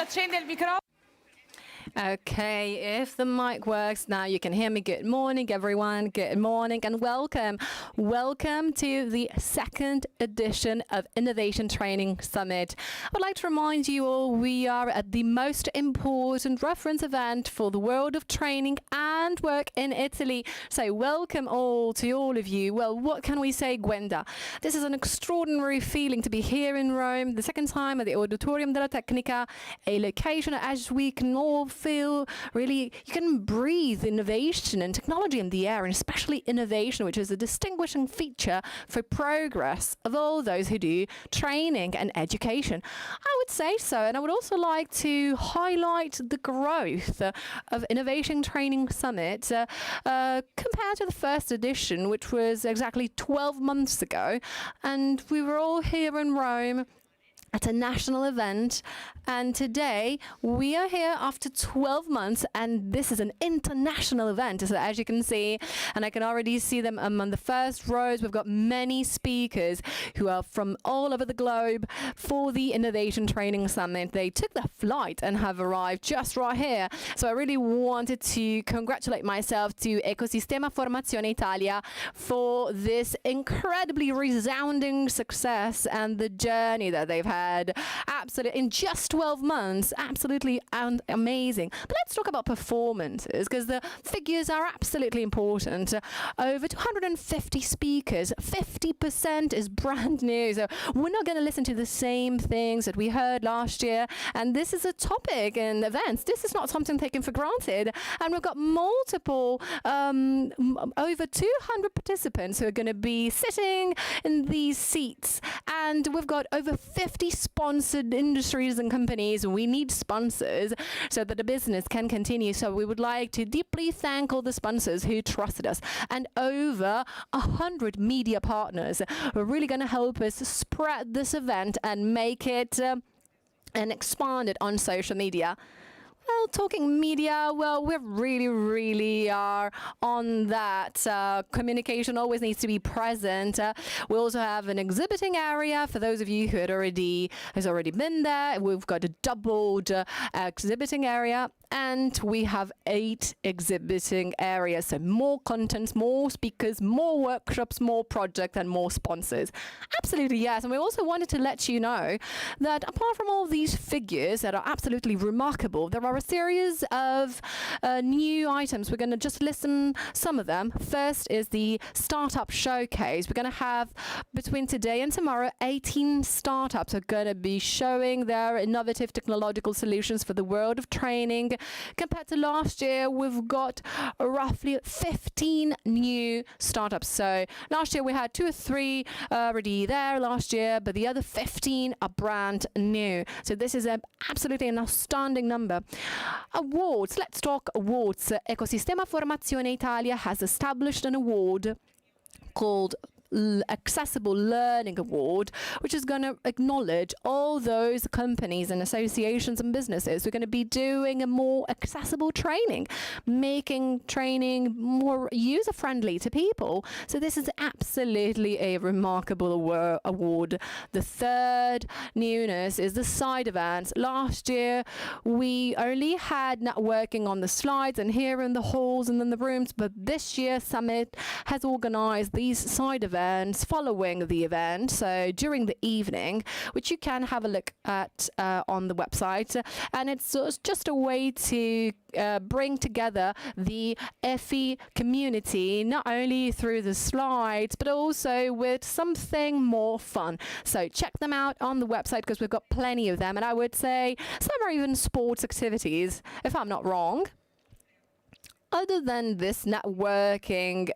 Accende il microfono. Okay, if the mic works now, you can hear me. Good morning, everyone. Good morning and welcome. Welcome to the second edition of Innovation Training Summit. I would like to remind you all we are at the most important reference event for the world of training and work in Italy. So welcome all to all of you. Well, what can we say, Gwenda? This is an extraordinary feeling to be here in Rome, the second time at the Auditorium della Tecnica, a location as we can all feel really, you can breathe innovation and technology in the air, and especially innovation, which is a distinguishing feature for progress of all those who do training and education. I would say so, and I would also like to highlight the growth of Innovation Training Summit compared to the first edition, which was exactly 12 months ago, and we were all here in Rome at a national event, and today we are here after 12 months, and this is an international event. So as you can see, and I can already see them among the first rows, we've got many speakers who are from all over the globe for the Innovation Training Summit. They took their flight and have arrived just right here. So I really wanted to congratulate myself to Ecosistema Formazione Italia for this incredibly resounding success and the journey that they've had. Absolutely, in just 12 months, absolutely amazing. But let's talk about performances, because the figures are absolutely important. Over 250 speakers, 50% is brand new. So we're not going to listen to the same things that we heard last year. And this is a topic in events. This is not something taken for granted. And we've got multiple, over 200 participants who are going to be sitting in these seats. And we've got over 50 sponsored industries and companies. We need sponsors so that the business can continue. So we would like to deeply thank all the sponsors who trusted us, and over 100 media partners who are really going to help us spread this event and make it and expand it on social media. Well, talking media, well, we really are on that. Communication always needs to be present. We also have an exhibiting area for those of you who has already been there. We've got a doubled exhibiting area, and we have 8 exhibiting areas. So more contents, more speakers, more workshops, more projects, and more sponsors. Absolutely, yes. And we also wanted to let you know that apart from all these figures that are absolutely remarkable, there are a series of new items. We're going to just listen some of them. First is the Startup Showcase. We're going to have, between today and tomorrow, 18 startups are going to be showing their innovative technological solutions for the world of training. Compared to last year, we've got roughly 15 new startups. So last year we had 2 or 3 already there last year, but the other 15 are brand new. So this is absolutely an outstanding number. Awards. Let's talk awards. Ecosistema Formazione Italia has established an award called Accessible Learning Award, which is going to acknowledge all those companies and associations and businesses who are going to be doing a more accessible training, making training more user-friendly to people. So this is absolutely a remarkable award. The third newness is the side events. Last year, we only had networking on the slides and here in the halls and in the rooms, but this year Summit has organized these side events following the event, so during the evening, which you can have a look at on the website. And it's just a way to bring together the FE community, not only through the slides, but also with something more fun. So check them out on the website, because we've got plenty of them. And I would say some are even sports activities, if I'm not wrong. other than this networking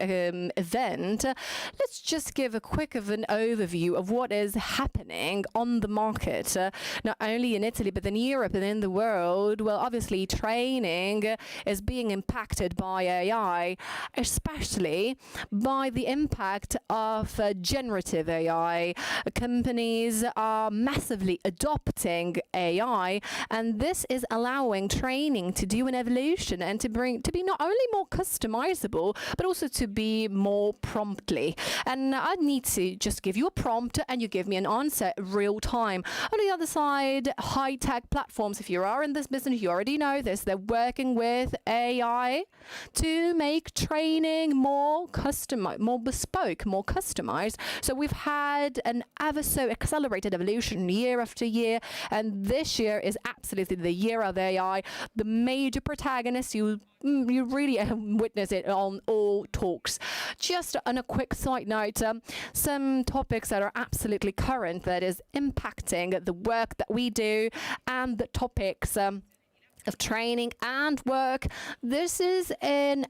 event, let's just give a quick of an overview of what is happening on the market, not only in Italy, but in Europe and in the world. Well, obviously, training is being impacted by AI, especially by the impact of generative AI. Companies are massively adopting AI, and this is allowing training to do an evolution and to be not only more customizable, but also to be more promptly. And I need to just give you a prompt and you give me an answer real time. On the other side, high-tech platforms, if you are in this business, you already know this, they're working with AI to make training more customized, more bespoke, more customized. So we've had an ever so accelerated evolution year after year, and this year is absolutely the year of AI. The major protagonists, you really witness it on all talks. Just on a quick side note, some topics that are absolutely current that is impacting the work that we do and the topics of training and work. This is in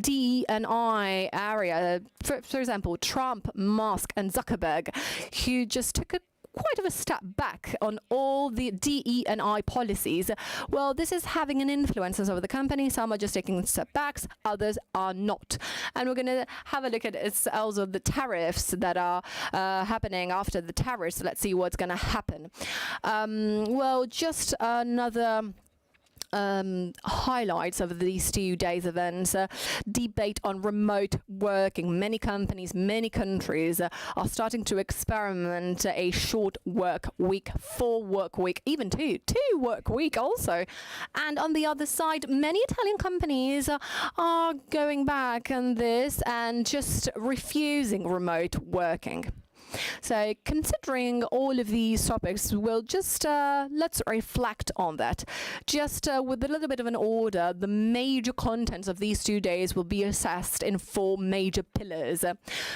D&I area. For example, Trump, Musk, and Zuckerberg, who just took a quite of a step back on all the DE&I policies. Well, this is having an influence over the company. Some are just taking step backs, others are not. And we're going to have a look at also the tariffs that are happening after the tariffs. Let's see what's going to happen. Well, just another highlights of these 2 days events. Debate on remote working. Many companies, many countries are starting to experiment a short work week, 4 work week, even two work week also. And on the other side, many Italian companies are going back on this and just refusing remote working. So considering all of these topics, we'll just let's reflect on that. Just with a little bit of an order, the major contents of these 2 days will be assessed in 4 major pillars,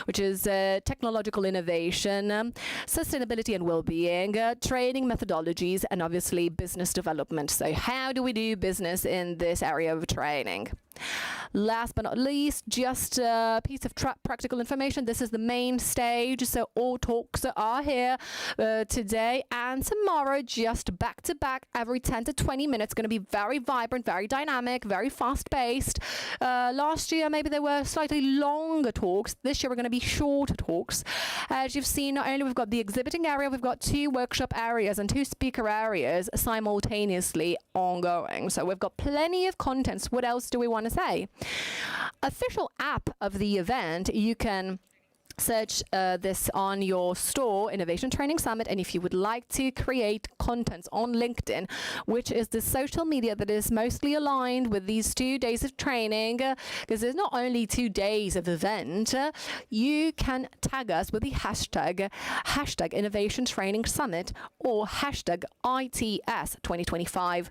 which is technological innovation, sustainability and well-being, training methodologies, and obviously business development. So how do we do business in this area of training? Last but not least, just a piece of practical information. This is the main stage, so all talks are here today and tomorrow, just back to back, every 10 to 20 minutes. Going to be very vibrant, very dynamic, very fast-paced. Last year, maybe there were slightly longer talks. This year, we're going to be shorter talks. As you've seen, not only we've got the exhibiting area, we've got 2 workshop areas and 2 speaker areas simultaneously ongoing. So we've got plenty of contents. What else do we want to say? Official app of the event, you can search this on your store, Innovation Training Summit, and if you would like to create contents on LinkedIn, which is the social media that is mostly aligned with these 2 days of training, because there's not only 2 days of event, you can tag us with the hashtag Innovation Training Summit or hashtag ITS 2025.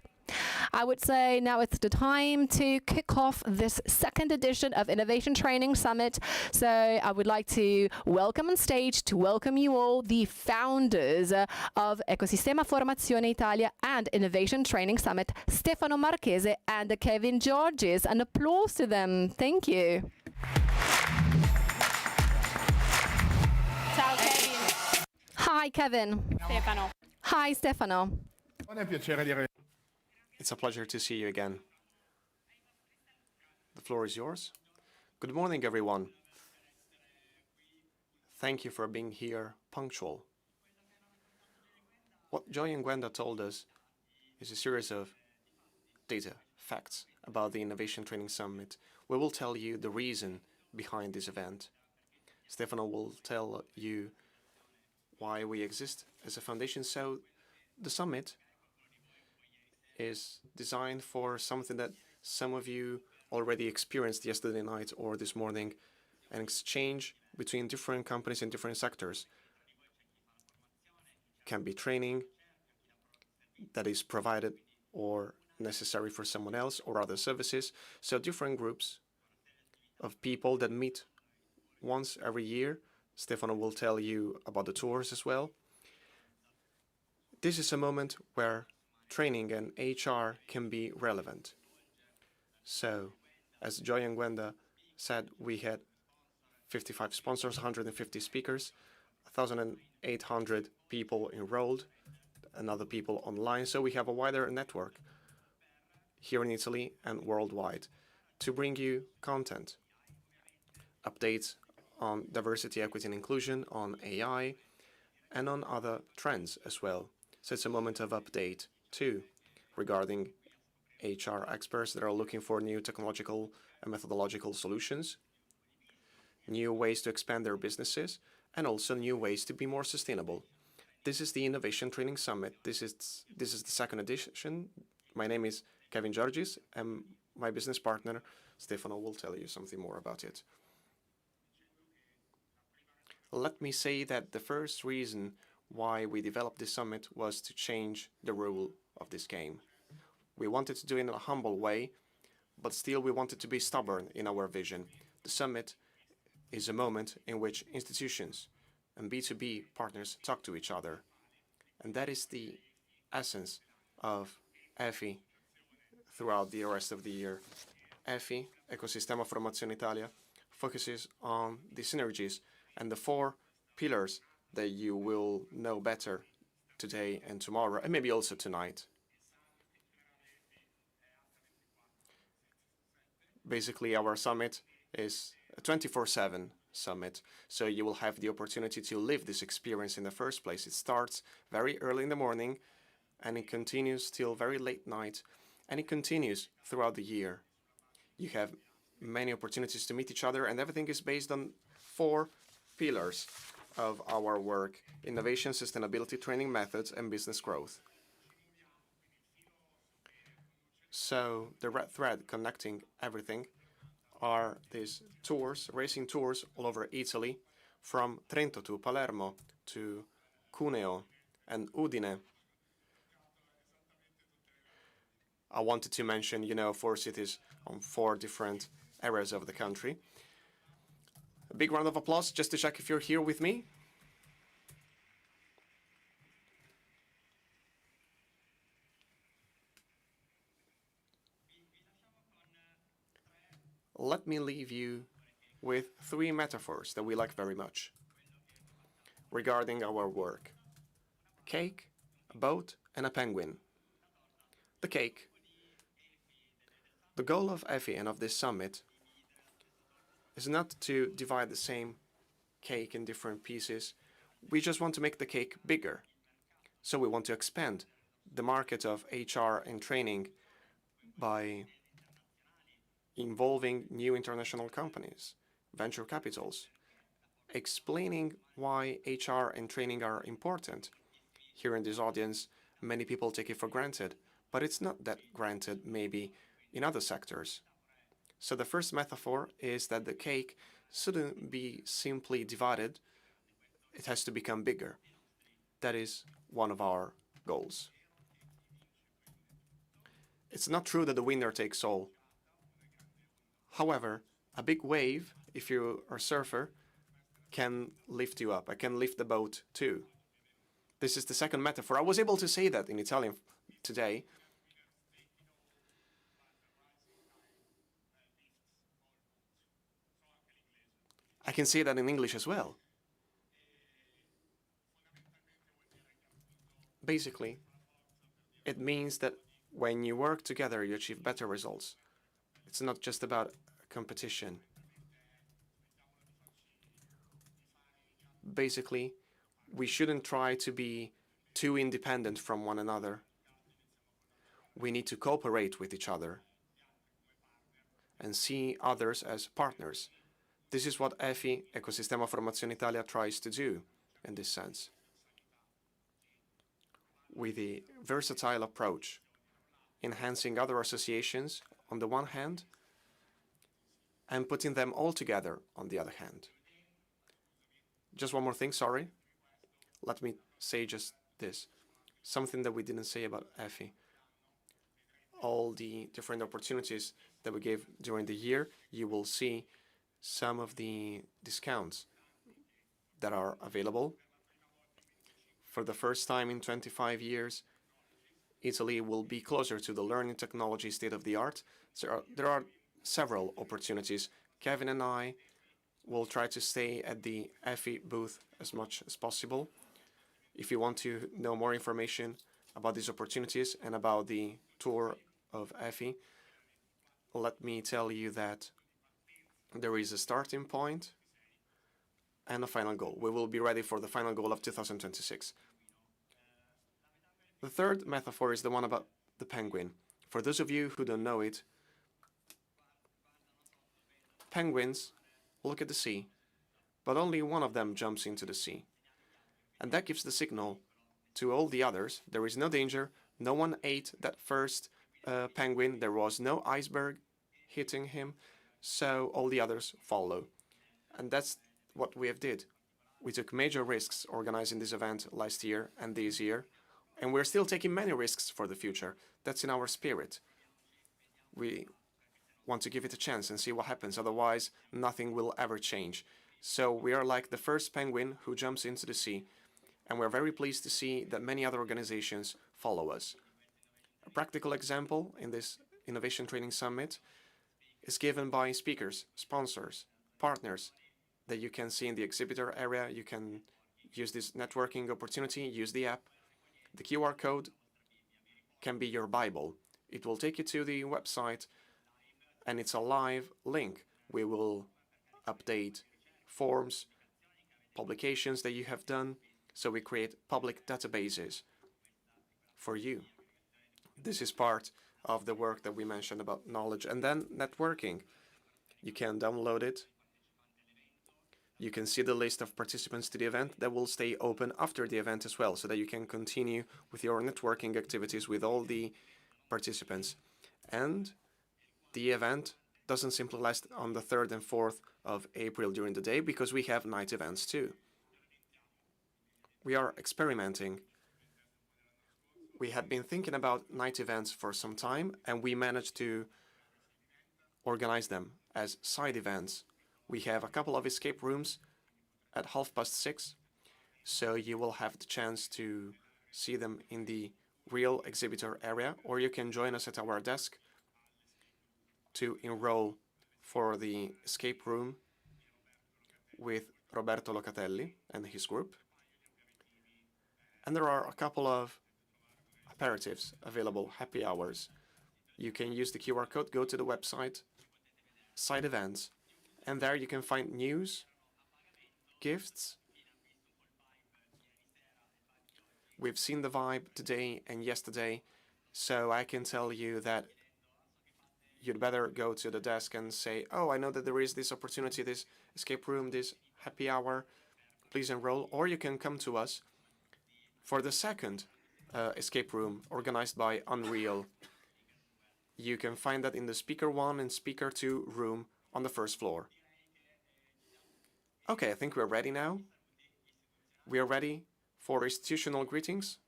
I would say now it's the time to kick off this 2nd edition of Innovation Training Summit. So I would like to welcome on stage, to welcome you all, the founders of Ecosistema Formazione Italia and Innovation Training Summit, Stefano Marchese and Kevin Georges. An applause to them. Thank you. Ciao Kevin. Hi, Kevin. Stefano. Hi, Stefano. It's a pleasure to see you again. The floor is yours. Good morning, everyone. Thank you for being here punctual. What Joy and Gwenda told us is a series of data, facts about the Innovation Training Summit. We will tell you the reason behind this event. Stefano will tell you why we exist as a foundation. So the summit is designed for something that some of you already experienced yesterday night or this morning, an exchange between different companies in different sectors. Can be training that is provided or necessary for someone else or other services. So different groups of people that meet once every year. Stefano will tell you about the tours as well. This is a moment where training and HR can be relevant. So As Joy and Gwenda said, we had 55 sponsors, 150 speakers, 1,800 people enrolled, and other people online. So we have a wider network here in Italy and worldwide to bring you content, updates on diversity, equity, and inclusion, on AI, and on other trends as well. So it's a moment of update too regarding HR experts that are looking for new technological and methodological solutions, new ways to expand their businesses, and also new ways to be more sustainable. This is the Innovation Training Summit. This is the second edition. My name is Kevin Georgis, and my business partner Stefano will tell you something more about it. Let me say that the first reason why we developed this summit was to change the rule of this game. We wanted to do it in a humble way, but still we wanted to be stubborn in our vision. The summit is a moment in which institutions and B2B partners talk to each other. And that is the essence of EFI throughout the rest of the year. EFI, Ecosistema Formazione Italia, focuses on the synergies and the 4 pillars that you will know better today and tomorrow, and maybe also tonight. Basically, our summit is a 24/7 summit, so you will have the opportunity to live this experience in the first place. It starts very early in the morning, and it continues till very late night, and it continues throughout the year. You have many opportunities to meet each other, and everything is based on 4 pillars of our work: innovation, sustainability, training methods, and business growth. So the red thread connecting everything are these tours, racing tours all over Italy, from Trento to Palermo to Cuneo and Udine. I wanted to mention, 4 cities on 4 different areas of the country. A big round of applause just to check if you're here with me. Let me leave you with 3 metaphors that we like very much regarding our work: cake, a boat, and a penguin. The cake. The goal of EFI and of this summit is not to divide the same cake in different pieces. We just want to make the cake bigger. So we want to expand the market of HR and training by involving new international companies, venture capitals, explaining why HR and training are important. Here in this audience, many people take it for granted, but it's not that granted maybe in other sectors. So the first metaphor is that the cake shouldn't be simply divided, it has to become bigger. That is one of our goals. It's not true that the winner takes all. However, a big wave, if you are a surfer, can lift you up. I can lift the boat too. This is the second metaphor. I was able to say that in Italian today. I can say that in English as well. Basically, it means that when you work together, you achieve better results. It's not just about competition. Basically, we shouldn't try to be too independent from one another. We need to cooperate with each other and see others as partners. This is what EFI, Ecosistema Formazione Italia, tries to do in this sense. With a versatile approach, enhancing other associations on the one hand, and putting them all together on the other hand. Just one more thing, sorry. Let me say just this. Something that we didn't say about EFI. All the different opportunities that we gave during the year, you will see some of the discounts that are available. For the first time in 25 years, Italy will be closer to the learning technology state of the art. So there are several opportunities. Kevin and I will try to stay at the EFI booth as much as possible. If you want to know more information about these opportunities and about the tour of EFI, let me tell you that there is a starting point and a final goal. We will be ready for the final goal of 2026. The third metaphor is the one about the penguin. For those of you who don't know it, penguins look at the sea, but only one of them jumps into the sea. And that gives the signal to all the others. There is no danger. No one ate that first penguin. There was no iceberg hitting him. So all the others follow. And that's what we have did. We took major risks organizing this event last year and this year. And we're still taking many risks for the future. That's in our spirit. We want to give it a chance and see what happens. Otherwise, nothing will ever change. So we are like the first penguin who jumps into the sea. And we're very pleased to see that many other organizations follow us. A practical example in this Innovation Training Summit is given by speakers, sponsors, partners that you can see in the exhibitor area. You can use this networking opportunity, use the app. The QR code can be your Bible. It will take you to the website, and it's a live link. We will update forms, publications that you have done, so we create public databases for you. This is part of the work that we mentioned about knowledge. And then networking. You can download it. You can see the list of participants to the event that will stay open after the event as well, so that you can continue with your networking activities with all the participants. And the event doesn't simply last on the 3rd and 4th of April during the day, because we have night events too. We are experimenting. We had been thinking about night events for some time, and we managed to organize them as side events. We have a couple of escape rooms at 6:30, so you will have the chance to see them in the real exhibitor area, or you can join us at our desk to enroll for the escape room with Roberto Locatelli and his group. And there are a couple of aperitives available, happy hours. You can use the QR code, go to the website, side events, and there you can find news, gifts. We've seen the vibe today and yesterday, so I can tell you that you'd better go to the desk and say, oh, I know that there is this opportunity, this escape room, this happy hour, please enroll. Or you can come to us for the second escape room organized by Unreal. You can find that in the Speaker 1 and Speaker 2 room on the first floor. Okay, I think we're ready now. We are ready for institutional greetings.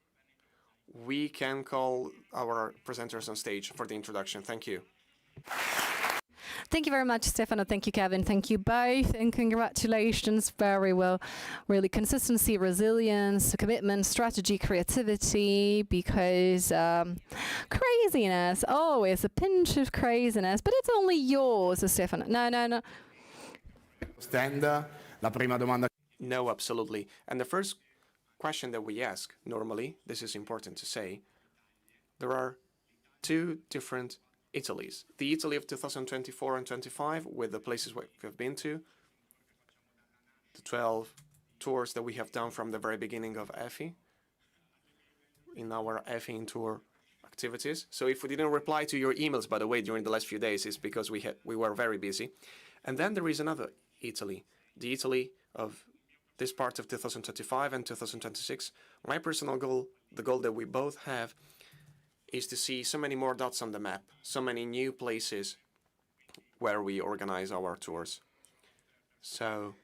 We can call our presenters on stage for the introduction. Thank you. Thank you very much, Stefano. Thank you, Kevin. Thank you both, and congratulations. Very well. Really, consistency, resilience, commitment, strategy, creativity, because craziness, always a pinch of craziness, but it's only yours, Stefano. No. Stand, la prima domanda. No, absolutely. And the first question that we ask normally, this is important to say, there are two different Italies. The Italy of 2024 and 25 with the places we have been to, the 12 tours that we have done from the very beginning of EFI in our EFI in tour activities. So if we didn't reply to your emails, by the way, during the last few days, it's because we were very busy. And then there is another Italy, the Italy of this part of 2025 and 2026. My personal goal, the goal that we both have, is to see so many more dots on the map, so many new places where we organize our tours. So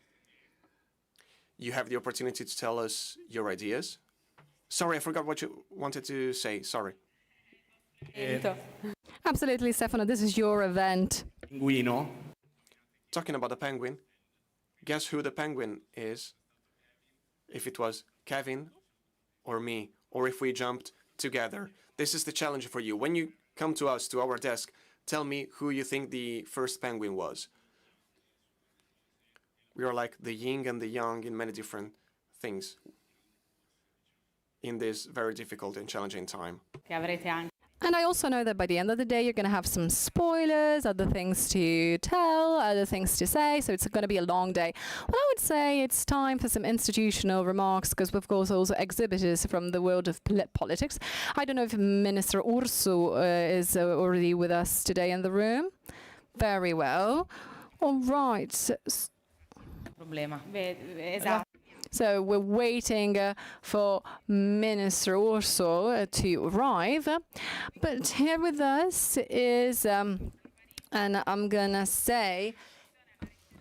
you have the opportunity to tell us your ideas. Sorry, I forgot what you wanted to say. Sorry. Absolutely, Stefano. This is your event. Pinguino. Talking about the penguin, guess who the penguin is? If it was Kevin or me, or if we jumped together. This is the challenge for you. When you come to us, to our desk, tell me who you think the first penguin was. We are like the yin and the yang in many different things in this very difficult and challenging time. Che avrete anche. And I also know that by the end of the day, you're going to have some spoilers, other things to tell, other things to say. So it's going to be a long day. Well, I would say it's time for some institutional remarks because we've got also exhibitors from the world of politics. I don't know if Minister Ursu is already with us today in the room. Very well. All right. Problema. Esatto. So we're waiting for Minister Urso to arrive. But here with us is, and I'm going to say,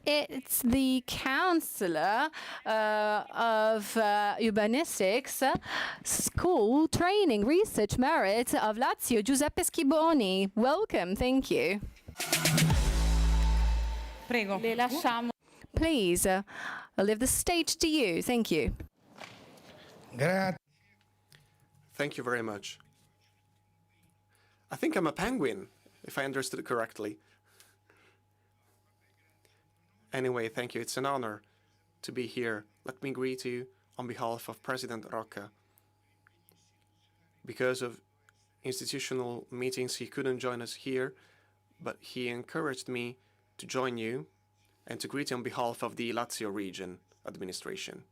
it's the Councillor of Urbanistics School Training Research Merit of Lazio, Giuseppe Schiboni. Welcome. Thank you. Prego. Le lasciamo. Please, I'll leave the stage to you. Thank you. Thank you very much. I think I'm a penguin, if I understood correctly. Anyway, thank you. It's an honor to be here. Let me greet you on behalf of President Rocca. Because of institutional meetings, he couldn't join us here, but he encouraged me to join you and to greet you on behalf of the Lazio region administration.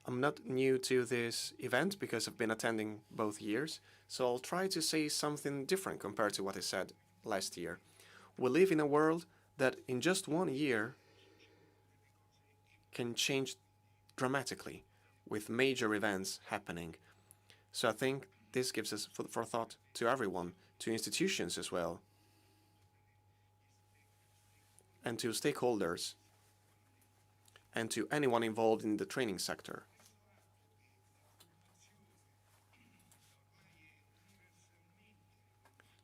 I'm not new to this event because I've been attending both years, so I'll try to say something different compared to what I said last year. We live in a world that in just 1 year can change dramatically with major events happening. So I think this gives us food for thought to everyone, to institutions as well, and to stakeholders, and to anyone involved in the training sector.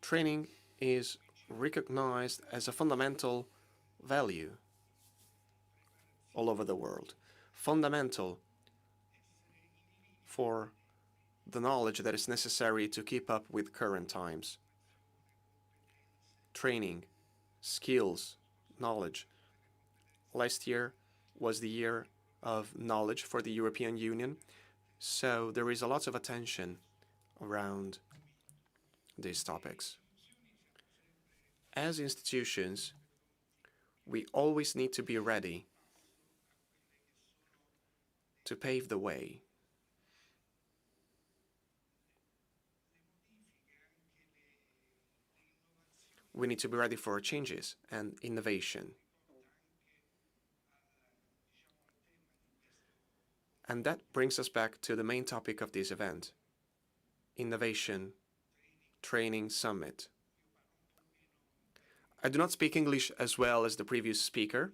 Training is recognized as a fundamental value all over the world. Fundamental for the knowledge that is necessary to keep up with current times. Training, skills, knowledge. Last year was the year of knowledge for the European Union, so there is a lot of attention around these topics. As institutions, we always need to be ready to pave the way. We need to be ready for changes and innovation. And that brings us back to the main topic of this event, Innovation Training Summit. I do not speak English as well as the previous speaker.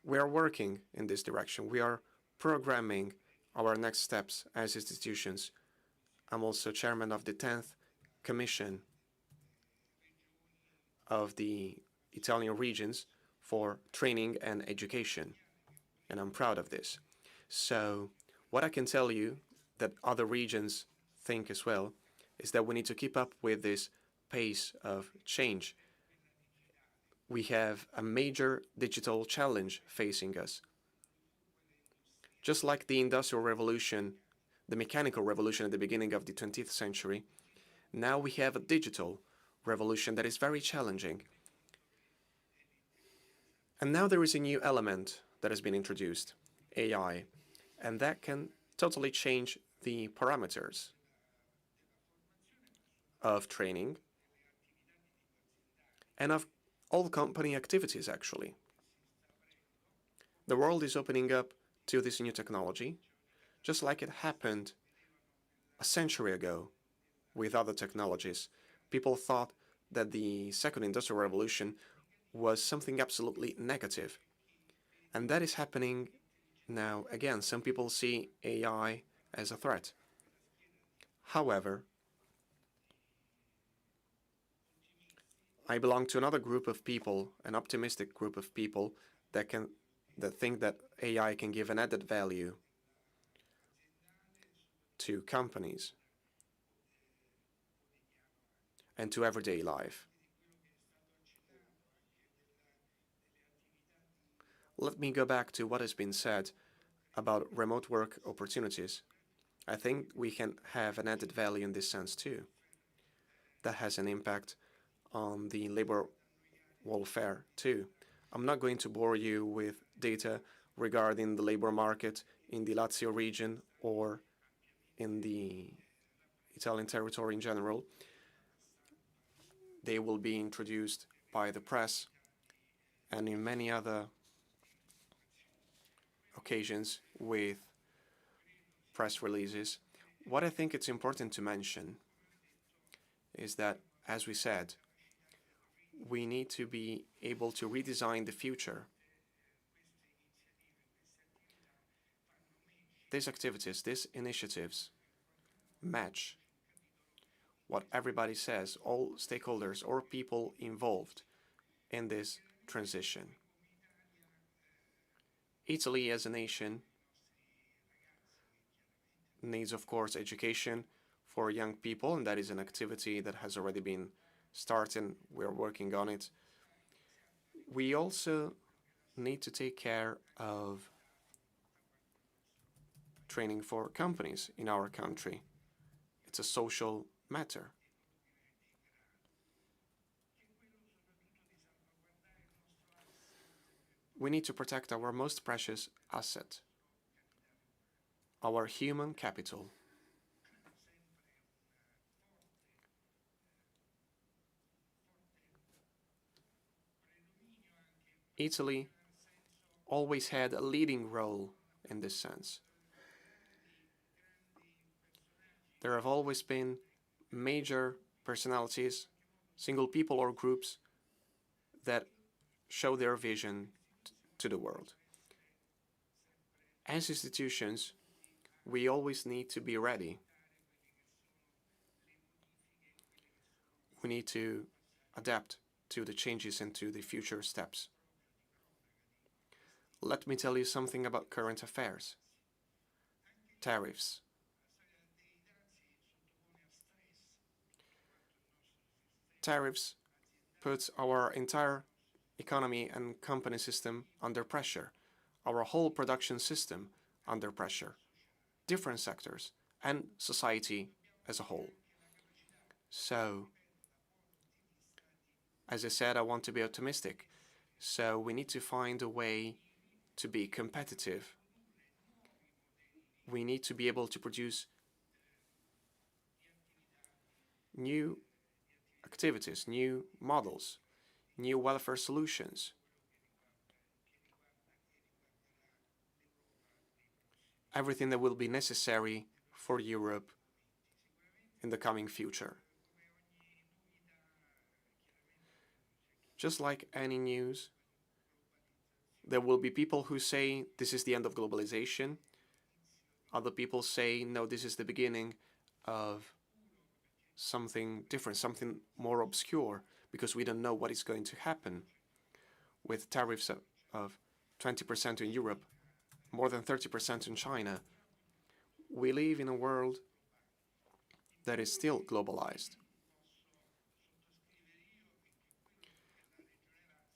We are working in this direction. We are programming our next steps as institutions. I'm also chairman of the 10th Commission of the Italian regions for training and education, and I'm proud of this. So what I can tell you that other regions think as well is that we need to keep up with this pace of change. We have a major digital challenge facing us. Just like the Industrial Revolution, the mechanical revolution at the beginning of the 20th century, now we have a digital revolution that is very challenging. And now there is a new element that has been introduced, AI, and that can totally change the parameters of training and of all company activities, actually. The world is opening up to this new technology, just like it happened a century ago with other technologies. People thought that the second industrial revolution was something absolutely negative. And that is happening now again. Some people see AI as a threat. However, I belong to another group of people, an optimistic group of people that think that AI can give an added value to companies and to everyday life. Let me go back to what has been said about remote work opportunities. I think we can have an added value in this sense too. That has an impact on the labor welfare too. I'm not going to bore you with data regarding the labor market in the Lazio region or in the Italian territory in general. They will be introduced by the press and in many other occasions with press releases. What I think it's important to mention is that, as we said, we need to be able to redesign the future. These activities, these initiatives match what everybody says, all stakeholders or people involved in this transition. Italy as a nation needs, of course, education for young people, and that is an activity that has already been started. We're working on it. We also need to take care of training for companies in our country. It's a social matter. We need to protect our most precious asset, our human capital. Italy always had a leading role in this sense. There have always been major personalities, single people or groups that show their vision to the world. As institutions, we always need to be ready. We need to adapt to the changes and to the future steps. Let me tell you something about current affairs. Tariffs. Tariffs put our entire economy and company system under pressure, our whole production system under pressure, different sectors, and society as a whole. So, as I said, I want to be optimistic. So we need to find a way to be competitive. We need to be able to produce new activities, new models, new welfare solutions. Everything that will be necessary for Europe in the coming future. Just like any news, there will be people who say this is the end of globalization. Other people say, no, this is the beginning of something different, something more obscure, because we don't know what is going to happen with tariffs of 20% in Europe, more than 30% in China. We live in a world that is still globalized.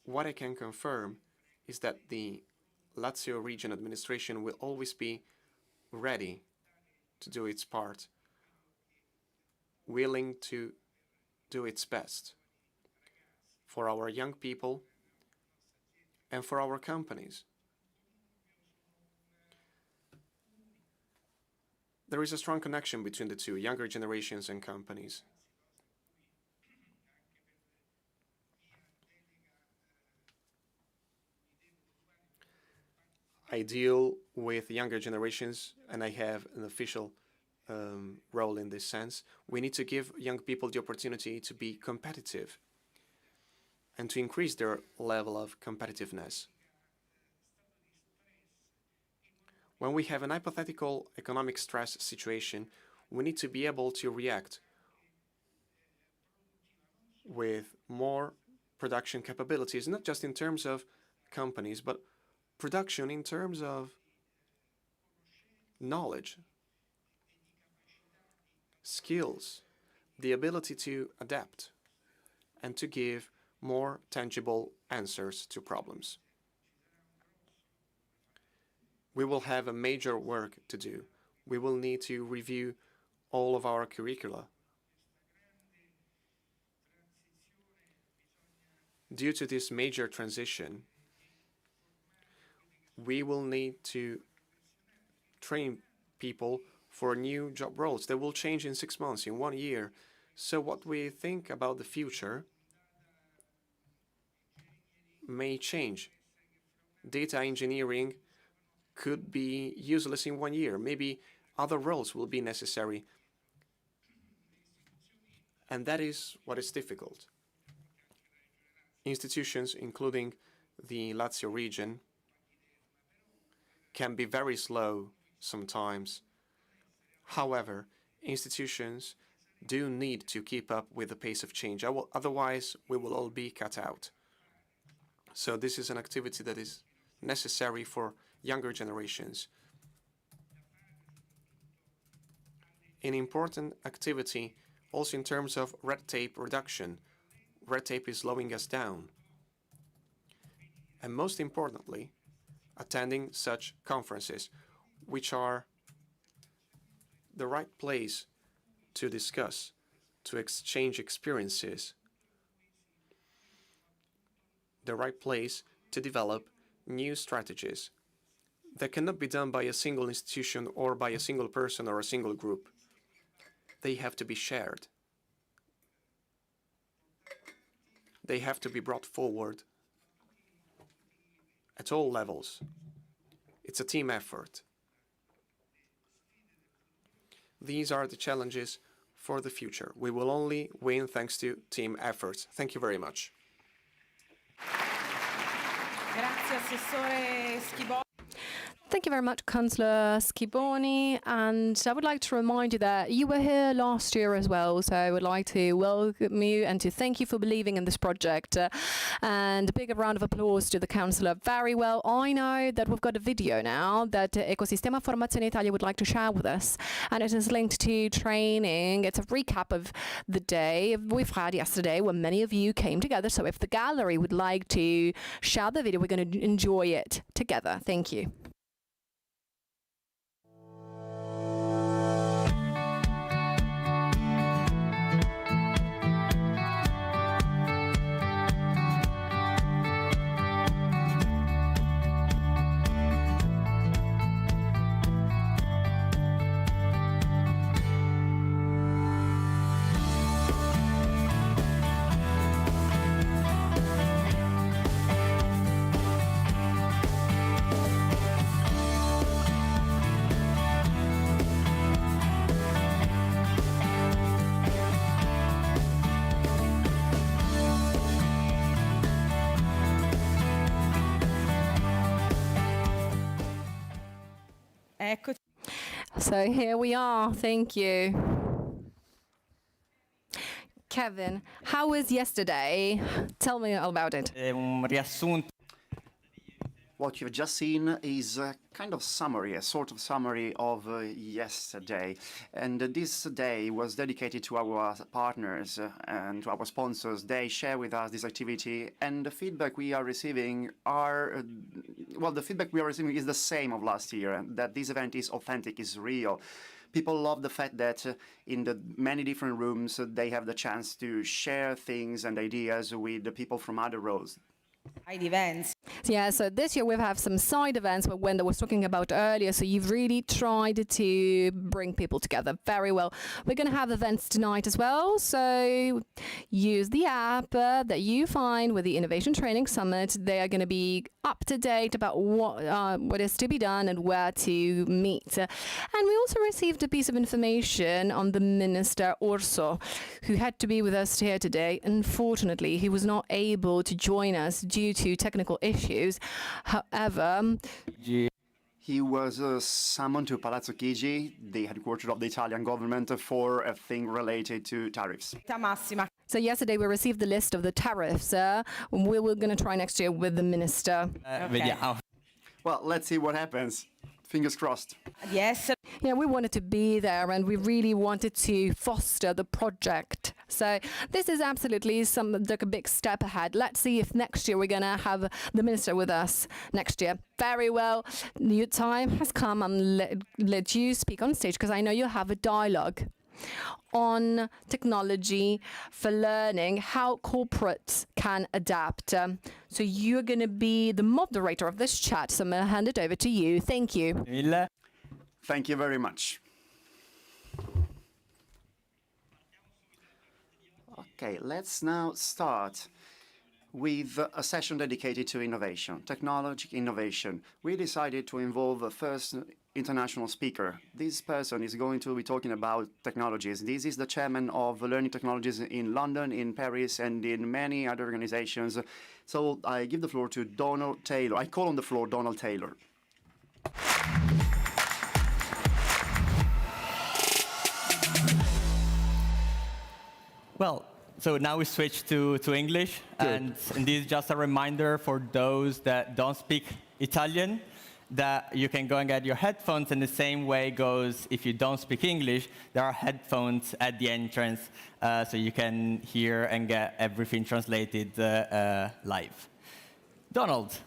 What I can confirm is that the Lazio region administration will always be ready to do its part, willing to do its best for our young people and for our companies. There is a strong connection between the two, younger generations and companies. I deal with younger generations, and I have an official role in this sense. We need to give young people the opportunity to be competitive and to increase their level of competitiveness. When we have an hypothetical economic stress situation, we need to be able to react with more production capabilities, not just in terms of companies, but production in terms of knowledge, skills, the ability to adapt and to give more tangible answers to problems. We will have a major work to do. We will need to review all of our curricula. Due to this major transition, we will need to train people for new job roles. They will change in 6 months, in 1 year. So what we think about the future may change. Data engineering could be useless in 1 year. Maybe other roles will be necessary. And that is what is difficult. Institutions, including the Lazio region, can be very slow sometimes. However, institutions do need to keep up with the pace of change. Otherwise, we will all be cut out. So this is an activity that is necessary for younger generations. An important activity also in terms of red tape reduction. Red tape is slowing us down. And most importantly, attending such conferences, which are the right place to discuss, to exchange experiences, the right place to develop new strategies that cannot be done by a single institution or by a single person or a single group. They have to be shared. They have to be brought forward at all levels. It's a team effort. These are the challenges for the future. We will only win thanks to team efforts. Thank you very much. Grazie, Assessore Schiboni. Thank you very much, Councillor Schiboni. And I would like to remind you that you were here last year as well. So I would like to welcome you and to thank you for believing in this project. And a big round of applause to the Councillor. Very well. I know that we've got a video now that Ecosistema Formazione Italia would like to share with us. And it is linked to training. It's a recap of the day we've had yesterday when many of you came together. So if the gallery would like to share the video, we're going to enjoy it together. Thank you. Eccoci. So here we are. Thank you. Kevin, how was yesterday? Tell me all about it. Un riassunto. What you've just seen is a kind of summary, a sort of summary of yesterday. And this day was dedicated to our partners and to our sponsors. They share with us this activity, and the feedback we are receiving the feedback we are receiving is the same of last year, that this event is authentic, is real. People love the fact that in the many different rooms, they have the chance to share things and ideas with the people from other roles. Events. Yeah, so this year we have some side events what Wenda was talking about earlier. So you've really tried to bring people together very well. We're going to have events tonight as well. So use the app that you find with the Innovation Training Summit. They are going to be up to date about what is to be done and where to meet. And we also received a piece of information on the Minister Orso, who had to be with us here today. Unfortunately, he was not able to join us due to technical issues. However, he was summoned to Palazzo Chigi, the headquarters of the Italian government, for a thing related to tariffs. So yesterday we received the list of the tariffs. We were going to try next year with the minister. Vediamo. Well, let's see what happens. Fingers crossed. Yes, Yeah, we wanted to be there and we really wanted to foster the project. So this is absolutely like a big step ahead. Let's see if next year we're going to have the minister with us next year. Very well. Your time has come and let you speak on stage because I know you have a dialogue on technology for learning, how corporates can adapt. So you're going to be the moderator of this chat, so I'm going to hand it over to you. Thank you. Mille. Thank you very much. Okay, let's now start with a session dedicated to innovation, technology innovation. We decided to involve a first international speaker. This person is going to be talking about technologies. This is the chairman of Learning Technologies in London, in Paris, and in many other organizations. So I give the floor to Donald Taylor. I call on the floor Donald Taylor. Well, so now we switch to English, and this is just a reminder for those that don't speak Italian that you can go and get your headphones, and the same way goes if you don't speak English. There are headphones at the entrance, so you can hear and get everything translated live. Donald,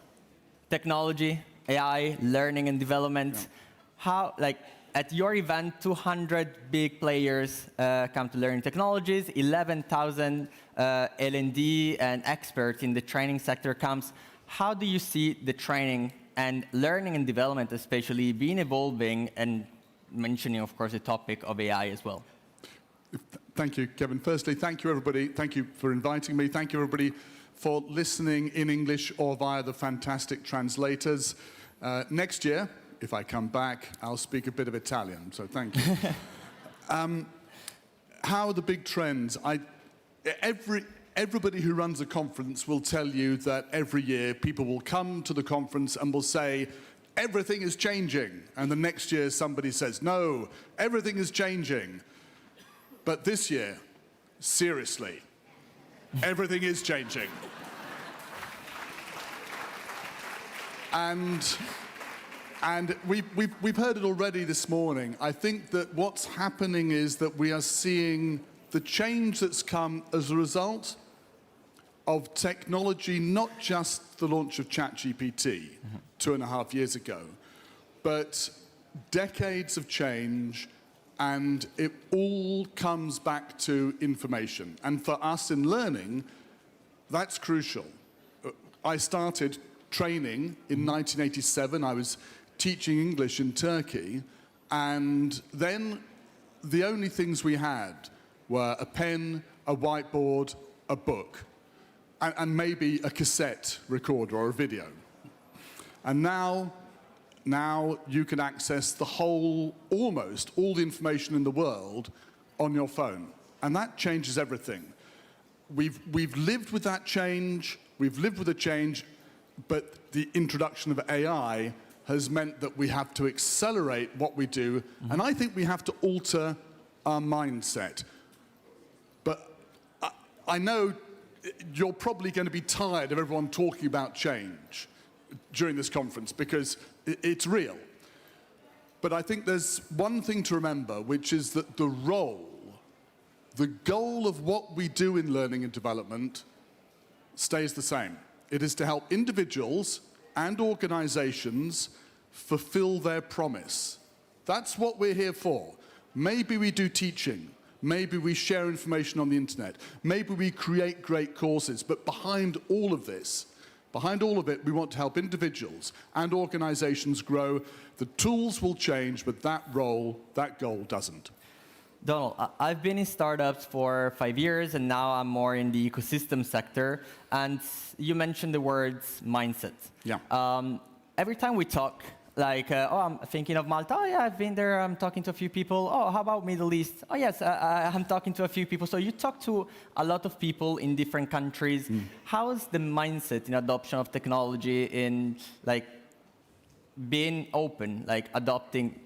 technology, AI, learning and development. How, at your event, 200 big players come to Learning Technologies, 11,000 L&D and experts in the training sector comes. How do you see the training and learning and development especially being evolving, and mentioning, of course, the topic of AI as well? Thank you, Kevin. Firstly, thank you, everybody. Thank you for inviting me. Thank you, everybody, for listening in English or via the fantastic translators. Next year, if I come back, I'll speak a bit of Italian, so thank you. How are the big trends? Everybody who runs a conference will tell you that every year people will come to the conference and will say, everything is changing. And the next year somebody says, no, everything is changing. But this year, seriously, everything is changing. And we've heard it already this morning. I think that what's happening is that we are seeing the change that's come as a result of technology, not just the launch of ChatGPT 2.5 years ago, but decades of change, and it all comes back to information. And for us in learning, that's crucial. I started training in 1987. I was teaching English in Turkey, and then the only things we had were a pen, a whiteboard, a book, and maybe a cassette recorder or a video. And now you can access almost all the information in the world on your phone. And that changes everything. We've lived with that change, but the introduction of AI has meant that we have to accelerate what we do, and I think we have to alter our mindset. But I know you're probably going to be tired of everyone talking about change during this conference because it's real. But I think there's one thing to remember, which is that the goal of what we do in learning and development stays the same. It is to help individuals and organizations fulfill their promise. That's what we're here for. Maybe we do teaching. Maybe we share information on the internet. Maybe we create great courses. But behind all of it, we want to help individuals and organizations grow. The tools will change, but that goal doesn't. Donald, I've been in startups for 5 years, and now I'm more in the ecosystem sector. And you mentioned the words mindset. Yeah. Every time we talk, I'm thinking of Malta. Oh, yeah, I've been there. I'm talking to a few people. Oh, how about Middle East? Oh, yes, I'm talking to a few people. So you talk to a lot of people in different countries. How is the mindset in adoption of technology in, being open, like adopting,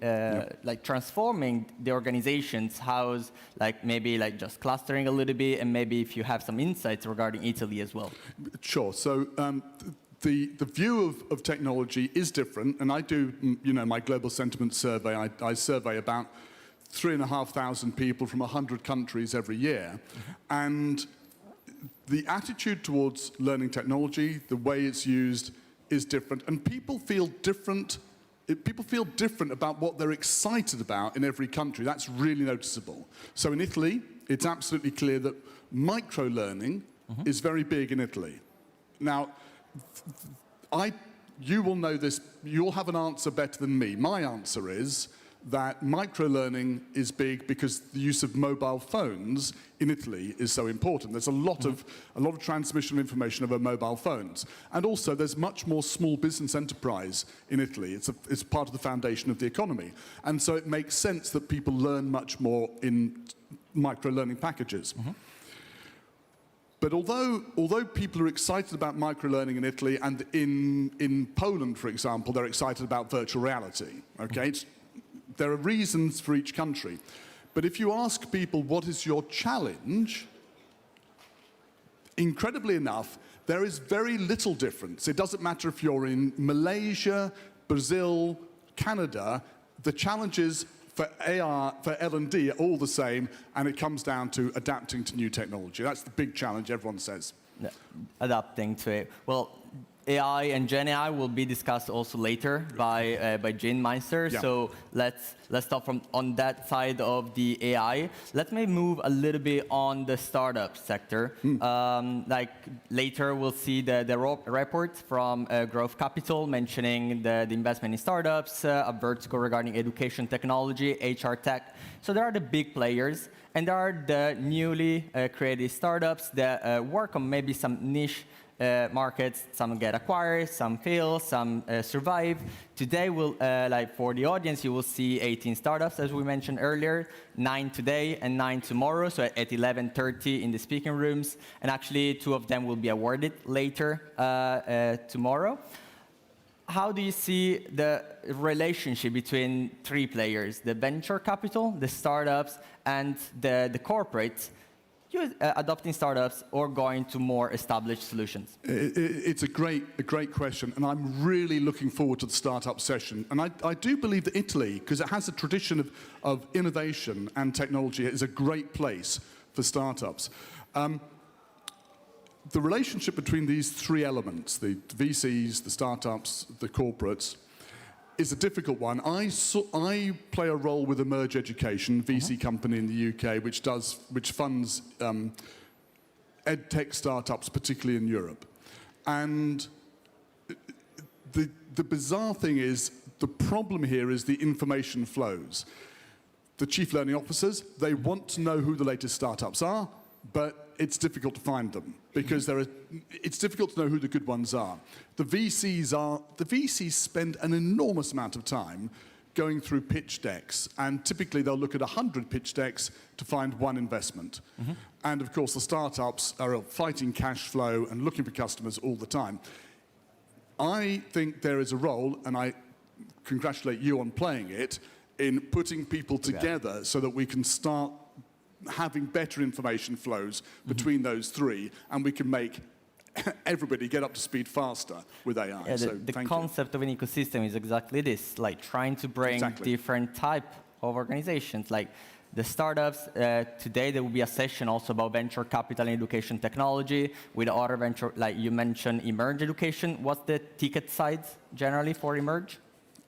like transforming the organizations, how's like maybe like just clustering a little bit, and maybe if you have some insights regarding Italy as well. Sure. So the view of technology is different, and I do, my global sentiment survey. I survey about 3,500 people from 100 countries every year, and the attitude towards learning technology, the way it's used, is different, and people feel different. People feel different about what they're excited about in every country. That's really noticeable. So in Italy, it's absolutely clear that micro-learning is very big in Italy. Now, you will know this. You'll have an answer better than me. My answer is that micro-learning is big because the use of mobile phones in Italy is so important. There's a lot of transmission of information over mobile phones. And also, there's much more small business enterprise in Italy. It's part of the foundation of the economy. And so it makes sense that people learn much more in micro-learning packages. But although people are excited about micro-learning in Italy, and in Poland, for example, they're excited about virtual reality, okay? There are reasons for each country. But if you ask people, what is your challenge? Incredibly enough, there is very little difference. It doesn't matter if you're in Malaysia, Brazil, Canada, the challenges for AR, for L&D are all the same, and it comes down to adapting to new technology. That's the big challenge, everyone says. Yeah, adapting to it. Well, AI and Gen AI will be discussed also later by Jane Meister. Yeah. So let's start from on that side of the AI. Let me move a little bit on the startup sector. Like later we'll see the report from Growth Capital mentioning the investment in startups, a vertical regarding education technology, HR tech. So there are the big players, and there are the newly created startups that work on maybe some niche markets. Some get acquired, some fail, some survive. Today, we'll, like for the audience, you will see 18 startups, as we mentioned earlier, 9 today and 9 tomorrow, so at 11:30 in the speaking rooms. And actually, 2 of them will be awarded later tomorrow. How do you see the relationship between 3 players, the venture capital, the startups, and the corporates? Adopting startups or going to more established solutions? It's a great question, and I'm really looking forward to the startup session. And I do believe that Italy, because it has a tradition of innovation and technology, is a great place for startups. The relationship between these 3 elements, the VCs, the startups, the corporates, is a difficult one. I play a role with Emerge Education, VC company in the UK, which funds ed-tech startups, particularly in Europe. And the bizarre thing is, the problem here is the information flows. The chief learning officers, they want to know who the latest startups are, but it's difficult to find them because it's difficult to know who the good ones are. The VCs spend an enormous amount of time going through pitch decks, and typically they'll look at 100 pitch decks to find one investment. And of course, the startups are fighting cash flow and looking for customers all the time. I think there is a role, and I congratulate you on playing it, in putting people together so that we can start having better information flows between those 3, and we can make everybody get up to speed faster with AI. Yeah, so the concept of an ecosystem is exactly this, like trying to bring different type of organizations. Like the startups, today there will be a session also about venture capital and education technology with other venture, like you mentioned Emerge Education. What's the ticket size generally for Emerge?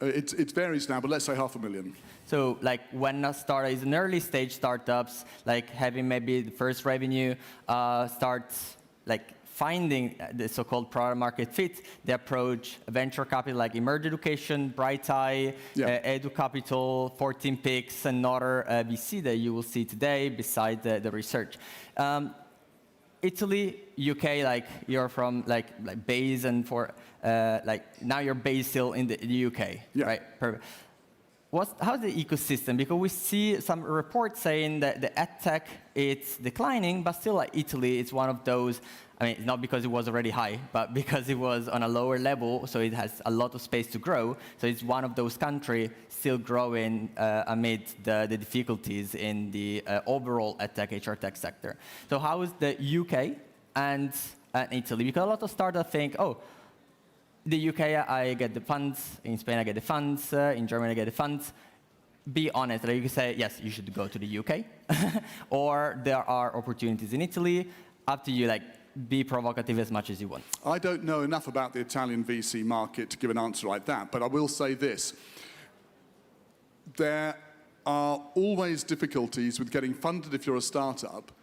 It varies now, but let's say 500,000. So like when a startup is in early stage startups, like having maybe the first revenue, starts like finding the so-called product market fit, they approach venture capital like Emerge Education, Bright Eye, Edu Capital, 14 Picks, and other VC that you will see today beside the research. Italy, UK, like you're from like base and for like now you're based still in the UK, right? Perfect. How's the ecosystem? Because we see some reports saying that the edtech it's declining, but still like Italy is one of those I mean, it's not because it was already high, but because it was on a lower level, so it has a lot of space to grow. So it's one of those countries still growing amid the difficulties in the overall EdTech, HR tech sector. So how is the UK and Italy? Because a lot of startups think, oh, the UK, I get the funds. In Spain, I get the funds. In Germany, I get the funds. Be honest. Like you can say, yes, you should go to the UK. Or there are opportunities in Italy. Up to you. Like, be provocative as much as you want. I don't know enough about the Italian VC market to give an answer like that, but I will say this. There are always difficulties with getting funded if you're a startup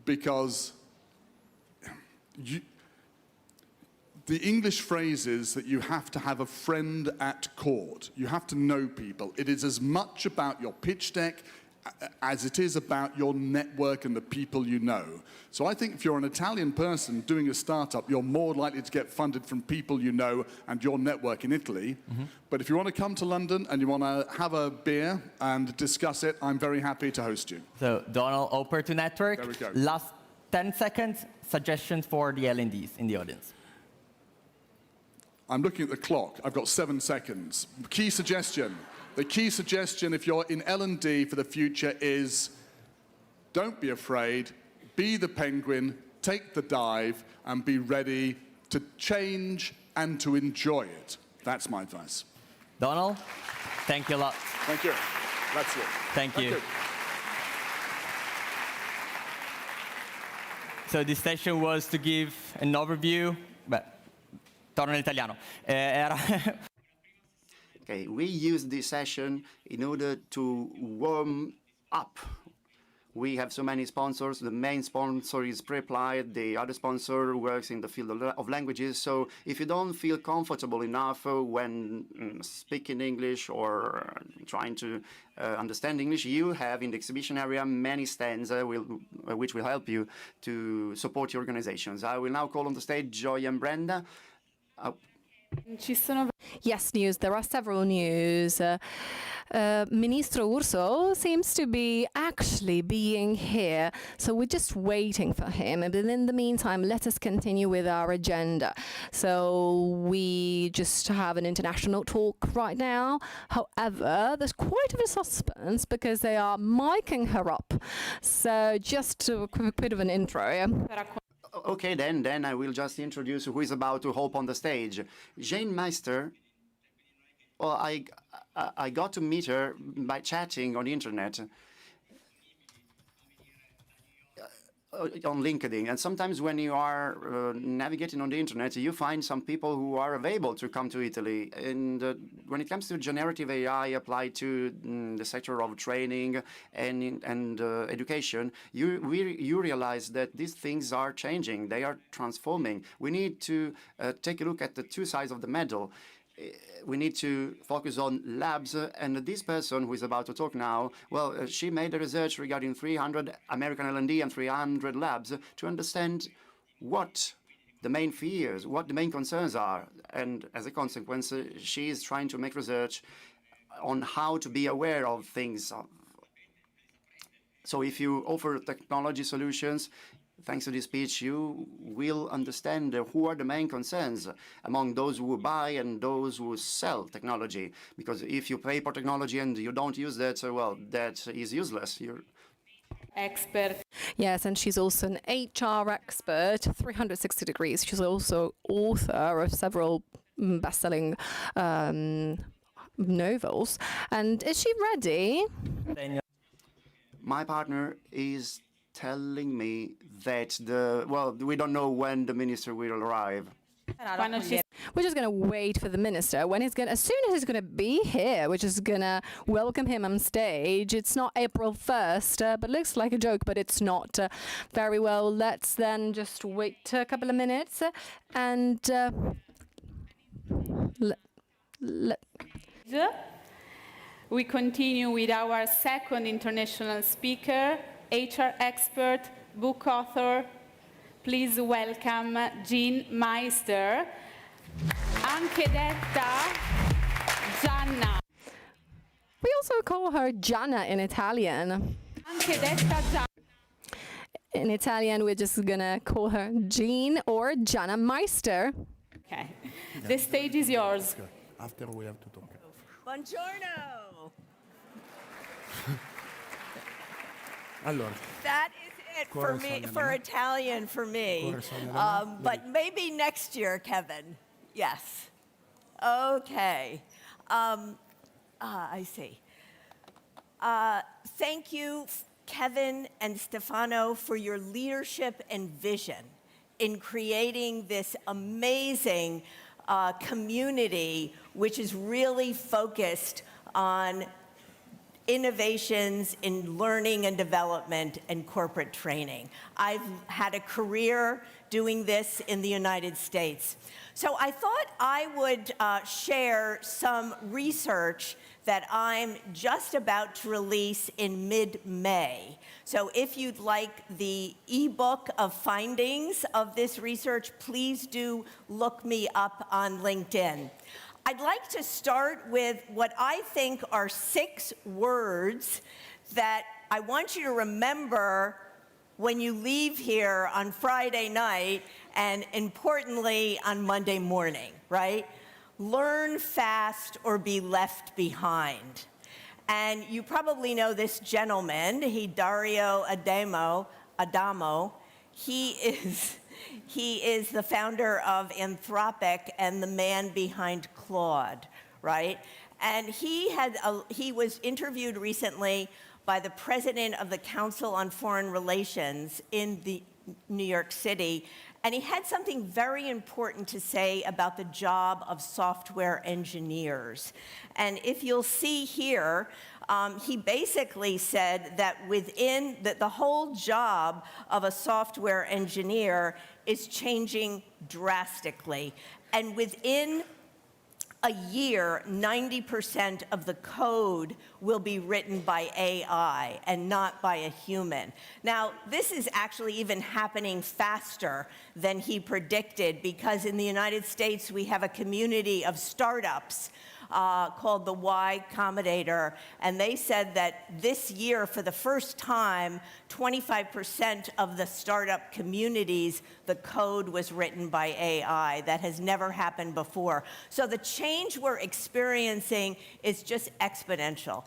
because the English phrase is that you have to have a friend at court. You have to know people. It is as much about your pitch deck as it is about your network and the people you know. So I think if you're an Italian person doing a startup, you're more likely to get funded from people you know and your network in Italy. But if you want to come to London and you want to have a beer and discuss it, I'm very happy to host you. So, Donald, open to network. There we go. Last 10 seconds, suggestions for the L&Ds in the audience. I'm looking at the clock. I've got 7 seconds. Key suggestion. The key suggestion if you're in L&D for the future is don't be afraid, be the penguin, take the dive, and be ready to change and to enjoy it. That's my advice. Donald, thank you a lot. Thank you. That's it. Thank you. So this session was to give an overview. Beh, torno in italiano. Okay, we used this session in order to warm up. We have so many sponsors. The main sponsor is Pre-Applied. The other sponsor works in the field of languages. So if you don't feel comfortable enough when speaking English or trying to understand English, you have in the exhibition area many stands which will help you to support your organizations. I will now call on the stage Joy and Brenda. Yes, news. There are several news. Ministro Urso seems to be actually being here, so we're just waiting for him. But in the meantime, let us continue with our agenda. So we just have an international talk right now. However, there's quite a bit of suspense because they are miking her up. So just a quick bit of an intro. Okay, then I will just introduce who is about to hop on the stage. Jane Meister. Well, I got to meet her by chatting on the internet, on LinkedIn. And sometimes when you are navigating on the internet, you find some people who are available to come to Italy. And when it comes to generative AI applied to the sector of training and education, you realize that these things are changing. They are transforming. We need to take a look at the two sides of the medal. We need to focus on labs, and this person who is about to talk now, well, she made a research regarding 300 American L&D and 300 labs to understand what the main fears, what the main concerns are, and as a consequence, she is trying to make research on how to be aware of things. So if you offer technology solutions, thanks to this speech, you will understand who are the main concerns among those who buy and those who sell technology. Because if you pay for technology and you don't use that, well, that is useless. You're Expert. Yes, and she's also an HR expert, 360 degrees. She's also author of several best-selling novels. And is she ready? My partner is telling me that we don't know when the minister will arrive. We're just going to wait for the minister. As soon as he's going to be here, we're just going to welcome him on stage. It's not April 1st, but looks like a joke, but it's not. Very well, let's then just wait a couple of minutes and we continue with our second international speaker, HR expert, book author. Please welcome Jean Meister, anche detta Gianna. We also call her Gianna in Italian. Anche detta Gianna. In Italian, we're just gonna call her Jean or Gianna Meister. Okay. The stage is yours. After we have to talk. Buongiorno. Allora, That is it for Cuore me, sogna for da me. Italian for me. Cuore sogna da me. But maybe next year, Kevin. Yes. Okay. I see. Thank you, Kevin and Stefano, for your leadership and vision in creating this amazing community, which is really focused on innovations in learning and development and corporate training. I've had a career doing this in the United States. So I thought I would share some research that I'm just about to release in mid-May. So if you'd like the ebook of findings of this research, please do look me up on LinkedIn. I'd like to start with what I think are 6 words that I want you to remember when you leave here on Friday night and importantly on Monday morning, right? Learn fast or be left behind. And you probably know this gentleman, Dario Adamo. He is the founder of Anthropic and the man behind Claude, right? And he was interviewed recently by the president of the Council on Foreign Relations in New York City, and he had something very important to say about the job of software engineers. And if you'll see here, he basically said that the whole job of a software engineer is changing drastically. And within a year, 90% of the code will be written by AI and not by a human. Now, this is actually even happening faster than he predicted, because in the United States, we have a community of startups called the Y Combinator, and they said that this year, for the first time, 25% of the startup communities, the code was written by AI. That has never happened before. So the change we're experiencing is just exponential.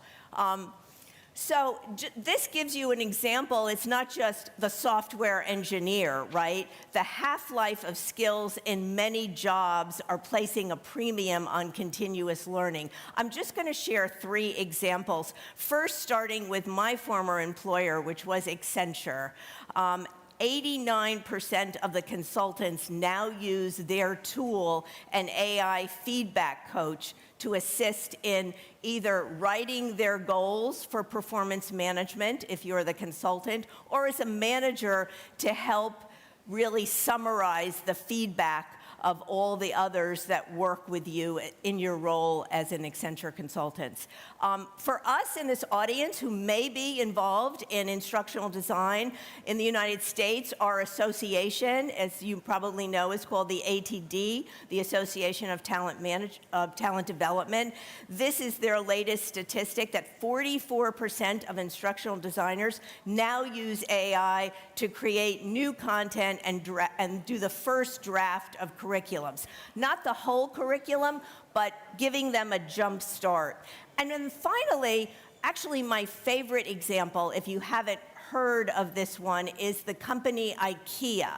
So this gives you an example. It's not just the software engineer, right? The half-life of skills in many jobs are placing a premium on continuous learning. I'm just going to share 3 examples. First, starting with my former employer, which was Accenture. 89% of the consultants now use their tool, an AI feedback coach, to assist in either writing their goals for performance management, if you're the consultant, or as a manager to help really summarize the feedback of all the others that work with you in your role as an Accenture consultant. For us in this audience who may be involved in instructional design in the United States, our association, as you probably know, is called the ATD, the Association of Talent Development. This is their latest statistic that 44% of instructional designers now use AI to create new content and do the first draft of curriculums. Not the whole curriculum, but giving them a jump start. And then finally, actually my favorite example, if you haven't heard of this one, is the company IKEA.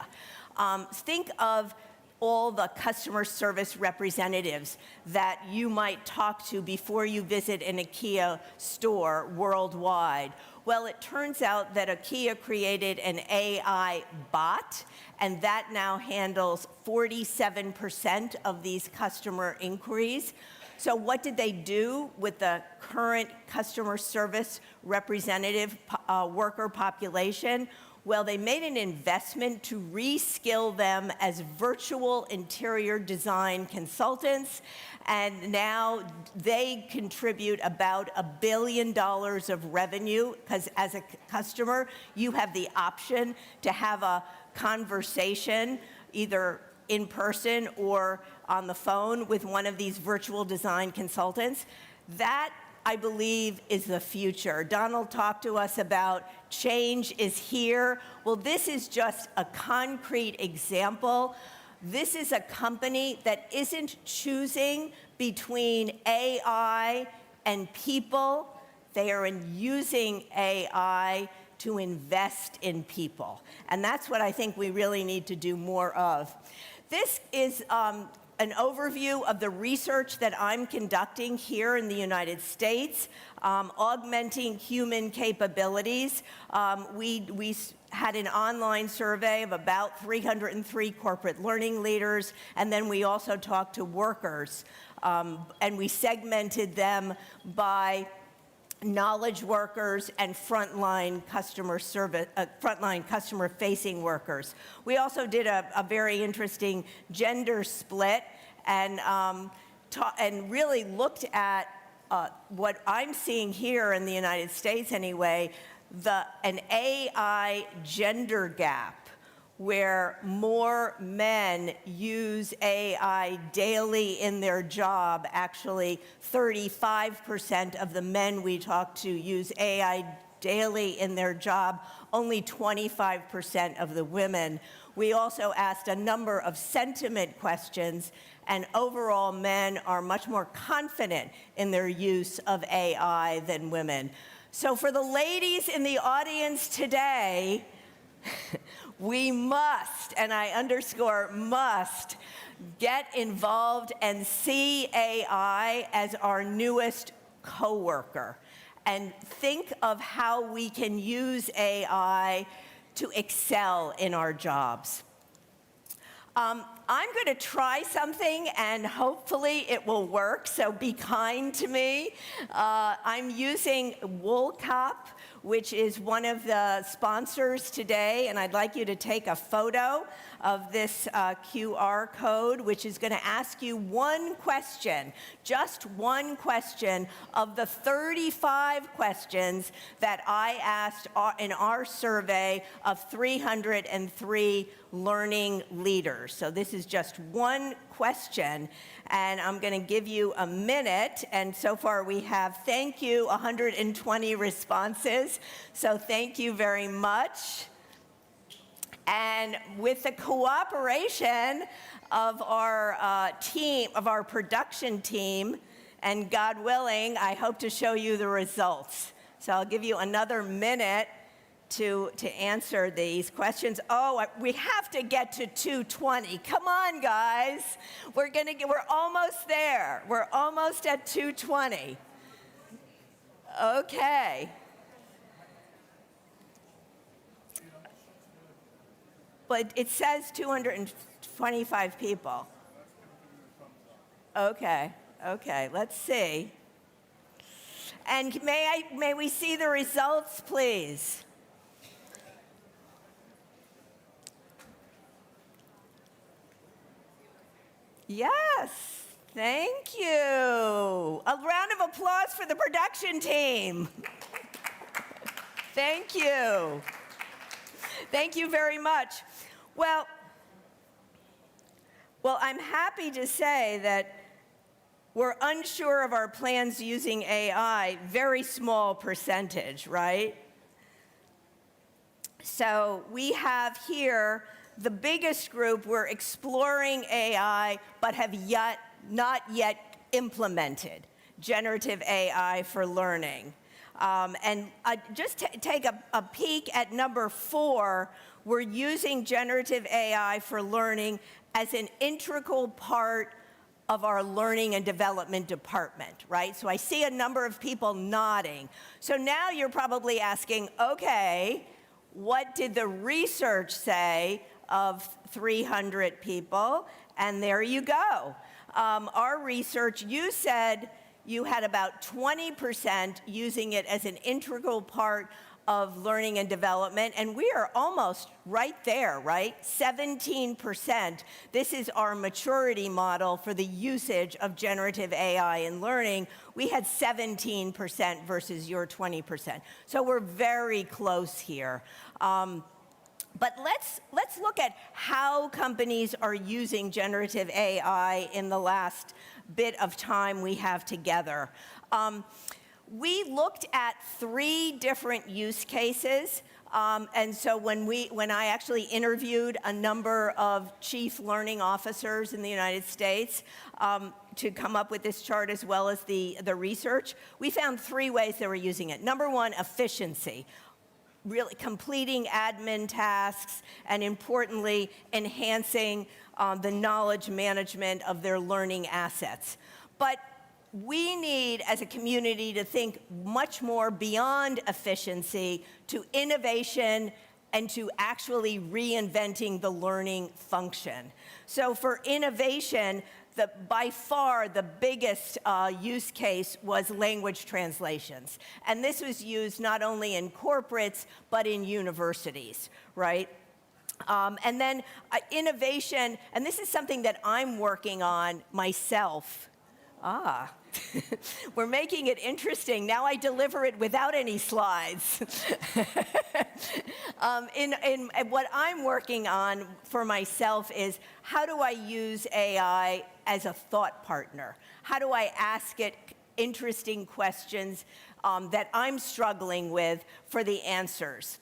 Think of all the customer service representatives that you might talk to before you visit an IKEA store worldwide. Well, it turns out that IKEA created an AI bot, and that now handles 47% of these customer inquiries. So what did they do with the current customer service representative worker population? Well, they made an investment to reskill them as virtual interior design consultants, and now they contribute about $1 billion of revenue, because as a customer, you have the option to have a conversation, either in person or on the phone, with one of these virtual design consultants. That I believe, is the future. Donald talked to us about change is here. Well, this is just a concrete example. This is a company that isn't choosing between AI and people. They are using AI to invest in people. And that's what I think we really need to do more of. This is an overview of the research that I'm conducting here in the United States, augmenting human capabilities. We had an online survey of about 303 corporate learning leaders, and then we also talked to workers, and we segmented them by knowledge workers and frontline customer-facing workers. We also did a very interesting gender split and really looked at what I'm seeing here in the United States anyway, an AI gender gap, where more men use AI daily in their job. Actually, 35% of the men we talk to use AI daily in their job, only 25% of the women. We also asked a number of sentiment questions, and overall men are much more confident in their use of AI than women. So for the ladies in the audience today, we must, and I underscore must, get involved and see AI as our newest coworker, and think of how we can use AI to excel in our jobs. I'm going to try something, and hopefully it will work, so be kind to me. I'm using WoolCop, which is one of the sponsors today, and I'd like you to take a photo of this QR code, which is going to ask you one question, just one question of the 35 questions that I asked in our survey of 303 learning leaders. So this is just one question, and I'm going to give you a minute, and so far we have, thank you, 120 responses, so thank you very much. And with the cooperation of our team, of our production team, and God willing, I hope to show you the results. So I'll give you another minute to answer these questions. Oh, we have to get to 220. Come on, guys. We're almost there. We're almost at 220. Okay. But it says 225 people. Okay, let's see. And may we see the results, please? Yes, thank you. A round of applause for the production team. Thank you. Thank you very much. Well, I'm happy to say that we're unsure of our plans using AI, very small percentage, right? So we have here the biggest group. We're exploring AI, but have not yet implemented generative AI for learning. And just take a peek at number 4, we're using generative AI for learning as an integral part of our learning and development department, right? So I see a number of people nodding. So now you're probably asking, okay, what did the research say of 300 people? And there you go. Our research, you said you had about 20% using it as an integral part of learning and development, and we are almost right there, right? 17%. This is our maturity model for the usage of generative AI in learning. We had 17% versus your 20%. So we're very close here. But let's look at how companies are using generative AI in the last bit of time we have together. we looked at 3 different use cases. And so when I actually interviewed a number of chief learning officers in the United States to come up with this chart as well as the research, we found 3 ways they were using it. Number 1, efficiency. Really completing admin tasks and importantly, enhancing the knowledge management of their learning assets. But we need, as a community, to think much more beyond efficiency to innovation and to actually reinventing the learning function. So for innovation, by far the biggest use case was language translations. And this was used not only in corporates, but in universities, right? And then innovation, and this is something that I'm working on myself. We're making it interesting. Now I deliver it without any slides. In what I'm working on for myself is how do I use AI as a thought partner? How do I ask it interesting questions that I'm struggling with for the answers?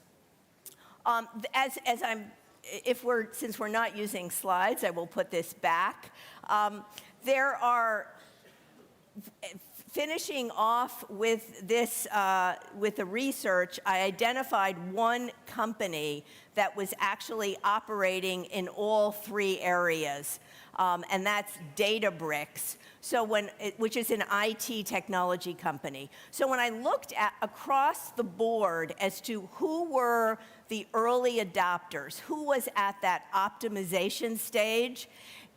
Since we're not using slides, I will put this back. There are finishing off with this, with the research, I identified one company that was actually operating in all 3 areas, and that's Databricks. Which is an IT technology company. So when I looked at across the board as to who were the early adopters, who was at that optimization stage,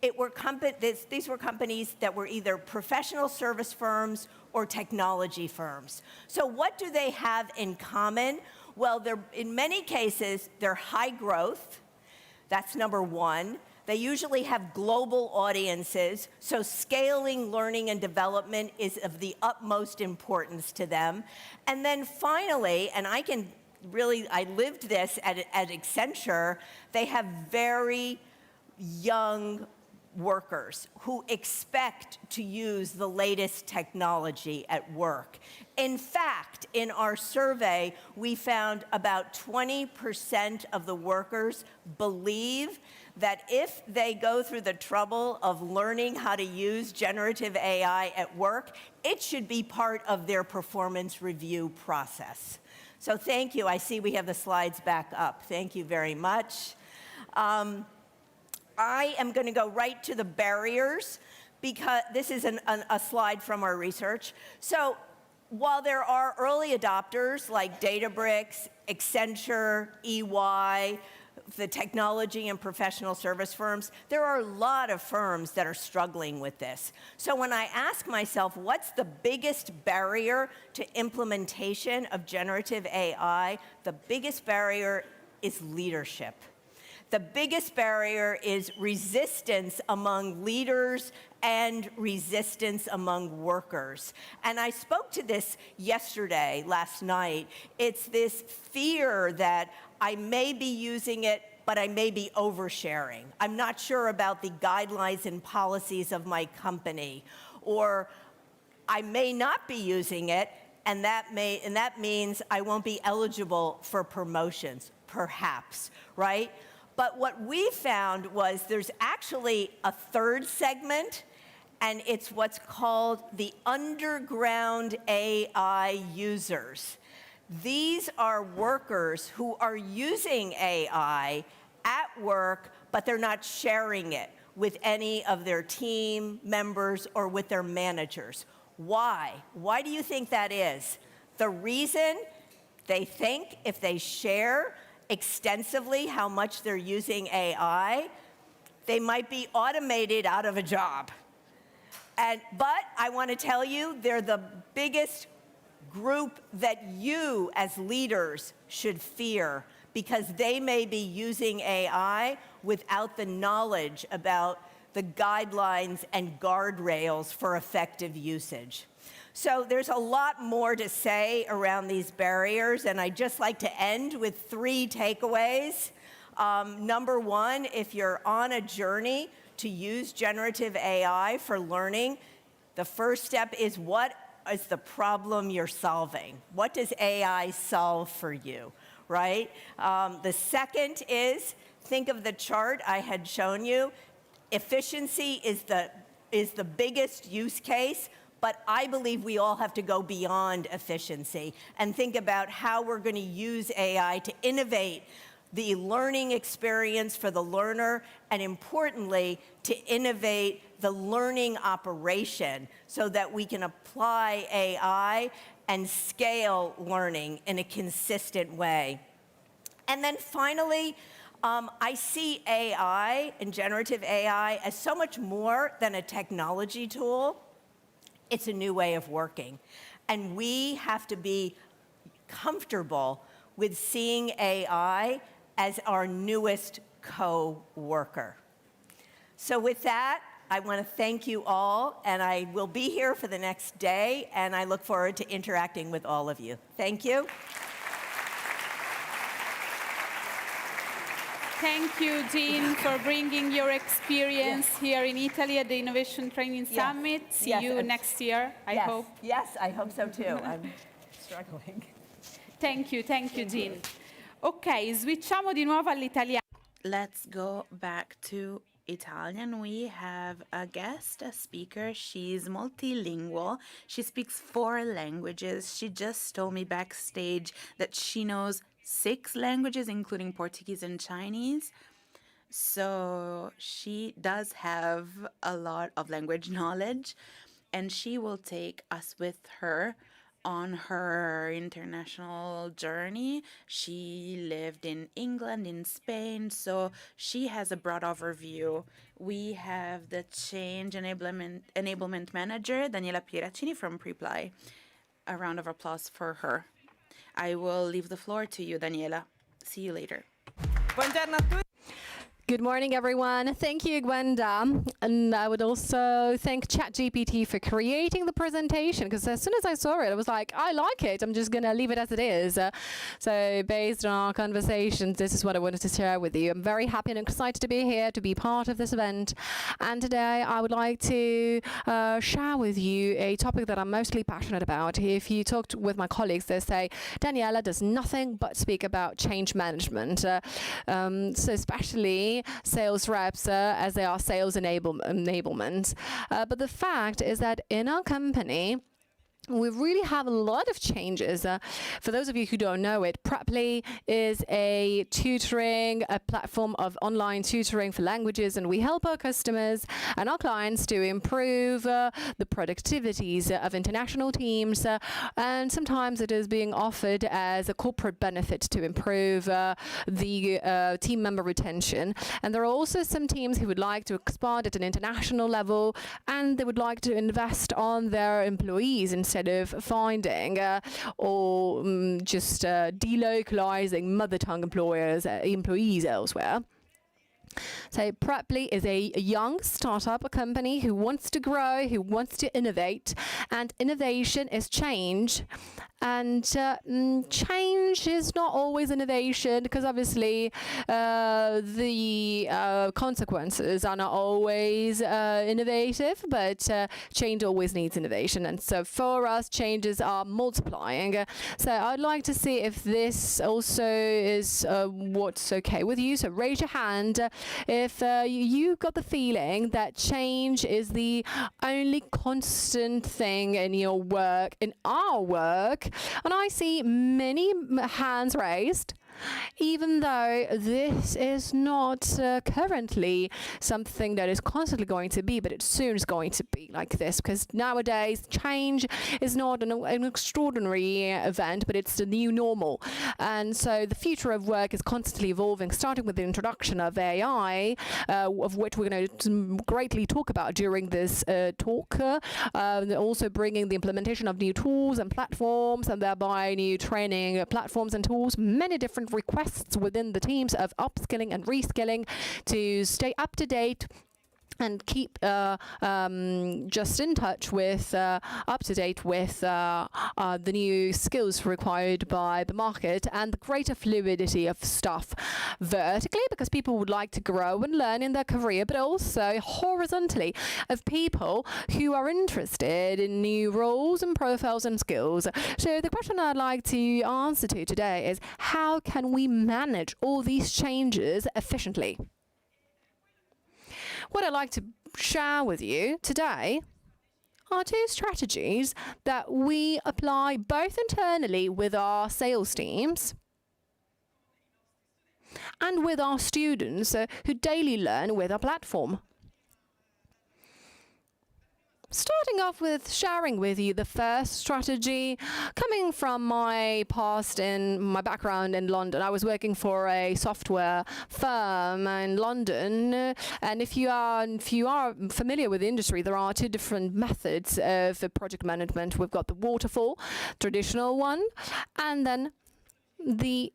these were companies that were either professional service firms or technology firms. So what do they have in common? Well, in many cases, they're high growth. That's number 1. They usually have global audiences, so scaling learning and development is of the utmost importance to them. And then finally, and I lived this at Accenture, they have very young workers who expect to use the latest technology at work. In fact, in our survey, we found about 20% of the workers believe that if they go through the trouble of learning how to use generative AI at work, it should be part of their performance review process. So thank you. I see we have the slides back up. Thank you very much. I am going to go right to the barriers because this is a slide from our research. So while there are early adopters like Databricks, Accenture, EY, the technology and professional service firms, there are a lot of firms that are struggling with this. So when I ask myself, what's the biggest barrier to implementation of generative AI, the biggest barrier is leadership. The biggest barrier is resistance among leaders and resistance among workers. And I spoke to this last night. It's this fear that I may be using it, but I may be oversharing. I'm not sure about the guidelines and policies of my company. Or I may not be using it, and that means I won't be eligible for promotions, perhaps, right? But what we found was there's actually a third segment, and it's what's called the underground AI users. These are workers who are using AI at work, but they're not sharing it with any of their team members or with their managers. Why? Why do you think that is? The reason they think if they share extensively how much they're using AI, they might be automated out of a job. But I want to tell you, they're the biggest group that you as leaders should fear because they may be using AI without the knowledge about the guidelines and guardrails for effective usage. So there's a lot more to say around these barriers, and I'd just like to end with 3 takeaways. Number 1, if you're on a journey to use generative AI for learning, the first step is what is the problem you're solving? What does AI solve for you, right? The second is, think of the chart I had shown you. Efficiency is the biggest use case, but I believe we all have to go beyond efficiency and think about how we're going to use AI to innovate the learning experience for the learner, and importantly, to innovate the learning operation so that we can apply AI and scale learning in a consistent way. And then finally, I see AI and generative AI as so much more than a technology tool. It's a new way of working. And we have to be comfortable with seeing AI as our newest co-worker. So with that, I want to thank you all, and I will be here for the next day, and I look forward to interacting with all of you. Thank you. Thank you, Jean, for bringing your experience here in Italy at the Innovation Training Summit. See you next year, I hope. Yes, I hope so too. I'm struggling. Thank you, Jean. Ok, switchiamo di nuovo all'italiano. Let's go back to Italian. We have a guest, a speaker. She's multilingual. She speaks 4 languages. She just told me backstage that she knows 6 languages, including Portuguese and Chinese. So she does have a lot of language knowledge, and she will take us with her on her international journey. She lived in England, in Spain, so she has a broad overview. We have the Change Enablement Manager, Daniela Pieraccini from Preply. A round of applause for her. I will leave the floor to you, Daniela. See you later. Buongiorno a tutti. Good morning, everyone. Thank you, Gwenda. And I would also thank ChatGPT for creating the presentation, because as soon as I saw it, I was like, I like it. I'm just going to leave it as it is. So based on our conversations, this is what I wanted to share with you. I'm very happy and excited to be here, to be part of this event. And today I would like to share with you a topic that I'm mostly passionate about. If you talk with my colleagues, they say, Daniela does nothing but speak about change management. So especially sales reps as they are sales enablement. But the fact is that in our company, we really have a lot of changes. For those of you who don't know it, Preply is a platform of online tutoring for languages, and we help our customers and our clients to improve the productivities of international teams, and sometimes it is being offered as a corporate benefit to improve the team member retention. And there are also some teams who would like to expand at an international level, and they would like to invest on their employees instead of finding or just delocalizing mother tongue employees elsewhere. So Preply is a young startup, a company who wants to grow, who wants to innovate, and innovation is change. And change is not always innovation, because obviously the consequences are not always innovative, but change always needs innovation. And so for us, changes are multiplying. So I'd like to see if this also is what's okay with you. So raise your hand if you got the feeling that change is the only constant thing in your work, in our work. And I see many hands raised, even though this is not currently something that is constantly going to be, but it soon is going to be like this, because nowadays change is not an extraordinary event, but it's the new normal. And so the future of work is constantly evolving, starting with the introduction of AI, of which we're going to greatly talk about during this talk, also bringing the implementation of new tools and platforms, and thereby new training platforms and tools, many different requests within the teams of upskilling and reskilling to stay up to date and keep just in touch with, up to date with the new skills required by the market and the greater fluidity of stuff vertically, because people would like to grow and learn in their career, but also horizontally of people who are interested in new roles and profiles and skills. So the question I'd like to answer to today is, how can we manage all these changes efficiently? What I'd like to share with you today are two strategies that we apply both internally with our sales teams and with our students who daily learn with our platform. Starting off with sharing with you the first strategy, coming from my past in my background in London. I was working for a software firm in London, and if you are familiar with the industry, there are two different methods of project management. We've got the waterfall, traditional one, and then the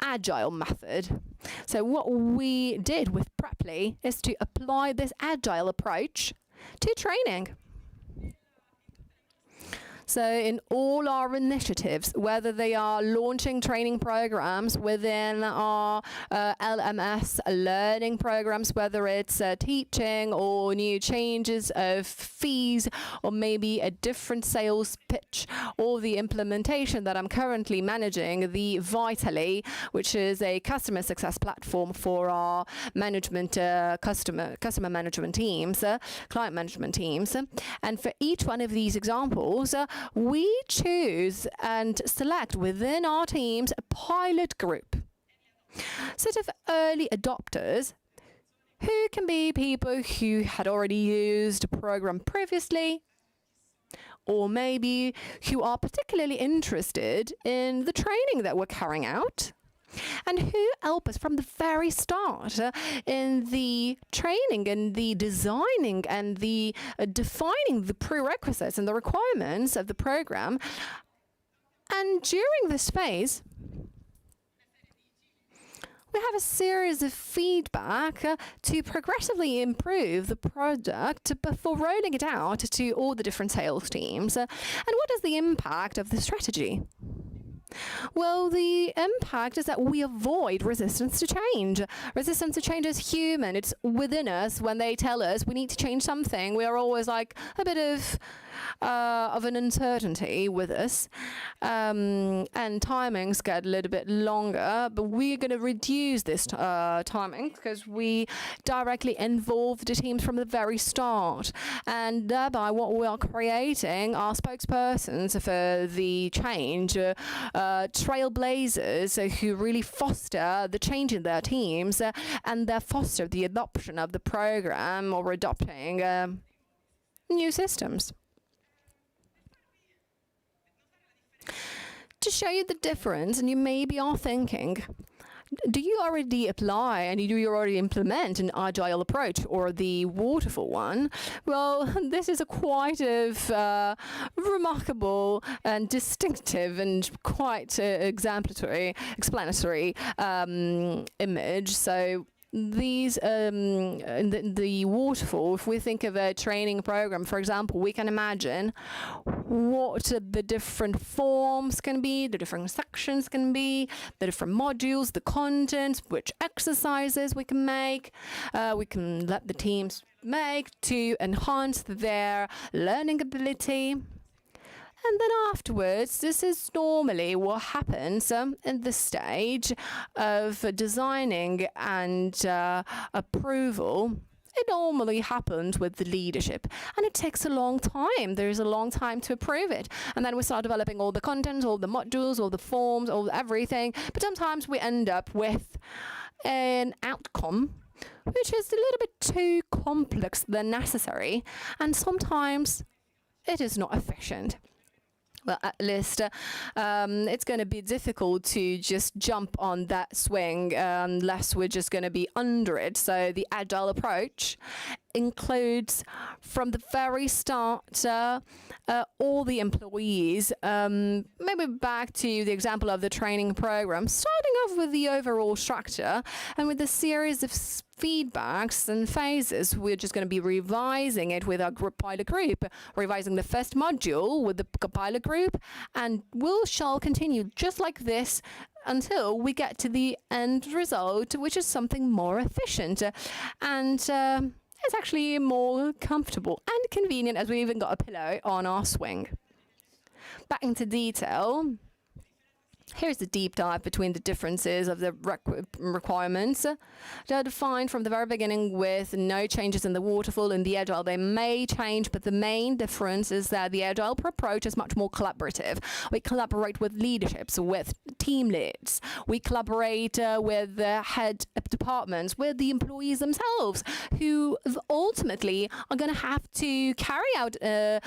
agile method. So what we did with Preply is to apply this agile approach to training. So in all our initiatives, whether they are launching training programs within our LMS learning programs, whether it's teaching or new changes of fees, or maybe a different sales pitch, or the implementation that I'm currently managing, the Vitally, which is a customer success platform for our management, customer management teams, client management teams. And for each one of these examples, we choose and select within our teams a pilot group, sort of early adopters, who can be people who had already used a program previously, or maybe who are particularly interested in the training that we're carrying out, and who help us from the very start in the training and the designing and the defining the prerequisites and the requirements of the program. And during this phase, we have a series of feedback to progressively improve the product before rolling it out to all the different sales teams. And what is the impact of the strategy? Well, the impact is that we avoid resistance to change. Resistance to change is human. It's within us. When they tell us we need to change something, we are always like a bit of an uncertainty with us. And timings get a little bit longer, but we're going to reduce this timing because we directly involve the teams from the very start. And thereby what we are creating are spokespersons for the change, trailblazers who really foster the change in their teams and they foster the adoption of the program or adopting new systems. To show you the difference, and you maybe are thinking, do you already apply and do you already implement an agile approach or the waterfall one? Well, this is a quite of remarkable and distinctive and quite explanatory image. So these the waterfall, if we think of a training program, for example, we can imagine what the different forms can be, the different sections can be, the different modules, the content, which exercises we can make, we can let the teams make to enhance their learning ability. And then afterwards, this is normally what happens in the stage of designing and approval. It normally happens with the leadership, and it takes a long time. There's a long time to approve it. And then we start developing all the content, all the modules, all the forms, all everything. But sometimes we end up with an outcome which is a little bit too complex than necessary, and sometimes it is not efficient. Well, at least it's going to be difficult to just jump on that swing unless we're just going to be under it. So the agile approach includes from the very start all the employees. Maybe back to the example of the training program, starting off with the overall structure and with a series of feedbacks and phases. We're just going to be revising it with our pilot group, revising the first module with the pilot group, and shall continue just like this until we get to the end result, which is something more efficient and it's actually more comfortable and convenient, as we even got a pillow on our swing. Back into detail. Here's the deep dive between the differences of the requirements. They're defined from the very beginning with no changes in the waterfall and the agile. They may change, but the main difference is that the agile approach is much more collaborative. We collaborate with leaderships, with team leads. We collaborate with the head of departments, with the employees themselves, who ultimately are going to have to carry out the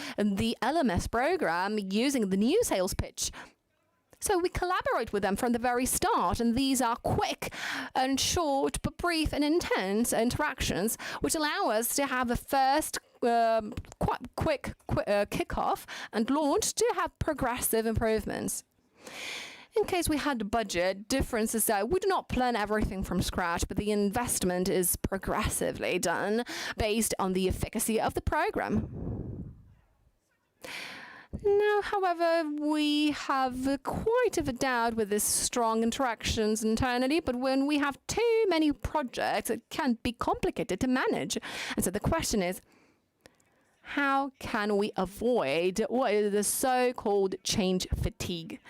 LMS program using the new sales pitch. So we collaborate with them from the very start, and these are quick and short but brief and intense interactions, which allow us to have a first quite quick kickoff and launch to have progressive improvements. In case we had a budget, difference is that we do not plan everything from scratch, but the investment is progressively done based on the efficacy of the program. Now, however, we have quite of a doubt with this strong interactions internally, but when we have too many projects, it can be complicated to manage. And so the question is, how can we avoid what is the so-called change fatigue?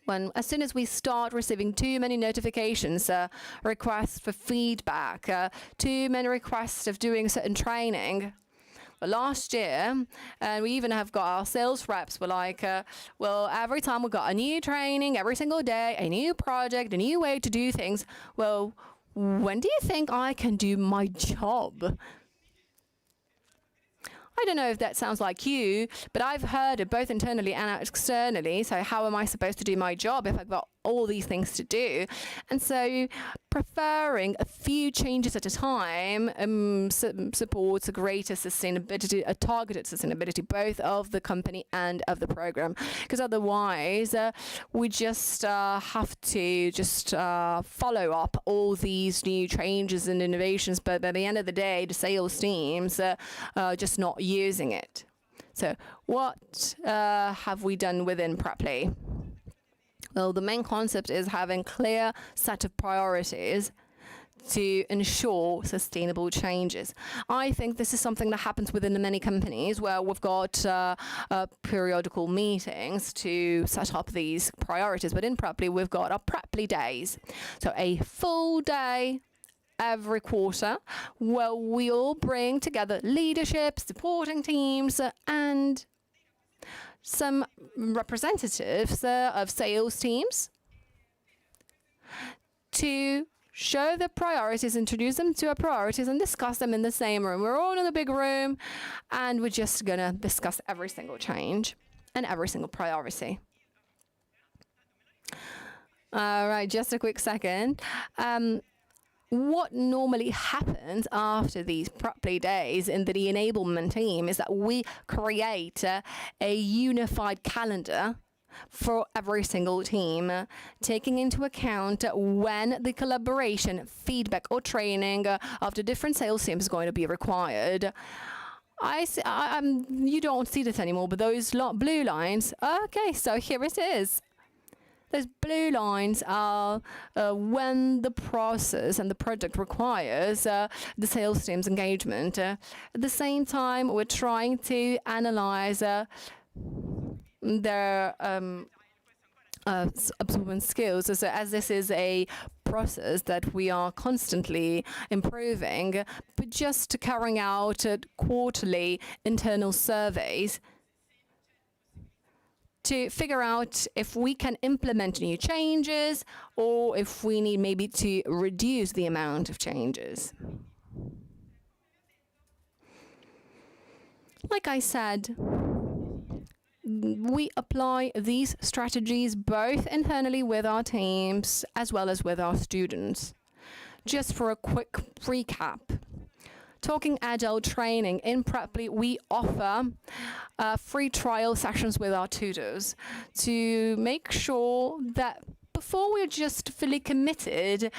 As soon as we start receiving too many notifications, requests for feedback, too many requests of doing certain training. Last year, and we even have got our sales reps were like, well, every time we got a new training, every single day, a new project, a new way to do things. Well, when do you think I can do my job? I don't know if that sounds like you, but I've heard it both internally and externally. So how am I supposed to do my job if I've got all these things to do? And so preferring a few changes at a time supports a greater sustainability, a targeted sustainability, both of the company and of the program. Because otherwise, we just have to just follow up all these new changes and innovations. But by the end of the day, the sales teams are just not using it. So what have we done within Preply? Well, the main concept is having clear set of priorities to ensure sustainable changes. I think this is something that happens within many companies where we've got periodical meetings to set up these priorities. But in Preply, we've got our Preply days. So a full day every quarter where we all bring together leadership, supporting teams, and some representatives of sales teams to show the priorities, introduce them to our priorities, and discuss them in the same room. We're all in the big room, and we're just going to discuss every single change and every single priority. All right, just a quick second. What normally happens after these Preply days in the enablement team is that we create a unified calendar for every single team, taking into account when the collaboration, feedback, or training of the different sales teams is going to be required. You don't see this anymore, but those blue lines, okay, so here it is. Those blue lines are when the process and the project requires the sales team's engagement. At the same time, we're trying to analyze their absorbent skills. So as this is a process that we are constantly improving, but just carrying out quarterly internal surveys to figure out if we can implement new changes or if we need maybe to reduce the amount of changes. Like I said, we apply these strategies both internally with our teams as well as with our students. Just for a quick recap, talking agile training, in Preply, we offer free trial sessions with our tutors to make sure that before we're just fully committed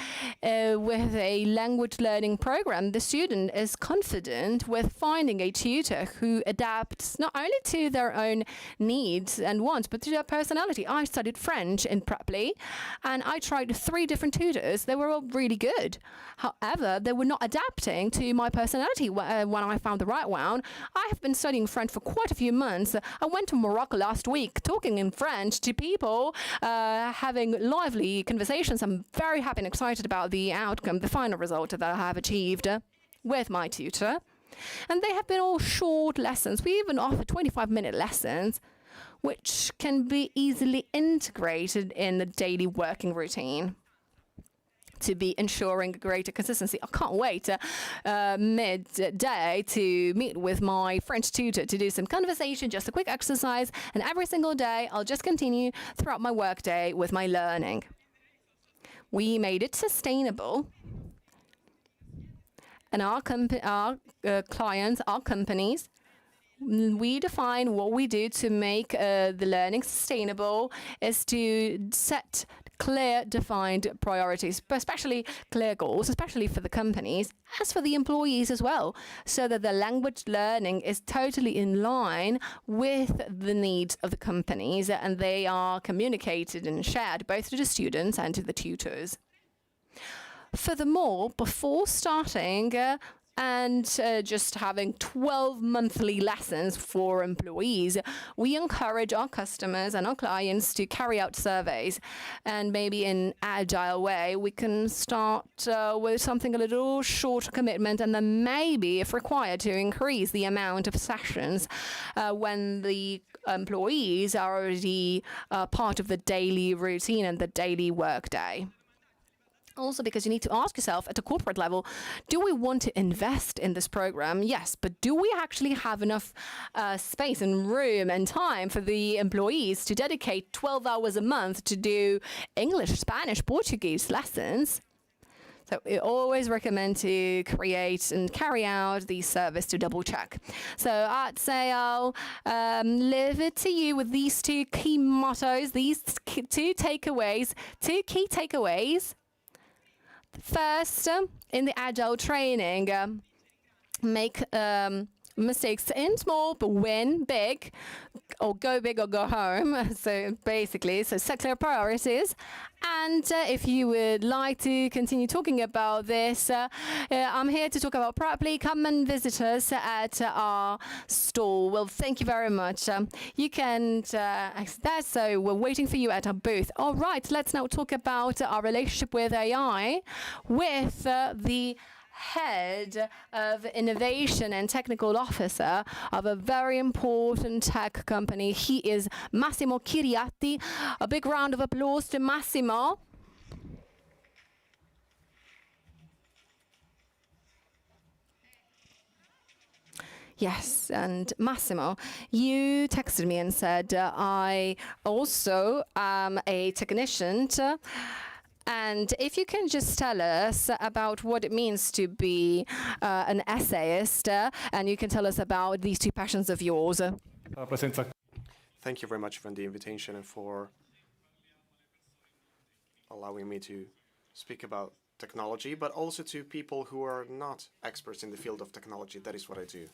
with a language learning program, the student is confident with finding a tutor who adapts not only to their own needs and wants, but to their personality. I studied French in Preply, and I tried 3 different tutors. They were all really good. However, they were not adapting to my personality when I found the right one. I have been studying French for quite a few months. I went to Morocco last week talking in French to people, having lively conversations. I'm very happy and excited about the outcome, the final result that I have achieved with my tutor. And they have been all short lessons. We even offer 25-minute lessons, which can be easily integrated in the daily working routine to be ensuring greater consistency. I can't wait midday to meet with my French tutor to do some conversation, just a quick exercise, and every single day I'll just continue throughout my workday with my learning. We made it sustainable, and our clients, our companies, we define what we do to make the learning sustainable is to set clear, defined priorities, but especially clear goals, especially for the companies, as for the employees as well, so that the language learning is totally in line with the needs of the companies, and they are communicated and shared both to the students and to the tutors. Furthermore, before starting and just having 12 monthly lessons for employees, we encourage our customers and our clients to carry out surveys. And maybe in agile way, we can start with something a little shorter commitment, and then maybe, if required, to increase the amount of sessions when the employees are already part of the daily routine and the daily workday. Also, because you need to ask yourself at a corporate level, do we want to invest in this program? Yes, but do we actually have enough space and room and time for the employees to dedicate 12 hours a month to do English, Spanish, Portuguese lessons? So we always recommend to create and carry out the service to double check. So I'd say I'll leave it to you with these 2 key mottos, these 2 takeaways, 2 key takeaways. First, in the agile training, make mistakes in small, but win big, or go big or go home. So basically, set clear priorities. And if you would like to continue talking about this, I'm here to talk about Preply. Come and visit us at our stall. Well, thank you very much. You can exit that, so we're waiting for you at our booth. All right, let's now talk about our relationship with AI with the head of innovation and technical officer of a very important tech company. He is Massimo Chiriatti. A big round of applause to Massimo. Yes, and Massimo, you texted me and said, I also am a technician. And if you can just tell us about what it means to be an essayist, and you can tell us about these 2 passions of yours. Thank you very much for the invitation and for allowing me to speak about technology, but also to people who are not experts in the field of technology. That is what I do.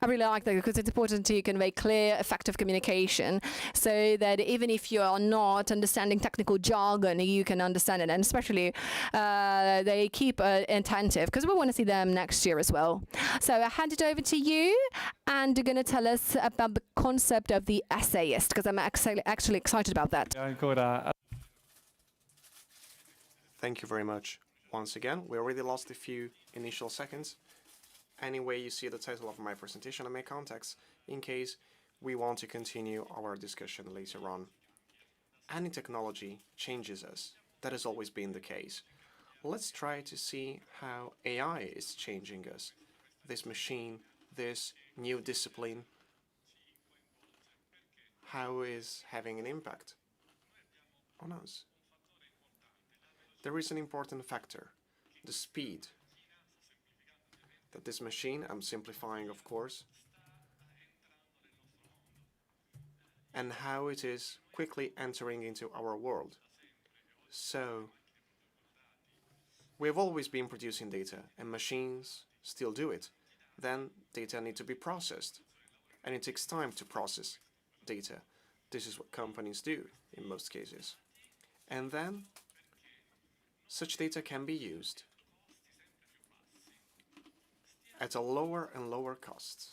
I really like that because it's important to convey clear, effective communication so that even if you are not understanding technical jargon, you can understand it. And especially they keep attentive because we want to see them next year as well. So I hand it over to you, and you're going to tell us about the concept of the essayist, because I'm actually excited about that. Thank you very much. Once again, we already lost a few initial seconds. Anyway, you see the title of my presentation and my contacts in case we want to continue our discussion later on. Any technology changes us. That has always been the case. Let's try to see how AI is changing us. This machine, this new discipline, how is having an impact on us. There is an important factor, the speed. that this machine, I'm simplifying of course, and how it is quickly entering into our world. So, we have always been producing data, and machines still do it. Then data need to be processed, and it takes time to process data. This is what companies do in most cases. And then such data can be used at a lower and lower cost.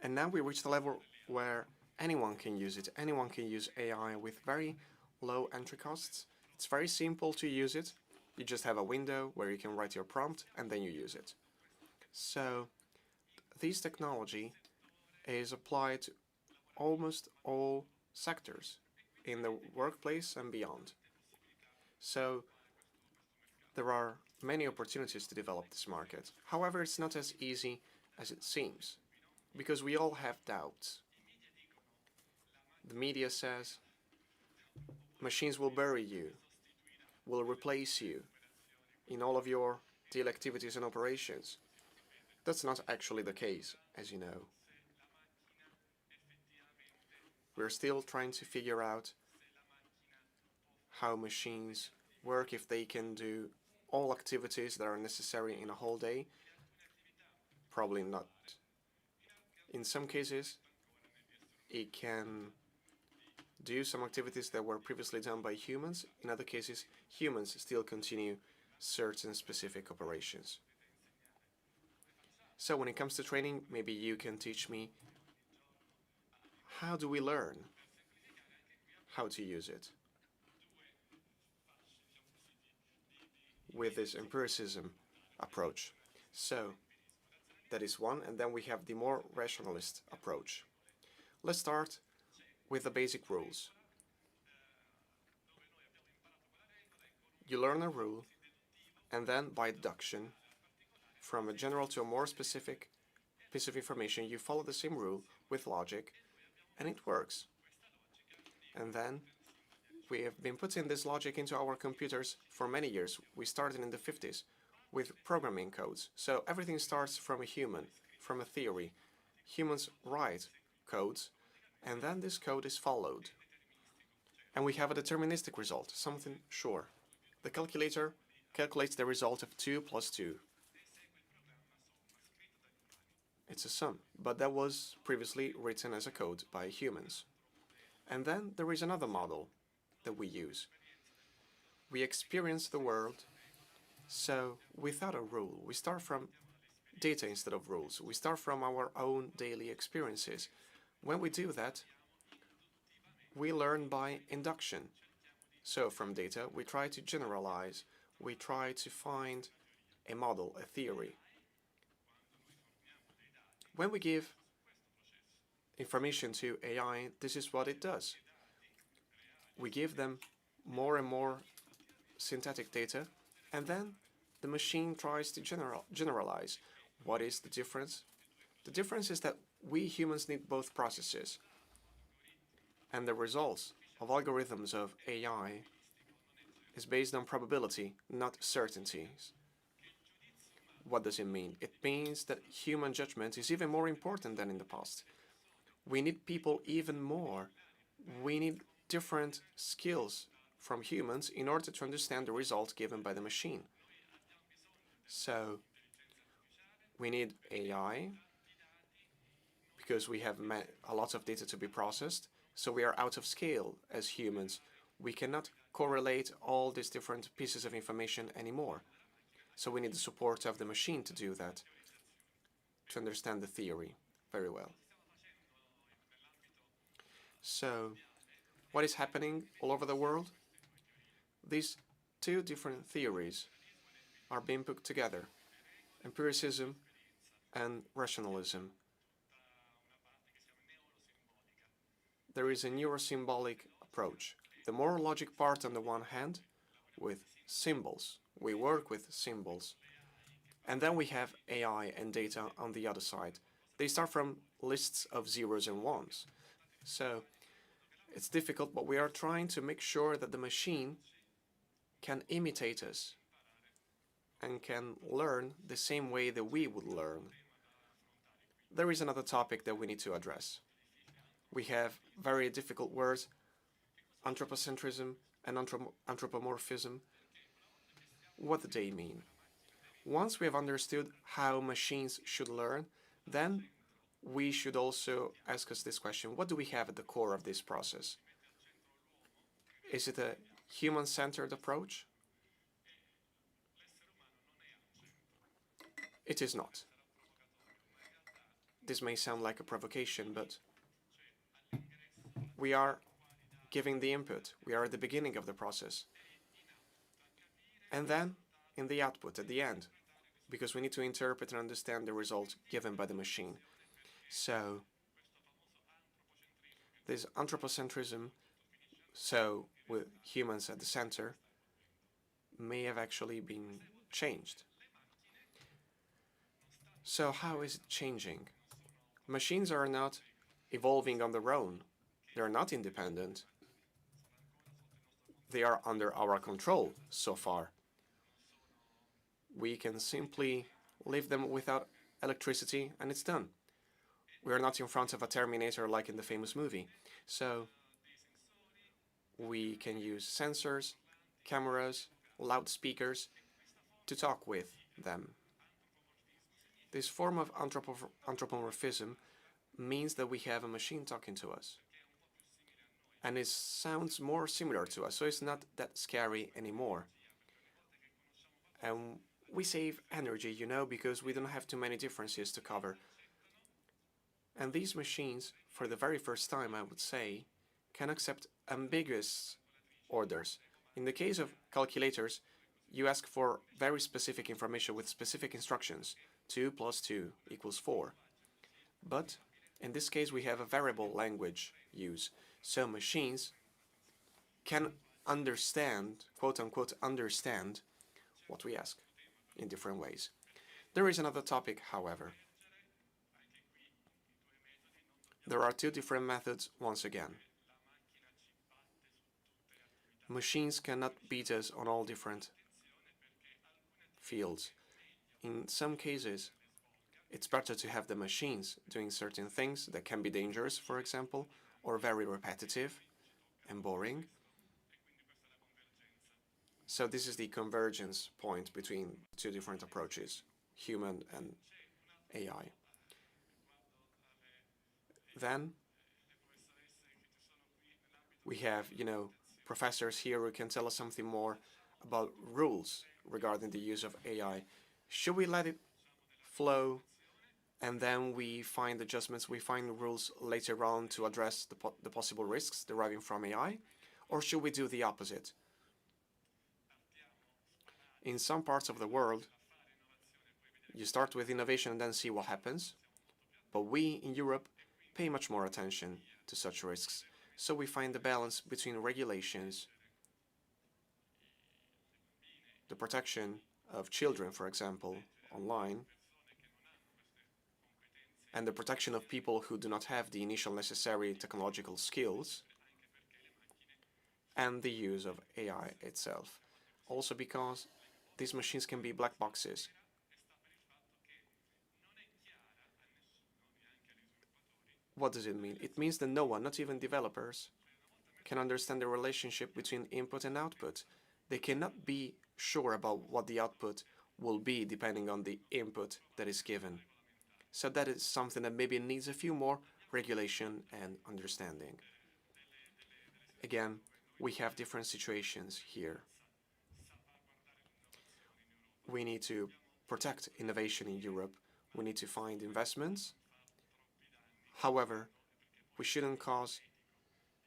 And now we reach the level where anyone can use it. Anyone can use AI with very low entry costs. It's very simple to use it. You just have a window where you can write your prompt and then you use it. So this technology is applied to almost all sectors in the workplace and beyond. So there are many opportunities to develop this market. However, it's not as easy as it seems, because we all have doubts. The media says machines will bury you, will replace you in all of your daily activities and operations. That's not actually the case, as you know. We're still trying to figure out how machines work, if they can do all activities that are necessary in a whole day. Probably not. In some cases, it can do some activities that were previously done by humans. In other cases, humans still continue certain specific operations. So when it comes to training, maybe you can teach me, how do we learn how to use it with this empiricism approach? So that is one, and then we have the more rationalist approach. Let's start with the basic rules. You learn a rule, and then by deduction, from a general to a more specific piece of information, you follow the same rule with logic, and it works. And then we have been putting this logic into our computers for many years. We started in the 50s with programming codes. So everything starts from a human, from a theory. Humans write codes, and then this code is followed. And we have a deterministic result, something sure. The calculator calculates the result of 2 plus 2. It's a sum, but that was previously written as a code by humans. And then there is another model that we use. We experience the world, so without a rule. We start from data instead of rules. We start from our own daily experiences. When we do that, we learn by induction. So from data, we try to generalize. We try to find a model, a theory. When we give information to AI, this is what it does. We give them more and more synthetic data, and then the machine tries to generalize. What is the difference? The difference is that we humans need both processes, and the results of algorithms of AI is based on probability, not certainties. What does it mean? It means that human judgment is even more important than in the past. We need people even more. We need different skills from humans in order to understand the result given by the machine. So we need AI because we have a lot of data to be processed, so we are out of scale as humans. We cannot correlate all these different pieces of information anymore. So we need the support of the machine to do that, to understand the theory very well. So what is happening all over the world? These two different theories are being put together, empiricism and rationalism. There is a neurosymbolic approach. The more logic part on the one hand, with symbols. We work with symbols. And then we have AI and data on the other side. They start from lists of zeros and ones. So it's difficult, but we are trying to make sure that the machine can imitate us. and can learn the same way that we would learn. There is another topic that we need to address. We have very difficult words, anthropocentrism and anthropomorphism. What do they mean? Once we have understood how machines should learn, then we should also ask us this question: what do we have at the core of this process? Is it a human-centered approach? It is not. This may sound like a provocation, but we are giving the input. We are at the beginning of the process. And then in the output at the end, because we need to interpret and understand the result given by the machine. So this anthropocentrism, so with humans at the center, may have actually been changed. So how is it changing? Machines are not evolving on their own. They are not independent. They are under our control so far. We can simply leave them without electricity and it's done. We are not in front of a Terminator like in the famous movie. So we can use sensors, cameras, loudspeakers to talk with them. This form of anthropomorphism means that we have a machine talking to us. And it sounds more similar to us, so it's not that scary anymore. And we save energy, because we don't have too many differences to cover. And these machines, for the very first time, I would say, can accept ambiguous orders. In the case of calculators, you ask for very specific information with specific instructions. 2 plus 2 equals 4. But in this case, we have a variable language use. So machines can understand, quote unquote, understand what we ask in different ways. There is another topic, however. There are two different methods once again. Machines cannot beat us on all different fields. In some cases, it's better to have the machines doing certain things that can be dangerous, for example, or very repetitive and boring. So this is the convergence point between two different approaches, human and AI. Then we have, professors here who can tell us something more about rules regarding the use of AI. Should we let it flow and then we find adjustments, we find rules later on to address the possible risks deriving from AI? Or should we do the opposite? In some parts of the world, you start with innovation and then see what happens. But we in Europe pay much more attention to such risks. So we find the balance between regulations, the protection of children, for example, online, and the protection of people who do not have the initial necessary technological skills, and the use of AI itself. Also because these machines can be black boxes. What does it mean? It means that no one, not even developers, can understand the relationship between input and output. They cannot be sure about what the output will be depending on the input that is given. So that is something that maybe needs a few more regulation and understanding. Again, we have different situations here. We need to protect innovation in Europe. We need to find investments. However, we shouldn't cause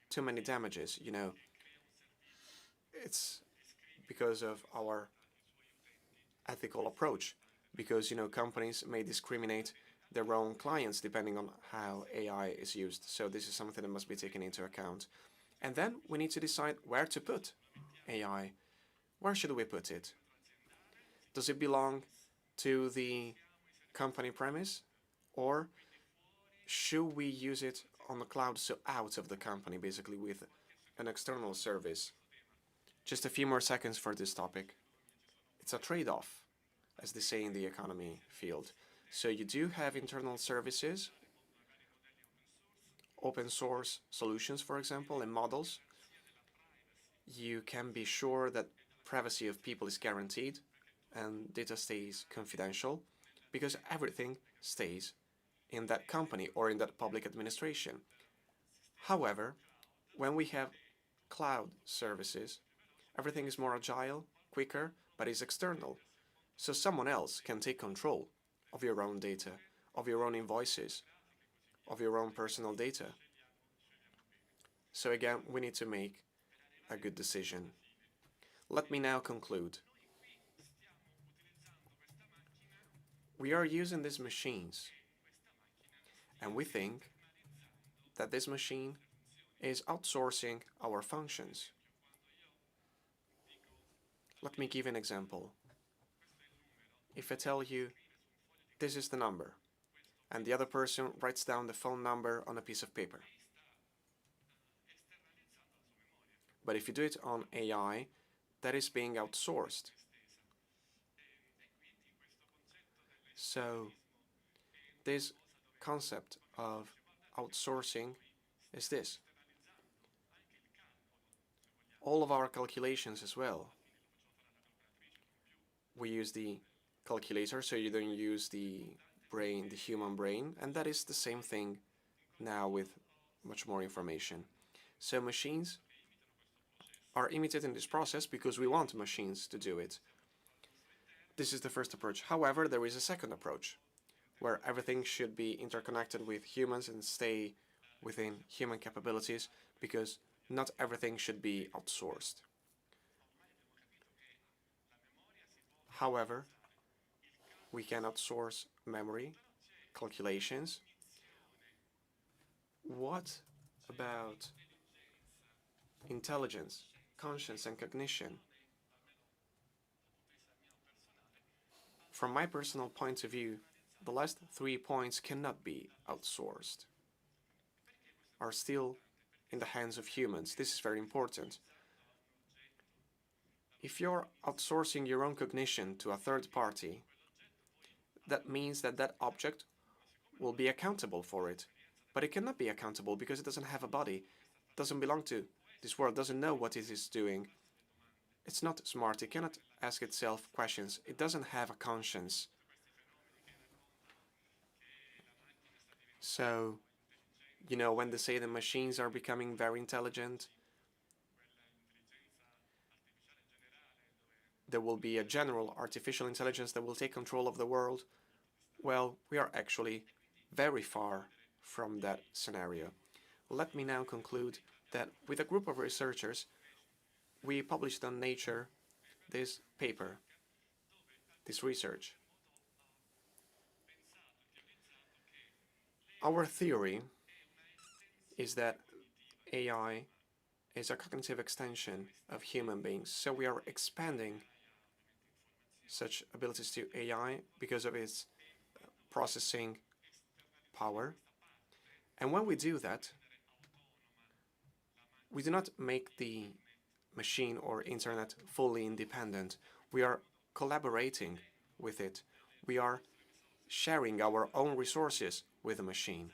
too many damages, It's because of our ethical approach, because, companies may discriminate their own clients depending on how AI is used. So this is something that must be taken into account. And then we need to decide where to put AI. Where should we put it? Does it belong to the company premise, or should we use it on the cloud, so out of the company, basically with an external service? Just a few more seconds for this topic. It's a trade-off. as they say in the economy field. So you do have internal services, open source solutions, for example, and models. You can be sure that privacy of people is guaranteed and data stays confidential because everything stays in that company or in that public administration. However, when we have cloud services, everything is more agile, quicker, but is external. So someone else can take control of your own data, of your own invoices, of your own personal data. So again, we need to make a good decision. Let me now conclude. We are using these machines, and we think that this machine is outsourcing our functions. Let me give an example. If I tell you, this is the number, and the other person writes down the phone number on a piece of paper. But if you do it on AI, that is being outsourced. So this concept of outsourcing is this. All of our calculations as well. We use the calculator, so you don't use the brain, the human brain, and that is the same thing now with much more information. So machines are imitating this process because we want machines to do it. This is the first approach. However, there is a second approach, where everything should be interconnected with humans and stay within human capabilities, because not everything should be outsourced. However, we can outsource memory, calculations. What about intelligence, conscience, and cognition? From my personal point of view, the last 3 points cannot be outsourced, are still in the hands of humans. This is very important. If you're outsourcing your own cognition to a third party, that means that that object will be accountable for it. But it cannot be accountable because it doesn't have a body, it doesn't belong to this world, doesn't know what it is doing. It's not smart, it cannot ask itself questions, it doesn't have a conscience. So, you know, when they say the machines are becoming very intelligent, there will be a general artificial intelligence that will take control of the world. Well, we are actually very far from that scenario. Let me now conclude that with a group of researchers, we published on Nature this paper, this research. Our theory is that AI is a cognitive extension of human beings, so we are expanding such abilities to AI because of its processing power. And when we do that, we do not make the machine or internet fully independent. We are collaborating with it. We are sharing our own resources with the machine.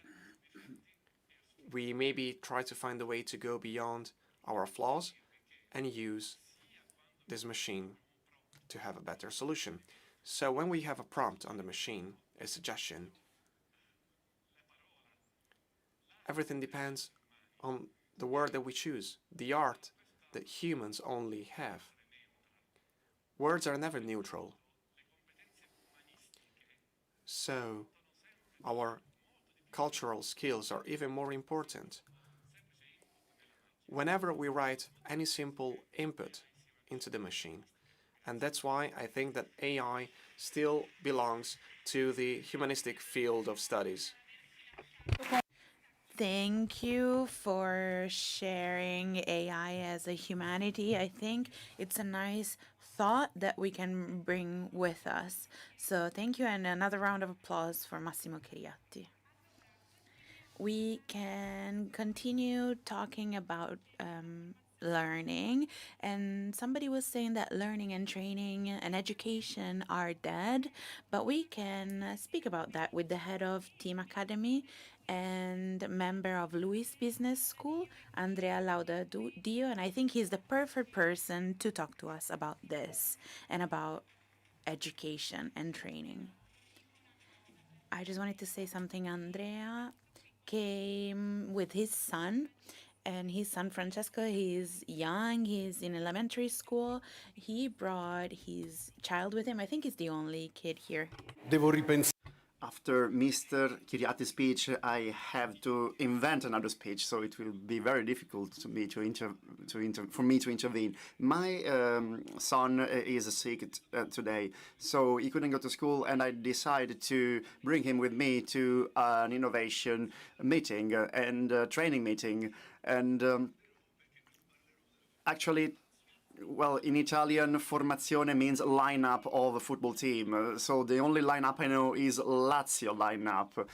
We maybe try to find a way to go beyond our flaws and use this machine to have a better solution. So when we have a prompt on the machine, a suggestion, everything depends on the word that we choose, the art that humans only have. Words are never neutral. So our cultural skills are even more important. Whenever we write any simple input into the machine, and that's why I think that AI still belongs to the humanistic field of studies. Thank you for sharing AI as a humanity. I think it's a nice thought that we can bring with us. So thank you, and another round of applause for Massimo Chiriatti. We can continue talking about learning, and somebody was saying that learning and training and education are dead, but we can speak about that with the head of Team Academy and member of Louis Business School, Andrea Laudadio, and I think he's the perfect person to talk to us about this and about education and training. I just wanted to say something. Andrea came with his son, and his son Francesco, he's young, he's in elementary school. He brought his child with him. I think he's the only kid here. After Mr. Chiriati's speech, I have to invent another speech, so it will be very difficult to me for me to intervene. My son is sick today, so he couldn't go to school, and I decided to bring him with me to an innovation meeting and training meeting. And actually, well, in Italian, formazione means lineup of a football team. So the only lineup I know is Lazio lineup.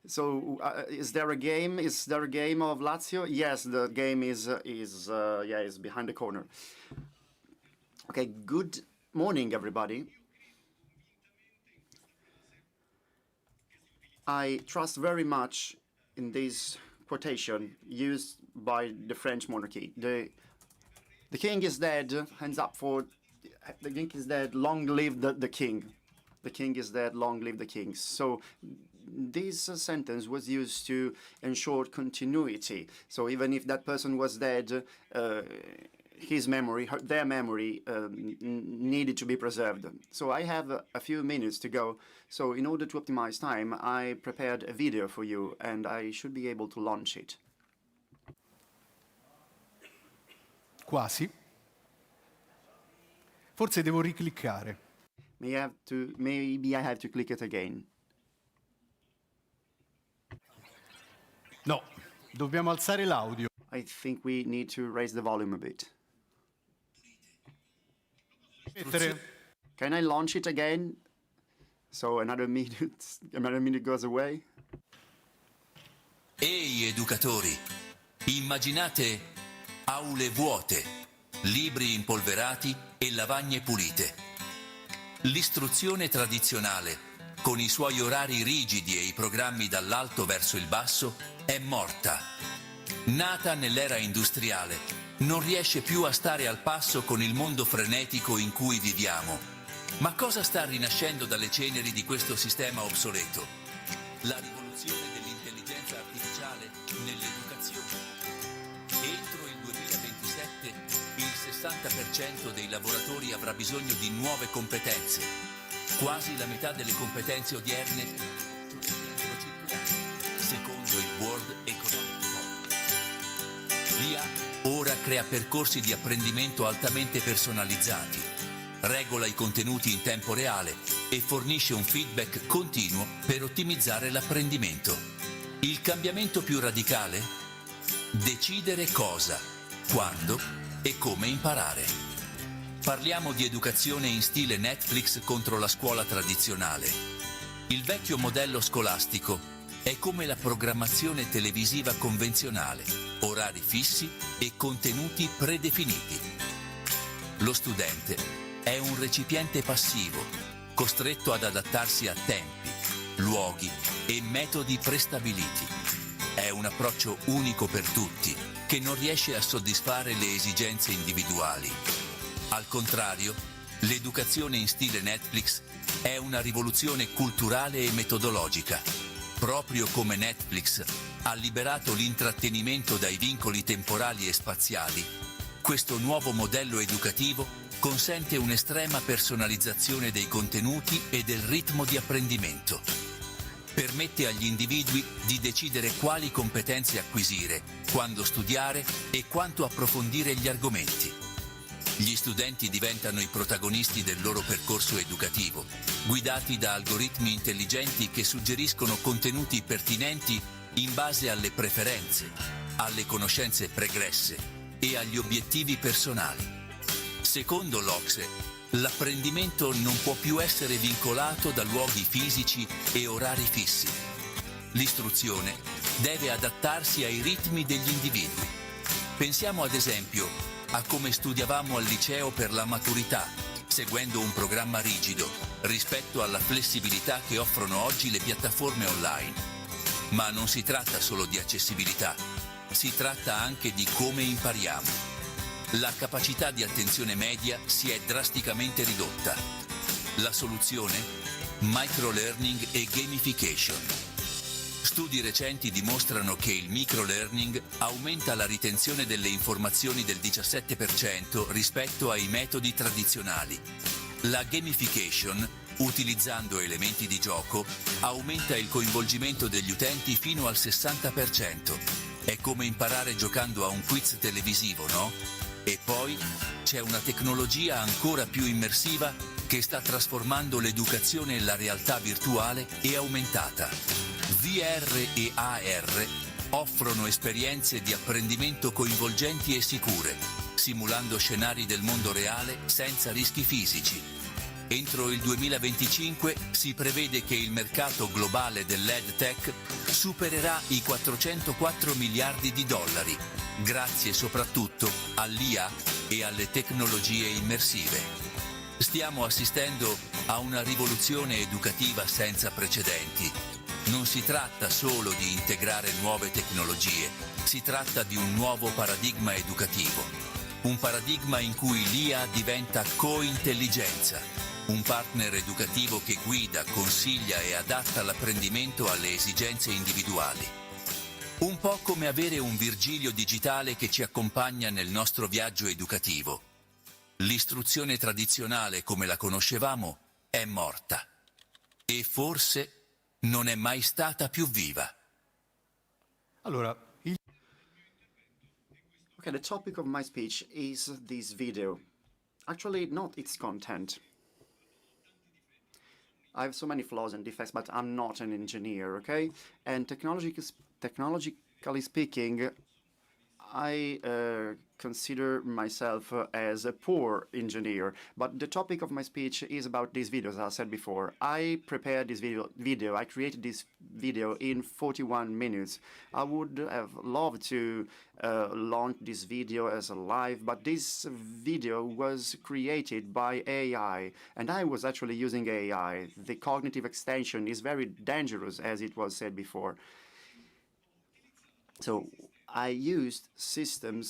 So is there a game? Is there a game of Lazio? Yes, the game is behind the corner. Okay, good morning, everybody. I trust very much in this quotation used by the French monarchy. The king is dead, hands up for the king is dead, long live the king. The king is dead, long live the king. So this sentence was used to ensure continuity. So even if that person was dead, his memory, their memory needed to be preserved. So I have a few minutes to go. So in order to optimize time, I prepared a video for you, and I should be able to launch it. Quasi. Forse devo ricliccare. Maybe I have to click it again. No, dobbiamo alzare l'audio. I think we need to raise the volume a bit. Can I launch it again? So another minute goes away. Ehi educatori, immaginate aule vuote, libri impolverati e lavagne pulite. L'istruzione tradizionale, con i suoi orari rigidi e i programmi dall'alto verso il basso, è morta. Nata nell'era industriale, non riesce più a stare al passo con il mondo frenetico in cui viviamo. Ma cosa sta rinascendo dalle ceneri di questo sistema obsoleto? La rivoluzione dell'intelligenza artificiale nell'educazione. Entro il 2027 il 60% dei lavoratori avrà bisogno di nuove competenze. Quasi la metà delle competenze odierne sono circolari, secondo il World Economic Forum. L'IA ora crea percorsi di apprendimento altamente personalizzati, regola i contenuti in tempo reale e fornisce un feedback continuo per ottimizzare l'apprendimento. Il cambiamento più radicale? Decidere cosa, quando e come imparare. Parliamo di educazione in stile Netflix contro la scuola tradizionale. Il vecchio modello scolastico è come la programmazione televisiva convenzionale, orari fissi e contenuti predefiniti. Lo studente è un recipiente passivo, costretto ad adattarsi a tempi, luoghi e metodi prestabiliti. È un approccio unico per tutti, che non riesce a soddisfare le esigenze individuali. Al contrario, l'educazione in stile Netflix è una rivoluzione culturale e metodologica. Proprio come Netflix ha liberato l'intrattenimento dai vincoli temporali e spaziali, questo nuovo modello educativo consente un'estrema personalizzazione dei contenuti e del ritmo di apprendimento. Permette agli individui di decidere quali competenze acquisire, quando studiare e quanto approfondire gli argomenti. Gli studenti diventano i protagonisti del loro percorso educativo, guidati da algoritmi intelligenti che suggeriscono contenuti pertinenti in base alle preferenze, alle conoscenze pregresse e agli obiettivi personali. Secondo l'OCSE, l'apprendimento non può più essere vincolato da luoghi fisici e orari fissi. L'istruzione deve adattarsi ai ritmi degli individui. Pensiamo ad esempio a come studiavamo al liceo per la maturità, seguendo un programma rigido rispetto alla flessibilità che offrono oggi le piattaforme online. Ma non si tratta solo di accessibilità, si tratta anche di come impariamo. La capacità di attenzione media si è drasticamente ridotta. La soluzione? Microlearning e gamification. Studi recenti dimostrano che il microlearning aumenta la ritenzione delle informazioni del 17% rispetto ai metodi tradizionali. La gamification, utilizzando elementi di gioco, aumenta il coinvolgimento degli utenti fino al 60%. È come imparare giocando a un quiz televisivo, no? E poi c'è una tecnologia ancora più immersiva che sta trasformando l'educazione e la realtà virtuale e aumentata. VR e AR offrono esperienze di apprendimento coinvolgenti e sicure, simulando scenari del mondo reale senza rischi fisici. Entro il 2025 si prevede che il mercato globale dell'EdTech supererà i 404 miliardi di dollari, grazie soprattutto all'IA e alle tecnologie immersive. Stiamo assistendo a una rivoluzione educativa senza precedenti. Non si tratta solo di integrare nuove tecnologie, si tratta di un nuovo paradigma educativo. Un paradigma in cui l'IA diventa co-intelligenza, un partner educativo che guida, consiglia e adatta l'apprendimento alle esigenze individuali. Un po' come avere un Virgilio digitale che ci accompagna nel nostro viaggio educativo. L'istruzione tradizionale come la conoscevamo è morta e forse non è mai stata più viva. Allora, Okay, the topic of my speech is this video. Actually, not its content. I have so many flaws and defects, but I'm not an engineer, okay? And technologically speaking, I consider myself as a poor engineer, but the topic of my speech is about these videos, as I said before. I prepared this video. I created this video in 41 minutes. I would have loved to launch this video as a live, but this video was created by AI, and I was actually using AI. The cognitive extension is very dangerous, as it was said before. So I used certain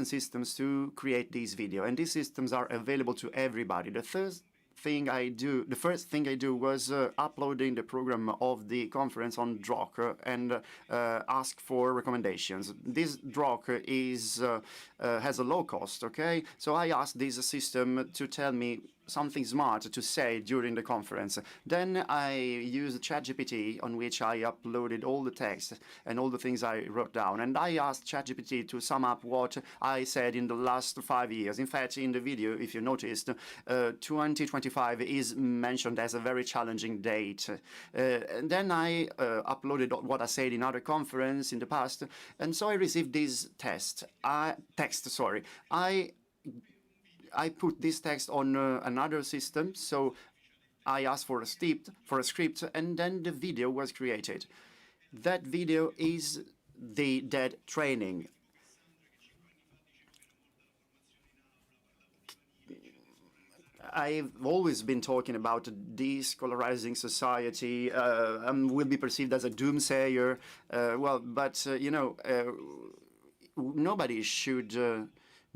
systems to create this video, and these systems are available to everybody. The first thing I do was uploading the program of the conference on Drock and ask for recommendations. This Drock has a low cost, okay? So I asked this system to tell me something smart to say during the conference. Then I used ChatGPT, on which I uploaded all the text and all the things I wrote down. And I asked ChatGPT to sum up what I said in the last 5 years. In fact, in the video, if you noticed, 2025 is mentioned as a very challenging date. And then I uploaded what I said in other conference in the past. And so I received this text. I put this text on another system, so I asked for a script, and then the video was created. That video is the dead training. I've always been talking about a descolarizing society, will be perceived as a doomsayer.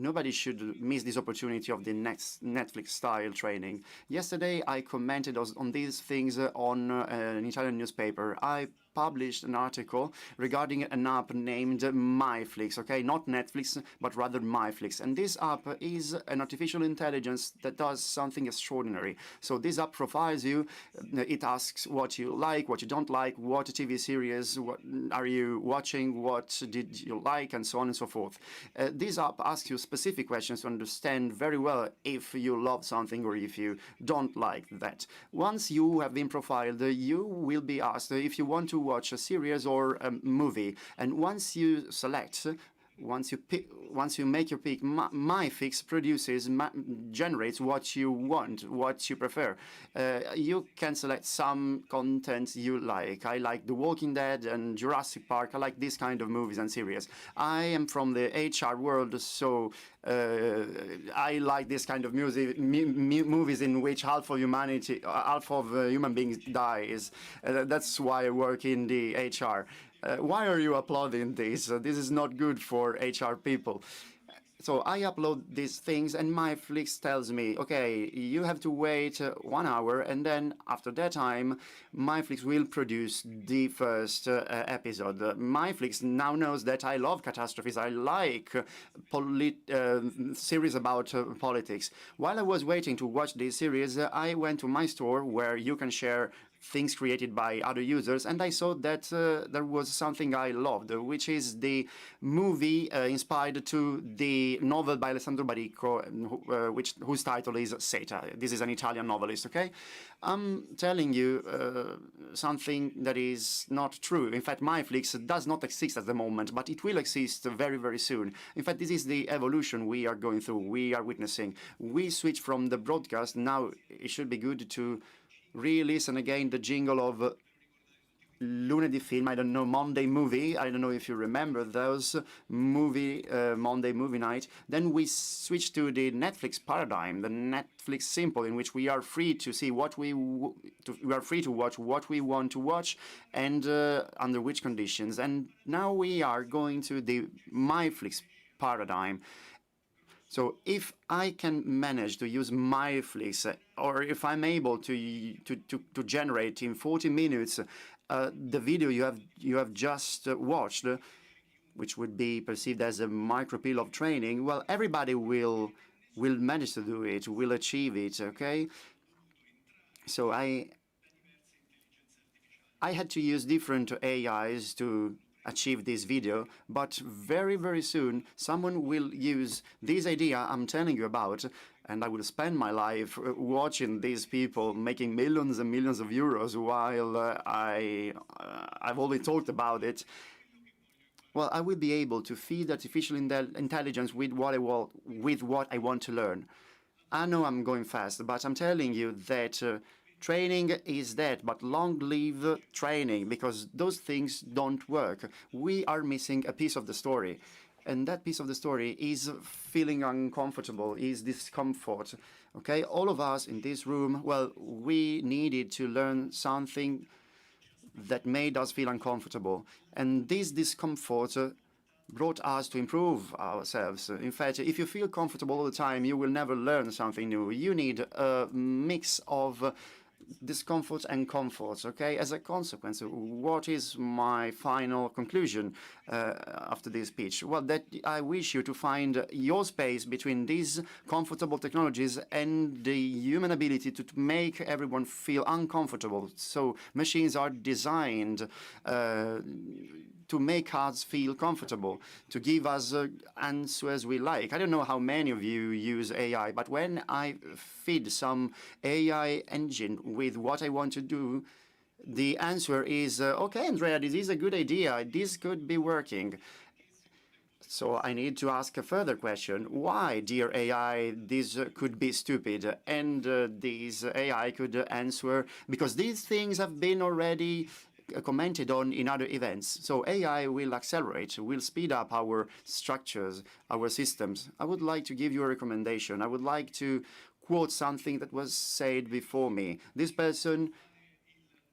Nobody should miss this opportunity of the next Netflix-style training. Yesterday, I commented on these things on an Italian newspaper. I published an article regarding an app named MyFlix, okay? Not Netflix, but rather MyFlix. And this app is an artificial intelligence that does something extraordinary. So this app profiles you. It asks what you like, what you don't like, what TV series what are you watching, what did you like, and so on and so forth. This app asks you specific questions to understand very well if you love something or if you don't like that. Once you have been profiled, you will be asked if you want to watch a series or a movie. And once you select once you make your pick, MyFix generates what you want, what you prefer. You can select some content you like. I like The Walking Dead and Jurassic Park. I like this kind of movies and series. I am from the HR world, so I like this kind of movies in which half of human beings dies. That's why I work in the HR. Why are you applauding this? This is not good for HR people. So I upload these things and MyFlix tells me, okay, you have to wait 1 hour, and then after that time, MyFlix will produce the first episode. MyFlix now knows that I love catastrophes. I like series about politics. While I was waiting to watch this series, I went to my store where you can share things created by other users, and I saw that there was something I loved, which is the movie inspired to the novel by Alessandro Baricco, whose title is Seta. This is an Italian novelist, okay? I'm telling you something that is not true. In fact, MyFlix does not exist at the moment, but it will exist very, very soon. In fact, this is the evolution we are going through, we are witnessing. We switch from the broadcast. Now it should be good to re-listen again the jingle of Lunedì Film, I don't know, Monday Movie. I don't know if you remember those Monday Movie Night. Then we switch to the Netflix paradigm, the Netflix Simple, in which we are free to see what we are free to watch what we want to watch and under which conditions. And now we are going to the MyFlix paradigm. So if I can manage to use MyFlix, or if I'm able to generate in 40 minutes the video you have just watched, which would be perceived as a micro-pill of training, well, everybody will manage to do it, will achieve it, okay? So I had to use different AIs to achieve this video, but very, very soon someone will use this idea I'm telling you about, and I will spend my life watching these people making millions and millions of euros while I've only talked about it. Well, I will be able to feed artificial intelligence with what I want to learn. I know I'm going fast, but I'm telling you that training is dead, but long-live training, because those things don't work. We are missing a piece of the story, and that piece of the story is feeling uncomfortable, is discomfort. Okay, all of us in this room, well, we needed to learn something that made us feel uncomfortable, and this discomfort brought us to improve ourselves. In fact, if you feel comfortable all the time, you will never learn something new. You need a mix of discomfort and comforts, okay? As a consequence, what is my final conclusion after this speech? Well, that I wish you to find your space between these comfortable technologies and the human ability to make everyone feel uncomfortable. So machines are designed to make us feel comfortable, to give us answers we like. I don't know how many of you use AI, but when I feed some AI engine with what I want to do, the answer is, okay, Andrea, this is a good idea. This could be working. So I need to ask a further question. Why, dear AI, this could be stupid? And this AI could answer, because these things have been already commented on in other events. So AI will accelerate, will speed up our structures, our systems. I would like to give you a recommendation. I would like to quote something that was said before me. This person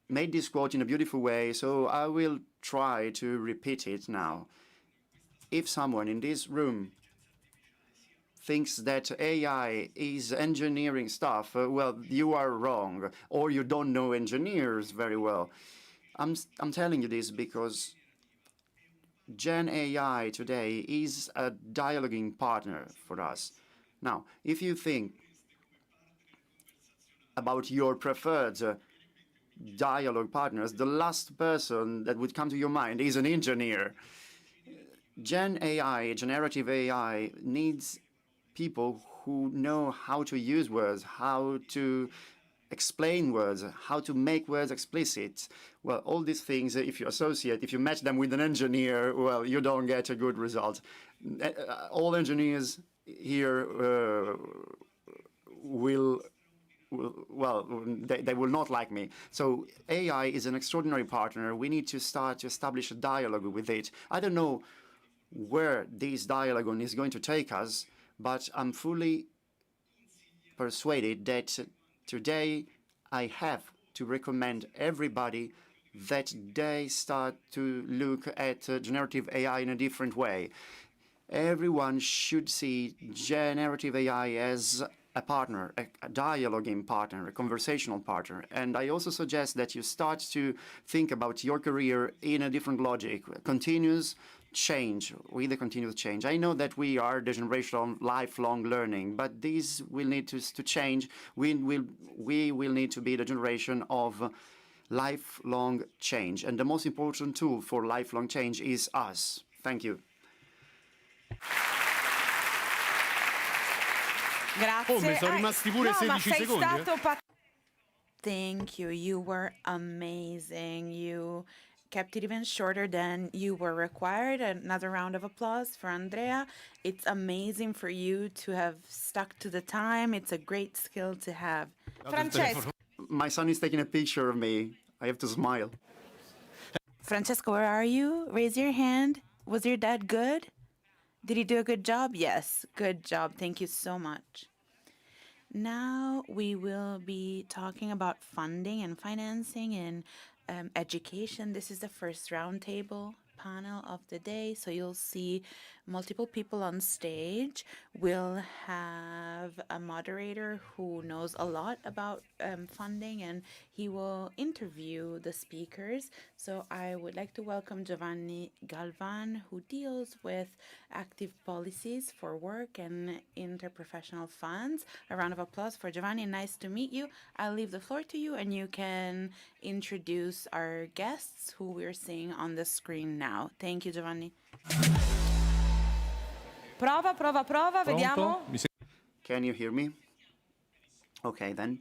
made this quote in a beautiful way, so I will try to repeat it now. If someone in this room thinks that AI is engineering stuff, well, you are wrong, or you don't know engineers very well. I'm telling you this because Gen AI today is a dialoguing partner for us. Now, if you think about your preferred dialogue partners, the last person that would come to your mind is an engineer. Gen AI, generative AI, needs people who know how to use words, how to explain words, how to make words explicit. Well, all these things, if you match them with an engineer, well, you don't get a good result. All engineers here they will not like me. So AI is an extraordinary partner. We need to start to establish a dialogue with it. I don't know where this dialogue is going to take us, but I'm fully persuaded that today I have to recommend everybody that they start to look at generative AI in a different way. Everyone should see generative AI as a partner, a dialoguing partner, a conversational partner. And I also suggest that you start to think about your career in a different logic, continuous change, with the continuous change. I know that we are the generation of lifelong learning, but this will need to change. We will need to be the generation of lifelong change. And the most important tool for lifelong change is us. Thank you. Grazie. Mi sono rimasti pure 16 secondi. Thank you. You were amazing. You kept it even shorter than you were required. Another round of applause for Andrea. It's amazing for you to have stuck to the time. It's a great skill to have. Francesco. My son is taking a picture of me. I have to smile. Francesco, where are you? Raise your hand. Was your dad good? Did he do a good job? Yes, good job. Thank you so much. Now we will be talking about funding and financing and education. This is the first roundtable panel of the day. So you'll see multiple people on stage. We'll have a moderator who knows a lot about funding, and he will interview the speakers. So I would like to welcome Giovanni Galvan, who deals with active policies for work and interprofessional funds. A round of applause for Giovanni. Nice to meet you. I'll leave the floor to you, and you can introduce our guests who we're seeing on the screen now. Thank you, Giovanni. Prova, prova, prova, vediamo. Can you hear me? Okay, then.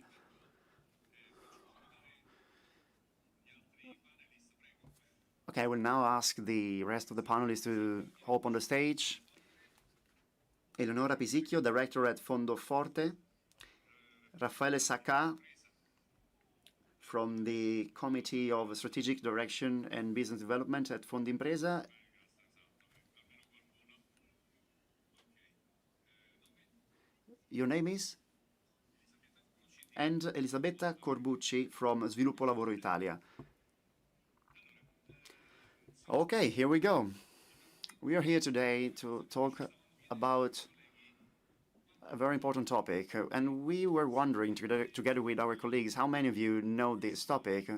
Okay, I will now ask the rest of the panelists to hop on the stage. Eleonora Pisicchio, Director at Fondo Forte. Raffaele Sacca, from the Committee of Strategic Direction and Business Development at Fondimpresa. Your name is? And Elisabetta Corbucci from Sviluppo Lavoro Italia. Okay, here we go. We are here today to talk about a very important topic, and we were wondering together with our colleagues, how many of you know this topic?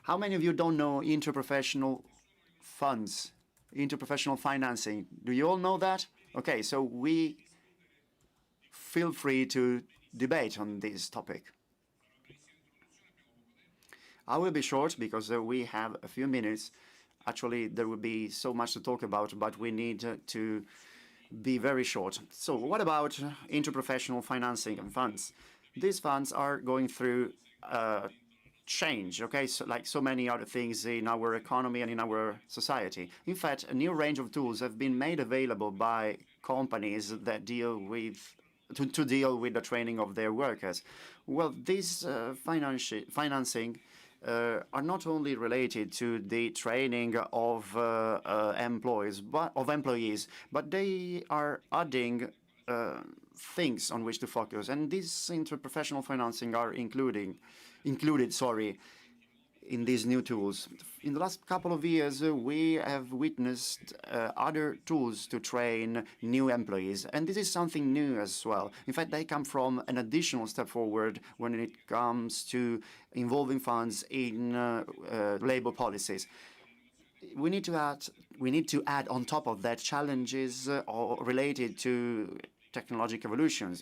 How many of you don't know interprofessional funds, interprofessional financing? Do you all know that? Okay, so we feel free to debate on this topic. I will be short because we have a few minutes. Actually, there will be so much to talk about, but we need to be very short. So what about interprofessional financing and funds? These funds are going through change, okay, so like so many other things in our economy and in our society. In fact, a new range of tools have been made available by companies that deal with to deal with the training of their workers. Well, this financing are not only related to the training of employees, but they are adding things on which to focus, and these interprofessional financing are included in these new tools. In the last couple of years, we have witnessed other tools to train new employees, and this is something new as well. In fact, they come from an additional step forward when it comes to involving funds in labor policies. We need to add on top of that challenges related to technological evolution,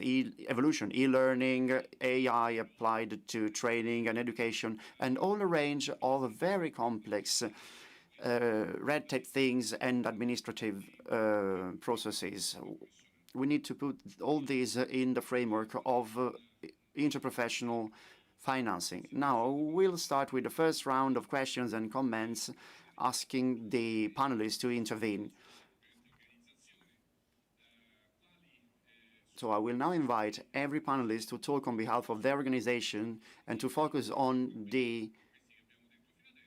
e-learning, AI applied to training and education, and all a range of very complex red tape things and administrative processes. we need to put all these in the framework of interprofessional financing. Now, we'll start with the first round of questions and comments, asking the panelists to intervene. So I will now invite every panelist to talk on behalf of their organization and to focus on the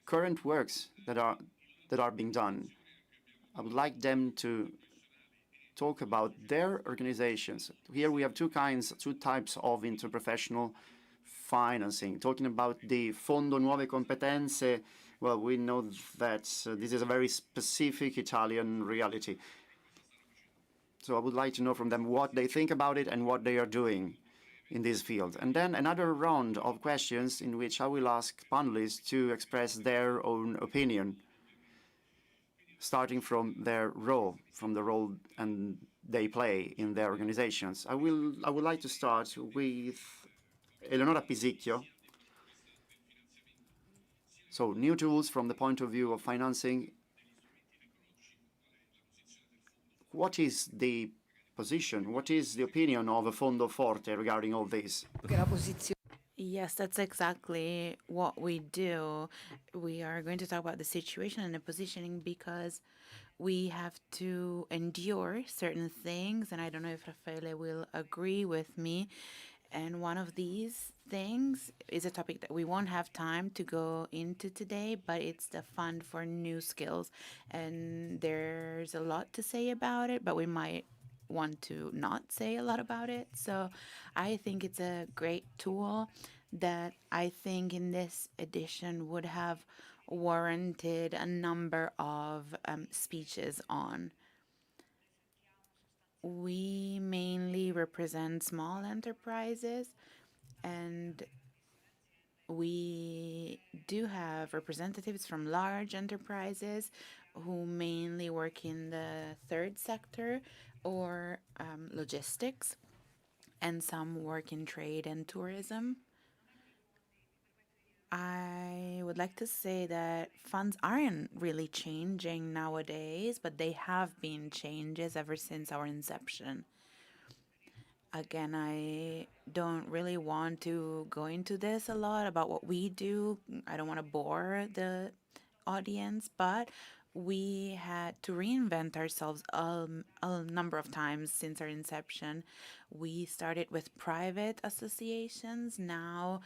current works that are being done. I would like them to talk about their organizations. Here we have two types of interprofessional financing. Talking about the Fondo Nuove Competenze, well, we know that this is a very specific Italian reality. So I would like to know from them what they think about it and what they are doing in this field. And then another round of questions in which I will ask panelists to express their own opinion, starting from their role, from the role and they play in their organizations. I would like to start with Eleonora Pisicchio. So new tools from the point of view of financing. What is the position, what is the opinion of a Fondo Forte regarding all this? Yes, that's exactly what we do. We are going to talk about the situation and the positioning because we have to endure certain things, and I don't know if Raffaele will agree with me. And one of these things is a topic that we won't have time to go into today, but it's the Fund for New Skills. And there's a lot to say about it, but we might want to not say a lot about it. So I think it's a great tool that I think in this edition would have warranted a number of speeches on. We mainly represent small enterprises, and we do have representatives from large enterprises who mainly work in the third sector or logistics, and some work in trade and tourism. I would like to say that funds aren't really changing nowadays, but they have been changes ever since our inception. Again, I don't really want to go into this a lot about what we do. I don't want to bore the audience, but we had to reinvent ourselves a number of times since our inception. We started with private associations, now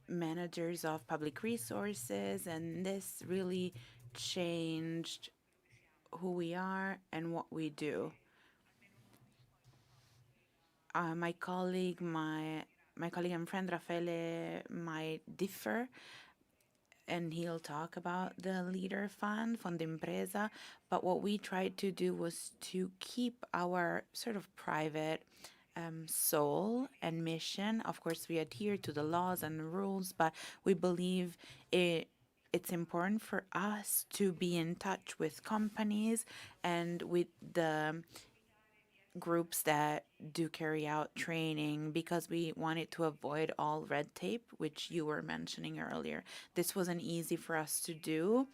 managers of public resources, and this really changed who we are and what we do. My colleague and friend Raffaele might differ, and he'll talk about the Leader Fund, Fondo Impresa. But what we tried to do was to keep our sort of private soul and mission. Of course, we adhere to the laws and rules, but we believe it's important for us to be in touch with companies and with the groups that do carry out training, because we wanted to avoid all red tape, which you were mentioning earlier. This wasn't easy for us to do.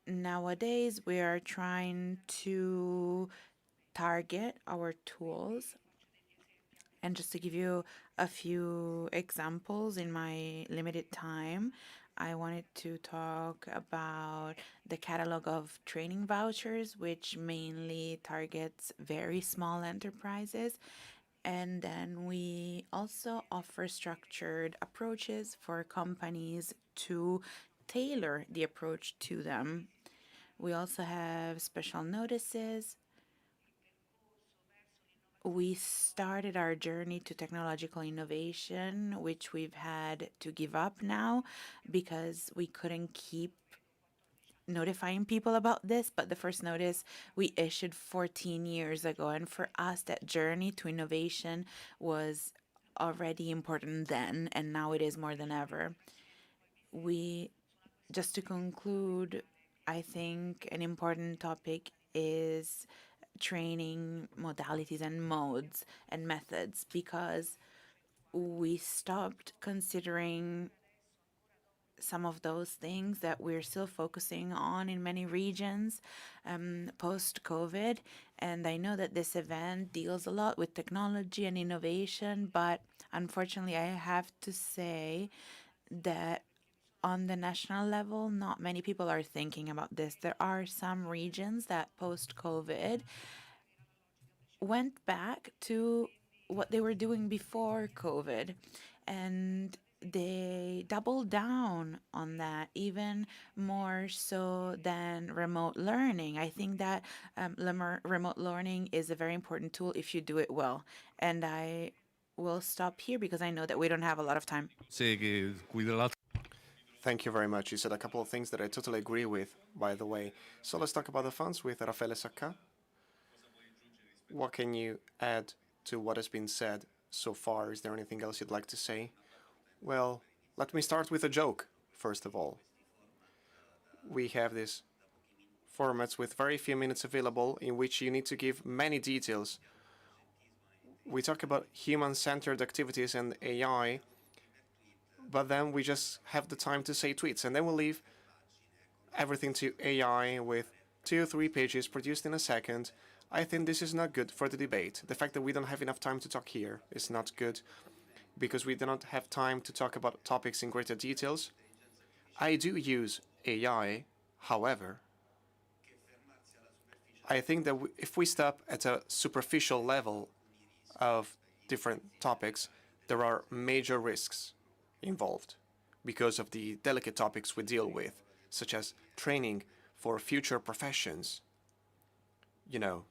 Nowadays, we are trying to target our tools. And just to give you a few examples in my limited time, I wanted to talk about the catalog of training vouchers, which mainly targets very small enterprises. And then we also offer structured approaches for companies to tailor the approach to them. We also have special notices. We started our journey to technological innovation, which we've had to give up now because we couldn't keep notifying people about this. But the first notice we issued 14 years ago. And for us, that journey to innovation was already important then, and now it is more than ever. Just to conclude, I think an important topic is training modalities and modes and methods, because we stopped considering some of those things that we're still focusing on in many regions post-COVID. And I know that this event deals a lot with technology and innovation, but unfortunately, I have to say that on the national level, not many people are thinking about this. There are some regions that post-COVID went back to what they were doing before COVID, and they doubled down on that even more so than remote learning. I think that remote learning is a very important tool if you do it well. And I will stop here because I know that we don't have a lot of time. Thank you very much. You said a couple of things that I totally agree with, by the way. So let's talk about the funds with Raffaele Sacca. What can you add to what has been said so far? Is there anything else you'd like to say? Well, let me start with a joke, first of all. We have these formats with very few minutes available in which you need to give many details. We talk about human-centered activities and AI, but then we just have the time to say tweets, and then we'll leave everything to AI with 2 or 3 pages produced in a second. I think this is not good for the debate. The fact that we don't have enough time to talk here is not good because we do not have time to talk about topics in greater details. I do use AI, however, I think that if we stop at a superficial level of different topics, there are major risks involved because of the delicate topics we deal with, such as training for future professions. You know,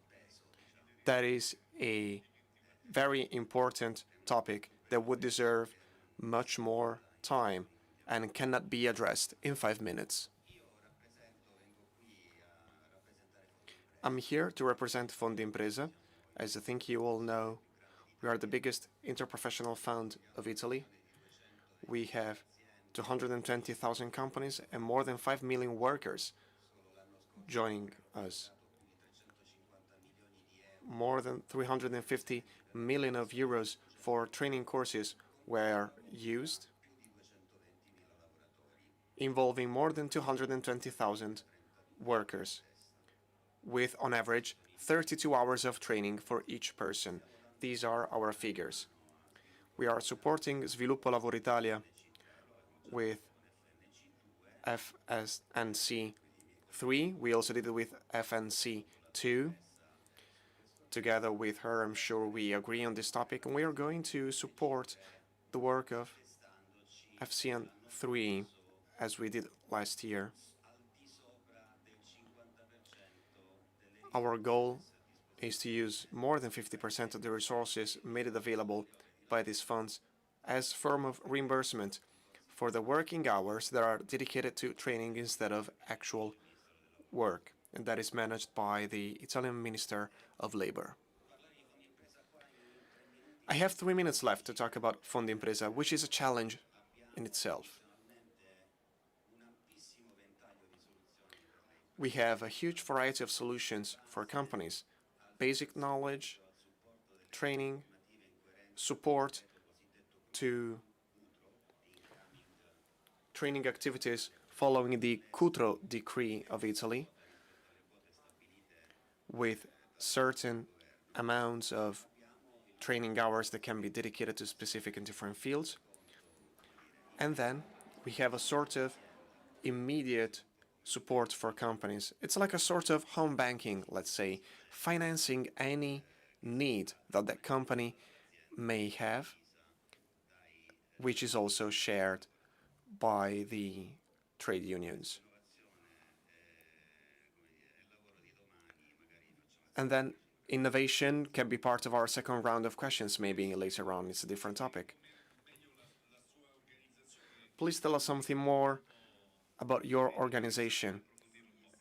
that is a very important topic that would deserve much more time and cannot be addressed in 5 minutes. I'm here to represent Fondimpresa. As I think you all know, we are the biggest interprofessional fund of Italy. We have 220,000 companies and more than 5 million workers joining us. More than 350 million of euros for training courses were used, involving more than 220,000 workers, with on average 32 hours of training for each person. These are our figures. We are supporting Sviluppo Lavoro Italia with FNC 3. We also did it with FNC 2. Together with her, I'm sure we agree on this topic, and we are going to support the work of FCN 3 as we did last year. Our goal is to use more than 50% of the resources made available by these funds as form of reimbursement for the working hours that are dedicated to training instead of actual work, and that is managed by the Italian Minister of Labor. I have 3 minutes left to talk about Fondimpresa, which is a challenge in itself. We have a huge variety of solutions for companies: basic knowledge, training, support to training activities following the Cutro decree of Italy, with certain amounts of training hours that can be dedicated to specific and different fields. And then we have a sort of immediate support for companies. It's like a sort of home banking, let's say, financing any need that the company may have, which is also shared by the trade unions. And then innovation can be part of our second round of questions, maybe later on. It's a different topic. Please tell us something more about your organization.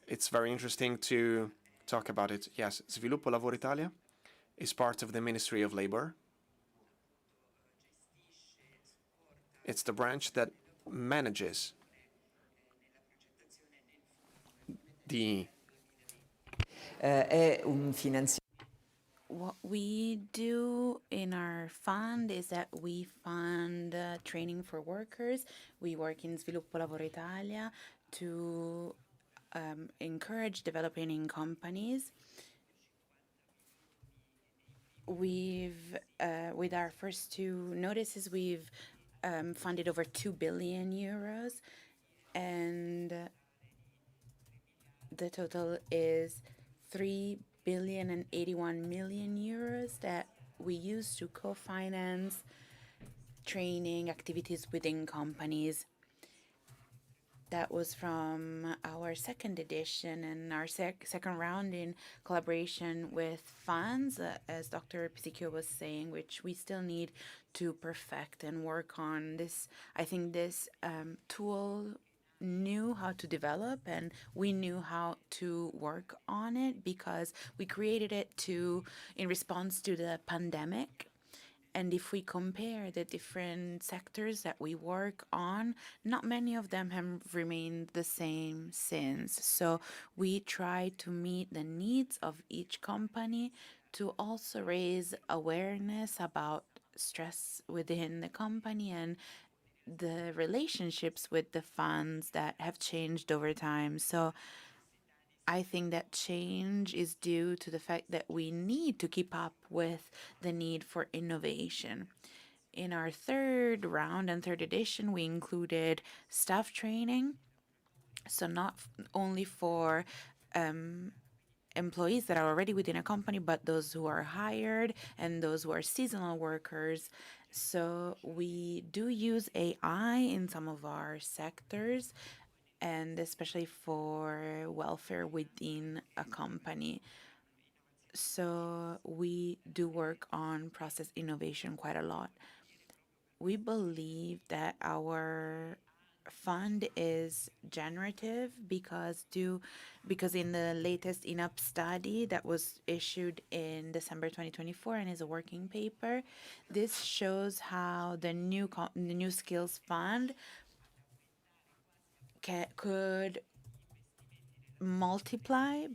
It's very interesting to talk about it. Yes, Sviluppo Lavoro Italia is part of the Ministry of Labor. It's the branch that manages the What we do in our fund is that we fund training for workers. We work in Sviluppo Lavoro Italia to encourage developing in companies. We've, with our first two notices, we've funded over 2 billion euros, and the total is 3,081,000,000 euros that we use to co-finance training activities within companies. That was from our second edition and our second round in collaboration with funds, as Dr. Pisicchio was saying, which we still need to perfect and work on. This, I think this tool knew how to develop, and we knew how to work on it because we created it in response to the pandemic. And if we compare the different sectors that we work on, not many of them have remained the same since. So we try to meet the needs of each company to also raise awareness about stress within the company and the relationships with the funds that have changed over time. So I think that change is due to the fact that we need to keep up with the need for innovation. In our third round and third edition, we included staff training. So not only for employees that are already within a company, but those who are hired and those who are seasonal workers. So we do use AI in some of our sectors, and especially for welfare within a company. So we do work on process innovation quite a lot. We believe that our fund is generative because in the latest INAP study that was issued in December 2024 and is a working paper, this shows how the new skills fund could multiply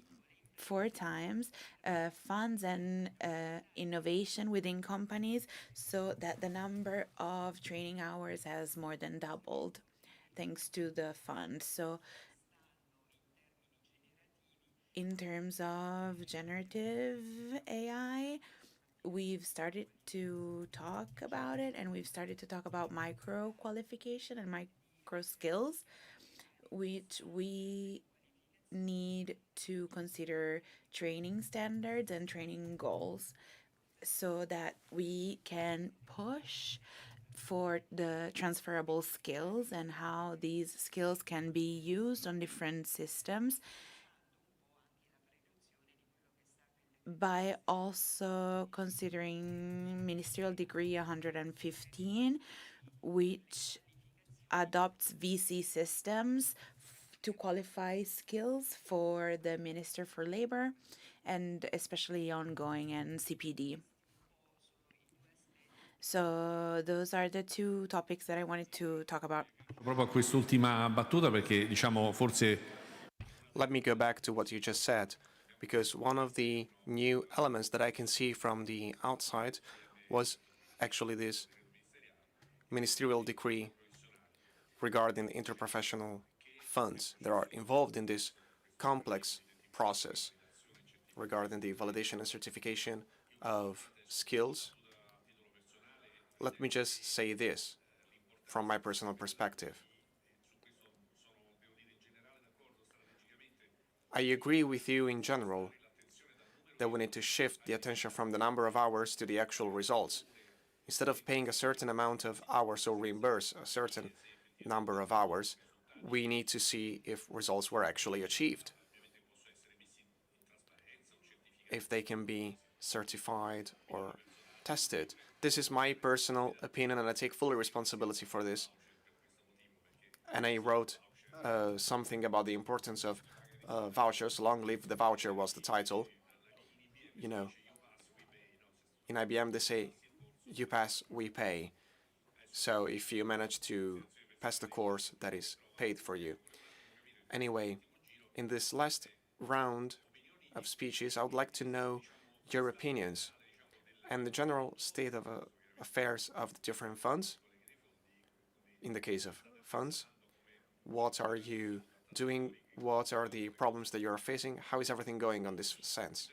4 times funds and innovation within companies, so that the number of training hours has more than doubled thanks to the fund. So in terms of generative AI, we've started to talk about it, and we've started to talk about micro qualification and micro skills, which we need to consider training standards and training goals so that we can push for the transferable skills and how these skills can be used on different systems, by also considering Ministerial Decree 115, which adopts VC systems to qualify skills for the Minister for Labor, and especially ongoing and CPD. So those are the two topics that I wanted to talk about. Proprio a quest'ultima battuta perché diciamo forse. Let me go back to what you just said, because one of the new elements that I can see from the outside was actually this ministerial decree regarding interprofessional funds that are involved in this complex process regarding the validation and certification of skills. Let me just say this from my personal perspective. I agree with you in general that we need to shift the attention from the number of hours to the actual results. Instead of paying a certain amount of hours or reimburse a certain number of hours, we need to see if results were actually achieved, if they can be certified or tested. This is my personal opinion, and I take full responsibility for this. And I wrote something about the importance of vouchers. Long live the voucher was the title. You know, in IBM they say, you pass, we pay. So if you manage to pass the course, that is paid for you. Anyway, in this last round of speeches, I would like to know your opinions and the general state of affairs of the different funds. In the case of funds, what are you doing? What are the problems that you're facing? How is everything going on this sense?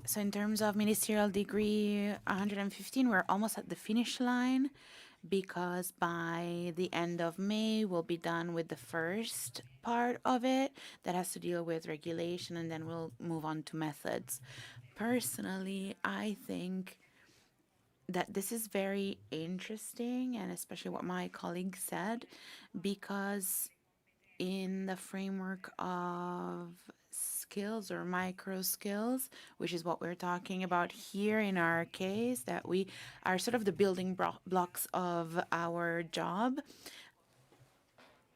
So in terms of ministerial degree 115, we're almost at the finish line because by the end of May, we'll be done with the first part of it that has to deal with regulation, and then we'll move on to methods. Personally, I think that this is very interesting, and especially what my colleague said, because in the framework of skills or micro skills, which is what we're talking about here in our case, that we are sort of the building blocks of our job.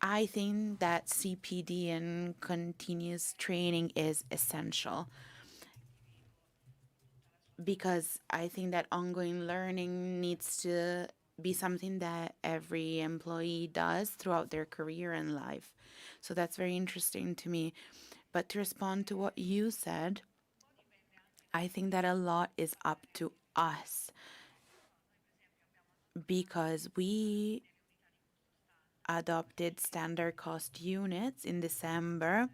I think that CPD and continuous training is essential because I think that ongoing learning needs to be something that every employee does throughout their career and life. So that's very interesting to me. But to respond to what you said, I think that a lot is up to us because we adopted standard cost units in December,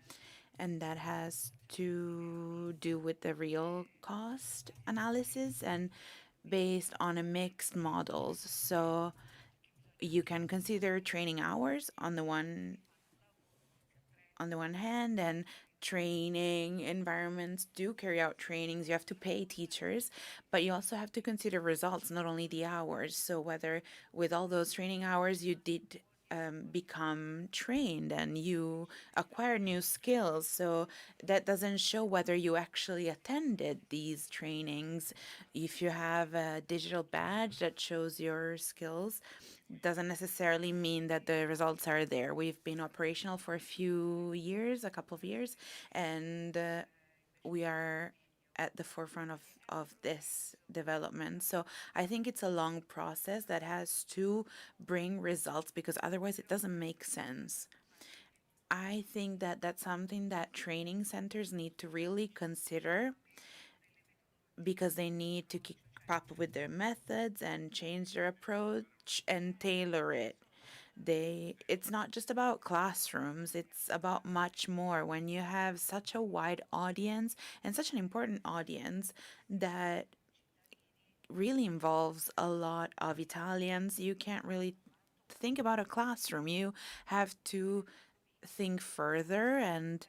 and that has to do with the real cost analysis and based on a mixed models. So you can consider training hours on the one hand, and training environments do carry out trainings. You have to pay teachers, but you also have to consider results, not only the hours. So whether with all those training hours you did become trained and you acquire new skills. So that doesn't show whether you actually attended these trainings. If you have a digital badge that shows your skills, doesn't necessarily mean that the results are there. We've been operational for a few years, a couple of years, and we are at the forefront of this development. So I think it's a long process that has to bring results because otherwise it doesn't make sense. I think that that's something that training centers need to really consider because they need to keep up with their methods and change their approach and tailor it. It's not just about classrooms, it's about much more. When you have such a wide audience and such an important audience that really involves a lot of Italians, you can't really think about a classroom. You have to think further and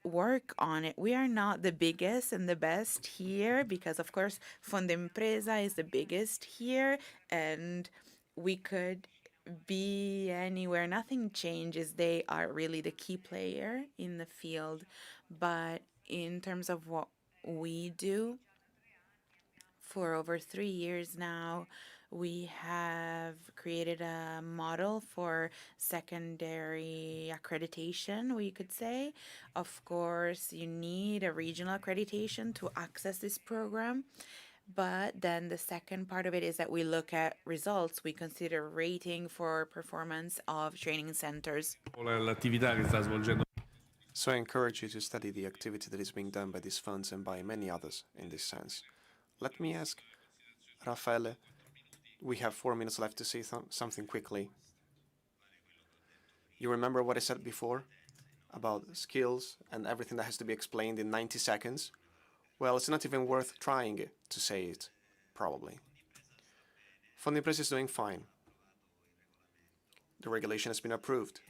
work on it. We are not the biggest and the best here because, of course, Fondo Impresa is the biggest here, and we could be anywhere. Nothing changes. They are really the key player in the field. But in terms of what we do, for over 3 years now, we have created a model for secondary accreditation, we could say. Of course, you need a regional accreditation to access this program. But then the second part of it is that we look at results. We consider rating for performance of training centers. L'attività che sta svolgendo. So I encourage you to study the activity that is being done by these funds and by many others in this sense. Let me ask Raffaele, we have 4 minutes left to say something quickly. You remember what I said before about skills and everything that has to be explained in 90 seconds? Well, it's not even worth trying to say it, probably. Fondo Impresa is doing fine. The regulation has been approved.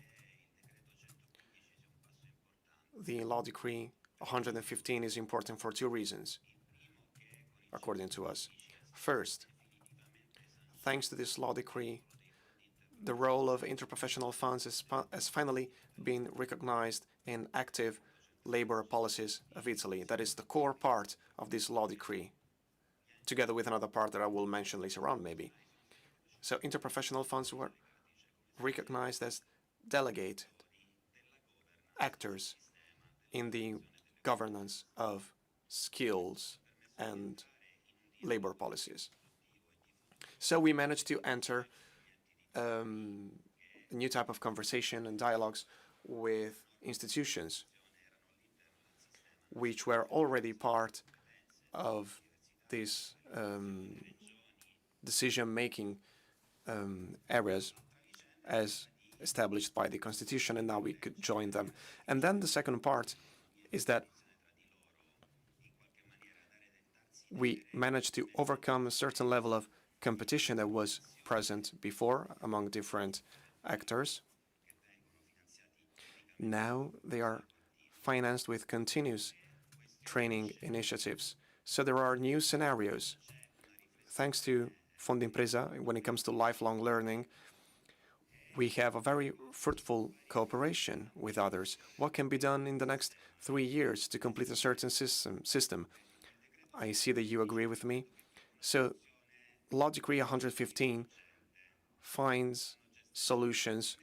The law decree 115 is important for 2 reasons, according to us. First, thanks to this law decree, the role of interprofessional funds has finally been recognized in active labor policies of Italy. That is the core part of this law decree, together with another part that I will mention later on, maybe. So interprofessional funds were recognized as delegated actors in the governance of skills and labor policies. So we managed to enter a new type of conversation and dialogues with institutions. which were already part of these decision-making areas as established by the Constitution, and now we could join them. And then the second part is that we managed to overcome a certain level of competition that was present before among different actors. Now they are financed with continuous training initiatives. So there are new scenarios. Thanks to Fondimpresa, when it comes to lifelong learning, we have a very fruitful cooperation with others. What can be done in the next 3 years to complete a certain system? I see that you agree with me. So Law Decree 115 finds solutions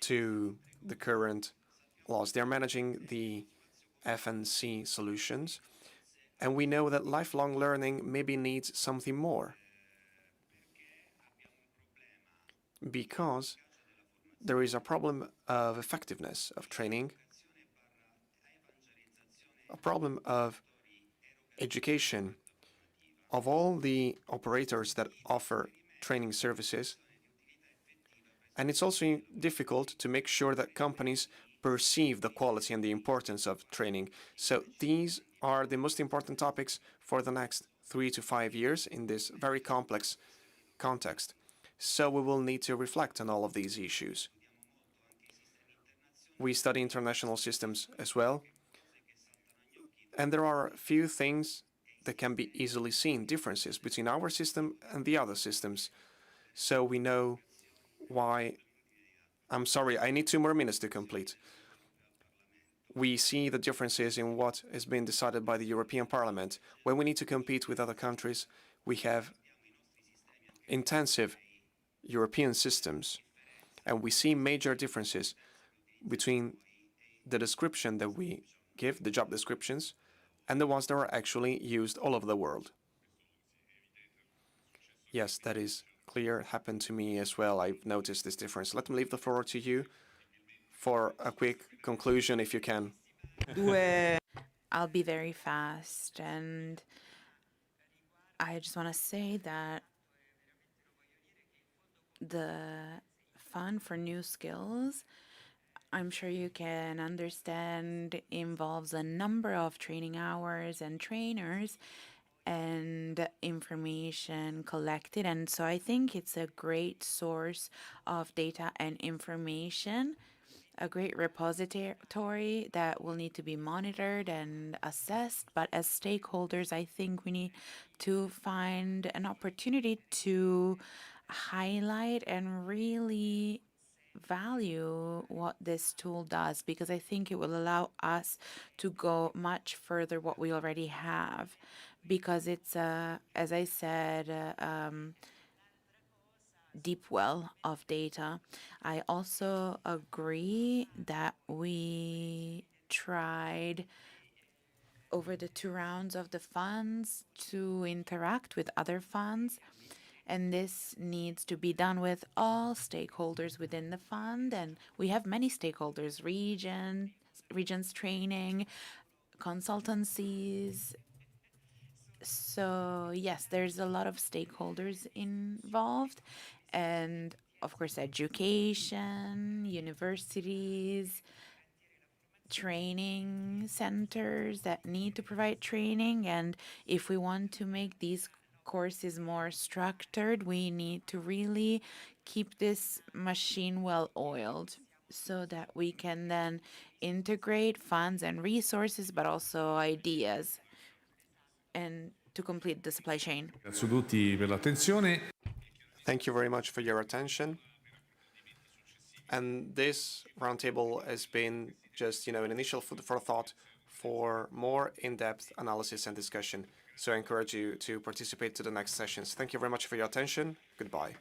to the current laws. They're managing the FNC solutions, and we know that lifelong learning maybe needs something more, because there is a problem of effectiveness of training, a problem of education of all the operators that offer training services, and it's also difficult to make sure that companies perceive the quality and the importance of training. So these are the most important topics for the next 3 to 5 years in this very complex context. So we will need to reflect on all of these issues. We study international systems as well, and there are a few things that can be easily seen, differences between our system and the other systems. So we know why. I'm sorry, I need 2 more minutes to complete. We see the differences in what has been decided by the European Parliament. When we need to compete with other countries, we have intensive European systems, and we see major differences between the description that we give, the job descriptions, and the ones that are actually used all over the world. Yes, that is clear. It happened to me as well. I've noticed this difference. Let me leave the floor to you for a quick conclusion, if you can. I'll be very fast, and I just want to say that the fund for new skills, I'm sure you can understand, involves a number of training hours and trainers and information collected. And so I think it's a great source of data and information, a great repository that will need to be monitored and assessed. But as stakeholders, I think we need to find an opportunity to highlight and really value what this tool does, because I think it will allow us to go much further what we already have, because it's as I said, deep well of data. I also agree that we tried over the 2 rounds of the funds to interact with other funds, and this needs to be done with all stakeholders within the fund. And we have many stakeholders: regions, training, consultancies. So yes, there's a lot of stakeholders involved, and of course education, universities, training centers that need to provide training. And if we want to make these courses more structured, we need to really keep this machine well oiled, so that we can then integrate funds and resources, but also ideas, and to complete the supply chain. Grazie a tutti per l'attenzione. Thank you very much for your attention. And this roundtable has been just, an initial food for thought for more in-depth analysis and discussion. So I encourage you to participate to the next sessions. Thank you very much for your attention. Goodbye.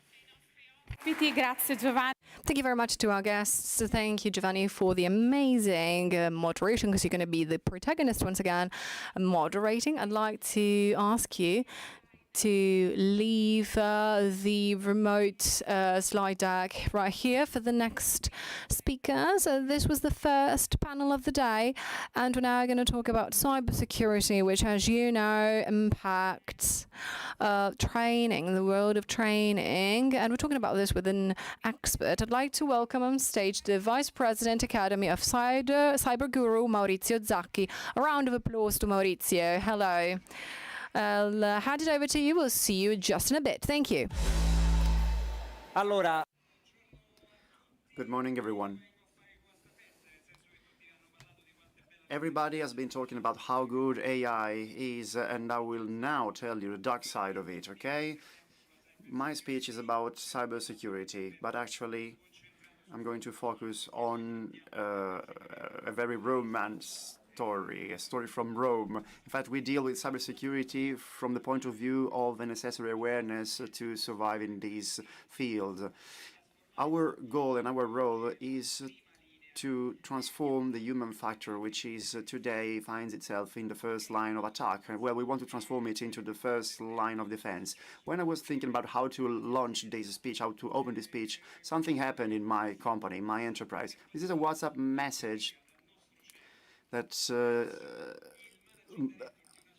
Grazie, Giovanni. Thank you very much to our guests. Thank you, Giovanni, for the amazing moderation, because you're going to be the protagonist once again, moderating. I'd like to ask you to leave the remote slide deck right here for the next speakers. This was the first panel of the day, and we're now going to talk about cybersecurity, which, as you know, impacts training, the world of training. And we're talking about this with an expert. I'd like to welcome on stage the Vice President Academy of Cyber Guru, Maurizio Zacchi. A round of applause to Maurizio. Hello. I'll hand it over to you. We'll see you just in a bit. Thank you. Allora. Good morning, everyone. Everybody has been talking about how good AI is, and I will now tell you the dark side of it, okay? My speech is about cybersecurity, but actually I'm going to focus on a very romance story, a story from Rome. In fact, we deal with cybersecurity from the point of view of the necessary awareness to survive in these fields. Our goal and our role is to transform the human factor, which is today finds itself in the first line of attack. Well, we want to transform it into the first line of defense. When I was thinking about how to launch this speech, how to open this speech, something happened in my company, my enterprise. This is a WhatsApp message that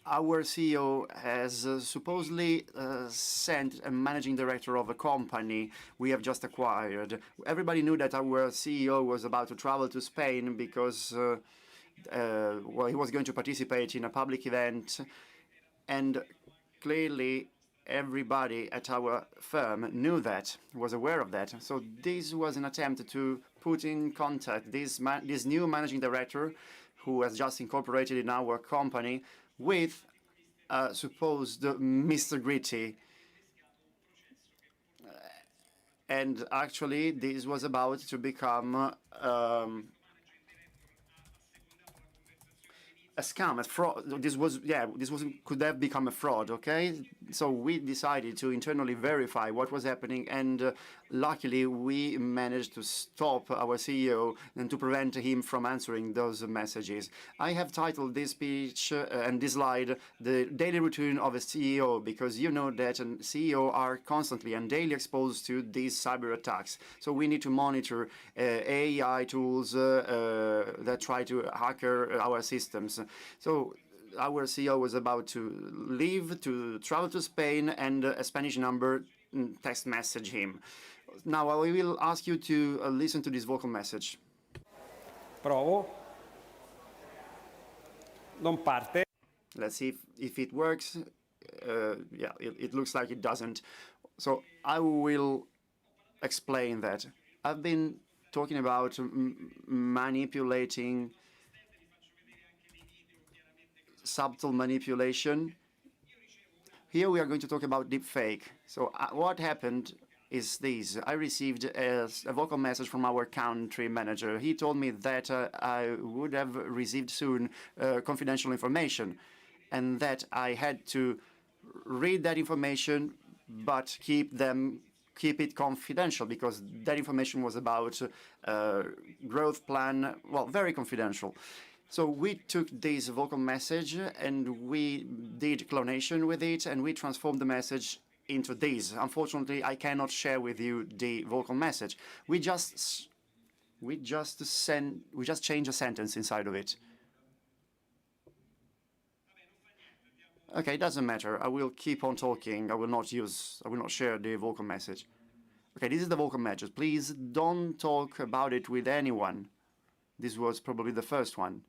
our CEO has supposedly sent a managing director of a company we have just acquired. Everybody knew that our CEO was about to travel to Spain because well, he was going to participate in a public event, and clearly everybody at our firm knew that, was aware of that. So this was an attempt to put in contact this new managing director, who has just incorporated in our company, with supposed Mr. Gritty. And actually, this was about to become a scam, a fraud. This could have become a fraud, okay? So we decided to internally verify what was happening, and luckily we managed to stop our CEO and to prevent him from answering those messages. I have titled this speech and this slide, "The Daily Routine of a CEO," because you know that CEO are constantly and daily exposed to these cyber attacks. So we need to monitor AI tools that try to hack our systems. So our CEO was about to leave, to travel to Spain, and a Spanish number text message him. Now I will ask you to listen to this vocal message. Provo. Non parte. Let's see if it works. Yeah, it looks like it doesn't. So I will explain that. I've been talking about manipulating, subtle manipulation. Here we are going to talk about deepfake. So what happened is this. I received a vocal message from our country manager. He told me that I would have received soon confidential information, and that I had to read that information but keep it confidential, because that information was about growth plan, well, very confidential. So we took this vocal message and we did clonation with it, and we transformed the message into this. Unfortunately, I cannot share with you the vocal message. We just change a sentence inside of it. Okay, it doesn't matter. I will keep on talking. I will not share the vocal message. Okay, this is the vocal message. Please don't talk about it with anyone. This was probably the first one.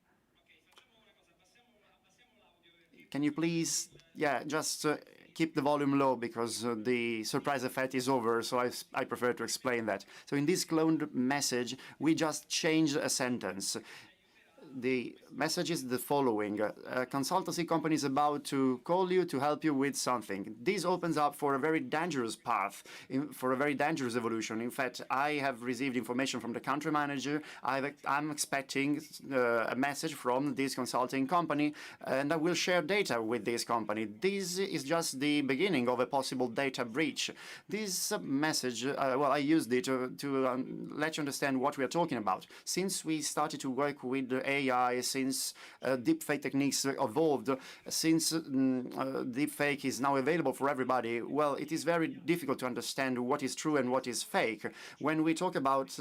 Can you please, just keep the volume low, because the surprise effect is over, so I prefer to explain that. So in this cloned message, we just changed a sentence. The message is the following. A consultancy company is about to call you to help you with something. This opens up for a very dangerous path, for a very dangerous evolution. In fact, I have received information from the country manager. I'm expecting a message from this consulting company, and I will share data with this company. This is just the beginning of a possible data breach. This message, well, I used it to let you understand what we are talking about. Since we started to work with the AI AI, since deepfake techniques evolved, since deepfake is now available for everybody, well, it is very difficult to understand what is true and what is fake. When we talk about,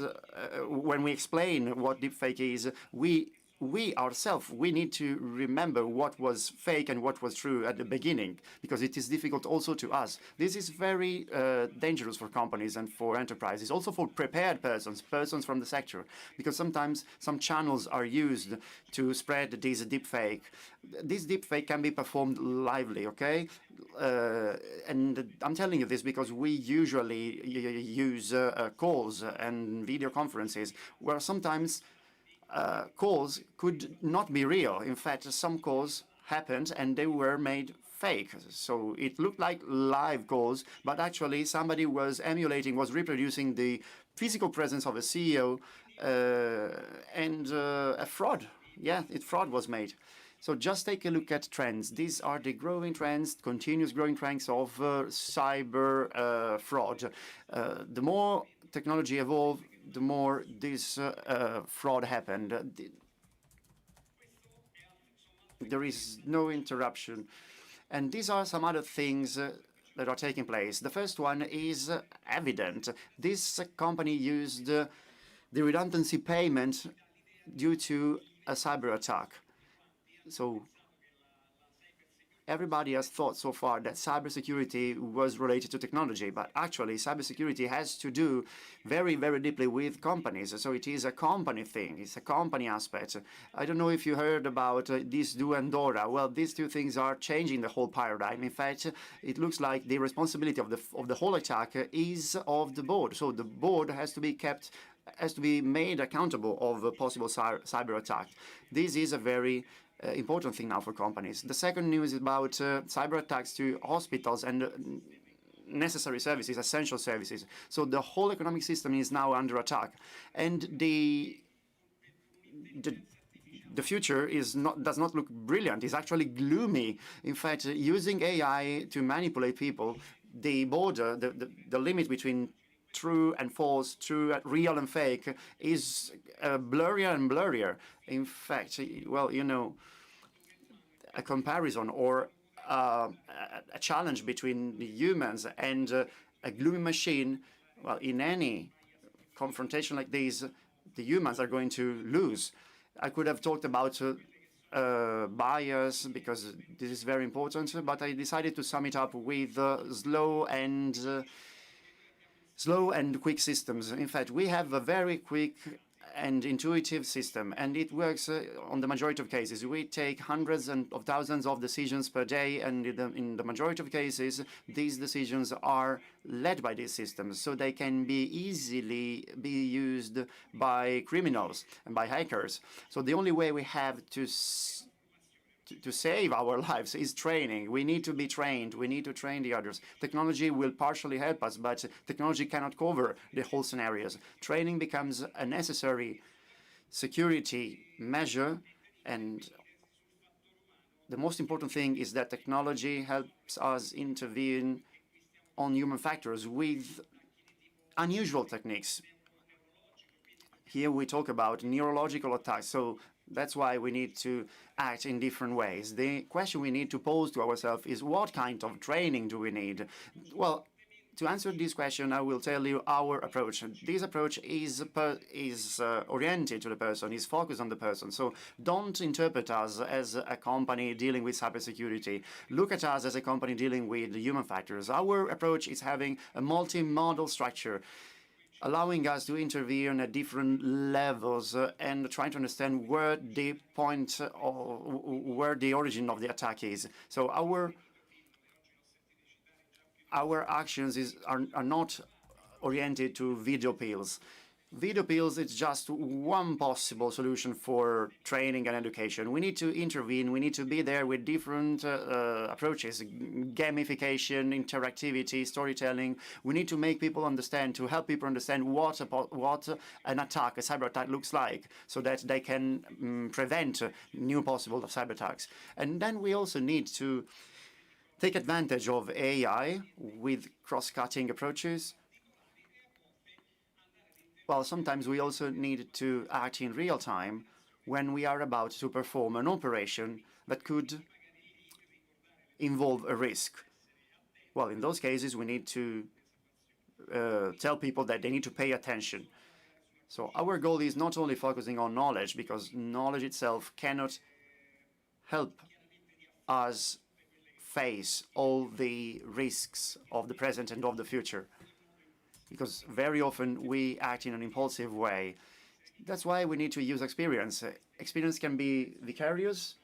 when we explain what deepfake is, we ourselves, we need to remember what was fake and what was true at the beginning, because it is difficult also to us. This is very dangerous for companies and for enterprises, also for prepared persons from the sector, because sometimes some channels are used to spread this deepfake. This deepfake can be performed lively, okay? And I'm telling you this because we usually use calls and video conferences where sometimes calls could not be real. In fact, some calls happened and they were made fake. So it looked like live calls, but actually somebody was emulating, was reproducing the physical presence of a CEO, and a fraud. Yeah, fraud was made. So just take a look at trends. These are the growing trends, continuous growing trends of cyber fraud. The more technology evolves, the more this fraud happened. There is no interruption. And these are some other things that are taking place. The first one is evident. This company used the redundancy payment due to a cyber attack. So everybody has thought so far that cybersecurity was related to technology, but actually cybersecurity has to do very, very deeply with companies. So it is a company thing. It's a company aspect. I don't know if you heard about this do and DORA. Well, these two things are changing the whole paradigm. In fact, it looks like the responsibility of the whole attack is of the board. So the board has to be made accountable of a possible cyber attack. This is a very important thing now for companies. The second news is about cyber attacks to hospitals and necessary services, essential services. So the whole economic system is now under attack, and the future does not look brilliant. It's actually gloomy. In fact, using AI to manipulate people, the border, the limit between true and false, real and fake, is blurrier and blurrier. In fact, well, you know, a comparison or a challenge between the humans and a gloomy machine, well, in any confrontation like this, the humans are going to lose. I could have talked about bias, because this is very important, but I decided to sum it up with slow and quick systems. In fact, we have a very quick and intuitive system, and it works on the majority of cases. We take hundreds of thousands of decisions per day, and in the majority of cases, these decisions are led by these systems, so they can be easily be used by criminals and by hackers. So the only way we have to save our lives is training. We need to be trained. We need to train the others. Technology will partially help us, but technology cannot cover the whole scenarios. Training becomes a necessary security measure, and the most important thing is that technology helps us intervene on human factors with unusual techniques. Here we talk about neurological attacks, so that's why we need to act in different ways. The question we need to pose to ourselves is, what kind of training do we need? Well, to answer this question, I will tell you our approach. This approach is oriented to the person, is focused on the person. So don't interpret us as a company dealing with cybersecurity. Look at us as a company dealing with the human factors. Our approach is having a multi-model structure, allowing us to intervene at different levels and trying to understand where the point or where the origin of the attack is. So our actions are not oriented to video pills. Video pills is just one possible solution for training and education. We need to intervene. We need to be there with different approaches: gamification, interactivity, storytelling. We need to make people understand, to help people understand what an attack, a cyber attack, looks like, so that they can prevent new possible cyber attacks. And then we also need to take advantage of AI with cross-cutting approaches. Well, sometimes we also need to act in real time when we are about to perform an operation that could involve a risk. Well, in those cases, we need to tell people that they need to pay attention. So our goal is not only focusing on knowledge, because knowledge itself cannot help us face all the risks of the present and of the future, because very often we act in an impulsive way. That's why we need to use experience. Experience can be vicarious,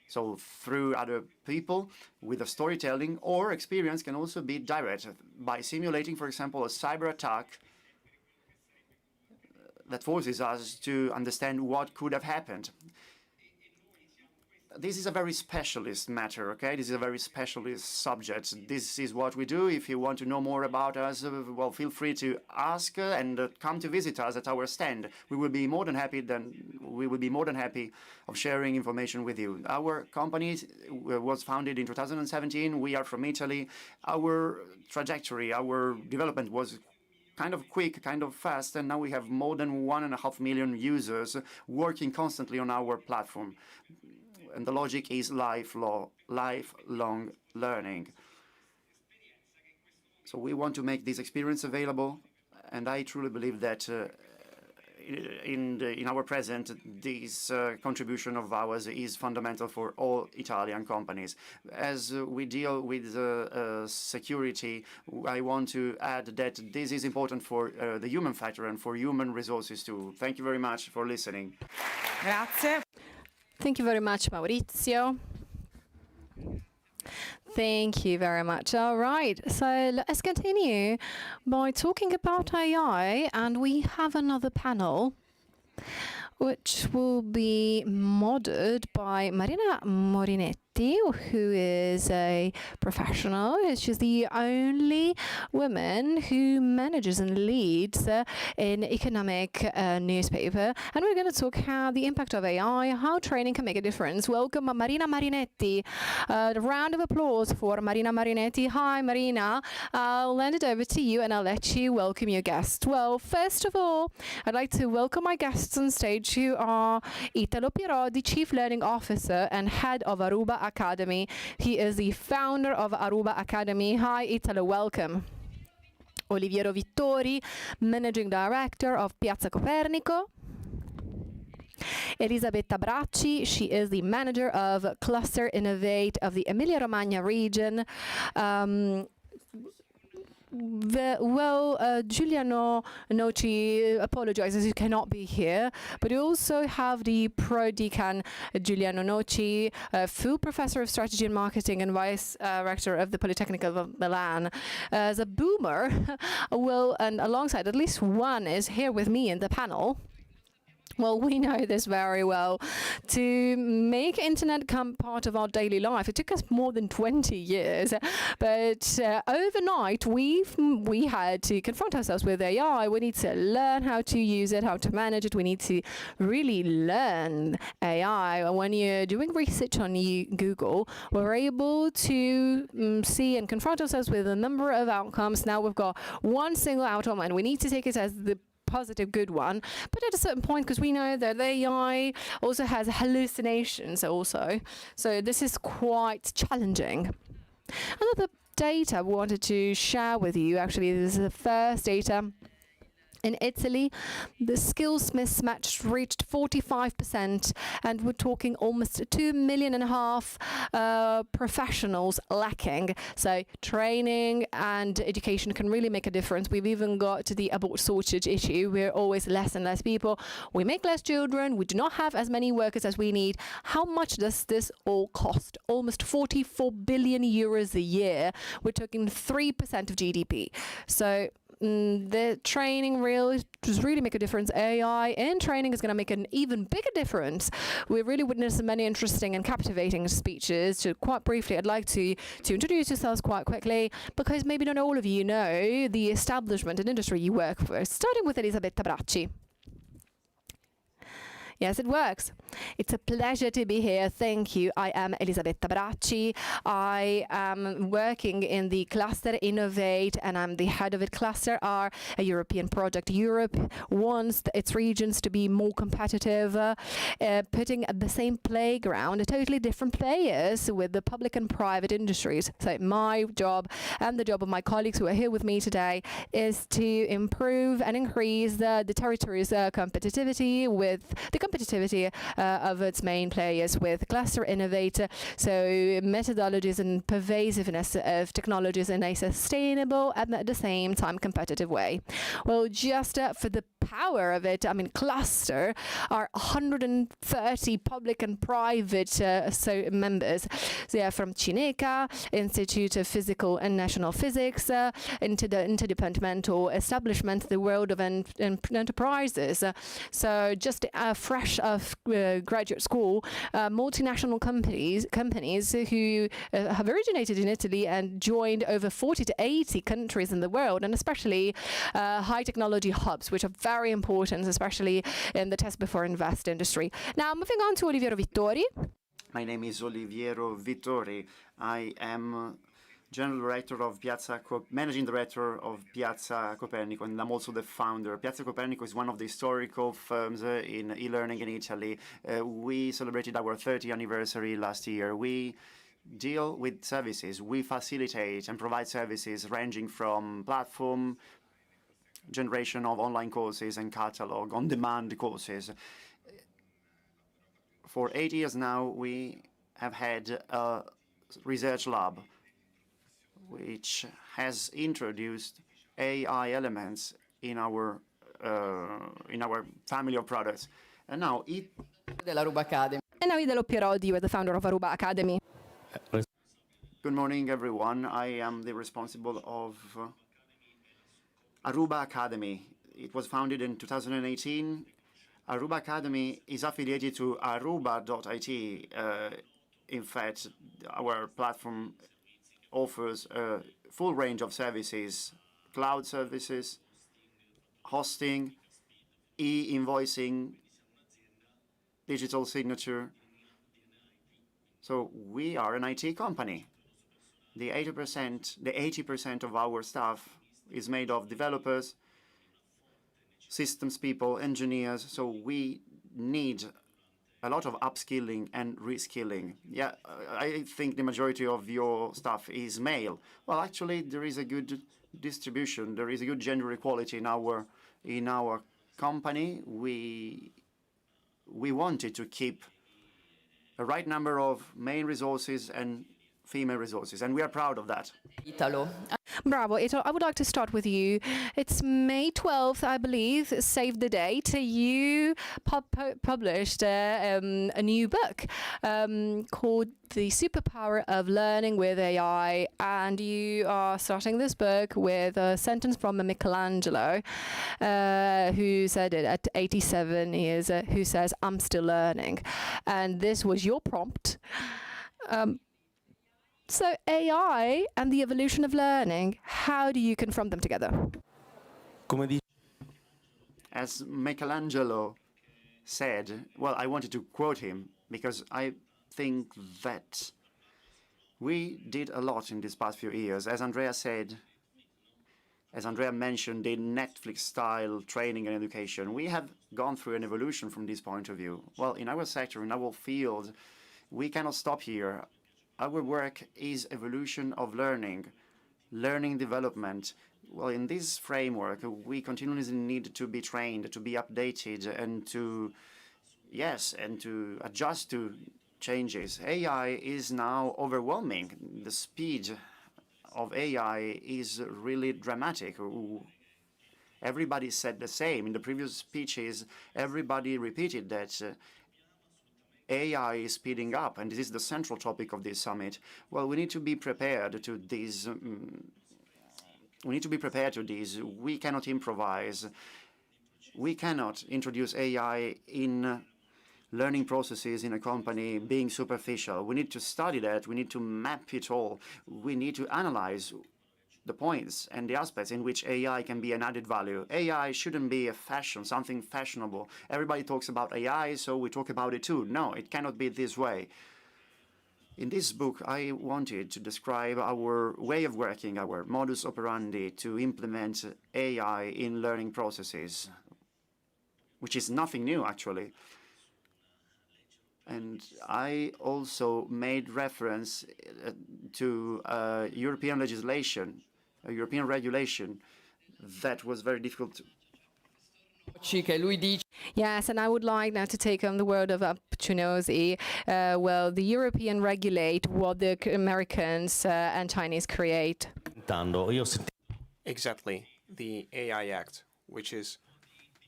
so through other people with a storytelling, or experience can also be direct by simulating, for example, a cyber attack that forces us to understand what could have happened. This is a very specialist matter, okay? This is a very specialist subject. This is what we do. If you want to know more about us, well, feel free to ask and come to visit us at our stand. We will be more than happy of sharing information with you. Our company was founded in 2017. We are from Italy. Our trajectory, our development was kind of quick, kind of fast, and now we have more than 1.5 million users working constantly on our platform. And the logic is lifelong learning. So we want to make this experience available, and I truly believe that in our present, this contribution of ours is fundamental for all Italian companies. As we deal with security, I want to add that this is important for the human factor and for human resources too. Thank you very much for listening. Grazie. Thank you very much, Maurizio. Thank you very much. All right, so let's continue by talking about AI, and we have another panel which will be moderate by Marina Morinetti, who is a professional. She's the only woman who manages and leads an economic newspaper. And we're going to talk how the impact of AI, how training can make a difference. Welcome, Marina Marinetti. A round of applause for Marina Marinetti. Hi, Marina. I'll hand it over to you and I'll let you welcome your guests. Well, first of all, I'd like to welcome my guests on stage, who are Italo Pierodi, Chief Learning Officer and Head of Aruba Academy. He is the founder of Aruba Academy. Hi, Italo, welcome. Oliviero Vittori, Managing Director of Piazza Copernico. Elisabetta Bracci, she is the Manager of Cluster Innovate of the Emilia-Romagna region. Giuliano Noci apologizes he cannot be here, but we also have the Pro-Decan Giuliano Noci, full Professor of Strategy and Marketing and Vice Rector of the Polytechnic of Milan. As a boomer, and alongside at least one is here with me in the panel. Well, we know this very well. To make internet come part of our daily life, it took us more than 20 years. But overnight, we had to confront ourselves with AI. We need to learn how to use it, how to manage it. We need to really learn AI. When you're doing research on Google, we're able to see and confront ourselves with a number of outcomes. Now we've got one single outcome, and we need to take it as the positive, good one. But at a certain point, because we know that AI also has hallucinations also, so this is quite challenging. Another data we wanted to share with you, actually, this is the first data. In Italy, the skills mismatch reached 45%, and we're talking almost 2.5 million professionals lacking. So training and education can really make a difference. We've even got the abort shortage issue. We're always less and less people. We make less children. We do not have as many workers as we need. How much does this all cost? Almost 44 billion euros a year. We're talking 3% of GDP. So the training does really make a difference. AI in training is going to make an even bigger difference. We really witnessed many interesting and captivating speeches. So quite briefly, I'd like to introduce yourselves quite quickly, because maybe not all of you know the establishment and industry you work for, starting with Elisabetta Bracci. Yes, it works. It's a pleasure to be here. Thank you. I am Elisabetta Bracci. I am working in the Cluster Innovate, and I'm the head of it. Cluster are a European project. Europe wants its regions to be more competitive, putting at the same playground totally different players with the public and private industries. So my job and the job of my colleagues who are here with me today is to improve and increase the territory's competitivity with the competitivity of its main players with Cluster Innovator, so methodologies and pervasiveness of technologies in a sustainable and at the same time competitive way. Well, just for the power of it, I mean, Cluster are 130 public and private members. They are from Cineca, Institute of Physical and National Physics, into the interdepartmental establishment, the world of enterprises. So just fresh of graduate school, multinational companies who have originated in Italy and joined over 40 to 80 countries in the world, and especially high technology hubs, which are very important, especially in the test before invest industry. Now, moving on to Oliviero Vittori. My name is Oliviero Vittori. I am Managing Director of Piazza Copernico, and I'm also the founder. Piazza Copernico is one of the historical firms in e-learning in Italy. We celebrated our 30th anniversary last year. We deal with services. We facilitate and provide services ranging from platform, generation of online courses and catalog, on-demand courses. For 8 years now, we have had a research lab which has introduced AI elements in our family of products. And now Della Aruba Academy. And now Idelo Pierodi, you are the founder of Aruba Academy. Good morning, everyone. I am the responsible of Aruba Academy. It was founded in 2018. Aruba Academy is affiliated to aruba.it. In fact, our platform offers a full range of services: cloud services, hosting, e-invoicing, digital signature. So we are an IT company. The 80% of our staff is made of developers, systems people, engineers. So we need a lot of upskilling and reskilling. Yeah, I think the majority of your staff is male. Well, actually, there is a good distribution. There is a good gender equality in our company. We wanted to keep a right number of male resources and female resources, and we are proud of that. Italo. Bravo, Italo. I would like to start with you. It's May 12th, I believe, save the date. You published a new book called The Superpower of Learning with AI, and you are starting this book with a sentence from Michelangelo, who said it at 87 years, who says, "I'm still learning." And this was your prompt. So AI and the evolution of learning, how do you confront them together? As Michelangelo said, well, I wanted to quote him because I think that we did a lot in these past few years. As Andrea mentioned, the Netflix-style training and education, we have gone through an evolution from this point of view. Well, in our sector, in our field, we cannot stop here. Our work is evolution of learning development. Well, in this framework, we continuously need to be trained, to be updated, and to adjust to changes. AI is now overwhelming. The speed of AI is really dramatic. Everybody said the same. In the previous speeches, everybody repeated that AI is speeding up, and this is the central topic of this summit. Well, we need to be prepared to this. We cannot improvise. We cannot introduce AI in learning processes in a company being superficial. We need to study that. We need to map it all. We need to analyze the points and the aspects in which AI can be an added value. AI shouldn't be a fashion, something fashionable. Everybody talks about AI, so we talk about it too. No, it cannot be this way. In this book, I wanted to describe our way of working, our modus operandi to implement AI in learning processes, which is nothing new, actually. And I also made reference to European legislation, a European regulation that was very difficult. Yes, and I would like now to take on the word of Appuccinosi. Well, the European regulate what the Americans and Chinese create. Exactly, the AI Act, which is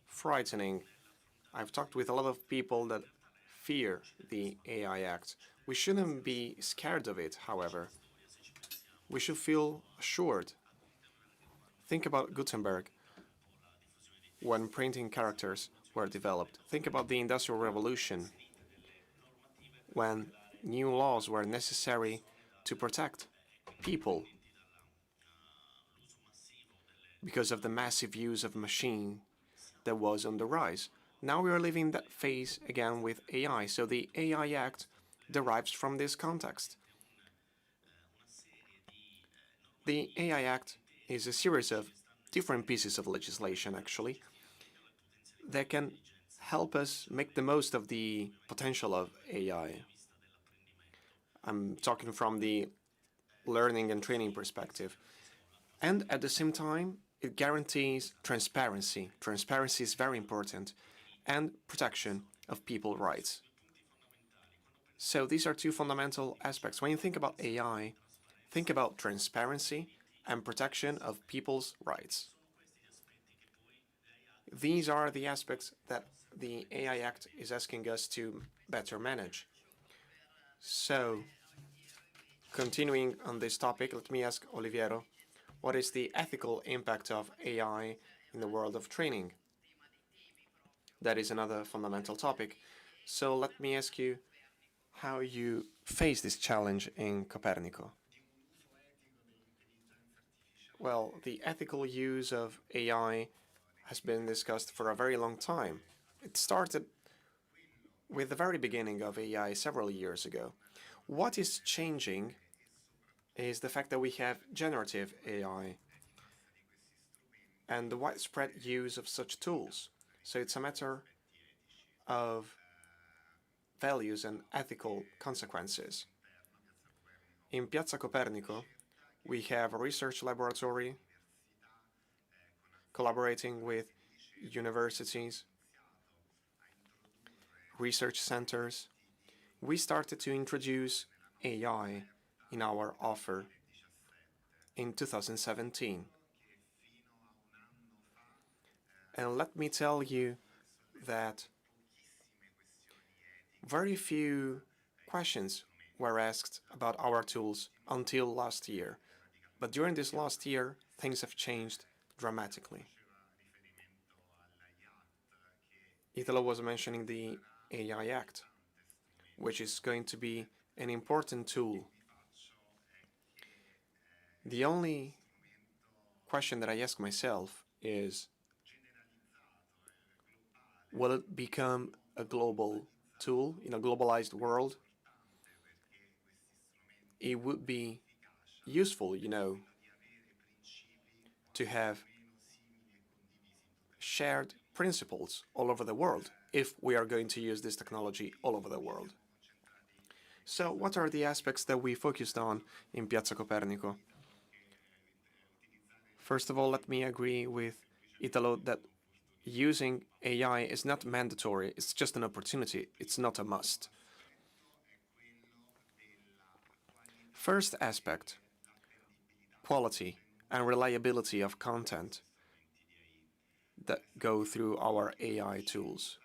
frightening. I've talked with a lot of people that fear the AI Act. We shouldn't be scared of it, however. We should feel assured. Think about Gutenberg when printing characters were developed. Think about the Industrial Revolution when new laws were necessary to protect people because of the massive use of machine that was on the rise. Now we are living that phase again with AI, so the AI Act derives from this context. The AI Act is a series of different pieces of legislation, actually, that can help us make the most of the potential of AI. I'm talking from the learning and training perspective. And at the same time, it guarantees transparency. Transparency is very important, and protection of people's rights. So these are two fundamental aspects. When you think about AI, think about transparency and protection of people's rights. These are the aspects that the AI Act is asking us to better manage. So, continuing on this topic, let me ask Oliviero, what is the ethical impact of AI in the world of training? That is another fundamental topic. So let me ask you how you face this challenge in Copernico. Well, the ethical use of AI has been discussed for a very long time. It started with the very beginning of AI several years ago. What is changing is the fact that we have generative AI and the widespread use of such tools. So it's a matter of values and ethical consequences. In Piazza Copernico, we have a research laboratory collaborating with universities, research centers. We started to introduce AI in our offer in 2017. And let me tell you that very few questions were asked about our tools until last year. But during this last year, things have changed dramatically. Italo was mentioning the AI Act, which is going to be an important tool. The only question that I ask myself is, will it become a global tool in a globalized world? It would be useful, to have shared principles all over the world if we are going to use this technology all over the world. So what are the aspects that we focused on in Piazza Copernico? First of all, let me agree with Italo that using AI is not mandatory, it's just an opportunity, it's not a must. First aspect, quality and reliability of content that go through our AI tools.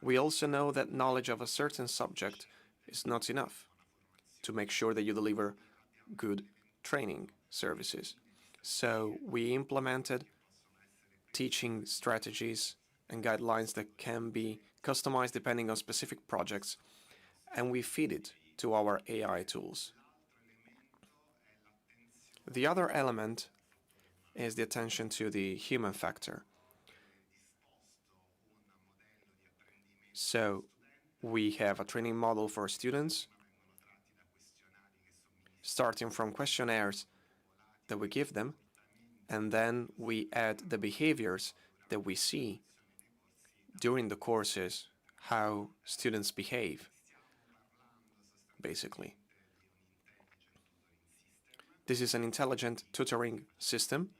We also know that knowledge of a certain subject is not enough to make sure that you deliver good training services. So we implemented teaching strategies and guidelines that can be customized depending on specific projects, and we feed it to our AI tools. The other element is the attention to the human factor. So we have a training model for students, starting from questionnaires that we give them, and then we add the behaviors that we see during the courses, how students behave, basically. This is an intelligent tutoring system.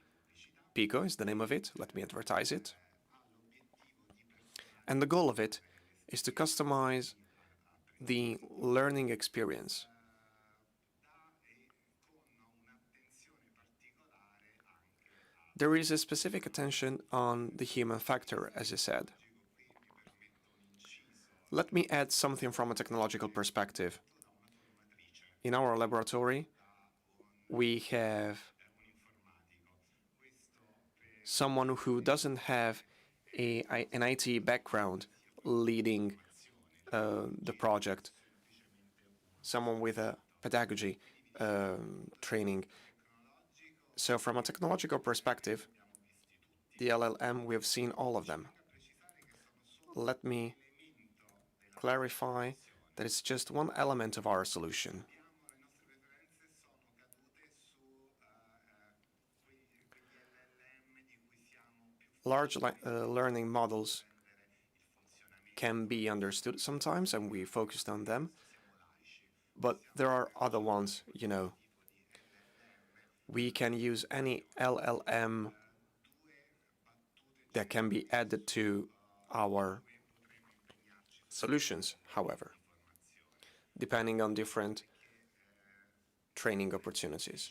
Pico is the name of it. Let me advertise it. And the goal of it is to customize the learning experience. There is a specific attention on the human factor, as I said. Let me add something from a technological perspective. In our laboratory, we have someone who doesn't have an IT background leading the project, someone with a pedagogy training. So from a technological perspective, the LLM, we have seen all of them. Let me clarify that it's just one element of our solution. Large learning models can be understood sometimes, and we focused on them. But there are other ones, you know. We can use any LLM that can be added to our solutions, however, depending on different training opportunities.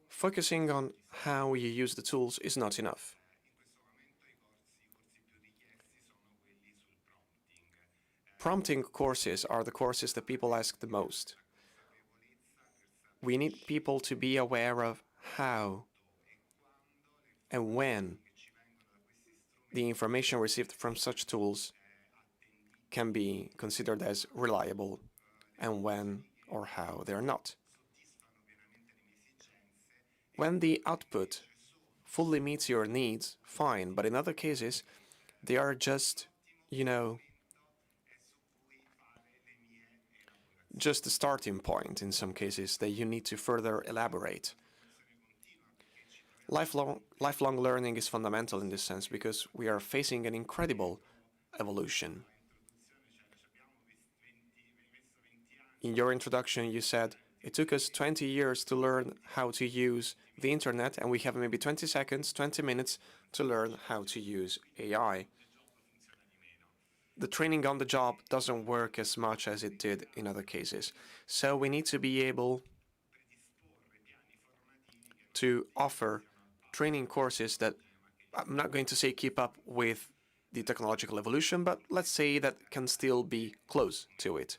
Focusing on how you use the tools is not enough. Prompting courses are the courses that people ask the most. We need people to be aware of how and when the information received from such tools can be considered as reliable and when or how they are not. When the output fully meets your needs, fine, but in other cases, they are just, you know, just a starting point in some cases that you need to further elaborate. Lifelong learning is fundamental in this sense because we are facing an incredible evolution. In your introduction, you said it took us 20 years to learn how to use the internet, and we have maybe 20 seconds, 20 minutes to learn how to use AI. The training on the job doesn't work as much as it did in other cases. So we need to be able to offer training courses that, I'm not going to say keep up with the technological evolution, but let's say that can still be close to it.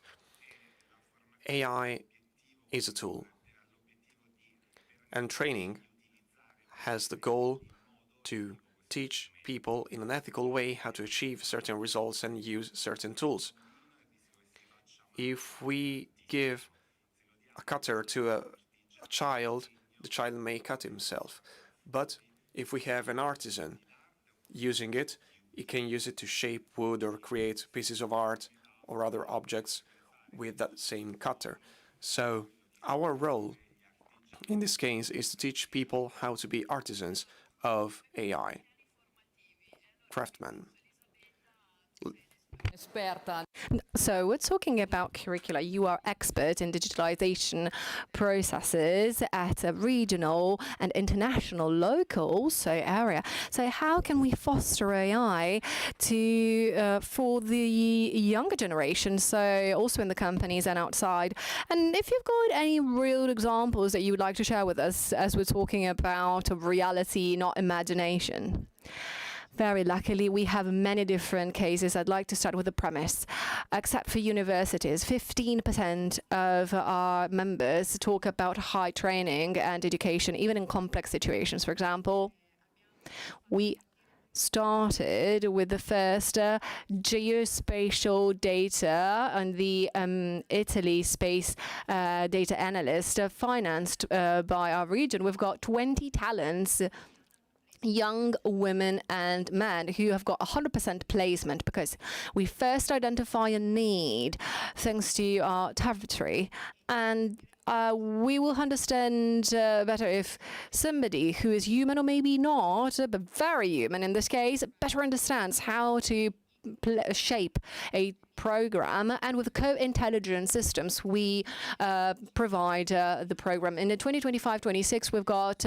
AI is a tool, and training has the goal to teach people in an ethical way how to achieve certain results and use certain tools. If we give a cutter to a child, the child may cut himself. But if we have an artisan using it, he can use it to shape wood or create pieces of art or other objects with that same cutter. So our role in this case is to teach people how to be artisans of AI, craftsmen. So we're talking about curricula. You are expert in digitalization processes at a regional and international, local area. So how can we foster AI to for the younger generation, so also in the companies and outside? And if you've got any real examples that you would like to share with us as we're talking about reality, not imagination. Very luckily, we have many different cases. I'd like to start with the premise. Except for universities, 15% of our members talk about high training and education, even in complex situations. For example, we started with the first geospatial data and the Italy space data analyst financed by our region. We've got 20 talents, young women and men who have got 100% placement because we first identify a need thanks to our territory, and we will understand better if somebody who is human or maybe not, but very human in this case, better understands how to shape a program, and with co-intelligence systems we provide the program. In the 2025-26 we've got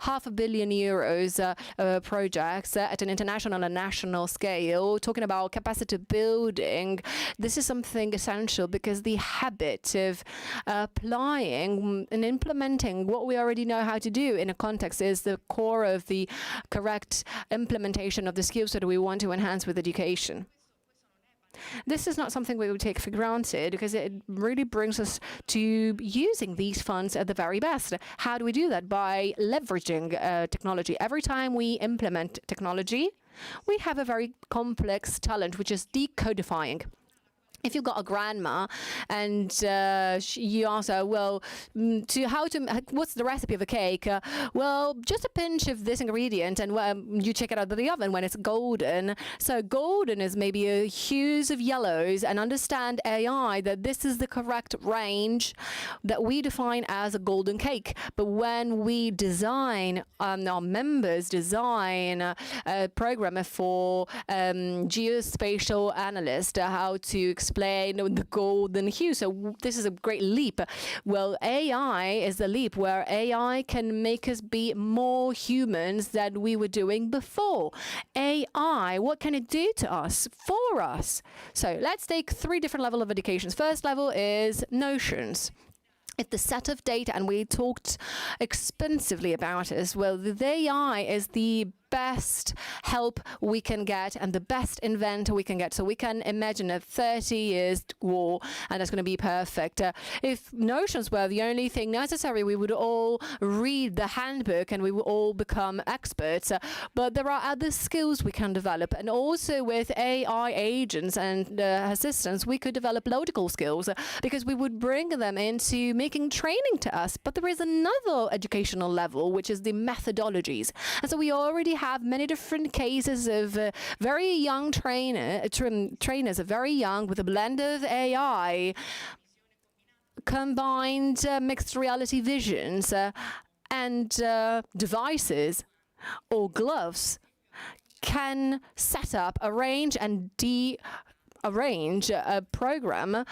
€500 million projects at an international and national scale, talking about capacity building. This is something essential because the habit of applying and implementing what we already know how to do in a context is the core of the correct implementation of the skills that we want to enhance with education. This is not something we would take for granted because it really brings us to using these funds at the very best. How do we do that? By leveraging technology. Every time we implement technology, we have a very complex talent, which is decodifying. If you've got a grandma and you ask her, well, what's the recipe of a cake? Well, just a pinch of this ingredient, and you check it out of the oven when it's golden. So golden is maybe hues of yellows, and understand AI that this is the correct range that we define as a golden cake. But when we design, our members design a program for geospatial analyst, how to explain the golden hue. So this is a great leap. Well, AI is the leap where AI can make us be more humans than we were doing before. AI, what can it do to us, for us? So let's take 3 different levels of education. First level is notions. It's the set of data, and we talked extensively about it as well. The AI is the best help we can get and the best inventor we can get. So we can imagine a 30 years war, and that's going to be perfect. If notions were the only thing necessary, we would all read the handbook and we would all become experts. But there are other skills we can develop. And also with AI agents and assistants, we could develop logical skills because we would bring them into making training to us. But there is another educational level, which is the methodologies. And so we already have many different cases of very young trainers, very young, with a blend of AI, combined mixed reality visions, and devices or gloves can set up, arrange and de-arrange a program.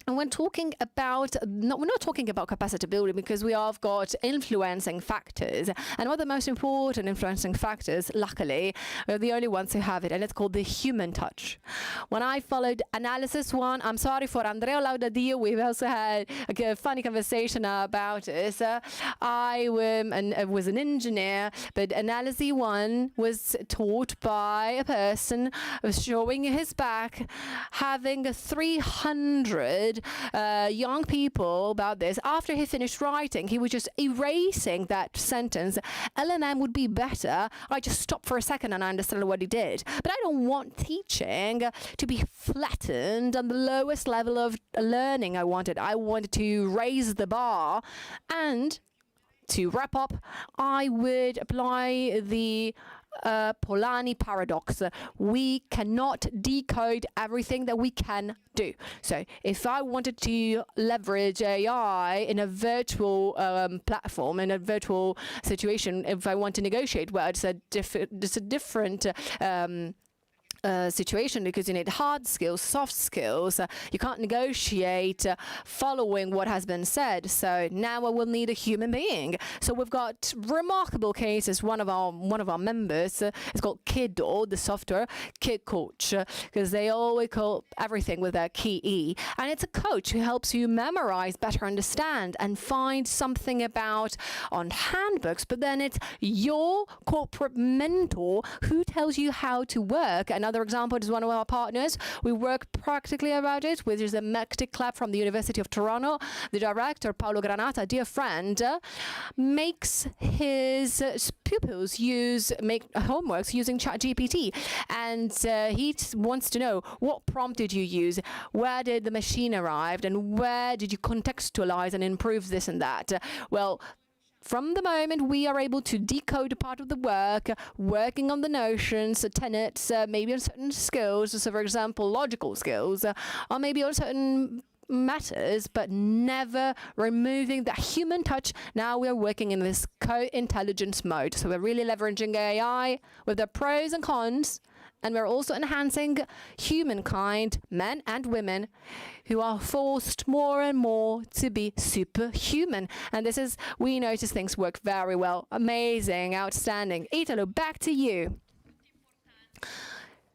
And when talking about, we're not talking about capacity building because we have got influencing factors. And one of the most important influencing factors, luckily, we're the only ones who have it, and it's called the human touch. When I followed analysis 1, I'm sorry for Andrea Laudadio, we've also had a funny conversation about this. I was an engineer, but analysis 1 was taught by a person showing his back, having 300 young people about this. After he finished writing, he was just erasing that sentence. LMM would be better. I just stopped for a second and I understood what he did. But I don't want teaching to be flattened on the lowest level of learning I wanted. I wanted to raise the bar. And to wrap up, I would apply the Polanyi paradox. We cannot decode everything that we can do. So if I wanted to leverage AI in a virtual platform, in a virtual situation, if I want to negotiate, well, it's a different situation because you need hard skills, soft skills. You can't negotiate following what has been said. So now I will need a human being. So we've got remarkable cases. One of our members is called Kiddo, the software Kid Coach, because they always call everything with a key E. And it's a coach who helps you memorize, better understand, and find something about on handbooks. But then it's your corporate mentor who tells you how to work and another example is one of our partners. We work practically about it, which is the MECTIC Club from the University of Toronto. The director, Paolo Granata, a dear friend, makes his pupils make homeworks using ChatGPT. And he wants to know, what prompt did you use? Where did the machine arrive? And where did you contextualize and improve this and that? Well, from the moment we are able to decode a part of the work, working on the notions, tenets, maybe on certain skills, so for example, logical skills, or maybe on certain matters, but never removing that human touch. Now we're working in this co-intelligence mode. So we're really leveraging AI with the pros and cons, and we're also enhancing humankind, men and women, who are forced more and more to be superhuman. And this is, we notice things work very well. Amazing, outstanding. Italo, back to you.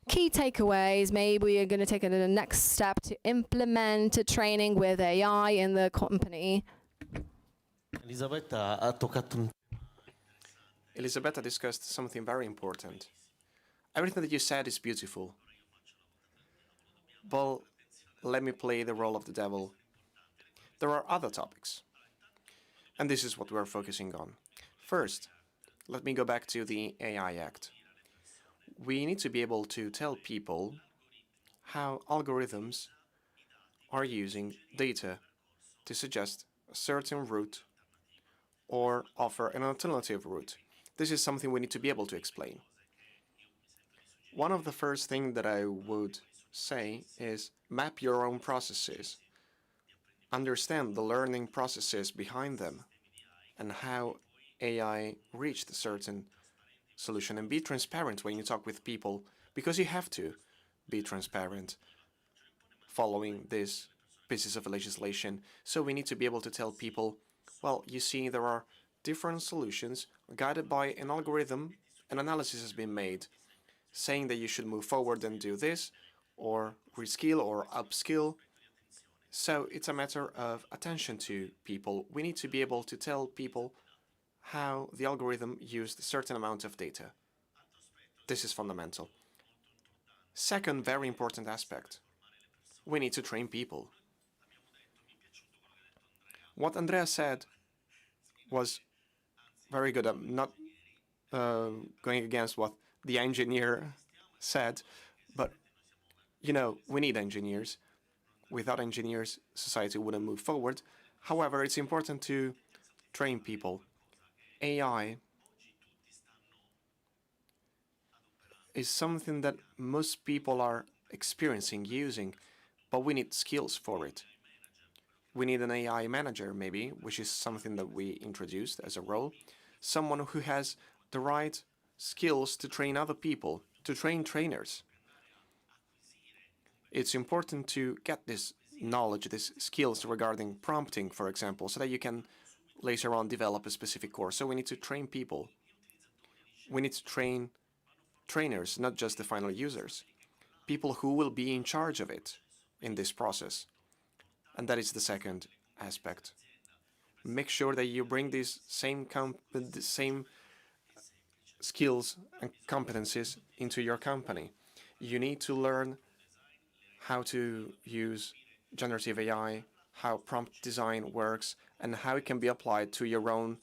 Key takeaways, maybe we are going to take it to the next step to implement training with AI in the company. Elisabetta discussed something very important. Everything that you said is beautiful. But let me play the role of the devil. There are other topics. And this is what we're focusing on. First, let me go back to the AI Act. We need to be able to tell people how algorithms are using data to suggest a certain route or offer an alternative route. This is something we need to be able to explain. One of the first things that I would say is map your own processes. Understand the learning processes behind them and how AI reached a certain solution, and be transparent when you talk with people, because you have to be transparent following these pieces of legislation. So we need to be able to tell people, well, you see, there are different solutions guided by an algorithm. An analysis has been made saying that you should move forward and do this, or reskill or upskill. So it's a matter of attention to people. We need to be able to tell people how the algorithm used a certain amount of data. This is fundamental. Second very important aspect, we need to train people. What Andrea said was very good. I'm not going against what the engineer said, but, you know, we need engineers. Without engineers, society wouldn't move forward. However, it's important to train people. AI is something that most people are experiencing, using, but we need skills for it. We need an AI manager, maybe, which is something that we introduced as a role. Someone who has the right skills to train other people, to train trainers. It's important to get this knowledge, these skills regarding prompting, for example, so that you can later on develop a specific course. So we need to train people. We need to train trainers, not just the final users. People who will be in charge of it in this process. And that is the second aspect. Make sure that you bring these same skills and competencies into your company. You need to learn how to use generative AI, how prompt design works, and how it can be applied to your own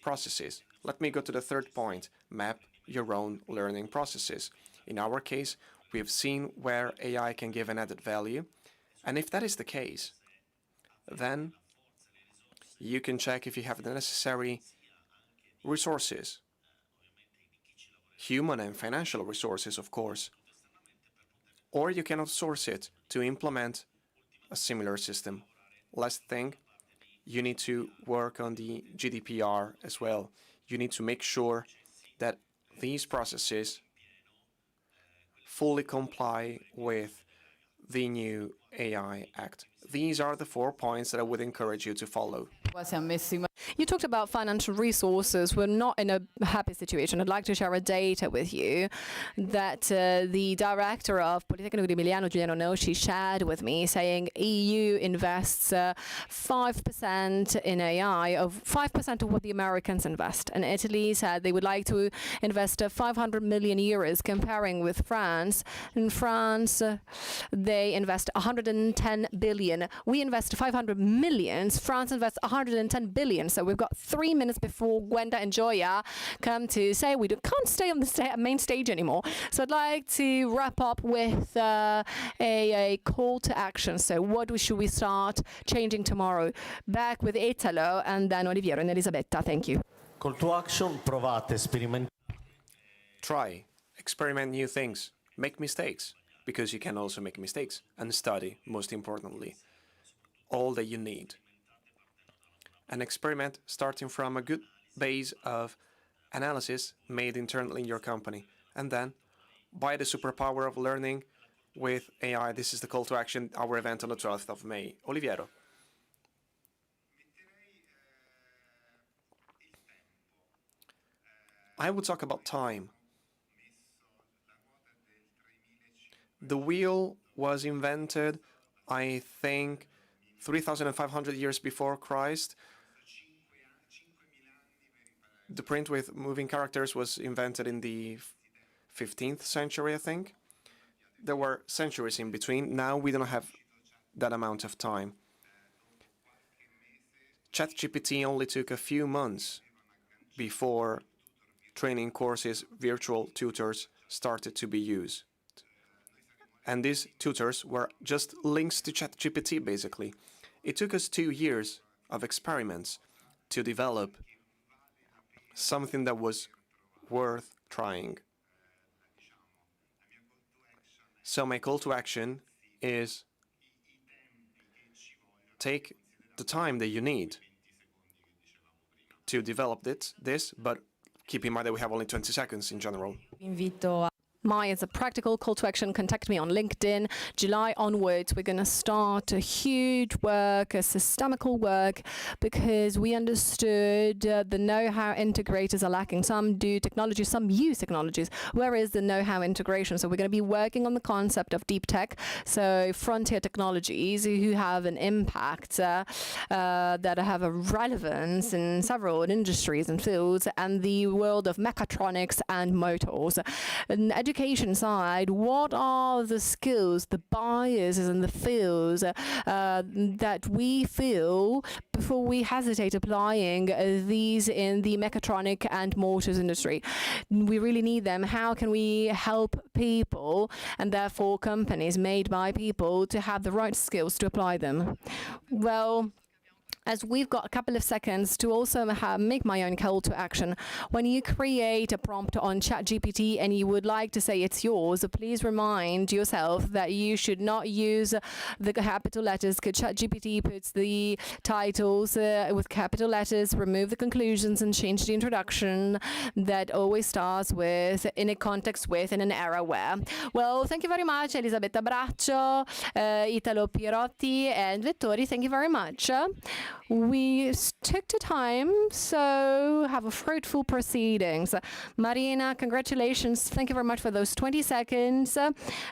processes. Let me go to the third point, map your own learning processes. In our case, we have seen where AI can give an added value, and if that is the case, then you can check if you have the necessary resources, human and financial resources, of course, or you can outsource it to implement a similar system. Last thing, you need to work on the GDPR as well. You need to make sure that these processes fully comply with the new AI Act. These are the 4 points that I would encourage you to follow. You talked about financial resources. We're not in a happy situation. I'd like to share a data with you that the director of Politecnico di Milano, Giuliano Nosci, shared with me, saying EU invests 5% in AI, of 5% of what the Americans invest. And Italy said they would like to invest 500 million euros, comparing with France. In France, they invest 110 billion. We invest 500 millions. France invests 110 billion. So we've got 3 minutes before Gwenda and Joya come to say we can't stay on the main stage anymore. So I'd like to wrap up with a call to action. So what should we start changing tomorrow? Back with Italo and then Oliviero and Elisabetta. Thank you. Call to action, provate, sperimentate. Try, experiment new things, make mistakes, because you can also make mistakes, and study, most importantly, all that you need. An experiment starting from a good base of analysis made internally in your company, and then by the superpower of learning with AI. This is the call to action, our event on the 12th of May. Oliviero. I would talk about time. The wheel was invented, I think, 3,500 years before Christ. The print with moving characters was invented in the 15th century, I think. There were centuries in between. Now we don't have that amount of time. ChatGPT only took a few months before training courses, virtual tutors started to be used. And these tutors were just links to ChatGPT, basically. It took us 2 years of experiments to develop something that was worth trying. So my call to action is take the time that you need to develop this, but keep in mind that we have only 20 seconds in general. Mine is a practical call to action. Contact me on LinkedIn. July onwards, we're going to start a huge work, a systemical work, because we understood the know-how integrators are lacking. Some do technology, some use technologies. Where is the know-how integration? So we're going to be working on the concept of deep tech, so frontier technologies who have an impact, that have a relevance in several industries and fields, and the world of mechatronics and motors. And education side, what are the skills, the biases and the fields that we feel before we hesitate applying these in the mechatronic and motors industry? We really need them. How can we help people and therefore companies made by people to have the right skills to apply them? Well, as we've got a couple of seconds to also make my own call to action. When you create a prompt on ChatGPT and you would like to say it's yours, please remind yourself that you should not use the capital letters, because ChatGPT puts the titles with capital letters, remove the conclusions and change the introduction that always starts with, in a context with, in an era where. Well, thank you very much, Elisabetta Braccio, Italo Pierotti, and Vettori. Thank you very much. We stick to time, so have a fruitful proceedings. Marina, congratulations. Thank you very much for those 20 seconds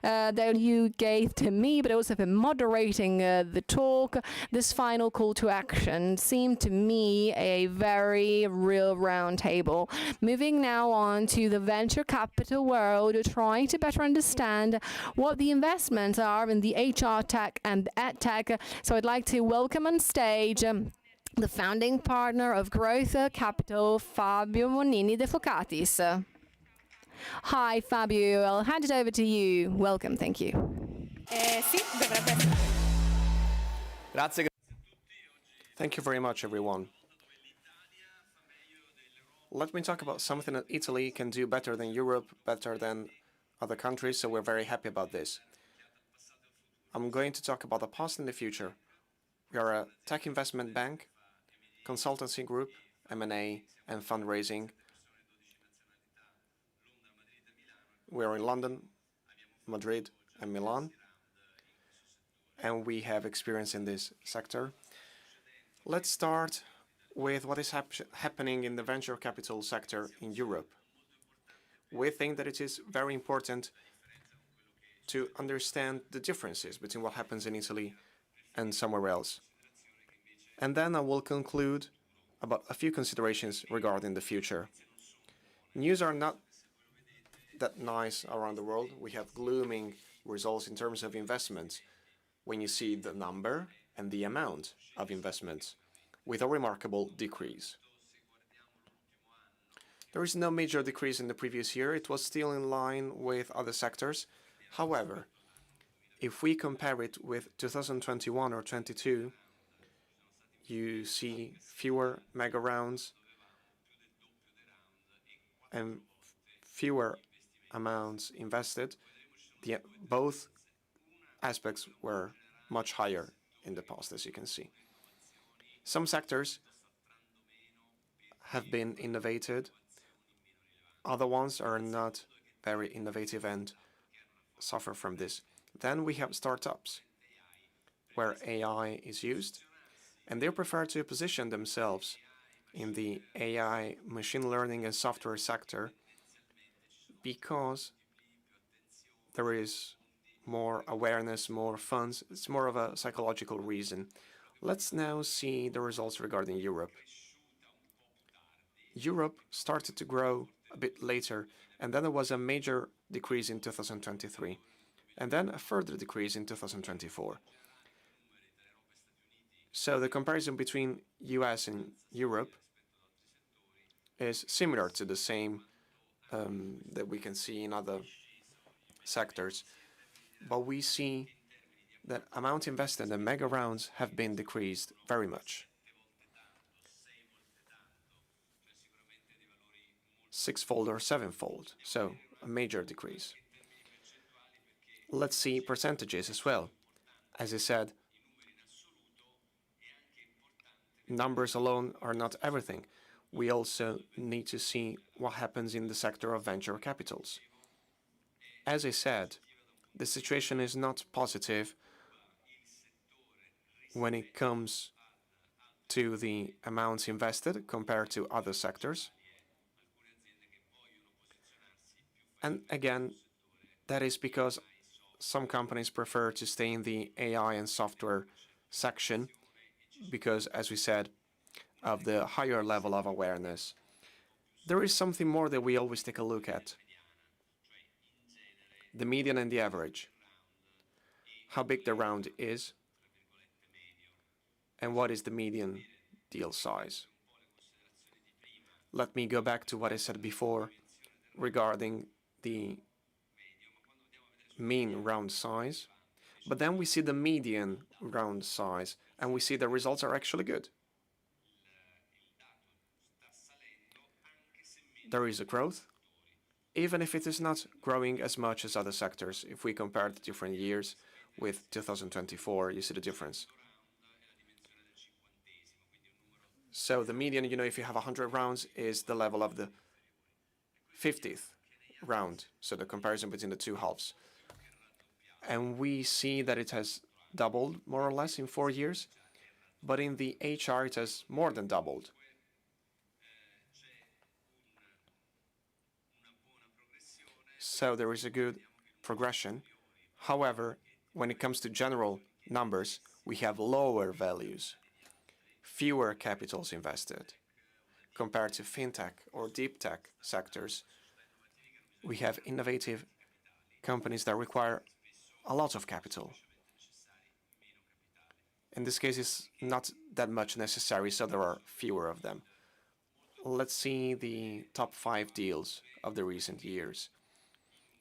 that you gave to me, but also for moderating the talk. This final call to action seemed to me a very real round table. Moving now on to the venture capital world, trying to better understand what the investments are in the HR tech and ed tech. So I'd like to welcome on stage the founding partner of Growth Capital, Fabio Monini De Focatis. Hi, Fabio. I'll hand it over to you. Welcome. Thank you. Thank you very much, everyone. Let me talk about something that Italy can do better than Europe, better than other countries, so we're very happy about this. I'm going to talk about the past and the future. We are a tech investment bank, consultancy group, M&A, and fundraising. We are in London, Madrid, and Milan, and we have experience in this sector. Let's start with what is happening in the venture capital sector in Europe. We think that it is very important to understand the differences between what happens in Italy and somewhere else. And then I will conclude about a few considerations regarding the future. News are not that nice around the world. We have glooming results in terms of investments when you see the number and the amount of investments, with a remarkable decrease. There is no major decrease in the previous year. It was still in line with other sectors. However, if we compare it with 2021 or 22, you see fewer mega rounds and fewer amounts invested. Both aspects were much higher in the past, as you can see. Some sectors have been innovated. Other ones are not very innovative and suffer from this. Then we have startups, where AI is used, and they prefer to position themselves in the AI, machine learning, and software sector because there is more awareness, more funds. It's more of a psychological reason. Let's now see the results regarding Europe. Europe started to grow a bit later, and then there was a major decrease in 2023, and then a further decrease in 2024. So the comparison between US and Europe is similar to the same that we can see in other sectors, but we see that amount invested in mega rounds have been decreased very much. Sixfold or sevenfold, so a major decrease. Let's see percentages as well. As I said, numbers alone are not everything. We also need to see what happens in the sector of venture capitals. As I said, the situation is not positive when it comes to the amounts invested compared to other sectors. And again, that is because some companies prefer to stay in the AI and software section because, as we said, of the higher level of awareness. There is something more that we always take a look at. The median and the average. How big the round is, and what is the median deal size. Let me go back to what I said before regarding the mean round size, but then we see the median round size, and we see the results are actually good. There is a growth, even if it is not growing as much as other sectors. If we compare the different years with 2024, you see the difference. So the median, if you have 100 rounds, is the level of the 50th round, so the comparison between the two halves. And we see that it has doubled, more or less, in 4 years, but in the HR it has more than doubled. So there is a good progression. However, when it comes to general numbers, we have lower values, fewer capitals invested. Compared to fintech or deep tech sectors, we have innovative companies that require a lot of capital. In this case, it's not that much necessary, so there are fewer of them. Let's see the top 5 deals of the recent years.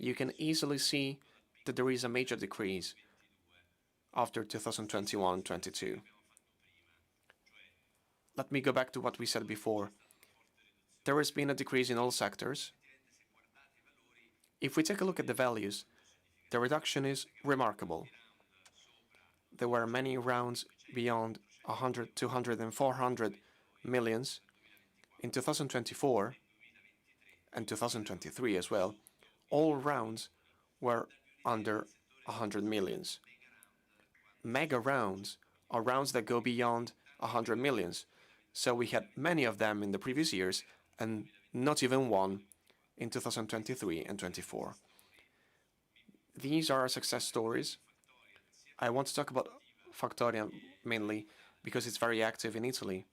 You can easily see that there is a major decrease after 2021-22. Let me go back to what we said before. There has been a decrease in all sectors. If we take a look at the values, the reduction is remarkable. There were many rounds beyond 100, 200, and 400 millions in 2024 and 2023 as well. All rounds were under 100 millions. Mega rounds are rounds that go beyond 100 millions. So we had many of them in the previous years and not even one in 2023 and 24. These are success stories. I want to talk about Factoria mainly because it's very active in Italy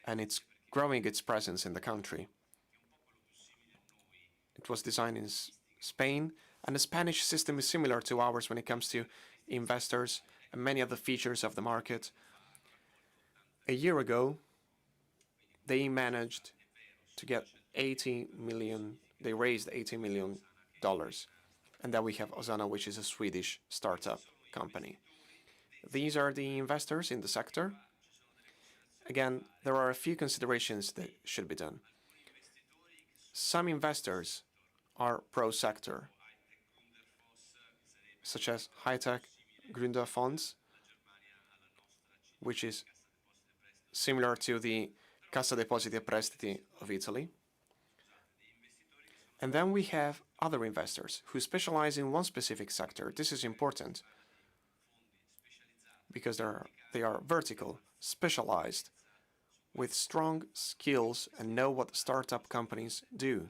and it's growing its presence in the country. It was designed in Spain, and the Spanish system is similar to ours when it comes to investors and many of the features of the market. A year ago, they managed to get 80 million, they raised $80 million. And then we have Osana, which is a Swedish startup company. These are the investors in the sector. Again, there are a few considerations that should be done. Some investors are pro-sector, such as high-tech Gründer funds, which is similar to the Cassa Depositi e Prestiti of Italy. And then we have other investors who specialize in one specific sector. This is important because they are vertical, specialized, with strong skills and know what startup companies do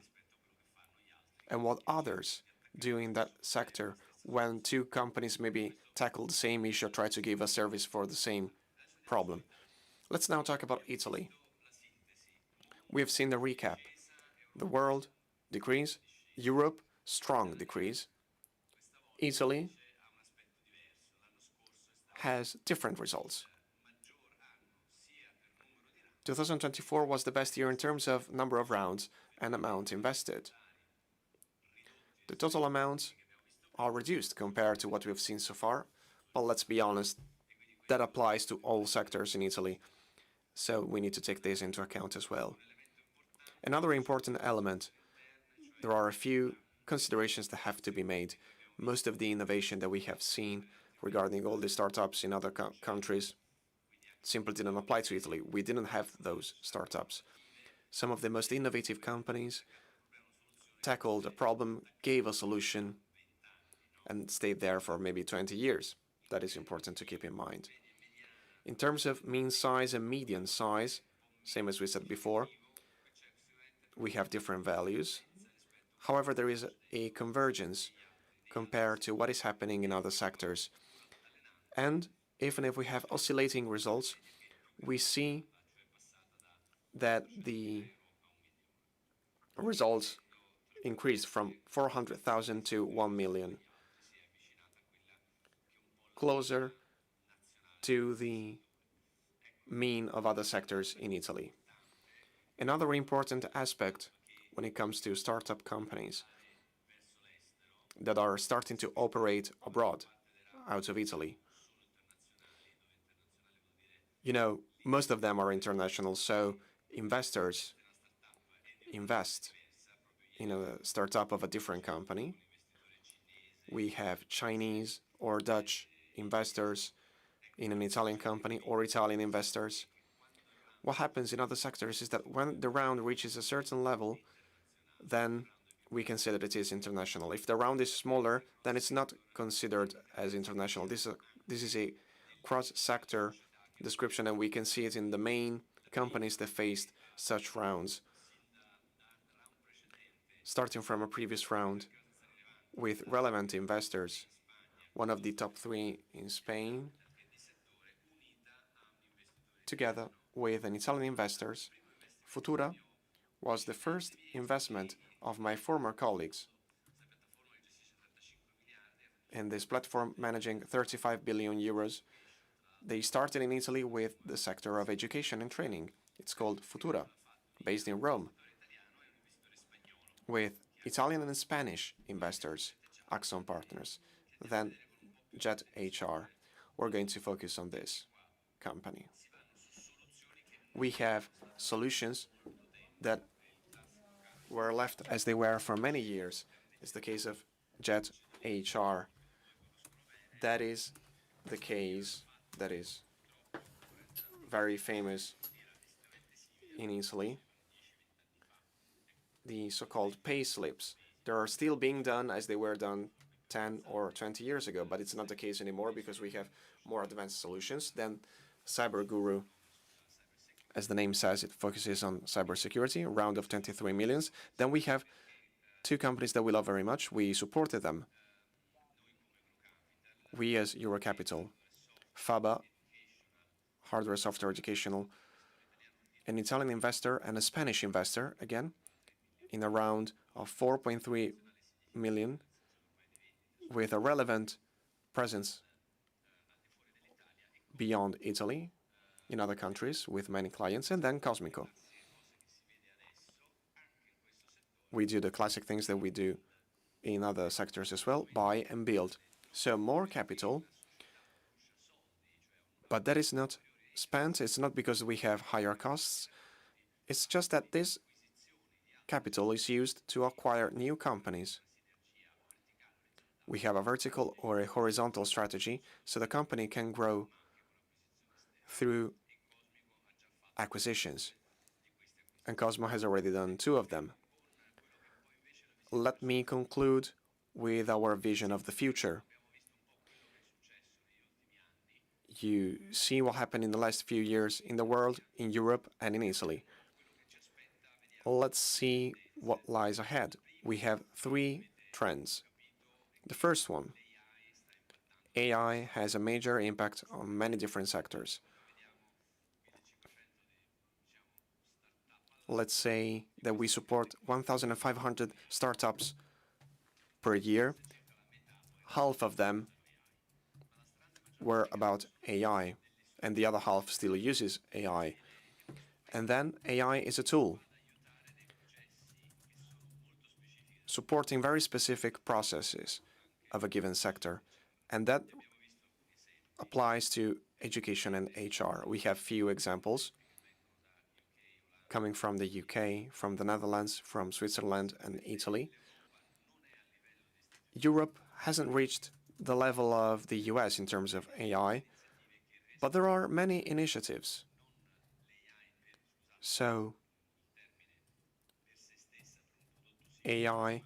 and what others do in that sector when two companies maybe tackle the same issue or try to give a service for the same problem. Let's now talk about Italy. We have seen the recap. The world, decrease. Europe, strong decrease. Italy has different results. 2024 was the best year in terms of number of rounds and amount invested. The total amounts are reduced compared to what we've seen so far, but let's be honest, that applies to all sectors in Italy, so we need to take this into account as well. Another important element, there are a few considerations that have to be made. Most of the innovation that we have seen regarding all the startups in other countries simply didn't apply to Italy. We didn't have those startups. Some of the most innovative companies tackled a problem, gave a solution, and stayed there for maybe 20 years. That is important to keep in mind. In terms of mean size and median size, same as we said before, we have different values. However, there is a convergence compared to what is happening in other sectors. And even if we have oscillating results, we see that the results increased from 400,000 to 1 million, closer to the mean of other sectors in Italy. Another important aspect when it comes to startup companies that are starting to operate abroad, out of Italy. You know, most of them are international, so investors invest in a startup of a different company. We have Chinese or Dutch investors in an Italian company or Italian investors. What happens in other sectors is that when the round reaches a certain level, then we can say that it is international. If the round is smaller, then it's not considered as international. This is a cross-sector description, and we can see it in the main companies that faced such rounds. Starting from a previous round with relevant investors, one of the top 3 in Spain, together with an Italian investors, Futura was the first investment of my former colleagues in this platform managing 35 billion euros. They started in Italy with the sector of education and training. It's called Futura, based in Rome, with Italian and Spanish investors, Axon partners, then Jet HR. We're going to focus on this company. We have solutions that were left as they were for many years. It's the case of Jet HR. That is the case that is very famous in Italy. The so-called pay slips. They are still being done as they were done 10 or 20 years ago, but it's not the case anymore because we have more advanced solutions. Then Cyber Guru As the name says, it focuses on cybersecurity, a round of 23 millions. Then we have two companies that we love very much. We supported them. We as Eurocapital, FABA, Hardware Software Educational, an Italian investor and a Spanish investor, again, in a round of 4.3 million, with a relevant presence beyond Italy, in other countries, with many clients, and then Cosmico. We do the classic things that we do in other sectors as well, buy and build. So more capital, but that is not spent. It's not because we have higher costs. It's just that this capital is used to acquire new companies. We have a vertical or a horizontal strategy, so the company can grow through acquisitions. And Cosmo has already done 2 of them. Let me conclude with our vision of the future. You see what happened in the last few years in the world, in Europe, and in Italy. Let's see what lies ahead. We have 3 trends. The first one, AI has a major impact on many different sectors. Let's say that we support 1,500 startups per year. Half of them were about AI, and the other half still uses AI. And then AI is a tool supporting very specific processes of a given sector, and that applies to education and HR. We have few examples coming from the UK, from the Netherlands, from Switzerland and Italy. Europe hasn't reached the level of the US in terms of AI, but there are many initiatives. So AI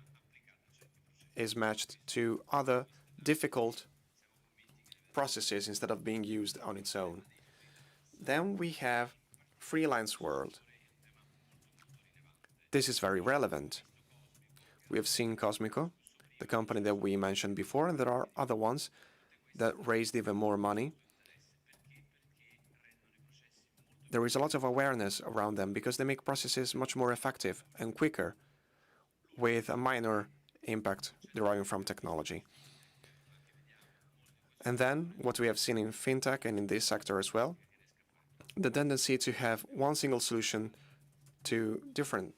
is matched to other difficult processes instead of being used on its own. Then we have freelance world. This is very relevant. We have seen Cosmico, the company that we mentioned before, and there are other ones that raised even more money. There is a lot of awareness around them because they make processes much more effective and quicker, with a minor impact deriving from technology. And then, what we have seen in fintech and in this sector as well, the tendency to have one single solution to different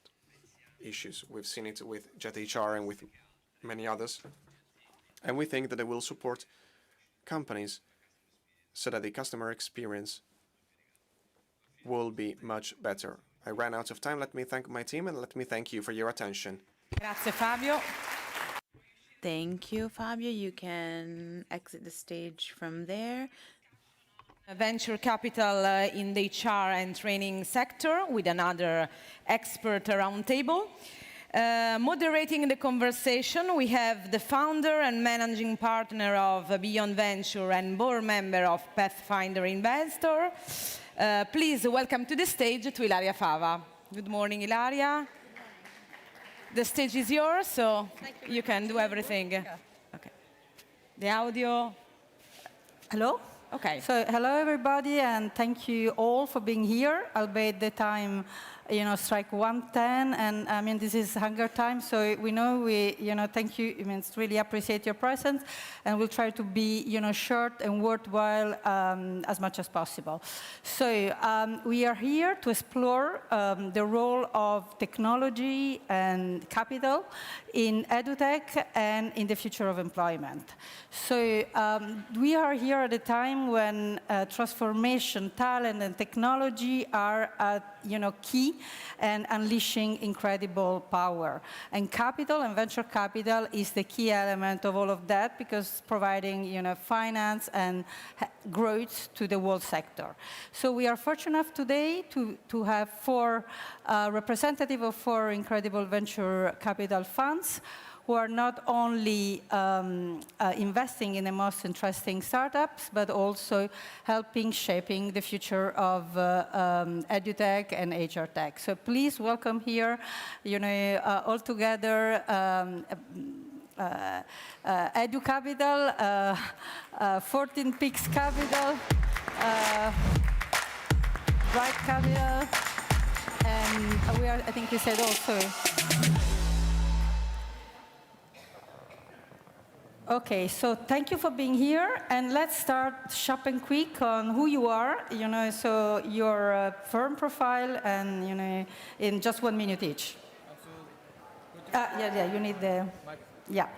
issues. We've seen it with JetHR and with many others. And we think that it will support companies so that the customer experience will be much better. I ran out of time. Let me thank my team and let me thank you for your attention. Grazie Fabio. Thank you, Fabio. You can exit the stage from there. Venture capital in the HR and training sector with another expert roundtable. Moderating the conversation, we have the founder and managing partner of Beyond Venture and board member of Pathfinder Investor. Please welcome to the stage to Ilaria Fava. Good morning, Ilaria. The stage is yours, so you can do everything. Yeah. Okay. The audio. Hello? Okay. So hello, everybody, and thank you all for being here. Albeit the time, strike 1:10, and I mean, this is hunger time, so we know thank you. I mean, really appreciate your presence, and we'll try to be, short and worthwhile as much as possible. So we are here to explore the role of technology and capital in edutech and in the future of employment. So we are here at a time when transformation, talent, and technology are key and unleashing incredible power. And capital and venture capital is the key element of all of that, because providing finance and growth to the whole sector. So we are fortunate enough today to have 4 representatives of 4 incredible venture capital funds. who are not only investing in the most interesting startups, but also helping shaping the future of edutech and HR tech. So please welcome here, all together, Edu Capital, 14 Peaks Capital, Bright Capital, and we are, I think we said also. Okay, so thank you for being here, and let's start sharp and quick on who you are. So your firm profile, and in just 1 minute each. Yeah, you need the. Yeah.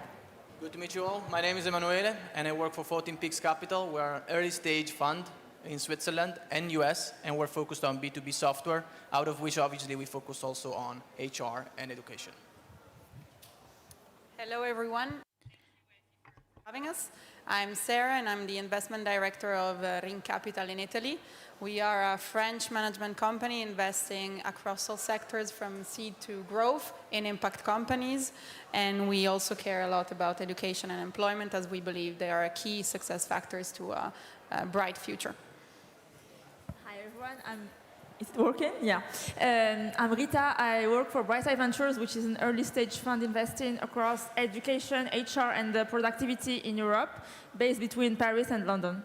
Good to meet you all. My name is Emanuele, and I work for 14 Peaks Capital. We're an early-stage fund in Switzerland and US, and we're focused on B2B software, out of which obviously we focus also on HR and education. Hello, everyone. Having us. I'm Sarah, and I'm the investment director of Ring Capital in Italy. We are a French management company investing across all sectors from seed to growth in impact companies. And we also care a lot about education and employment, as we believe they are key success factors to a bright future. Hi, everyone. Is it working? Yeah. I'm Rita. I work for Bright Ventures, which is an early-stage fund investing across education, HR, and productivity in Europe, based between Paris and London.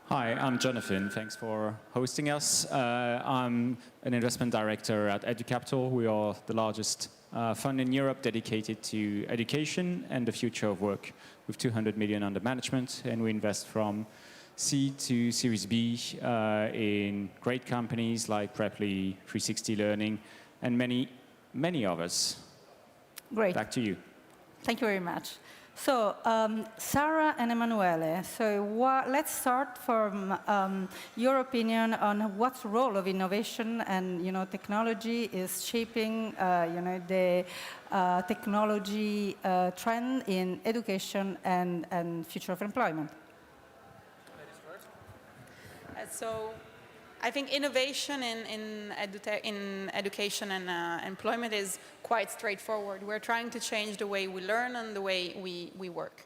Hi, I'm Jonathan. Thanks for hosting us. I'm an investment director at Edu Capital. We are the largest fund in Europe dedicated to education and the future of work, with 200 million under management, and we invest from seed to Series B in great companies like Preply, 360 Learning, and many others. Great. Back to you. Thank you very much. So, Sarah and Emanuele, so let's start from your opinion on what role of innovation and technology is shaping the technology trend in education and future of employment. So I think innovation in education and employment is quite straightforward. We're trying to change the way we learn and the way we work.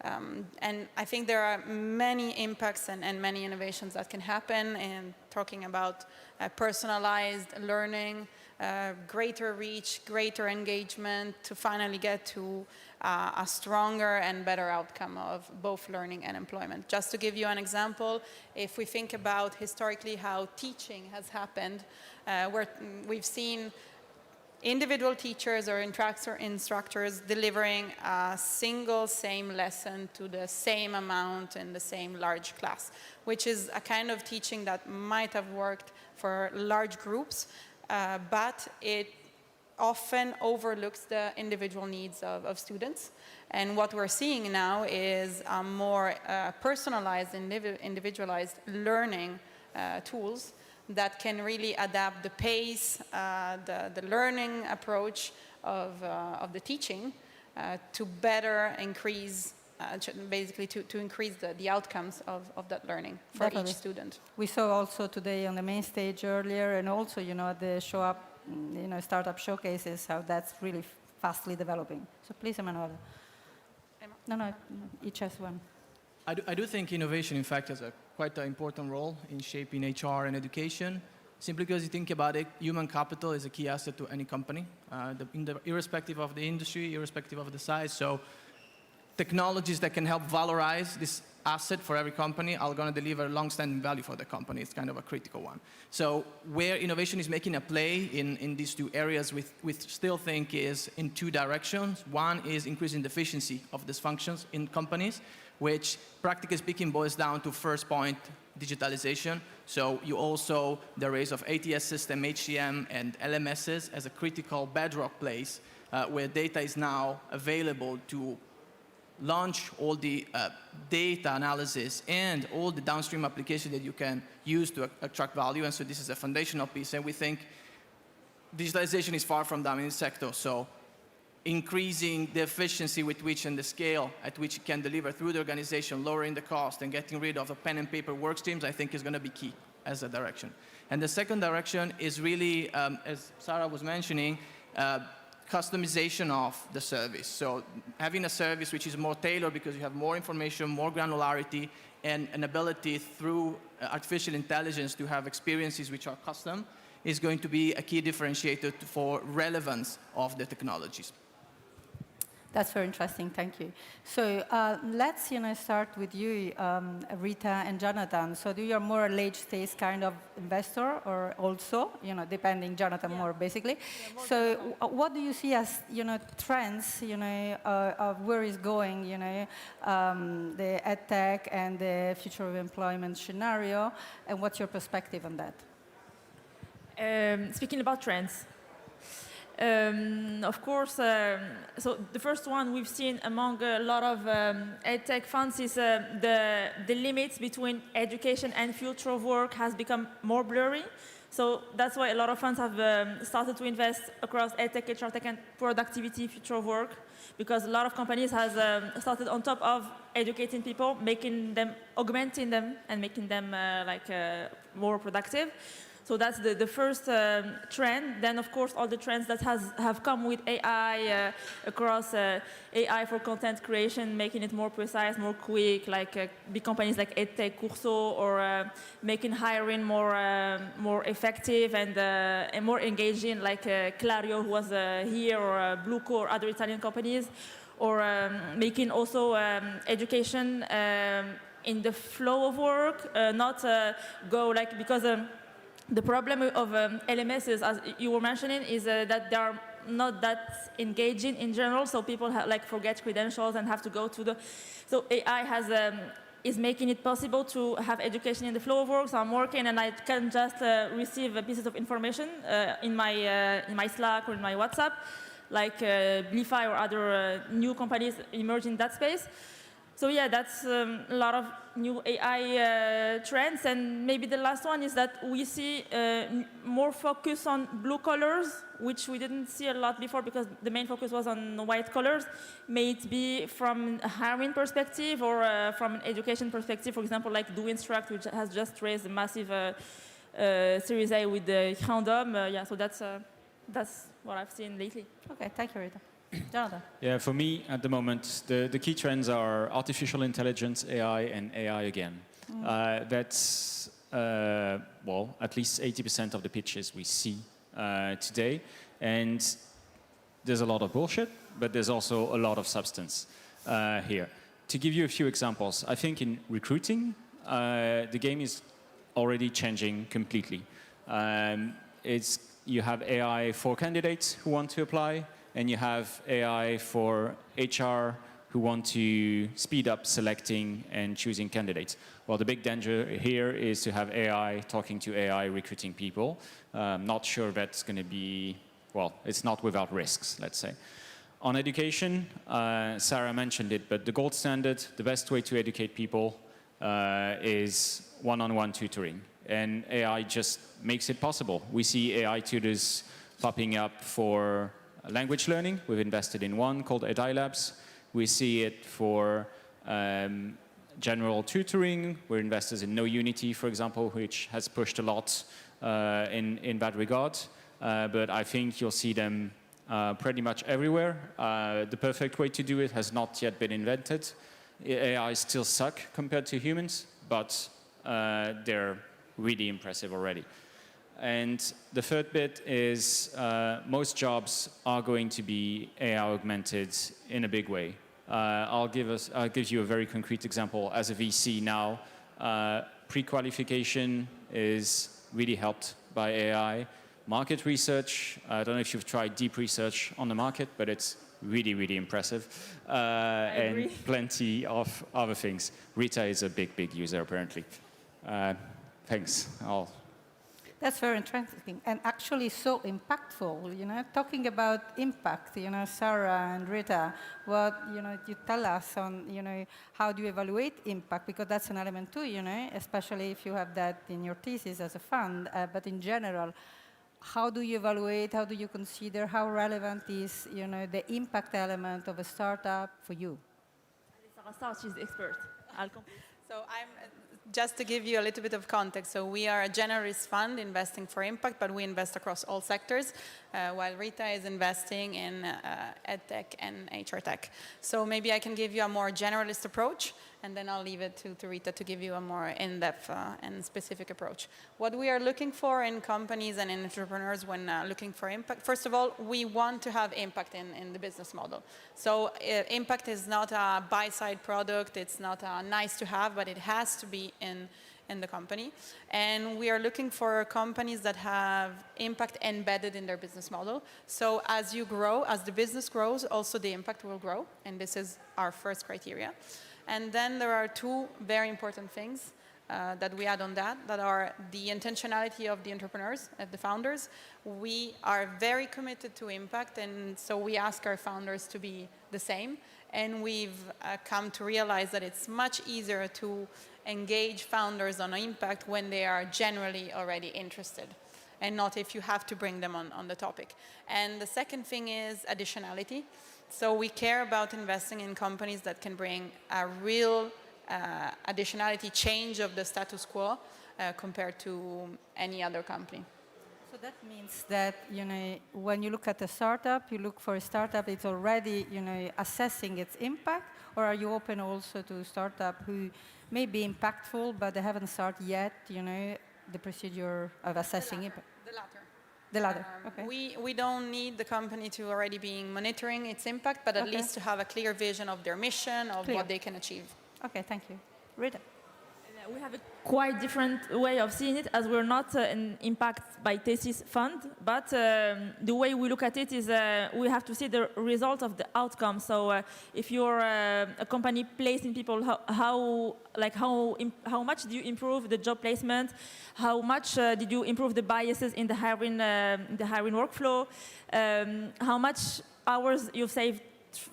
And I think there are many impacts and many innovations that can happen in talking about personalized learning, greater reach, greater engagement to finally get to a stronger and better outcome of both learning and employment. Just to give you an example, if we think about historically how teaching has happened, where we've seen individual teachers or instructors delivering a single same lesson to the same amount in the same large class, which is a kind of teaching that might have worked for large groups, but it often overlooks the individual needs of students. And what we're seeing now is a more personalized, individualized learning tools that can really adapt the pace, the learning approach of the teaching to better increase, basically to increase the outcomes of that learning for each student. We saw also today on the main stage earlier, and also at the show up, startup showcases, how that's really fastly developing. So please, Emanuele. No, each has one. I do think innovation, in fact, has quite an important role in shaping HR and education. Simply because you think about it, human capital is a key asset to any company, irrespective of the industry, irrespective of the size. So technologies that can help valorize this asset for every company are going to deliver long-standing value for the company. It's kind of a critical one. So where innovation is making a play in these two areas, we still think is in two directions. One is increasing the efficiency of these functions in companies, which practically speaking boils down to first point digitalization. So you also, the rise of ATS system, HCM, and LMSs as a critical bedrock place where data is now available to launch all the data analysis and all the downstream applications that you can use to attract value. And so this is a foundational piece. And we think digitalization is far from done in the sector. So increasing the efficiency with which and the scale at which it can deliver through the organization, lowering the cost and getting rid of the pen and paper work streams, I think is going to be key as a direction. And the second direction is really, as Sarah was mentioning, customization of the service. So having a service which is more tailored because you have more information, more granularity, and an ability through artificial intelligence to have experiences which are custom is going to be a key differentiator for relevance of the technologies. That's very interesting, thank you. So let's start with you, Rita and Jonathan. So you are more a late stage kind of investor, or also, depending, Jonathan more basically. Yeah, so what do you see as trends, of where is going, the EdTech and the future of employment scenario, and what's your perspective on that? Speaking about trends. Of course, so the first one we've seen among a lot of EdTech funds is the limits between education and future of work has become more blurry. So that's why a lot of funds have started to invest across EdTech, HR Tech, and productivity, future of work, because a lot of companies has started on top of educating people, making them, augmenting them, and making them more productive. So that's the first trend. Then, of course, all the trends that have come with AI across AI for content creation, making it more precise, more quick, like big companies like EdTech, Curso, or making hiring more effective and more engaging, like Clario, who was here, or Blueco, or other Italian companies, or making also education in the flow of work, not go like, because the problem of LMS is, as you were mentioning, is that they are not that engaging in general. So people forget credentials and have to go to the. So AI is making it possible to have education in the flow of work. So I'm working and I can just receive pieces of information in my Slack or in my WhatsApp, like Blify or other new companies emerge in that space. So yeah, that's a lot of new AI trends. And maybe the last one is that we see more focus on blue collars, which we didn't see a lot before because the main focus was on white collars. May it be from a hiring perspective or from an education perspective, for example, like Do Instruct, which has just raised a massive Series A with the Random. Yeah, so that's what I've seen lately. Okay, thank you, Rita. Jonathan. Yeah, for me, at the moment, the key trends are artificial intelligence, AI, and AI again. That's, well, at least 80% of the pitches we see today. And there's a lot of bullshit, but there's also a lot of substance here. To give you a few examples, I think in recruiting, the game is already changing completely. You have AI for candidates who want to apply, and you have AI for HR who want to speed up selecting and choosing candidates. Well, the big danger here is to have AI talking to AI recruiting people. Not sure that's going to be, well, it's not without risks, let's say. On education, Sarah mentioned it, but the gold standard, the best way to educate people is one-on-one tutoring. And AI just makes it possible. We see AI tutors popping up for language learning. We've invested in one called EDI Labs. We see it for general tutoring. We're investors in KnowUnity, for example, which has pushed a lot in that regard. But I think you'll see them pretty much everywhere. The perfect way to do it has not yet been invented. AI still suck compared to humans, but they're really impressive already. And the third bit is most jobs are going to be AI augmented in a big way. I'll give you a very concrete example. As a VC now, pre-qualification is really helped by AI. Market research, I don't know if you've tried deep research on the market, but it's really, really impressive. And plenty of other things. Rita is a big, big user, apparently. Thanks. That's very interesting and actually so impactful, talking about impact, Sarah and Rita, what, you tell us on, how do you evaluate impact, because that's an element too, especially if you have that in your thesis as a fund, but in general, how do you evaluate, how do you consider, how relevant is, the impact element of a startup for you? Sarah, she's the expert. I'll complete. So just to give you a little bit of context, so we are a generalist fund investing for impact, but we invest across all sectors, while Rita is investing in EdTech and HR tech. So maybe I can give you a more generalist approach, and then I'll leave it to Rita to give you a more in-depth and specific approach. What we are looking for in companies and in entrepreneurs when looking for impact, first of all, we want to have impact in the business model. So impact is not a buy-side product, it's not a nice to have, but it has to be in the company. And we are looking for companies that have impact embedded in their business model. So as you grow, as the business grows, also the impact will grow. And this is our first criteria. And then there are two very important things that we add on that are the intentionality of the entrepreneurs, of the founders. We are very committed to impact, and so we ask our founders to be the same. And we've come to realize that it's much easier to engage founders on impact when they are generally already interested, and not if you have to bring them on the topic. And the second thing is additionality. So we care about investing in companies that can bring a real additionality change of the status quo compared to any other company. So that means that, when you look at a startup, you look for a startup that's already, assessing its impact, or are you open also to startup who may be impactful, but they haven't started yet, the procedure of assessing impact? The latter. The latter, okay. We don't need the company to already be monitoring its impact, but at least to have a clear vision of their mission, of what they can achieve. Okay, thank you. Rita. We have a quite different way of seeing it, as we're not an impact by thesis fund, but the way we look at it is we have to see the result of the outcome. So if you're a company placing people, how much do you improve the job placement? How much did you improve the biases in the hiring workflow? How much hours you've saved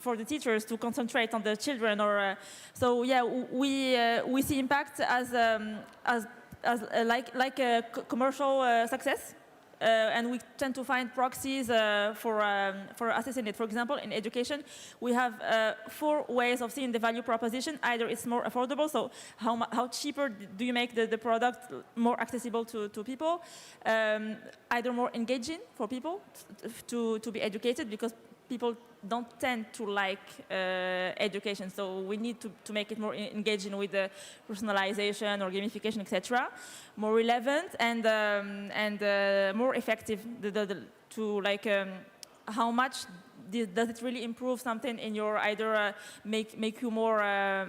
for the teachers to concentrate on the children, or so yeah, we see impact as like a commercial success, and we tend to find proxies for assessing it. For example, in education, we have 4 ways of seeing the value proposition. Either it's more affordable, so how cheaper do you make the product more accessible to people? Either more engaging for people to be educated, because people don't tend to like education, so we need to make it more engaging with the personalization or gamification, etc. More relevant and more effective. How much does it really improve something in your either make you more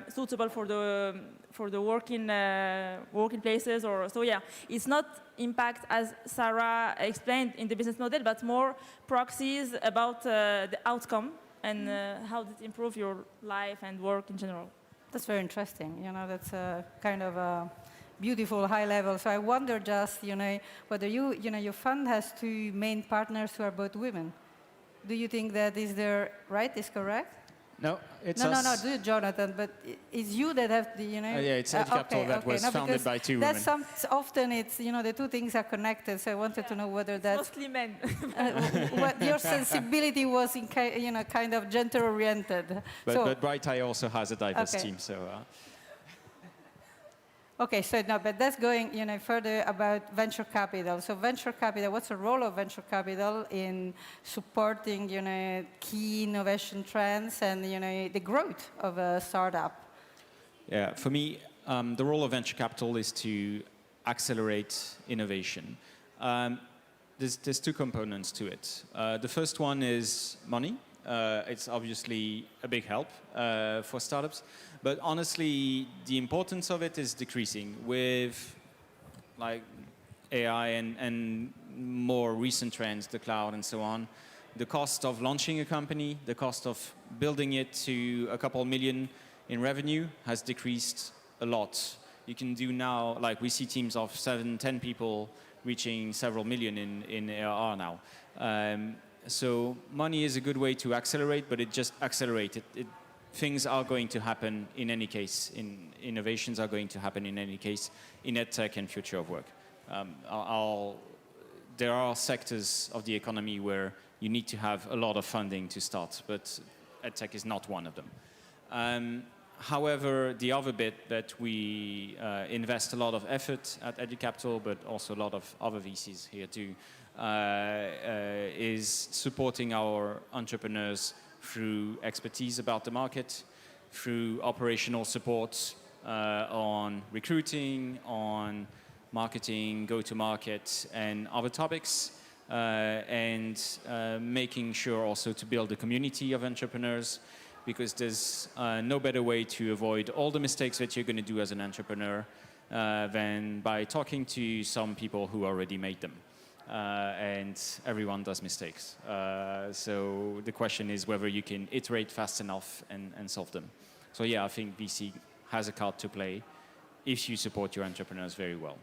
suitable for the working places, or so yeah. It's not impact as Sarah explained in the business model, but more proxies about the outcome and how does it improve your life and work in general. That's very interesting. That's a kind of a beautiful high level. So I wonder just, whether your fund has 2 main partners who are both women. Do you think that is correct? No, it's no, us. No, do it, Jonathan, but it's you that have the, yeah, it's EdCapital that was founded by 2 women. Often it's, the 2 things are connected, so I wanted to know whether that's... Mostly men. What your sensibility was, kind of gender-oriented. But Bright Eye also has a diverse team, so... Okay, so no, but that's going, further about venture capital. So venture capital, what's the role of venture capital in supporting, key innovation trends and, the growth of a startup? Yeah, for me, the role of venture capital is to accelerate innovation. There's 2 components to it. The first one is money. It's obviously a big help for startups. But honestly, the importance of it is decreasing with AI and more recent trends, the cloud and so on. The cost of launching a company, the cost of building it to a couple million in revenue has decreased a lot. You can do now, we see teams of 7, 10 people reaching several million in ARR now. So money is a good way to accelerate, but it just accelerates it. Things are going to happen in any case. Innovations are going to happen in any case in EdTech and future of work. There are sectors of the economy where you need to have a lot of funding to start, but EdTech is not one of them. However, the other bit that we invest a lot of effort at EduCapital, but also a lot of other VCs here too, is supporting our entrepreneurs through expertise about the market, through operational support on recruiting, on marketing, go-to-market, and other topics, and making sure also to build a community of entrepreneurs, because there's no better way to avoid all the mistakes that you're going to do as an entrepreneur than by talking to some people who already made them. And everyone does mistakes. So the question is whether you can iterate fast enough and solve them. So yeah, I think VC has a card to play if you support your entrepreneurs very well.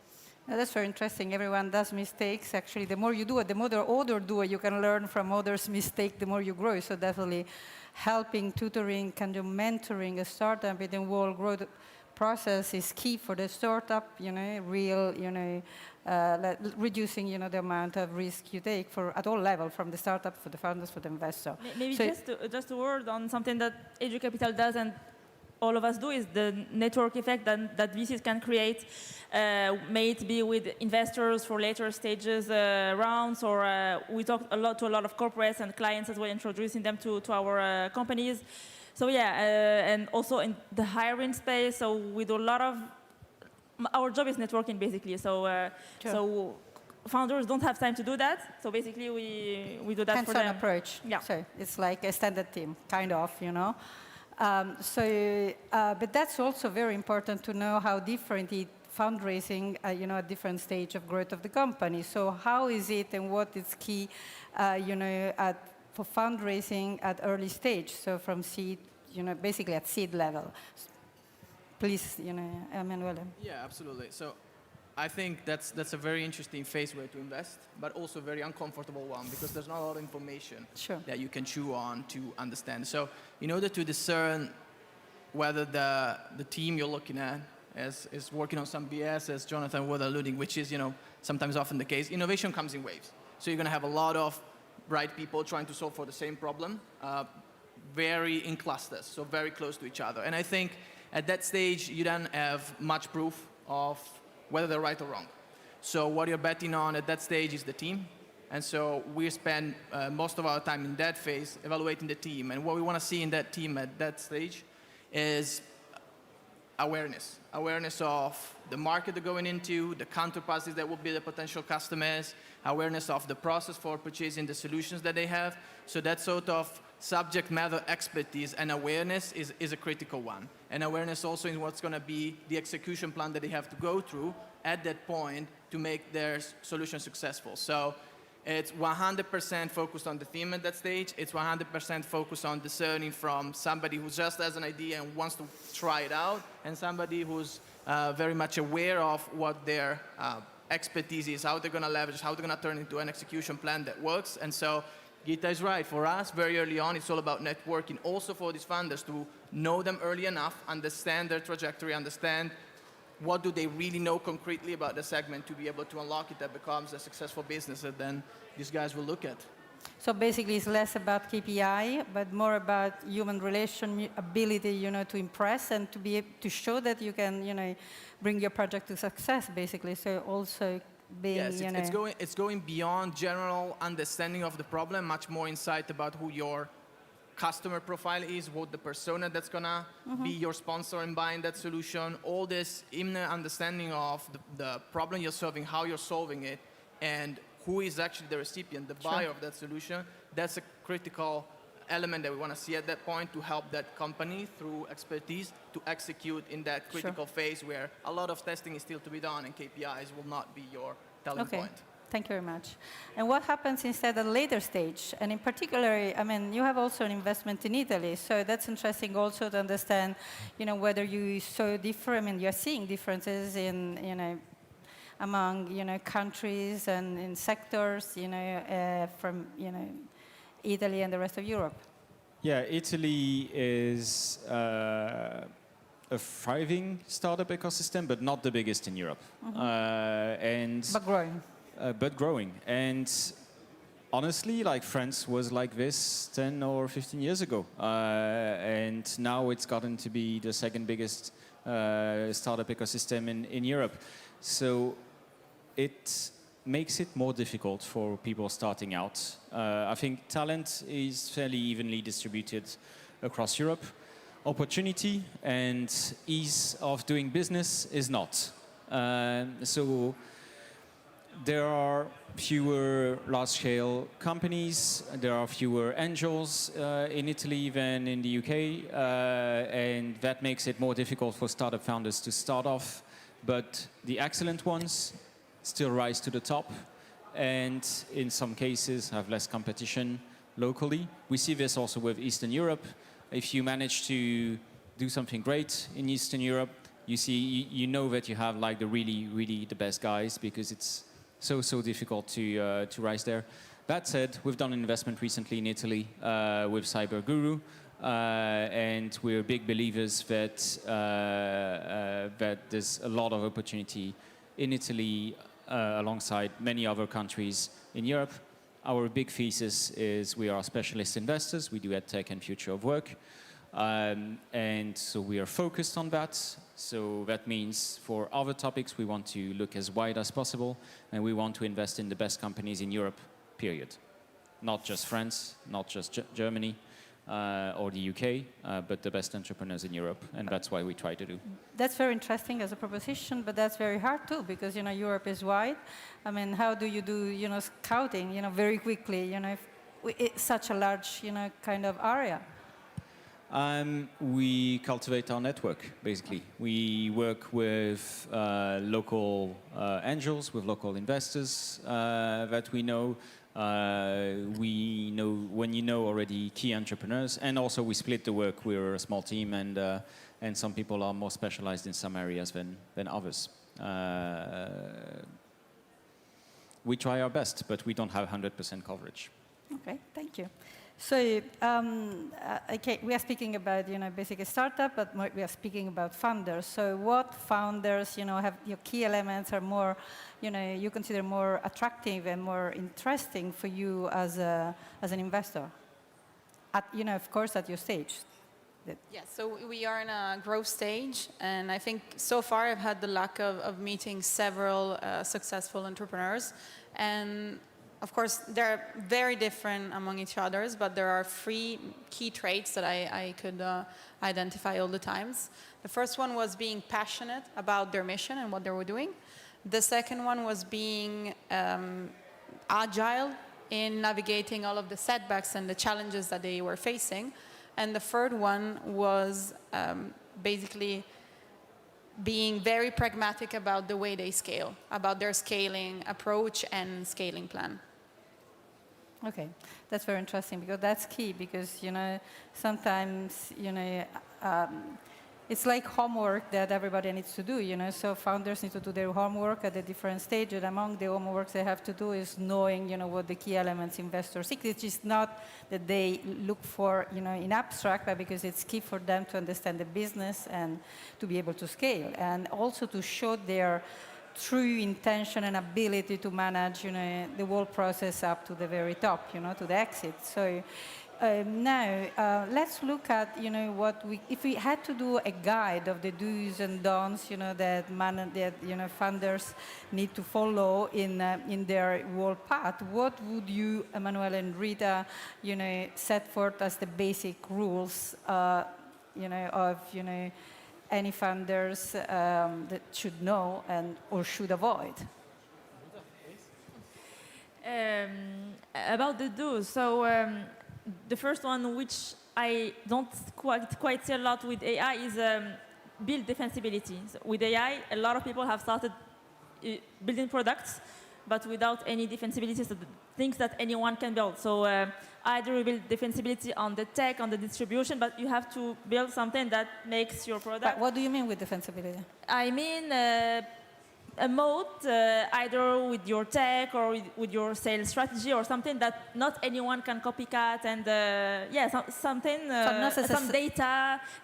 That's very interesting. Everyone does mistakes. Actually, the more you do it, the more other do it. You can learn from others' mistakes, the more you grow. So definitely helping, tutoring, kind of mentoring a startup in the whole growth process is key for the startup, reducing, the amount of risk you take at all levels, from the startup, for the founders, for the investor. Maybe So just a word on something that EduCapital does and all of us do is the network effect that VCs can create, may it be with investors for later stages rounds, or we talk to a lot of corporates and clients as well, introducing them to our companies. So yeah, and also in the hiring space, so we do a lot of, our job is networking basically, so so founders don't have time to do that, so basically we do that for them. Hands-on approach. Yeah. So it's like a standard team, kind of, but that's also very important to know how different fundraising, at different stage of growth of the company. So how is it and what is key, for fundraising at early stage? So from seed, basically at seed level. Please, Emanuele. Yeah, absolutely. So I think that's a very interesting phase where to invest, but also a very uncomfortable one, because there's not a lot of information that you can chew on to understand. So in order to discern whether the team you're looking at is working on some BS, as Jonathan was alluding, which is sometimes often the case, innovation comes in waves. So you're going to have a lot of bright people trying to solve for the same problem, very in clusters, so very close to each other. And I think at that stage, you don't have much proof of whether they're right or wrong. So what you're betting on at that stage is the team. And so we spend most of our time in that phase evaluating the team. And what we want to see in that team at that stage is awareness. Awareness of the market they're going into, the counterparties that will be the potential customers, awareness of the process for purchasing the solutions that they have. So that sort of subject matter expertise and awareness is a critical one. And awareness also in what's going to be the execution plan that they have to go through at that point to make their solution successful. So it's 100% focused on the theme at that stage. It's 100% focused on discerning from somebody who just has an idea and wants to try it out, and somebody who's very much aware of what their expertise is, how they're going to leverage, how they're going to turn into an execution plan that works. And so Gita is right. For us, very early on, it's all about networking. Also for these funders to know them early enough, understand their trajectory, understand what do they really know concretely about the segment to be able to unlock it that becomes a successful business that then these guys will look at. So basically, it's less about KPI, but more about human relation ability, to impress and to be to show that you can, bring your project to success, basically. So also being, yes, it's going beyond general understanding of the problem, much more insight about who your customer profile is, what the persona that's gonna be your sponsor in buying that solution, all this inner understanding of the problem you're solving, how you're solving it, and who is actually the recipient, the buyer of that solution. That's a critical element that we want to see at that point to help that company through expertise to execute in that critical phase where a lot of testing is still to be done and KPIs will not be your telling point. Thank you very much. And what happens instead at a later stage? And in particular, you have also an investment in Italy, so that's interesting also to understand, whether you saw different, you're seeing differences in, among, countries and in sectors, from, Italy and the rest of Europe. Yeah, Italy is a thriving startup ecosystem, but not the biggest in Europe. But growing. But growing. And honestly, like France was like this 10 or 15 years ago. And now it's gotten to be the second biggest startup ecosystem in Europe. So it makes it more difficult for people starting out. I think talent is fairly evenly distributed across Europe. Opportunity and ease of doing business is not. So there are fewer large-scale companies, there are fewer angels in Italy than in the UK, and that makes it more difficult for startup founders to start off. But the excellent ones still rise to the top, and in some cases have less competition locally. We see this also with Eastern Europe. If you manage to do something great in Eastern Europe, you know that you have like the really the best guys, because it's so difficult to rise there. That said, we've done an investment recently in Italy with Cyber Guru, and we're big believers that that there's a lot of opportunity in Italy alongside many other countries in Europe. Our big thesis is we are specialist investors. We do EdTech and future of work. And so we are focused on that. So that means for other topics, we want to look as wide as possible, and we want to invest in the best companies in Europe, period. Not just France, not just Germany or the UK, but the best entrepreneurs in Europe, and that's why we try to do. That's very interesting as a proposition, but that's very hard too, because Europe is wide. I mean, how do you do scouting very quickly? It's such a large kind of area. We cultivate our network, basically. We work with local angels, with local investors that we know. We know when you know already key entrepreneurs, and also we split the work. We're a small team, and some people are more specialized in some areas than others. We try our best, but we don't have 100% coverage. Okay, thank you. So, okay, we are speaking about, basically startup, but we are speaking about founders. So, what founders, have your key elements are more, you consider more attractive and more interesting for you as an investor? At, of course, at your stage. Yeah, so we are in a growth stage, and I think so far I've had the luck of meeting several successful entrepreneurs, and of course, they're very different among each others, but there are 3 key traits that I could identify all the times. The first one was being passionate about their mission and what they were doing. The second one was being agile in navigating all of the setbacks and the challenges that they were facing. And the third one was basically being very pragmatic about the way they scale, about their scaling approach and scaling plan. Okay, that's very interesting, because that's key, because, sometimes, it's like homework that everybody needs to do, so founders need to do their homework at a different stage, and among the homework they have to do is knowing, what the key elements investors seek. It's just not that they look for, in abstract, but because it's key for them to understand the business and to be able to scale, and also to show their true intention and ability to manage, the whole process up to the very top, to the exit. So now let's look at, if we had to do a guide of the do's and don'ts, that funders need to follow in their whole path. What would you, Emanuele and Rita, set forth as the basic rules, of, any funders that should know or should avoid? About the do's, so the first one, which I don't quite see a lot with AI, is build defensibility. So with AI, a lot of people have started building products, but without any defensibility, so things that anyone can build. So either you build defensibility on the tech, on the distribution, but you have to build something that makes your product. But what do you mean with defensibility? I mean a moat, either with your tech or with your sales strategy, or something that not anyone can copycat, and something, some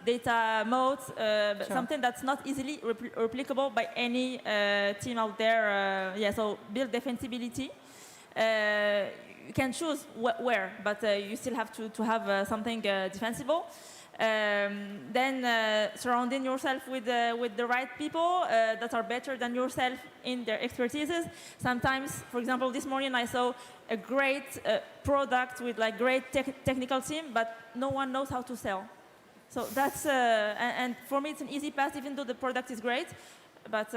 data moats, Sure. something that's not easily replicable by any team out there. So build defensibility. you can choose where, but you still have to have something defensible. Then surrounding yourself with the right people that are better than yourself in their expertises. Sometimes, for example, this morning I saw a great product with like great technical team, but no one knows how to sell. So that's, and for me it's an easy path, even though the product is great, but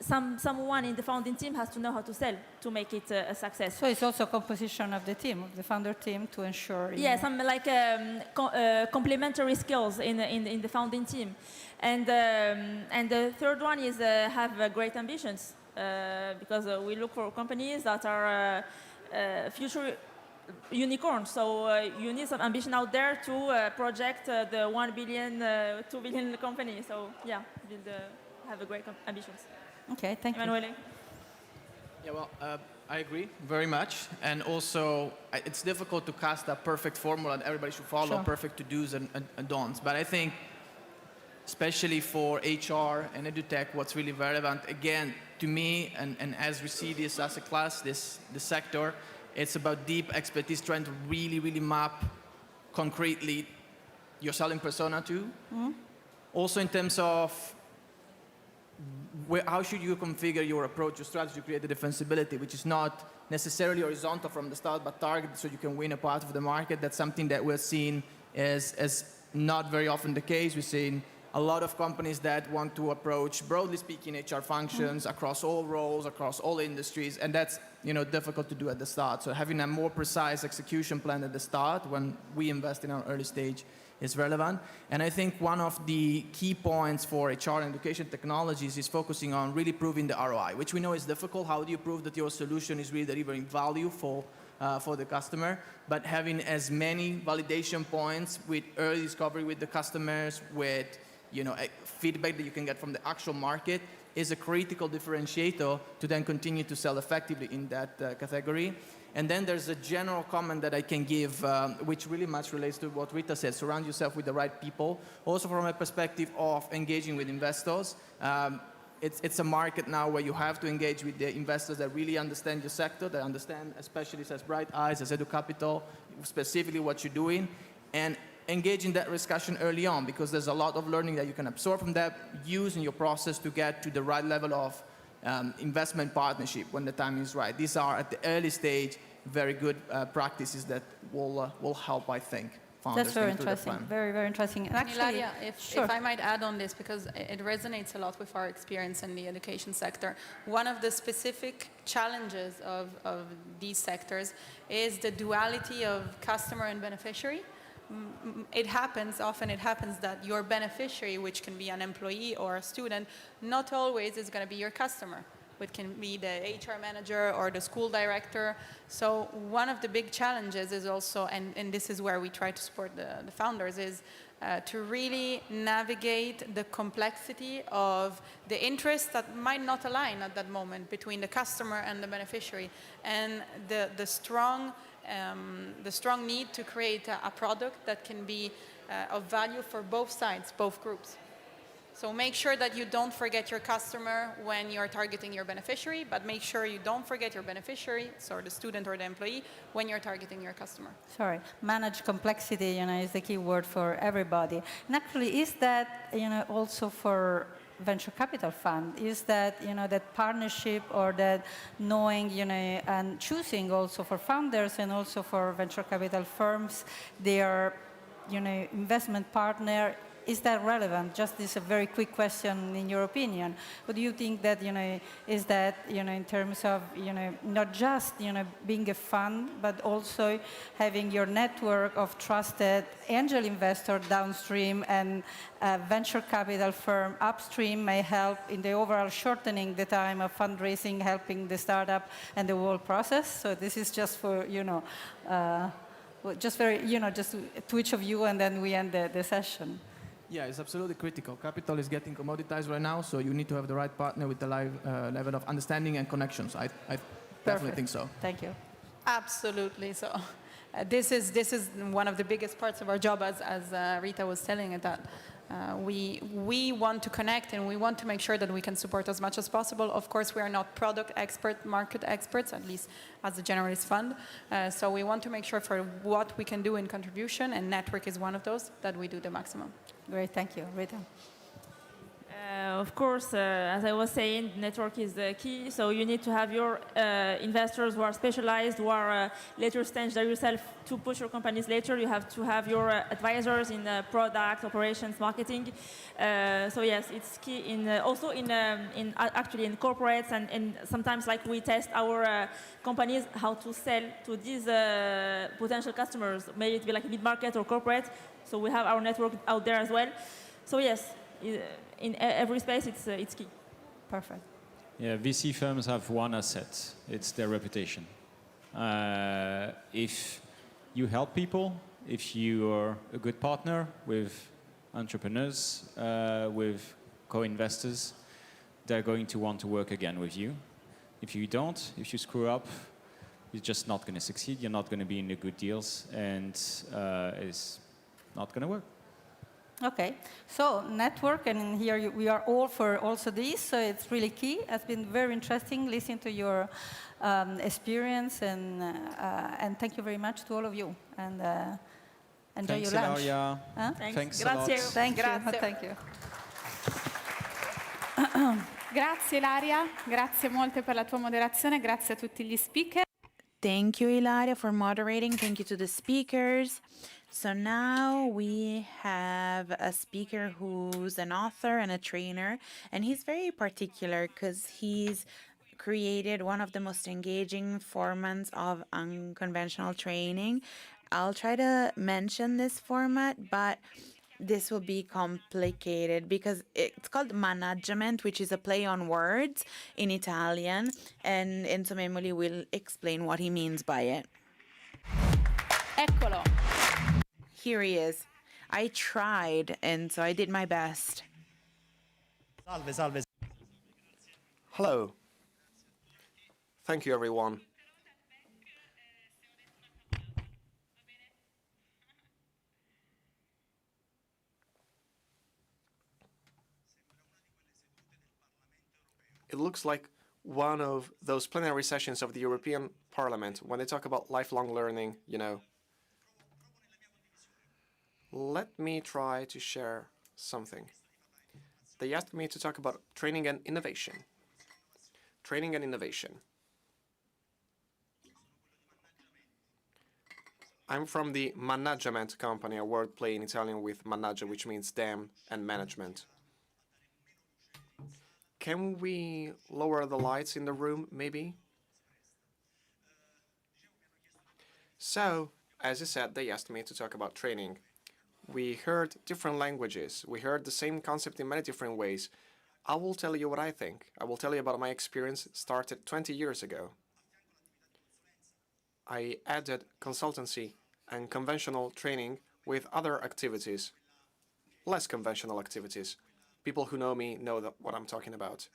someone in the founding team has to know how to sell to make it a success. So it's also composition of the team, of the founder team, to ensure. Yeah, some like complementary skills in the founding team, and the third one is have great ambitions, because we look for companies that are future unicorns. So you need some ambition out there to project the 1 billion, 2 billion company. So yeah, have a great ambitions. Okay, thank Emanuele? you. Yeah, well, I agree very much. And also, it's difficult to cast a perfect formula that everybody should follow, Sure. perfect to-dos and don'ts. But I think, especially for HR and EduTech, what's really relevant, again, to me, and as we see this as a class, this sector, it's about deep expertise, trying to really, really map concretely your selling persona too. Mm-hmm. Also in terms of how should you configure your approach, your strategy to create the defensibility, which is not necessarily horizontal from the start, but targeted so you can win a part of the market. That's something that we're seeing as not very often the case. We're seeing a lot of companies that want to approach, broadly speaking, HR functions across all roles, across all industries, and that's difficult to do at the start. So having a more precise execution plan at the start when we invest in our early stage is relevant. And I think one of the key points for HR and education technologies is focusing on really proving the ROI, which we know is difficult. How do you prove that your solution is really delivering value for the customer? But having as many validation points with early discovery with the customers, with feedback that you can get from the actual market is a critical differentiator to then continue to sell effectively in that category. And then there's a general comment that I can give, which really much relates to what Rita said. Surround yourself with the right people. Also from a perspective of engaging with investors. It's a market now where you have to engage with the investors that really understand your sector, that understand, especially as Bright Eyes, as EduCapital, specifically what you're doing. And engage in that discussion early on, because there's a lot of learning that you can absorb from that, use in your process to get to the right level of investment partnership when the time is right. These are, at the early stage, very good practices that will help, I think, founders. That's very think through the interesting. plan. Very, very interesting. And actually, Ilaria, if I might add on this, because it resonates a lot with our experience in the education sector. One of the specific challenges of these sectors is the duality of customer and beneficiary. Often it happens that your beneficiary, which can be an employee or a student, not always is going to be your customer. It can be the HR manager or the school director. So one of the big challenges is also, and this is where we try to support the founders, is to really navigate the complexity of the interests that might not align at that moment between the customer and the beneficiary, and the strong need to create a product that can be of value for both sides, both groups. So make sure that you don't forget your customer when you're targeting your beneficiary, but make sure you don't forget your beneficiary, so the student or the employee, when you're targeting your customer. Sorry, manage complexity, is the key word for everybody. And actually, is that, also for venture capital fund? Is that, that partnership or that knowing, and choosing also for founders and also for venture capital firms, their, investment partner? Is that relevant? Just this a very quick question in your opinion. What do you think that, is that, in terms of, not just, being a fund, but also having your network of trusted angel investor downstream and a venture capital firm upstream may help in the overall shortening the time of fundraising, helping the startup and the whole process? So this is just for, just very, just to each of you, and then we end the session. Yeah, it's absolutely critical. Capital is getting commoditized right now, so you need to have the right partner with the level of understanding and connections. I definitely think so. Thank you. Absolutely. So this is one of the biggest parts of our job, as Rita was telling it, that We want to connect and we want to make sure that we can support as much as possible. Of course, we are not product expert, market experts, at least as the generalist fund. So we want to make sure for what we can do in contribution, and network is one of those, that we do the maximum. Great, thank you. Rita? Of course, as I was saying, network is the key. So you need to have your investors who are specialized, who are later stage than yourself to push your companies later. You have to have your advisors in product, operations, marketing. So yes, it's key in also in actually in corporates and sometimes like we test our companies how to sell to these potential customers. May it be like mid-market or corporate. So we have our network out there as well. So yes. In every space, it's key. Perfect. Yeah, VC firms have one asset. It's their reputation. If you help people, if you are a good partner with entrepreneurs, with co-investors, they're going to want to work again with you. If you don't, if you screw up, you're just not going to succeed. You're not going to be in the good deals, and it's not going to work. Okay, so network, and here we are all for also this, so it's really key. It's been very interesting listening to your experience, and thank you very much to all of you, and enjoy Thanks, your lunch. Ilaria. Huh? Thanks a Grazie. lot. Thank you. Grazie. Thank you. Grazie Ilaria, grazie molte per la tua moderazione, grazie a tutti gli speaker. Thank you, Ilaria, for moderating. Thank you to the speakers. So now we have a speaker who's an author and a trainer, and he's very particular because he's created one of the most engaging formats of unconventional training. I'll try to mention this format, but this will be complicated because it's called management, which is a play on words in Italian, and Enzo Memoli will explain what he means by it. Eccolo. Here he is. I tried, and so I did my best. Salve, salve. Hello. Thank you, everyone. It looks like one of those plenary sessions of the European Parliament when they talk about lifelong learning, you know. Let me try to share something. They asked me to talk about training and innovation. Training and innovation. I'm from the management company, a wordplay in Italian with managgia, which means dam, and management. Can we lower the lights in the room, maybe? So, as I said, they asked me to talk about training. We heard different languages. We heard the same concept in many different ways. I will tell you what I think. I will tell you about my experience. It started 20 years ago. I added consultancy and conventional training with other activities, less conventional activities. People who know me know what I'm talking about.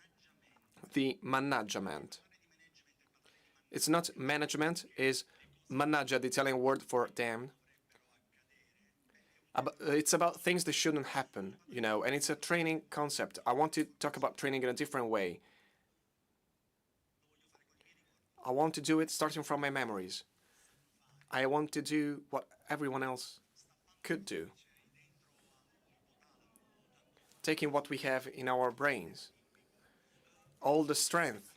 The management. It's not management, it's managgia, the Italian word for damn. It's about things that shouldn't happen, you know, and it's a training concept. I want to talk about training in a different way. I want to do it starting from my memories. I want to do what everyone else could do. Taking what we have in our brains, all the strength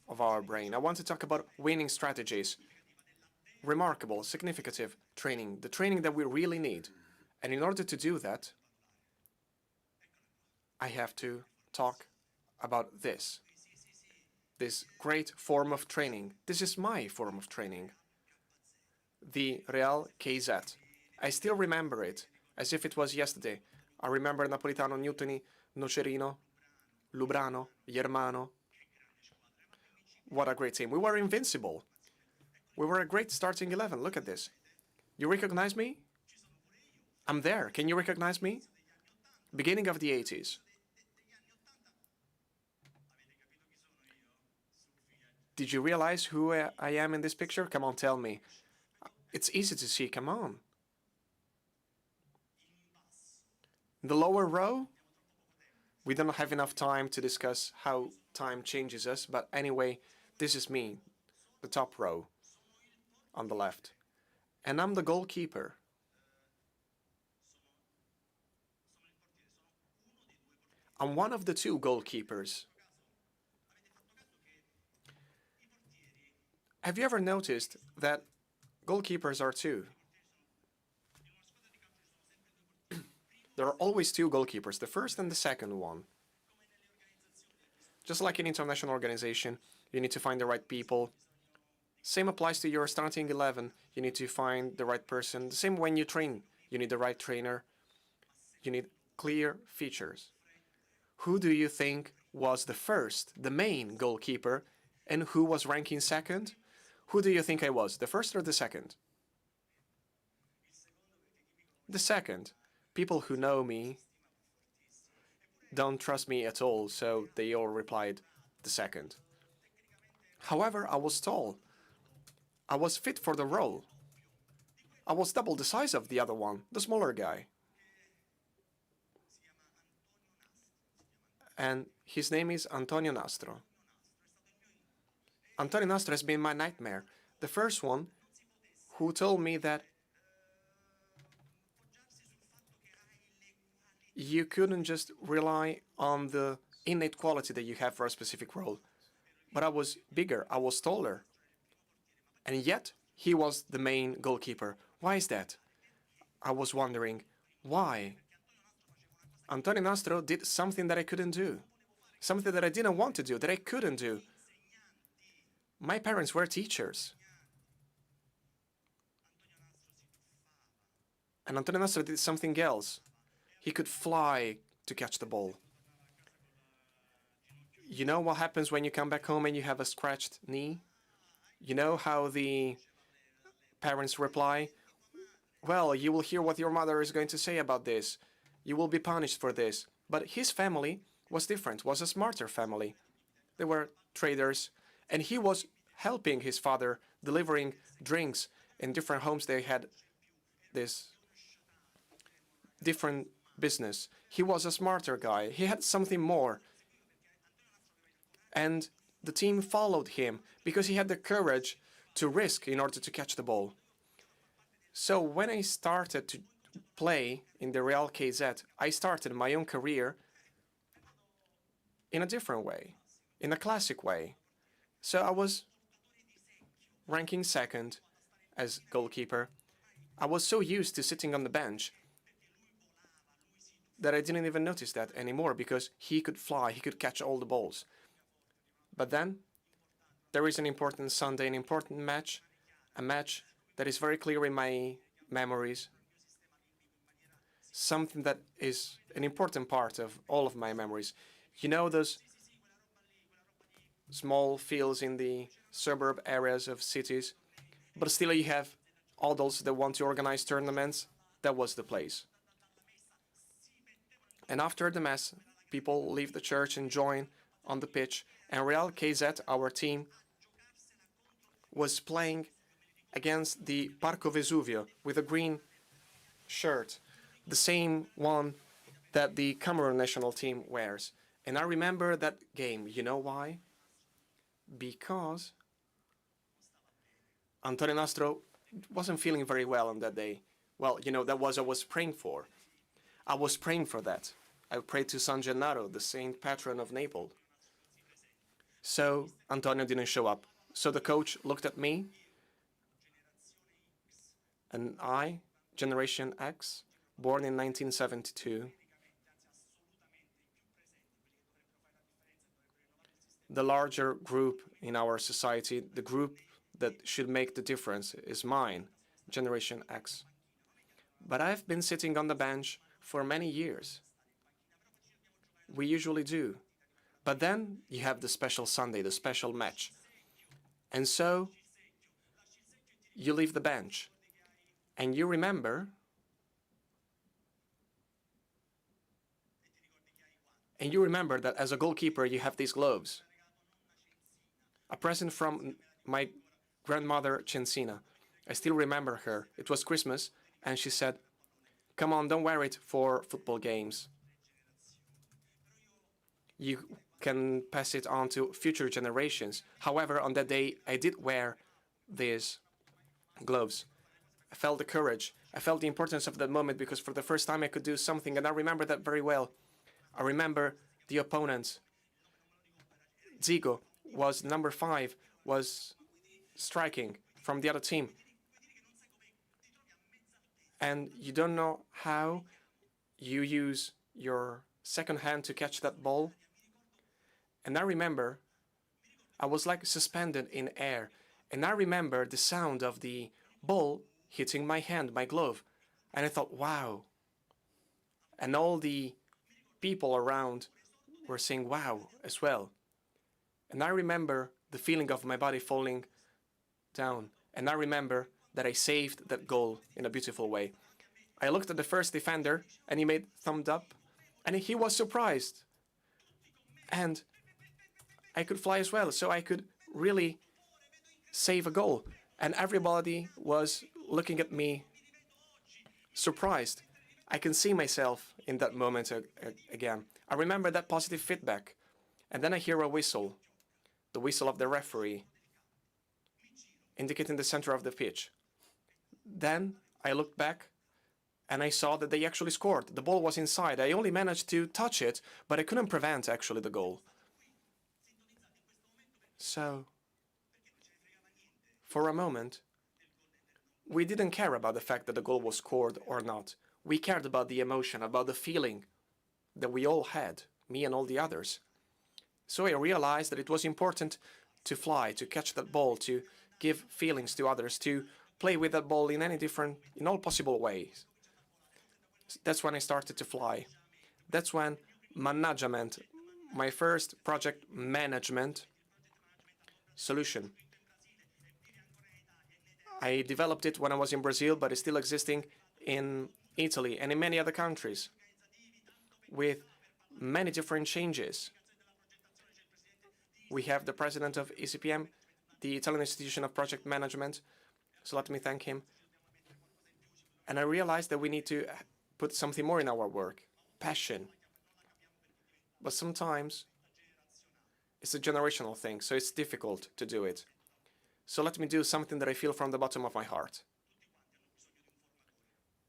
of our brain. I want to talk about winning strategies, remarkable, significant training, the training that we really need. And in order to do that, I have to talk about this great form of training. This is my form of training. The Real KZ. I still remember it as if it was yesterday. I remember Napolitano, Newtoni, Nocerino, Lubrano, Germano. What a great team. We were invincible. We were a great starting 11. Look at this. You recognize me? I'm there. Can you recognize me? Beginning of the 80s. Did you realize who I am in this picture? Come on, tell me. It's easy to see. Come on. In the lower row, we don't have enough time to discuss how time changes us, but anyway, this is me, the top row on the left. And I'm the goalkeeper. I'm one of the two goalkeepers. Have you ever noticed that goalkeepers are two? There are always two goalkeepers, the first and the second one. Just like in international organization, you need to find the right people. Same applies to your starting 11. You need to find the right person. The same when you train. You need the right trainer. You need clear features. Who do you think was the first, the main goalkeeper, and who was ranking second? Who do you think I was, the first or the second? The second. People who know me don't trust me at all, so they all replied the second. However, I was tall. I was fit for the role. I was double the size of the other one, the smaller guy. And his name is Antonio Nastro. Antonio Nastro has been my nightmare. The first one who told me that you couldn't just rely on the innate quality that you have for a specific role. But I was bigger, I was taller. And yet, he was the main goalkeeper. Why is that? I was wondering, why? Antonio Nastro did something that I couldn't do. Something that I didn't want to do, that I couldn't do. My parents were teachers. And Antonio Nastro did something else. He could fly to catch the ball. You know what happens when you come back home and you have a scratched knee? You know how the parents reply? Well, you will hear what your mother is going to say about this. You will be punished for this. But his family was different, was a smarter family. They were traders, and he was helping his father, delivering drinks in different homes. They had this different business. He was a smarter guy. He had something more. And the team followed him because he had the courage to risk in order to catch the ball. So when I started to play in the Real KZ, I started my own career in a different way, in a classic way. So I was ranking second as goalkeeper. I was so used to sitting on the bench that I didn't even notice that anymore because he could fly, he could catch all the balls. But then there is an important Sunday, an important match, a match that is very clear in my memories, something that is an important part of all of my memories. You know those small fields in the suburb areas of cities, but still you have adults that want to organize tournaments? That was the place. And after the mass, people leave the church and join on the pitch. And Real KZ, our team, was playing against the Parco Vesuvio with a green shirt, the same one that the Cameroon national team wears. And I remember that game. You know why? Because Antonio Nastro wasn't feeling very well on that day. Well, you know, that was I was praying for. I was praying for that. I prayed to San Gennaro, the saint patron of Naples. So Antonio didn't show up. So the coach looked at me, and I, Generation X, born in 1972, the larger group in our society, the group that should make the difference is mine, Generation X. But I've been sitting on the bench for many years. We usually do. But then you have the special Sunday, the special match. And so you leave the bench and you remember that as a goalkeeper you have these gloves. A present from my grandmother Censina. I still remember her. It was Christmas and she said, come on, don't wear it for football games. You can pass it on to future generations. However, on that day, I did wear these gloves. I felt the courage. I felt the importance of that moment because for the first time I could do something, and I remember that very well. I remember the opponent. Zigo was number 5, was striking from the other team. And you don't know how you use your second hand to catch that ball. And I remember I was like suspended in air. And I remember the sound of the ball hitting my hand, my glove. And I thought, wow. And all the people around were saying, wow, as well. And I remember the feeling of my body falling down. And I remember that I saved that goal in a beautiful way. I looked at the first defender, and he made thumbs up, and he was surprised. And I could fly as well, so I could really save a goal. And everybody was looking at me surprised. I can see myself in that moment again. I remember that positive feedback. And then I hear a whistle, the whistle of the referee, indicating the center of the pitch. Then I looked back and I saw that they actually scored. The ball was inside. I only managed to touch it, but I couldn't prevent actually the goal. So, for a moment, we didn't care about the fact that the goal was scored or not. We cared about the emotion, about the feeling that we all had, me and all the others. So I realized that it was important to fly, to catch that ball, to give feelings to others, to play with that ball in all possible ways. That's when I started to fly. That's when management, my first project management solution. I developed it when I was in Brazil, but it's still existing in Italy and in many other countries with many different changes. We have the president of ECPM, the Italian Institution of Project Management, so let me thank him. And I realized that we need to put something more in our work, passion. But sometimes it's a generational thing, so it's difficult to do it. So let me do something that I feel from the bottom of my heart.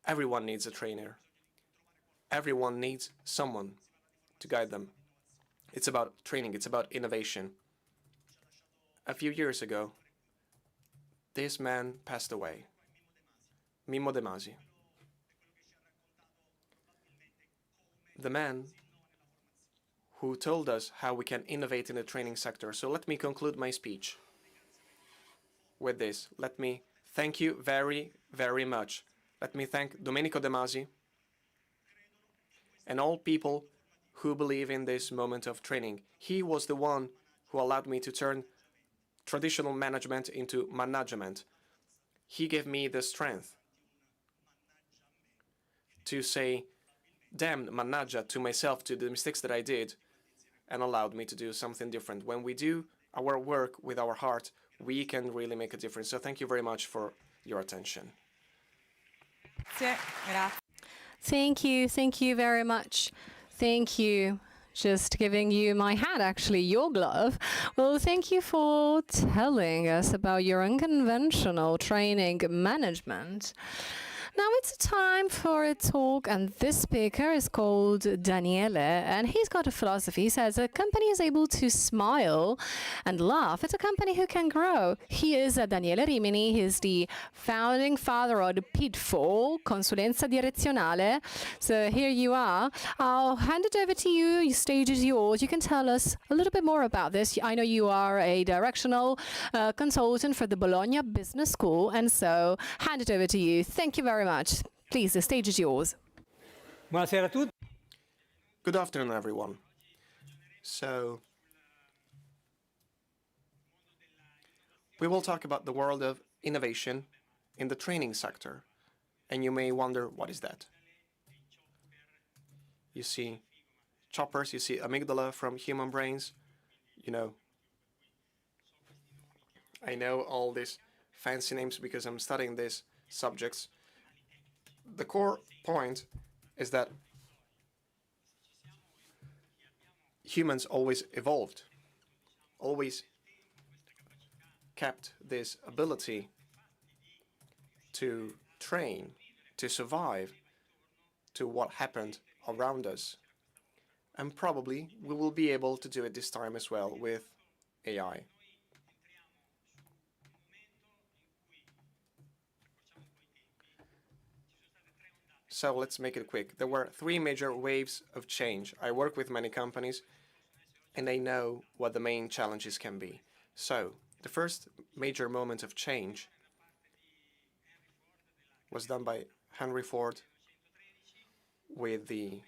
Everyone needs a trainer. Everyone needs someone to guide them. It's about training, it's about innovation. A few years ago, this man passed away, Mimmo De Masi. The man who told us how we can innovate in the training sector. So let me conclude my speech with this. Let me thank you very, very much. Let me thank Domenico De Masi and all people who believe in this moment of training. He was the one who allowed me to turn traditional management into management. He gave me the strength to say, damn managgia to myself, to the mistakes that I did, and allowed me to do something different. When we do our work with our heart, we can really make a difference. So thank you very much for your attention. Thank you very much. Thank you. Just giving you my hat, actually, your glove. Well, thank you for telling us about your unconventional training management. Now it's time for a talk, and this speaker is called Daniele, and he's got a philosophy. He says a company is able to smile and laugh. It's a company who can grow. He is Daniele Rimini. He's the founding father of the Pitfall, Consulenza Direzionale. So here you are. I'll hand it over to you. Your stage is yours. You can tell us a little bit more about this. I know you are a directional consultant for the Bologna Business School, and so hand it over to you. Thank you very much. Please, the stage is yours. Buonasera a tutti. Good afternoon, everyone. So, we will talk about the world of innovation in the training sector. And you may wonder, what is that? You see choppers, you see amygdala from human brains. You know, I know all these fancy names because I'm studying these subjects. The core point is that humans always evolved, always kept this ability to train, to survive to what happened around us. And probably we will be able to do it this time as well with AI. So let's make it quick. There were three major waves of change. I work with many companies, and they know what the main challenges can be. So the first major moment of change was done by Henry Ford with the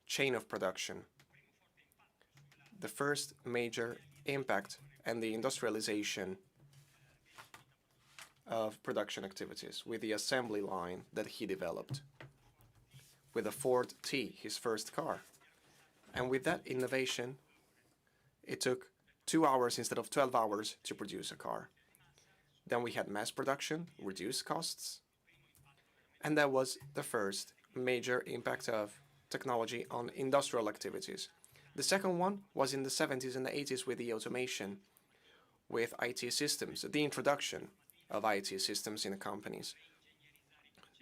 chain of production. The first major impact and the industrialization of production activities with the assembly line that he developed, with the Ford T, his first car. And with that innovation, it took 2 hours instead of 12 hours to produce a car. Then we had mass production, reduced costs, and that was the first major impact of technology on industrial activities. The second one was in the 70s and the 80s with the automation, with IT systems, the introduction of IT systems in the companies,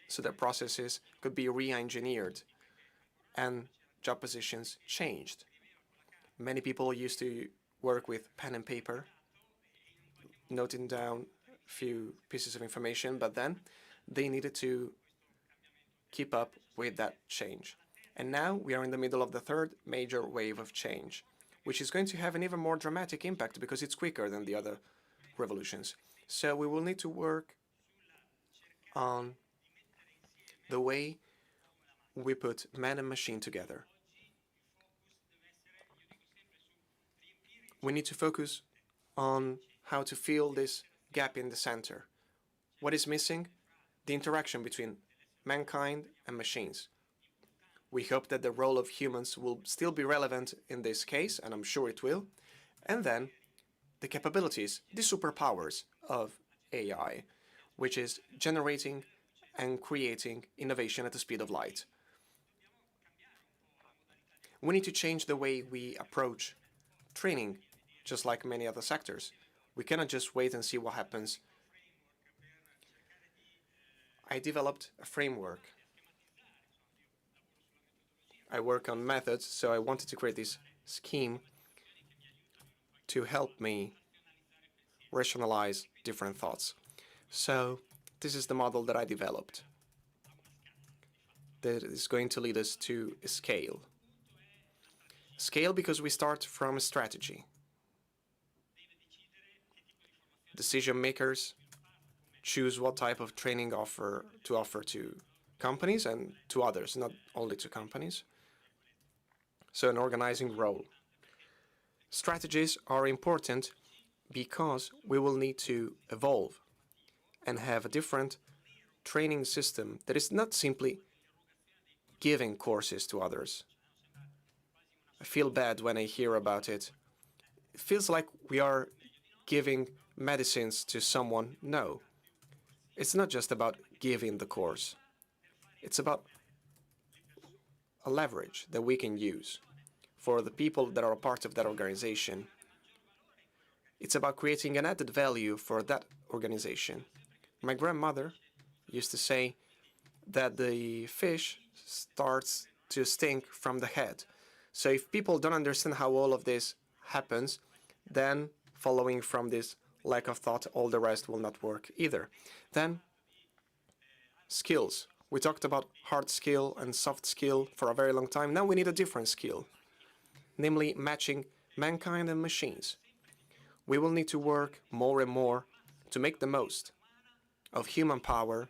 so that processes could be re-engineered and job positions changed. Many people used to work with pen and paper, noting down a few pieces of information, but then they needed to keep up with that change. And now we are in the middle of the third major wave of change, which is going to have an even more dramatic impact because it's quicker than the other revolutions. So we will need to work on the way we put man and machine together. We need to focus on how to fill this gap in the center. What is missing? The interaction between mankind and machines. We hope that the role of humans will still be relevant in this case, and I'm sure it will. And then the capabilities, the superpowers of AI, which is generating and creating innovation at the speed of light. We need to change the way we approach training, just like many other sectors. We cannot just wait and see what happens. I developed a framework. I work on methods, so I wanted to create this scheme to help me rationalize different thoughts. So this is the model that I developed that is going to lead us to a scale. Scale because we start from a strategy. Decision makers choose what type of training to offer to companies and to others, not only to companies. So an organizing role. Strategies are important because we will need to evolve and have a different training system that is not simply giving courses to others. I feel bad when I hear about it. It feels like we are giving medicines to someone. No. It's not just about giving the course. It's about a leverage that we can use for the people that are a part of that organization. It's about creating an added value for that organization. My grandmother used to say that the fish starts to stink from the head. So if people don't understand how all of this happens, then following from this lack of thought, all the rest will not work either. Then, skills. We talked about hard skill and soft skill for a very long time. Now we need a different skill, namely matching mankind and machines. We will need to work more and more to make the most of human power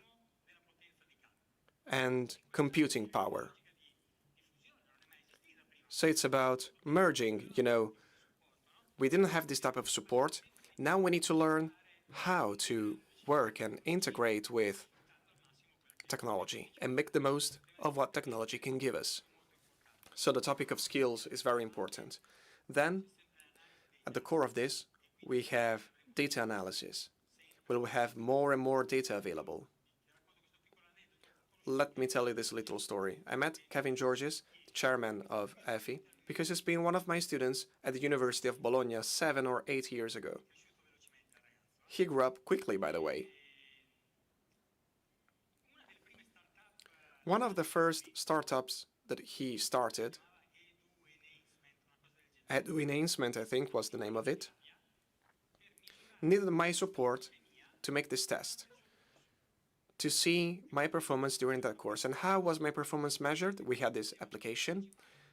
and computing power. So it's about merging, we didn't have this type of support. Now we need to learn how to work and integrate with technology and make the most of what technology can give us. So the topic of skills is very important. Then, at the core of this, we have data analysis, where we have more and more data available. let me tell you this little story. I met Kevin Georges, chairman of EFI, because he's been one of my students at the University of Bologna 7 or 8 years ago. He grew up quickly, by the way. One of the first startups that he started, Edu Enhancement, I think was the name of it, needed my support to make this test, to see my performance during that course. And how was my performance measured? We had this application.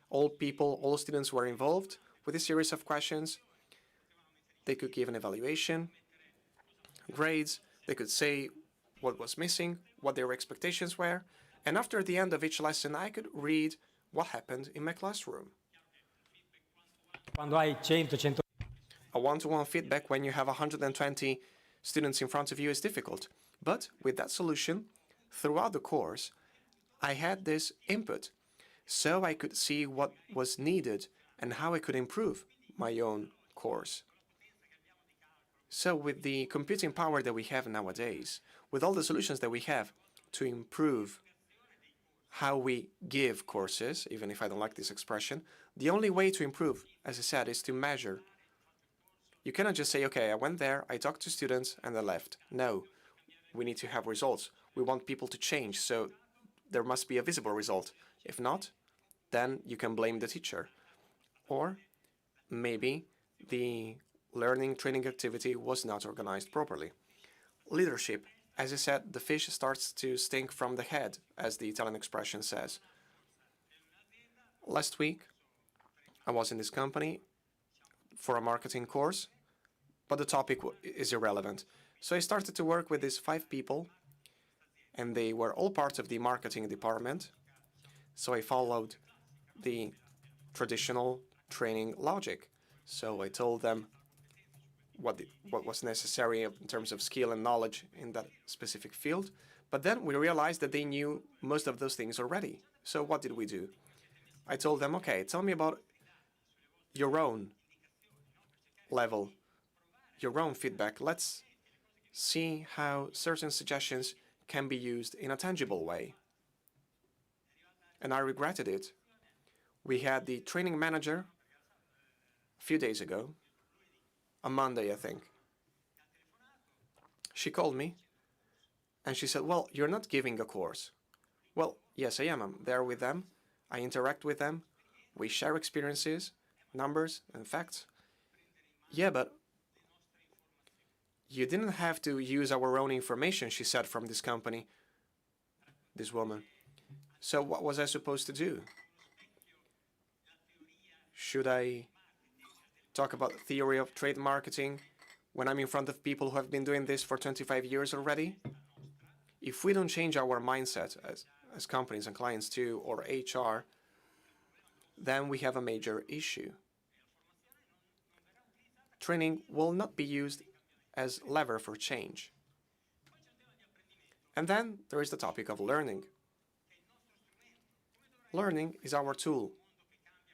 All students were involved with a series of questions. They could give an evaluation, grades, they could say what was missing, what their expectations were, and after the end of each lesson, I could read what happened in my classroom. A one-to-one feedback when you have 120 students in front of you is difficult. But with that solution, throughout the course, I had this input, so I could see what was needed and how I could improve my own course. So with the computing power that we have nowadays, with all the solutions that we have to improve how we give courses, even if I don't like this expression, the only way to improve, as I said, is to measure. You cannot just say, okay, I went there, I talked to students, and I left. No, we need to have results. We want people to change, so there must be a visible result. If not, then you can blame the teacher. Or maybe the learning training activity was not organized properly. Leadership. As I said, the fish starts to stink from the head, as the Italian expression says. Last week, I was in this company for a marketing course, but the topic is irrelevant. So I started to work with these 5 people, and they were all part of the marketing department. So I followed the traditional training logic. So I told them what was necessary in terms of skill and knowledge in that specific field. But then we realized that they knew most of those things already. So what did we do? I told them, okay, tell me about your own level, your own feedback. Let's see how certain suggestions can be used in a tangible way. And I regretted it. We had the training manager a few days ago, on Monday, I think. She called me and she said, well, you're not giving a course. Well, yes, I am. I'm there with them. I interact with them. We share experiences, numbers, and facts. Yeah, but you didn't have to use our own information, she said from this company, this woman. So what was I supposed to do? Should I talk about theory of trade marketing when I'm in front of people who have been doing this for 25 years already? If we don't change our mindset as companies and clients too, or HR, then we have a major issue. Training will not be used as lever for change. And then there is the topic of learning. Learning is our tool.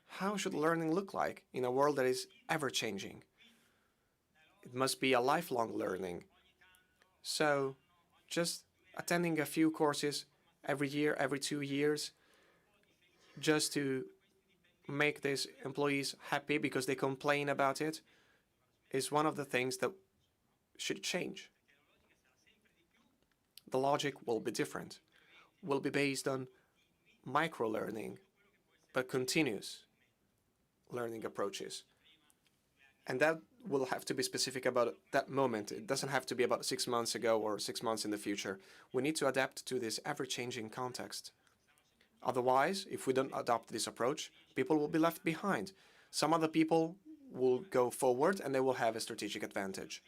How should learning look like in a world that is ever-changing? It must be a lifelong learning. So just attending a few courses every year, every 2 years, just to make these employees happy because they complain about it, is one of the things that should change. The logic will be different. Will be based on micro-learning, but continuous learning approaches. And that will have to be specific about that moment. It doesn't have to be about 6 months ago or 6 months in the future. We need to adapt to this ever-changing context. Otherwise, if we don't adopt this approach, people will be left behind. Some other people will go forward and they will have a strategic advantage.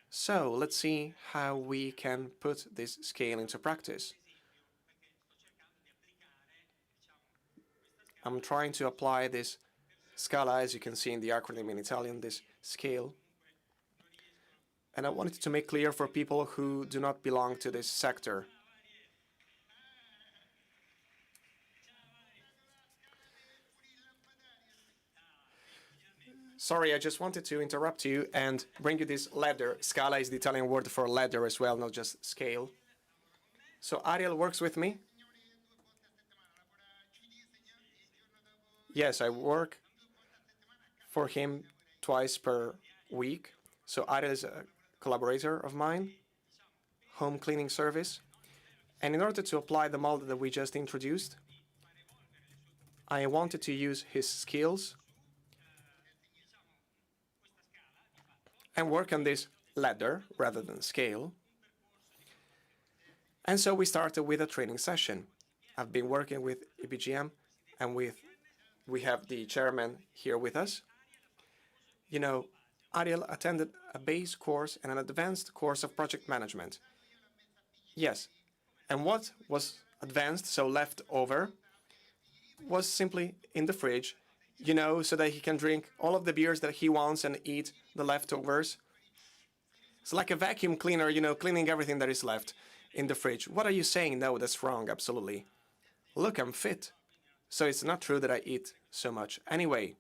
So let's see how we can put this scale into practice. I'm trying to apply this scala, as you can see in the acronym in Italian, this scale. And I wanted to make clear for people who do not belong to this sector. Sorry, I just wanted to interrupt you and bring you this ladder. Scala is the Italian word for ladder as well, not just scale. So Ariel works with me. Yes, I work for him twice per week. So Ariel is a collaborator of mine, home cleaning service. And in order to apply the model that we just introduced, I wanted to use his skills and work on this ladder rather than scale. And so we started with a training session. I've been working with EBGM, and we have the chairman here with us. You know, Ariel attended a base course and an advanced course of project management. Yes, and what was advanced, so left over, was simply in the fridge, you know, so that he can drink all of the beers that he wants and eat the leftovers. It's like a vacuum cleaner, you know, cleaning everything that is left in the fridge. What are you saying? No, that's wrong, absolutely. Look, I'm fit. So it's not true that I eat so much. Anyway,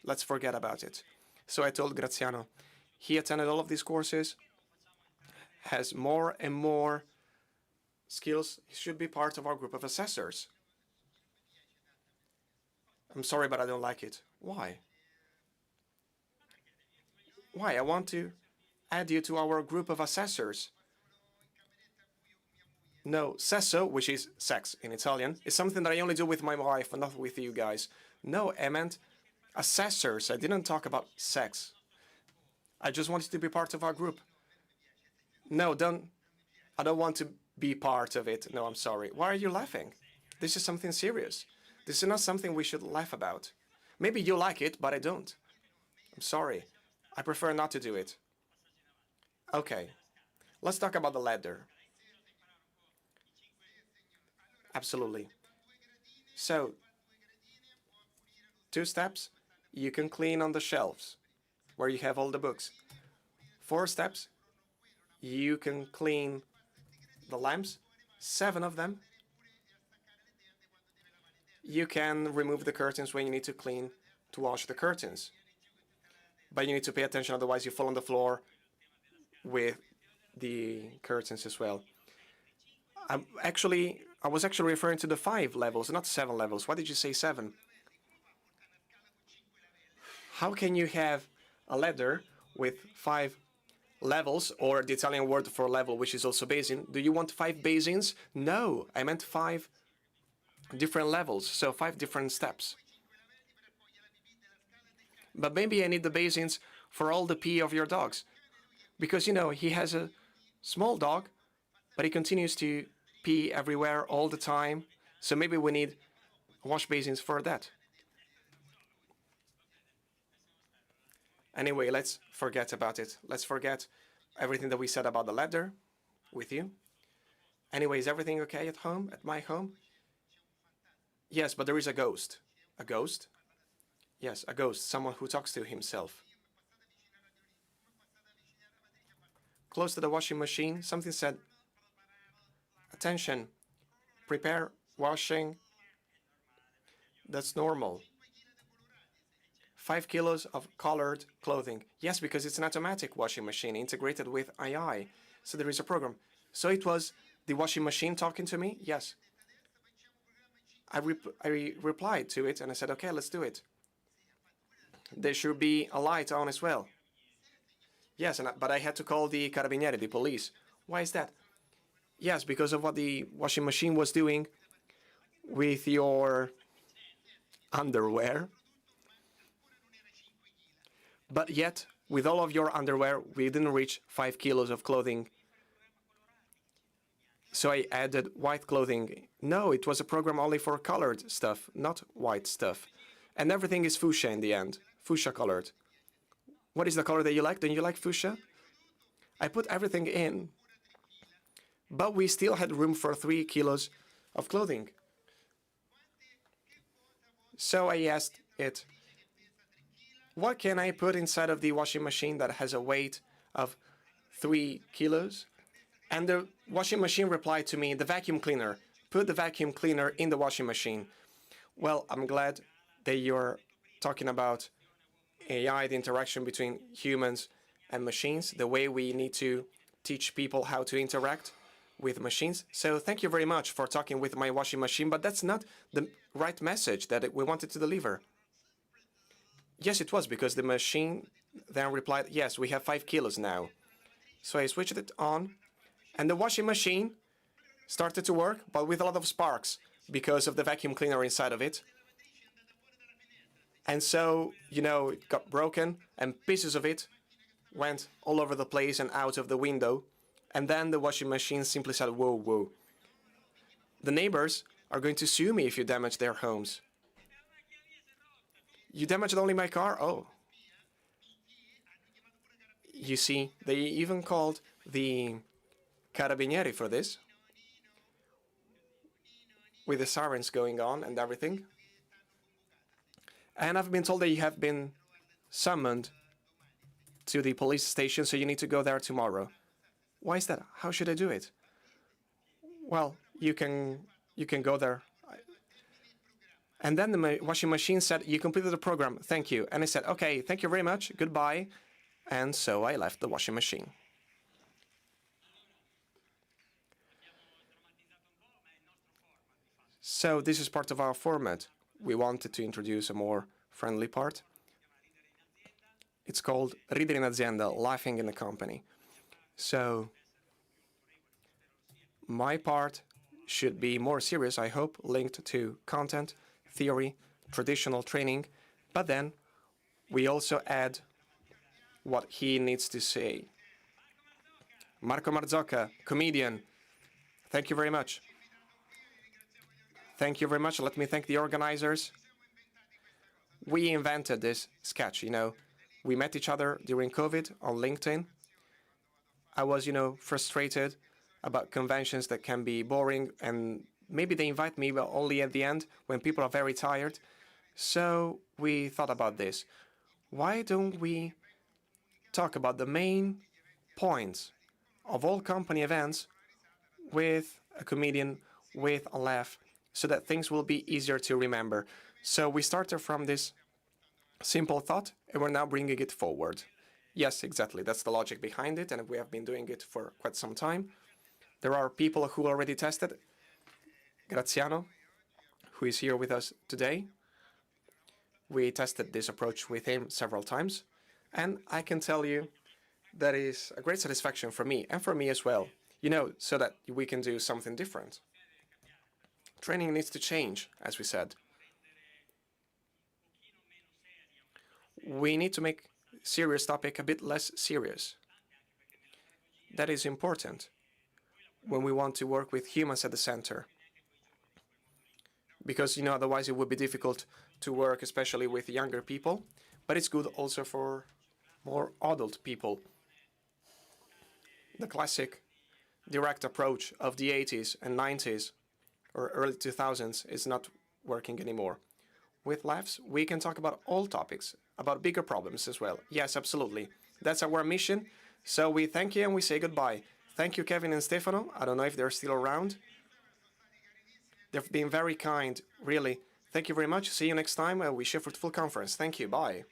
let's forget about it. So I told Graziano, he attended all of these courses, has more and more skills. He should be part of our group of assessors. I'm sorry, but I don't like it. Why? Why? I want to add you to our group of assessors. No, sesso, which is sex in Italian, is something that I only do with my wife and not with you guys. No, I meant assessors. I didn't talk about sex. I just wanted to be part of our group. No, I don't want to be part of it. No, I'm sorry. Why are you laughing? This is something serious. This is not something we should laugh about. Maybe you like it, but I don't. I'm sorry. I prefer not to do it. Okay, let's talk about the ladder. Absolutely. So, 2 steps, you can clean on the shelves where you have all the books. 4 steps, you can clean the lamps, 7 of them. You can remove the curtains when you need to wash the curtains. But you need to pay attention, otherwise you fall on the floor with the curtains as well. I was actually referring to the 5 levels, not 7 levels. Why did you say 7? How can you have a ladder with 5 levels, or the Italian word for level, which is also basin? Do you want 5 basins? No, I meant 5 different levels, so 5 different steps. But maybe I need the basins for all the pee of your dogs. Because, you know, he has a small dog, but he continues to pee everywhere all the time. So maybe we need wash basins for that. Anyway, let's forget about it. Let's forget everything that we said about the ladder with you. Anyway, is everything okay at home, at my home? Yes, but there is a ghost. A ghost? Yes, a ghost, someone who talks to himself. Close to the washing machine, something said, attention, prepare washing. That's normal. 5 kilos of colored clothing. Yes, because it's an automatic washing machine integrated with AI. So there is a program. So it was the washing machine talking to me? Yes. I replied to it and I said, okay, let's do it. There should be a light on as well. Yes, but I had to call the carabinieri, the police. Why is that? Yes, because of what the washing machine was doing with your underwear. But yet, with all of your underwear, we didn't reach 5 kilos of clothing. So I added white clothing. No, it was a program only for colored stuff, not white stuff. And everything is fuchsia in the end, fuchsia colored. What is the color that you like? Don't you like fuchsia? I put everything in, but we still had room for 3 kilos of clothing. So I asked it, what can I put inside of the washing machine that has a weight of 3 kilos? And the washing machine replied to me, the vacuum cleaner. Put the vacuum cleaner in the washing machine. Well, I'm glad that you're talking about AI, the interaction between humans and machines, the way we need to teach people how to interact with machines. So thank you very much for talking with my washing machine, but that's not the right message that we wanted to deliver. Yes, it was, because the machine then replied, yes, we have 5 kilos now. So I switched it on, and the washing machine started to work, but with a lot of sparks because of the vacuum cleaner inside of it. And so, you know, it got broken, and pieces of it went all over the place and out of the window. And then the washing machine simply said, whoa, whoa. The neighbors are going to sue me if you damage their homes. You damaged only my car? Oh. You see, they even called the carabinieri for this, with the sirens going on and everything. And I've been told that you have been summoned to the police station, so you need to go there tomorrow. Why is that? How should I do it? Well, you can go there. And then the washing machine said, you completed the program, thank you. And I said, okay, thank you very much, goodbye. And so I left the washing machine. So this is part of our format. We wanted to introduce a more friendly part. It's called Ridere in Azienda, laughing in the company. So my part should be more serious, I hope, linked to content, theory, traditional training, but then we also add what he needs to say. Marco Marzocca, comedian, thank you very much. Thank you very much. Let me thank the organizers. We invented this sketch, you know. We met each other during COVID on LinkedIn. I was, you know, frustrated about conventions that can be boring, and maybe they invite me, but only at the end when people are very tired. So we thought about this. Why don't we talk about the main points of all company events with a comedian, with a laugh, so that things will be easier to remember. So we started from this simple thought, and we're now bringing it forward. Yes, exactly. That's the logic behind it, and we have been doing it for quite some time. There are people who already tested. Graziano, who is here with us today. We tested this approach with him several times, and I can tell you that is a great satisfaction for me, and for me as well, you know, so that we can do something different. Training needs to change, as we said. We need to make serious topic a bit less serious. That is important when we want to work with humans at the center. Because, you know, otherwise it would be difficult to work, especially with younger people, but it's good also for more adult people. The classic direct approach of the 80s and 90s or early 2000s is not working anymore. With laughs, we can talk about all topics, about bigger problems as well. Yes, absolutely. That's our mission. So we thank you and we say goodbye. Thank you, Kevin and Stefano. I don't know if they're still around. They've been very kind, really. Thank you very much. See you next time. I wish you a fruitful conference. Thank you. Bye.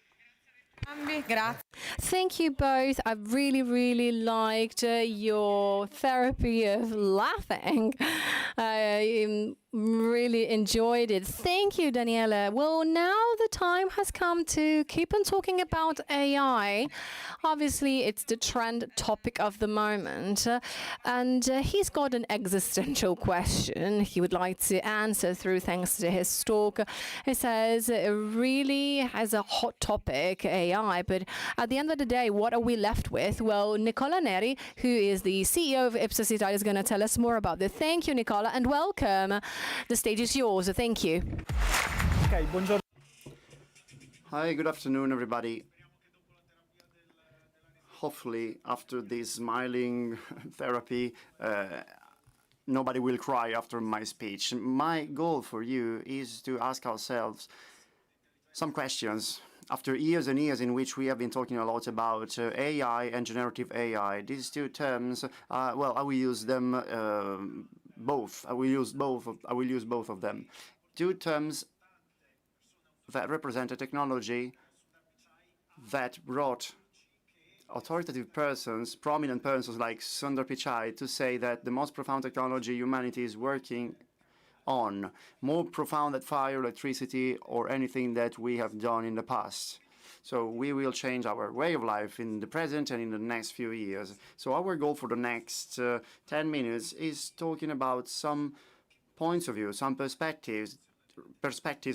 Thank you both. I really, really liked your therapy of laughing. I really enjoyed it. Thank you, Daniela. Well, now the time has come to keep on talking about AI. Obviously, it's the trend topic of the moment. And he's got an existential question he would like to answer through thanks to his talk. He says it really has a hot topic, AI, but at the end of the day, what are we left with? Well, Nicola Neri, who is the CEO of Ipsos Italia, is going to tell us more about this. Thank you, Nicola, and welcome. The stage is yours. Thank you. Okay, buongiorno. Hi, good afternoon, everybody. Hopefully, after this smiling therapy, nobody will cry after my speech. My goal for you is to ask ourselves some questions. After years and years in which we have been talking a lot about AI and generative AI, these two terms, well, I will use them both. I will use both of them. Two terms that represent a technology that brought authoritative persons, prominent persons like Sundar Pichai, to say that the most profound technology humanity is working on, more profound than fire, electricity, or anything that we have done in the past. So we will change our way of life in the present and in the next few years. So our goal for the next 10 minutes is talking about some points of view, some perspectives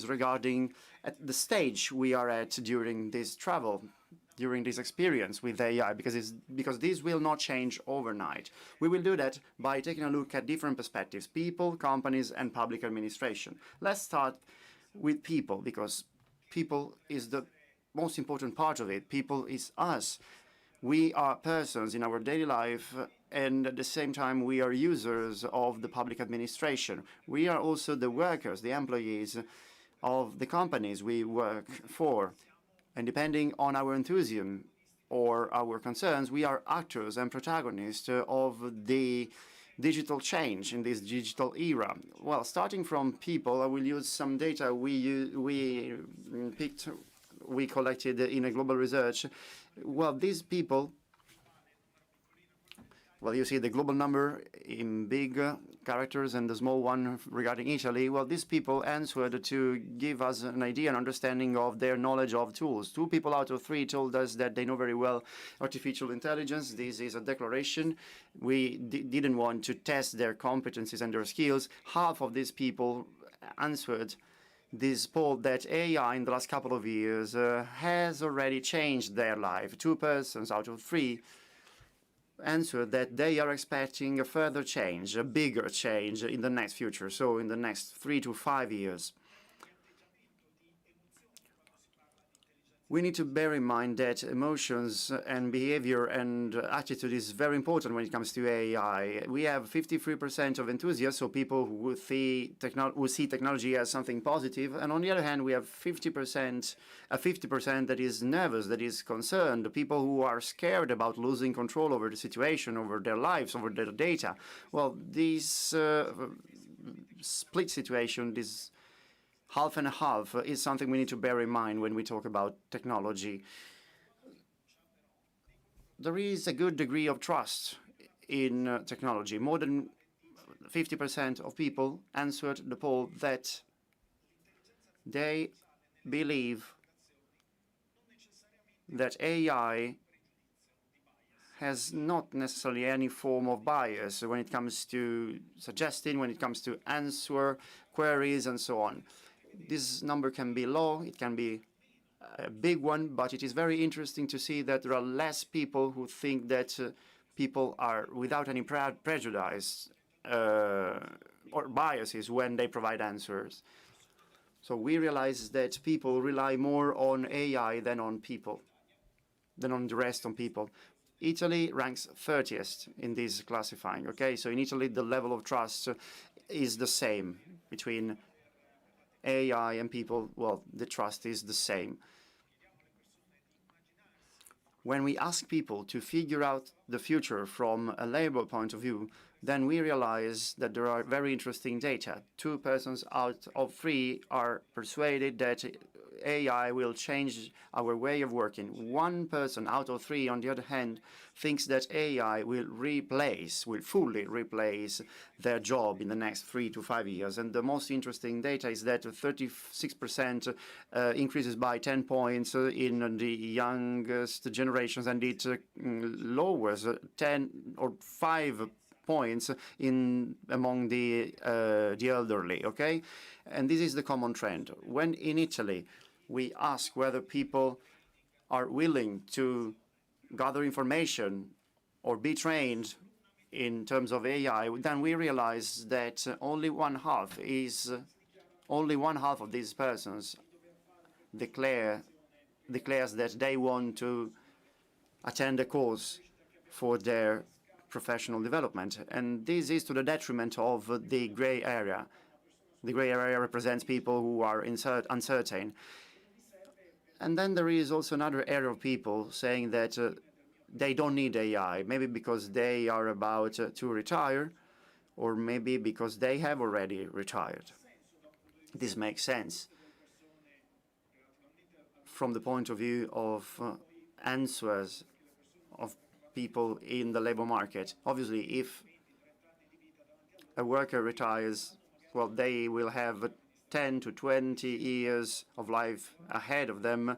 regarding at the stage we are at during this travel, during this experience with AI, because this will not change overnight. We will do that by taking a look at different perspectives: people, companies, and public administration. Let's start with people, because people is the most important part of it. People is us. We are persons in our daily life, and at the same time we are users of the public administration. We are also the workers, the employees of the companies we work for. And depending on our enthusiasm or our concerns, we are actors and protagonists of the digital change in this digital era. Well, starting from people, I will use some data we collected in a global research. Well, these people, well, you see the global number in big characters and the small one regarding Italy. Well, these people answered to give us an idea, an understanding of their knowledge of tools. 2 people out of 3 told us that they know very well artificial intelligence. This is a declaration. We didn't want to test their competencies and their skills. Half of these people answered this poll that AI in the last couple of years has already changed their life. 2 persons out of 3 answered that they are expecting a further change, a bigger change in the next future, so in the next 3 to 5 years. We need to bear in mind that emotions and behavior and attitude is very important when it comes to AI. We have 53% of enthusiasts, so people who see technology as something positive, and on the other hand, we have 50% that is nervous, that is concerned, people who are scared about losing control over the situation, over their lives, over their data. Well, this split situation, this half and a half, is something we need to bear in mind when we talk about technology. There is a good degree of trust in technology. More than 50% of people answered the poll that they believe that AI has not necessarily any form of bias when it comes to suggesting, when it comes to answer queries and so on. This number can be low, it can be a big one, but it is very interesting to see that there are less people who think that people are without any prejudice or biases when they provide answers. So we realize that people rely more on AI than on people, than on the rest of people. Italy ranks 30th in this classifying, okay? So in Italy, the level of trust is the same between AI and people. Well, the trust is the same. When we ask people to figure out the future from a labor point of view, then we realize that there are very interesting data. 2 persons out of 3 are persuaded that AI will change our way of working. 1 person out of 3, on the other hand, thinks that AI will fully replace their job in the next 3 to 5 years. And the most interesting data is that 36% increases by 10 points in the youngest generations, and it lowers 10 or 5 points among the elderly, okay? And this is the common trend. When in Italy we ask whether people are willing to gather information or be trained in terms of AI, then we realize that only one half of these persons declares that they want to attend a course for their professional development. And this is to the detriment of the gray area. The gray area represents people who are uncertain. And then there is also another area of people saying that they don't need AI, maybe because they are about to retire, or maybe because they have already retired. This makes sense from the point of view of answers of people in the labor market. Obviously, if a worker retires, well, they will have 10 to 20 years of life ahead of them,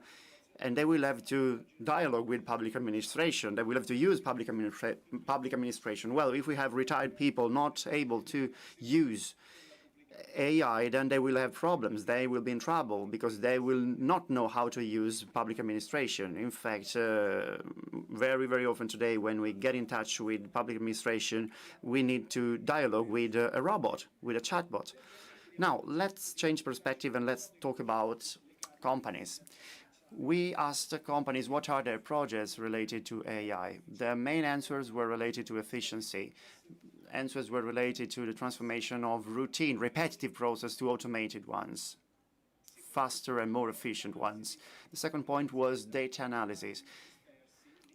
and they will have to dialogue with public administration. They will have to use public administration. Well, if we have retired people not able to use AI, then they will have problems. They will be in trouble because they will not know how to use public administration. In fact, very, very often today, when we get in touch with public administration, we need to dialogue with a robot, with a chatbot. Now, let's change perspective and let's talk about companies. We asked the companies what are their projects related to AI. The main answers were related to efficiency. Answers were related to the transformation of routine, repetitive process to automated ones, faster and more efficient ones. The second point was data analysis.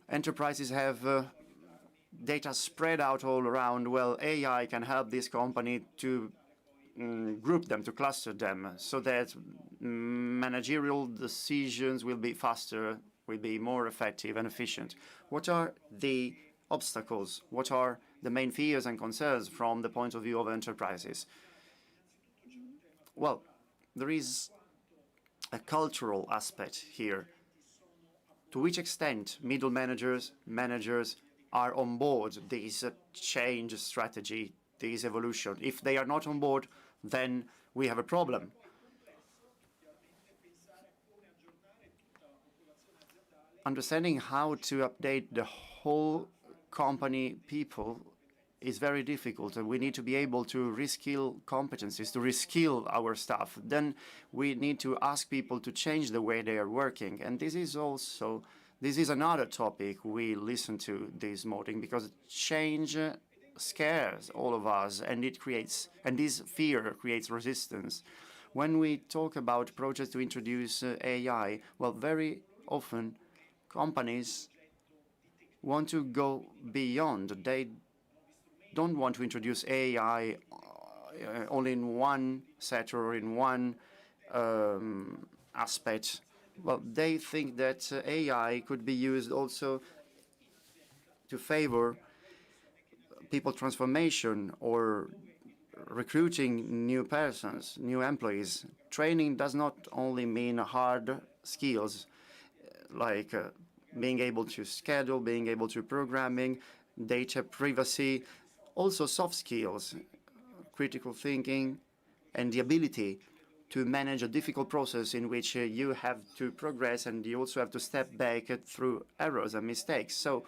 Enterprises have data spread out all around. Well, AI can help this company to group them, to cluster them, so that managerial decisions will be faster, will be more effective and efficient. What are the obstacles? What are the main fears and concerns from the point of view of enterprises? Well, there is a cultural aspect here. To which extent middle managers are on board this change strategy, this evolution? If they are not on board, then we have a problem. Understanding how to update the whole company people is very difficult, and we need to be able to reskill competencies, to reskill our staff. Then we need to ask people to change the way they are working. And this is another topic we listen to this morning, because change scares all of us, and this fear creates resistance. When we talk about projects to introduce AI, well, very often companies want to go beyond. They don't want to introduce AI only in one sector or in one aspect. Well, they think that AI could be used also to favor people transformation or recruiting new persons, new employees. Training does not only mean hard skills like being able to schedule, being able to programming, data privacy, also soft skills, critical thinking, and the ability to manage a difficult process in which you have to progress and you also have to step back through errors and mistakes. So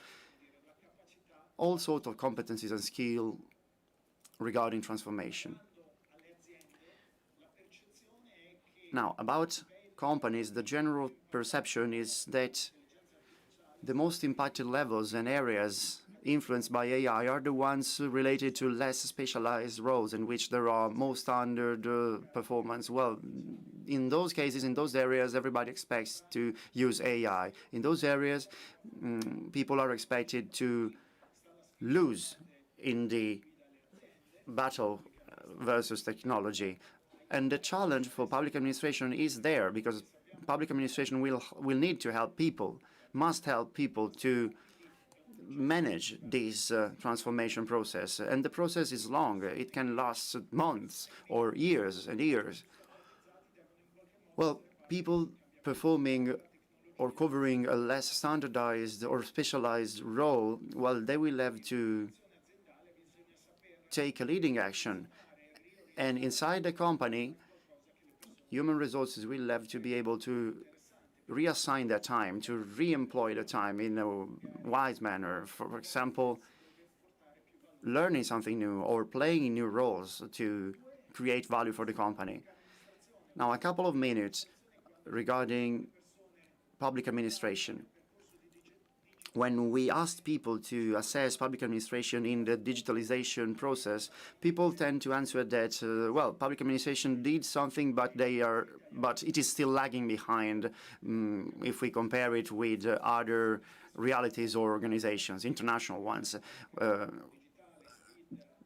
all sorts of competencies and skill regarding transformation. Now, about companies, the general perception is that the most impacted levels and areas influenced by AI are the ones related to less specialized roles in which there are more standard performance. Well, in those cases, in those areas, everybody expects to use AI. In those areas, people are expected to lose in the battle versus technology. And the challenge for public administration is there, because public administration will need to help people, must help people to manage this transformation process. And the process is long. It can last months or years and years. Well, people performing or covering a less standardized or specialized role, well, they will have to take a leading action. And inside the company, human resources will have to be able to reassign their time, to re-employ the time in a wise manner. For example, learning something new or playing in new roles to create value for the company. Now, a couple of minutes regarding public administration. When we asked people to assess public administration in the digitalization process, people tend to answer that, well, public administration did something, but it is still lagging behind if we compare it with other realities or organizations, international ones.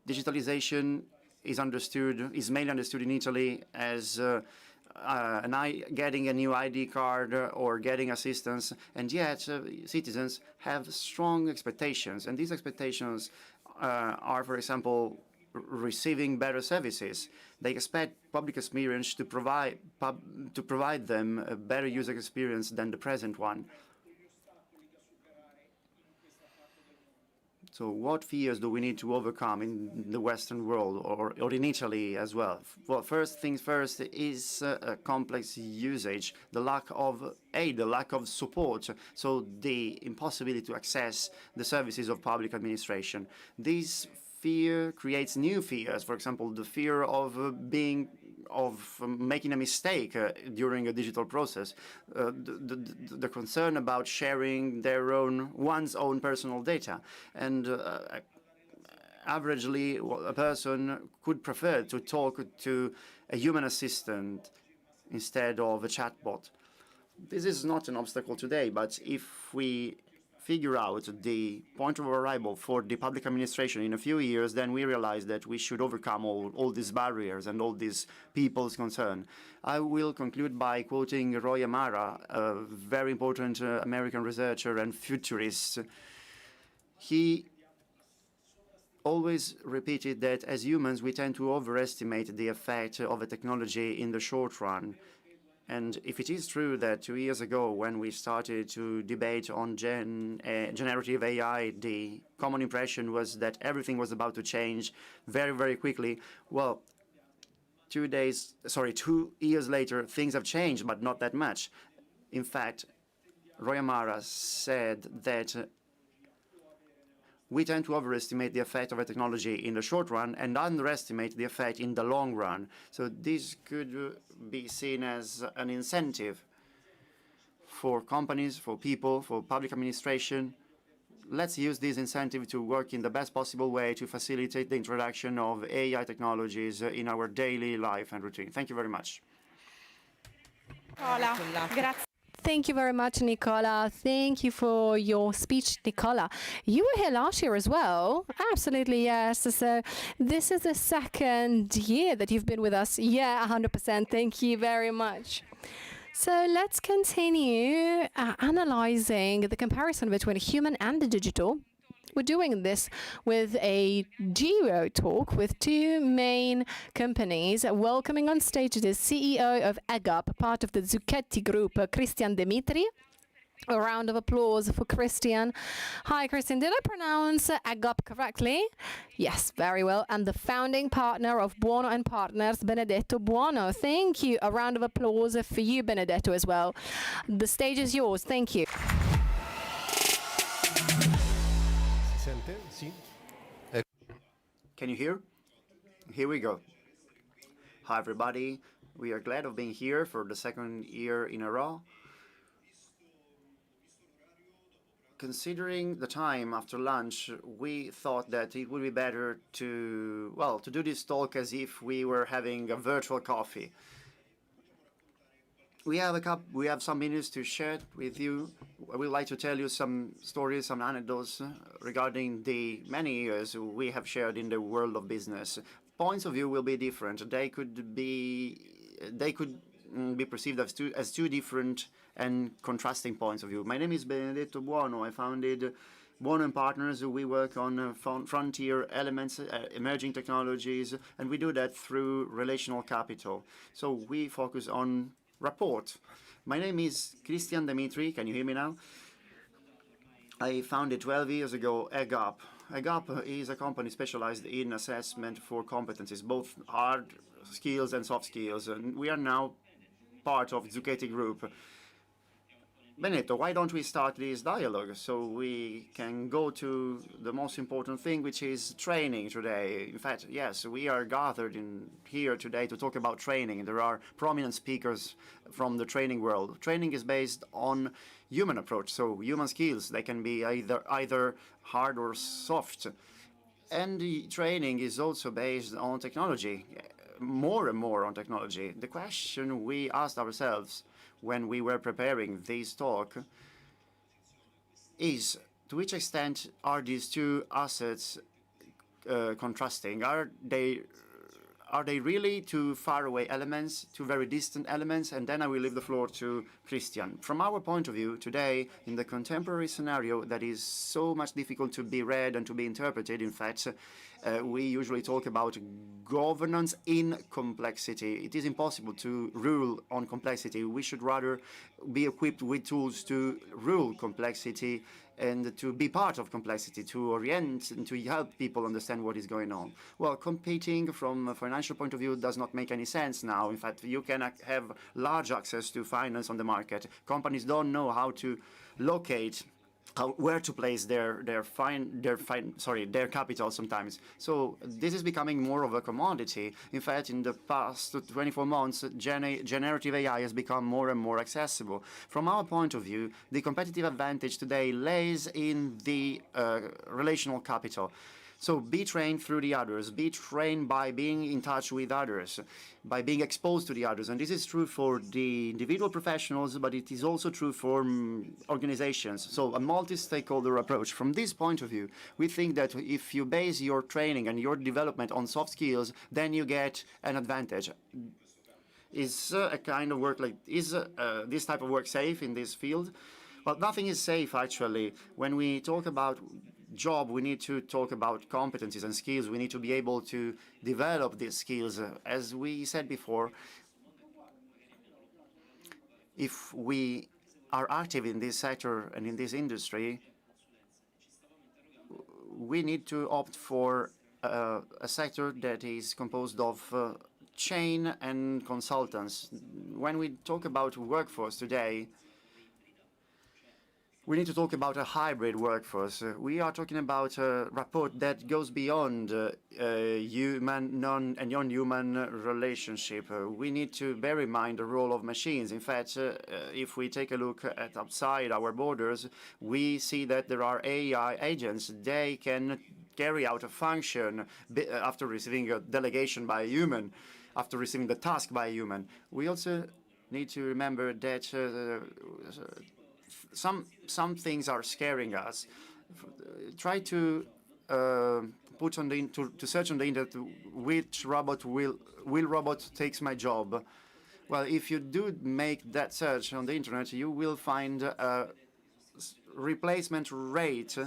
Digitalization is mainly understood in Italy as getting a new ID card or getting assistance, and yet citizens have strong expectations, and these expectations are, for example, receiving better services. They expect public experience to provide them a better user experience than the present one. So what fears do we need to overcome in the Western world or in Italy as well? Well, first things first is a complex usage, the lack of aid, the lack of support, so the impossibility to access the services of public administration. This fear creates new fears, for example, the fear of making a mistake during a digital process, the concern about sharing one's own personal data, and averagely a person could prefer to talk to a human assistant instead of a chatbot. This is not an obstacle today, but if we figure out the point of arrival for the public administration in a few years, then we realize that we should overcome all these barriers and all these people's concern. I will conclude by quoting Roy Amara, a very important American researcher and futurist. He always repeated that as humans, we tend to overestimate the effect of a technology in the short run. And if it is true that 2 years ago, when we started to debate on generative AI, the common impression was that everything was about to change very, very quickly, well, 2 years later, things have changed, but not that much. In fact, Roy Amara said that we tend to overestimate the effect of a technology in the short run and underestimate the effect in the long run. So this could be seen as an incentive for companies, for people, for public administration. Let's use this incentive to work in the best possible way to facilitate the introduction of AI technologies in our daily life and routine. Thank you very much. Hola, grazie. Thank you very much, Nicola. Thank you for your speech, Nicola. You were here last year as well. Absolutely, yes. So this is the second year that you've been with us. Yeah, 100%. Thank you very much. So let's continue analyzing the comparison between human and the digital. We're doing this with a duo talk with two main companies. Welcoming on stage the CEO of EGAP, part of the Zucchetti Group, Christian Dimitri. A round of applause for Christian. Hi, Christian. Did I pronounce EGAP correctly? Yes, very well. And the founding partner of Buono and Partners, Benedetto Buono. Thank you. A round of applause for you, Benedetto, as well. The stage is yours. Thank you. Can you hear? Here we go. Hi, everybody. We are glad of being here for the second year in a row. Considering the time after lunch, we thought that it would be better to do this talk as if we were having a virtual coffee. We have some minutes to share with you. I would like to tell you some stories, some anecdotes regarding the many years we have shared in the world of business. Points of view will be different. They could be perceived as two different and contrasting points of view. My name is Benedetto Buono. I founded Buono and Partners. We work on frontier elements, emerging technologies, and we do that through relational capital. So we focus on rapport. My name is Christian Dimitri. Can you hear me now? I founded 12 years ago EGAP. EGAP is a company specialized in assessment for competencies, both hard skills and soft skills. And we are now part of Zucchetti Group. Benedetto, why don't we start this dialogue so we can go to the most important thing, which is training today? In fact, yes, we are gathered here today to talk about training. There are prominent speakers from the training world. Training is based on human approach, so human skills. They can be either hard or soft. And the training is also based on technology, more and more on technology. The question we asked ourselves when we were preparing this talk is, to which extent are these two assets contrasting? Are Are they really two faraway elements, two very distant elements? And then I will leave the floor to Christian. From our point of view, today, in the contemporary scenario that is so much difficult to be read and to be interpreted, in fact, we usually talk about governance in complexity. It is impossible to rule on complexity. We should rather be equipped with tools to rule complexity and to be part of complexity, to orient and to help people understand what is going on. Well, competing from a financial point of view does not make any sense now. In fact, you can have large access to finance on the market. Companies don't know how to locate where to place their capital sometimes. So this is becoming more of a commodity. In fact, in the past 24 months, generative AI has become more and more accessible. From our point of view, the competitive advantage today lays in the relational capital. So be trained through the others, be trained by being in touch with others, by being exposed to the others. And this is true for the individual professionals, but it is also true for organizations. So a multi-stakeholder approach. From this point of view, we think that if you base your training and your development on soft skills, then you get an advantage. Is a kind of work like, is this type of work safe in this field? Well, nothing is safe, actually. When we talk about job, we need to talk about competencies and skills. We need to be able to develop these skills. As we said before, if we are active in this sector and in this industry, we need to opt for a sector that is composed of chain and consultants. When we talk about workforce today, we need to talk about a hybrid workforce. We are talking about a rapport that goes beyond human and non-human relationship. We need to bear in mind the role of machines. In fact, if we take a look at outside our borders, we see that there are AI agents. They can carry out a function after receiving a delegation by a human, after receiving the task by a human. We also need to remember that some things are scaring us. Try to put on to search on the internet which robot will robot takes my job. Well, if you do make that search on the internet, you will find a replacement rate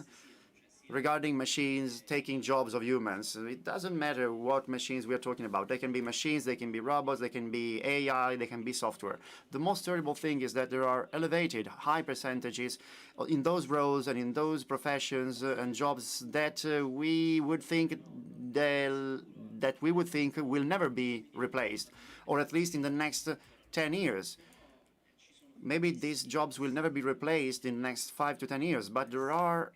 regarding machines taking jobs of humans. It doesn't matter what machines we are talking about. They can be machines, they can be robots, they can be AI, they can be software. The most terrible thing is that there are elevated, high percentages in those roles and in those professions and jobs that we would think will never be replaced, or at least in the next 10 years. Maybe these jobs will never be replaced in the next 5 to 10 years, but there are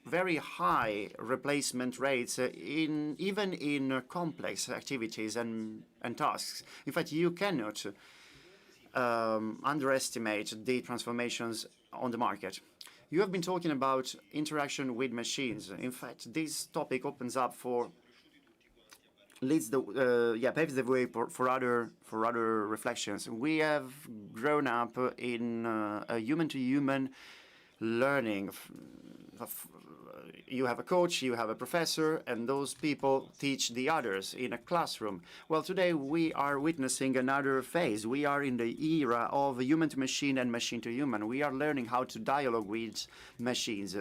very high replacement rates even in complex activities and tasks. In fact, you cannot underestimate the transformations on the market. You have been talking about interaction with machines. In fact, this topic opens up paves the way for other reflections. We have grown up in a human-to-human learning. You have a coach, you have a professor, and those people teach the others in a classroom. Well, today we are witnessing another phase. We are in the era of human-to-machine and machine-to-human. We are learning how to dialogue with machines.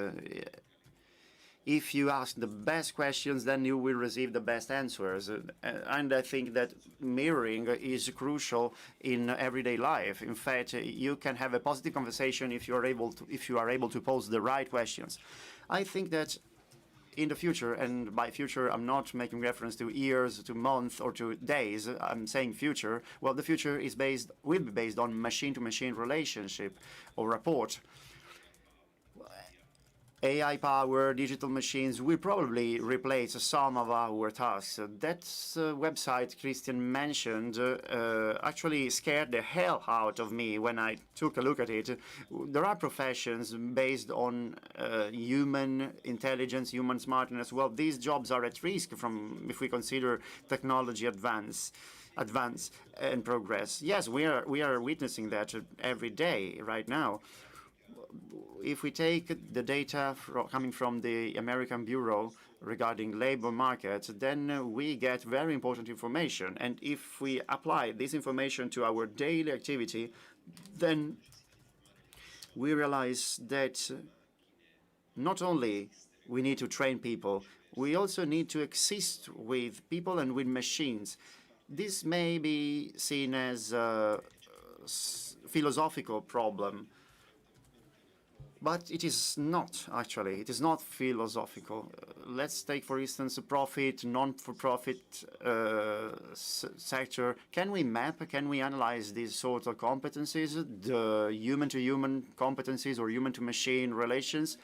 If you ask the best questions, then you will receive the best answers. And I think that mirroring is crucial in everyday life. In fact, you can have a positive conversation if you are able to pose the right questions. I think that in the future, and by future I'm not making reference to years, to months, or to days, I'm saying future. Well, the future will be based on machine-to-machine relationship or rapport. AI-powered digital machines will probably replace some of our tasks. That website Christian mentioned actually scared the hell out of me when I took a look at it. There are professions based on human intelligence, human smartness. Well, these jobs are at risk if we consider technology advance and progress. Yes, we are witnessing that every day right now. If we take the data coming from the American Bureau, regarding labor markets, then we get very important information. And if we apply this information to our daily activity, then we realize that not only we need to train people, we also need to exist with people and with machines. This may be seen as a philosophical problem, but it is not, actually. It is not philosophical. Let's take, for instance, a profit, non-for-profit sector. Can we map, can we analyze these sorts of competencies, the human-to-human competencies or human-to-machine relations?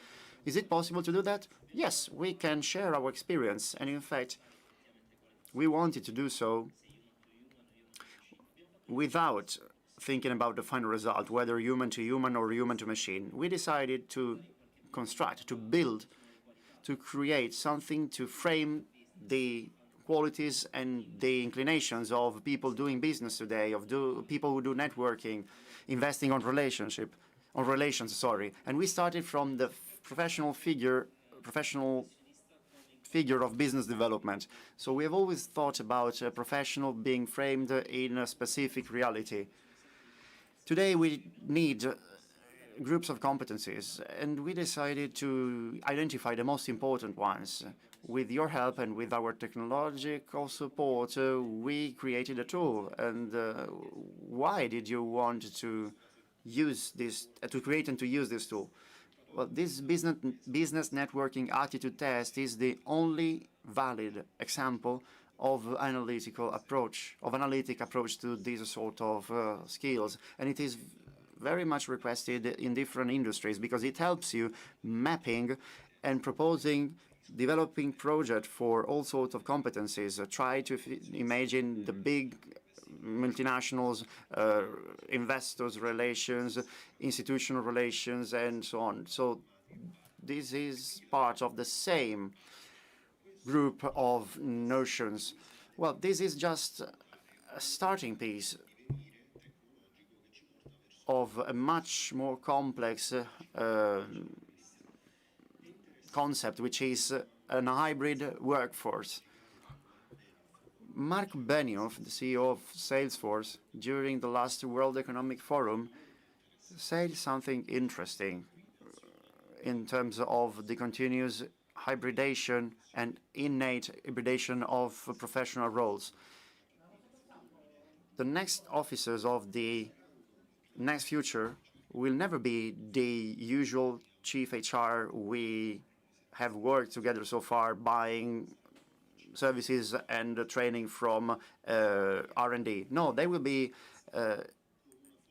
Is it possible to do that? Yes, we can share our experience. And in fact, we wanted to do so without thinking about the final result, whether human to human or human to machine. We decided to construct, to build, to create something to frame the qualities and the inclinations of people doing business today, of people who do networking, investing on relations, And we started from the professional figure of business development. So we have always thought about a professional being framed in a specific reality. Today we need groups of competencies, and we decided to identify the most important ones. With your help and with our technological support, we created a tool. And why did you want to use this, to create and to use this tool? Well, this business networking attitude test is the only valid example of analytic approach to these sort of skills, and it is very much requested in different industries because it helps you mapping and proposing, developing project for all sorts of competencies. Try to imagine the big multinationals, investors relations, institutional relations, and so on. So this is part of the same group of notions. Well, this is just a starting piece of a much more complex concept, which is a hybrid workforce. Mark Benioff, the CEO of Salesforce, during the last World Economic Forum, said something interesting in terms of the continuous hybridation and innate hybridation of professional roles. The next officers of the next future will never be the usual chief HR we have worked together so far, buying services and training from R&D. No, they will be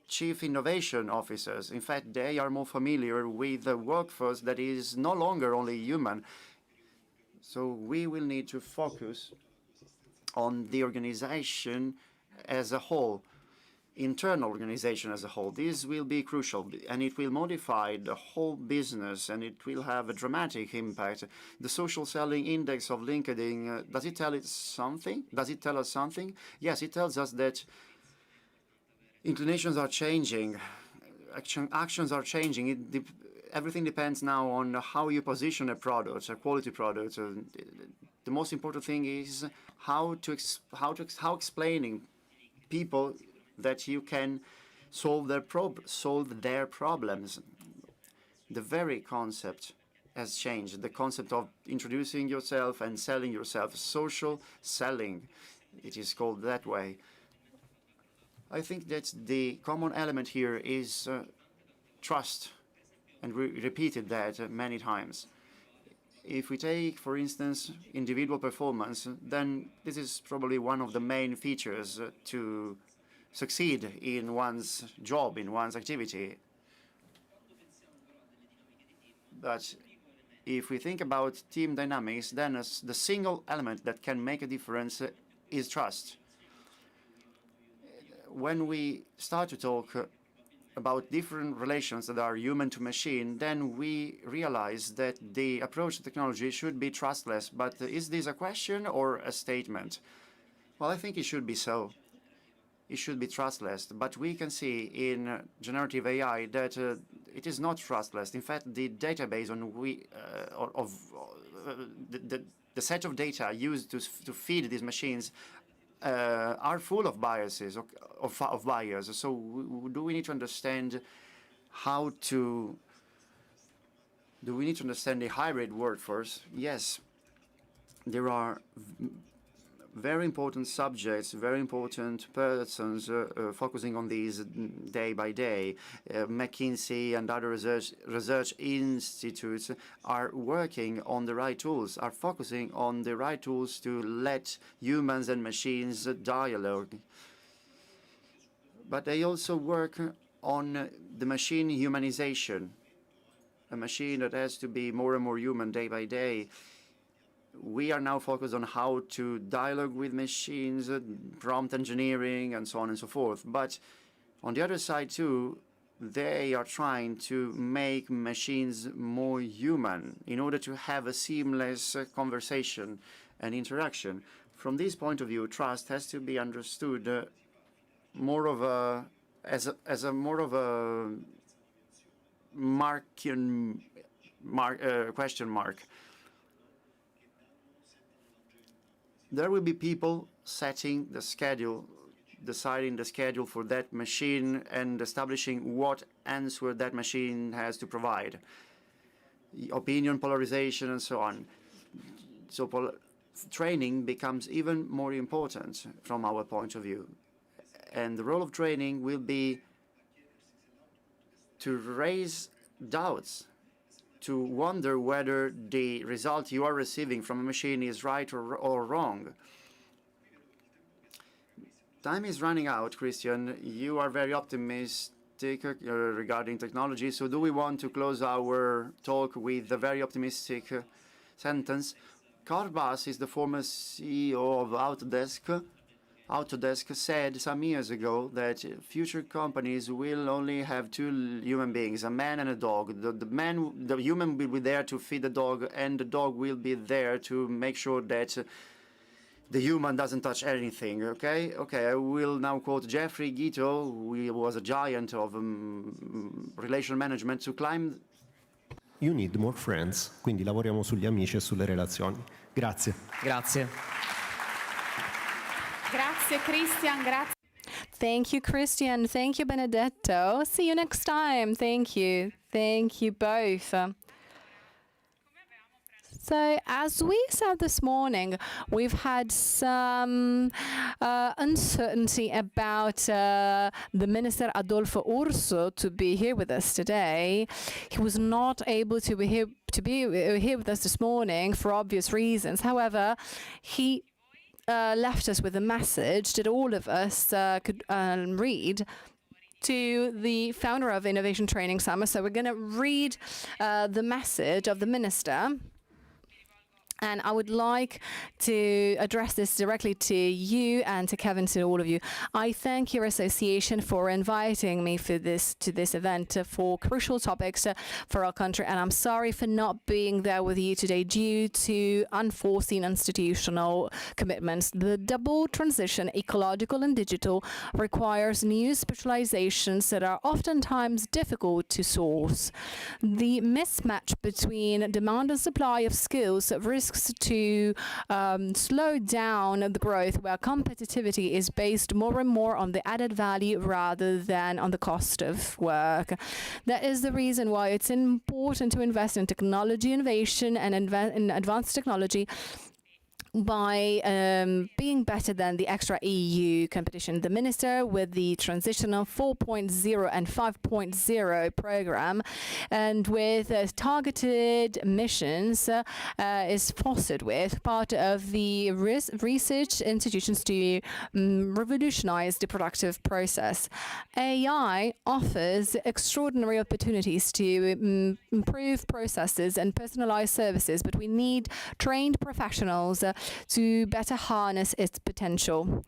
chief innovation officers. In fact, they are more familiar with a workforce that is no longer only human. So we will need to focus on the organization as a whole, internal organization as a whole. This will be crucial, and it will modify the whole business, and it will have a dramatic impact. The social selling index of LinkedIn, does it tell us something? Does it tell us something? Yes, it tells us that inclinations are changing, actions are changing. Everything depends now on how you position a product, a quality product. The most important thing is how explaining people that you can solve their problems. The very concept has changed. The concept of introducing yourself and selling yourself, social selling, it is called that way. I think that the common element here is trust, and we repeated that many times. If we take, for instance, individual performance, then this is probably one of the main features to succeed in one's job, in one's activity. But if we think about team dynamics, then the single element that can make a difference is trust. When we start to talk about different relations that are human to machine, then we realize that the approach to technology should be trustless. But is this a question or a statement? Well, I think it should be so. it should be trustless. But we can see in generative AI that it is not trustless. In fact, the database the set of data used to feed these machines are full of biases, of bias. So do we need to understand how to... Do we need to understand the hybrid workforce? Yes. There are very important subjects, very important persons focusing on these day by day. McKinsey and other research institutes are working on the right tools, are focusing on the right tools to let humans and machines dialogue. But they also work on the machine humanization, a machine that has to be more and more human day by day. We are now focused on how to dialogue with machines, prompt engineering, and so on and so forth. But on the other side, too, they are trying to make machines more human in order to have a seamless conversation and interaction. From this point of view, trust has to be understood more of a more of a question mark. There will be people setting the schedule, deciding the schedule for that machine and establishing what answer that machine has to provide. Opinion, polarization, and so on. So training becomes even more important from our point of view. And the role of training will be to raise doubts, to wonder whether the result you are receiving from a machine is right or wrong. Time is running out, Christian. You are very optimistic regarding technology. So do we want to close our talk with a very optimistic sentence? Carl Bass is the former CEO of Autodesk. Autodesk said some years ago that future companies will only have two human beings, a man and a dog. The human will be there to feed the dog, and the dog will be there to make sure that the human doesn't touch anything, okay? Okay, I will now quote Jeffrey Gito, who was a giant of relational management, to climb... You need more friends, quindi lavoriamo sugli amici e sulle relazioni. Grazie. Grazie. Grazie Christian, grazie. Thank you, Christian. Thank you, Benedetto. See you next time. Thank you. Thank you both. So, as we said this morning, we've had some uncertainty about the Minister Adolfo Urso to be here with us today. He was not able to be here with us this morning for obvious reasons. However, he left us with a message that all of us could read to the founder of Innovation Training Summer. So we're going to read the message of the minister. And I would like to address this directly to you and to Kevin, to all of you. I thank your association for inviting me to this event for crucial topics for our country. And I'm sorry for not being there with you today due to unforeseen institutional commitments. The double transition, ecological and digital, requires new specializations that are oftentimes difficult to source. The mismatch between demand and supply of skills risks to slow down the growth, where competitivity is based more and more on the added value rather than on the cost of work. That is the reason why it's important to invest in technology innovation and in advanced technology by being better than the extra EU competition. The minister, with the transitional 4.0 and 5.0 program, and with targeted missions, is fostered with part of the research institutions to revolutionize the productive process. AI offers extraordinary opportunities to improve processes and personalize services, but we need trained professionals to better harness its potential.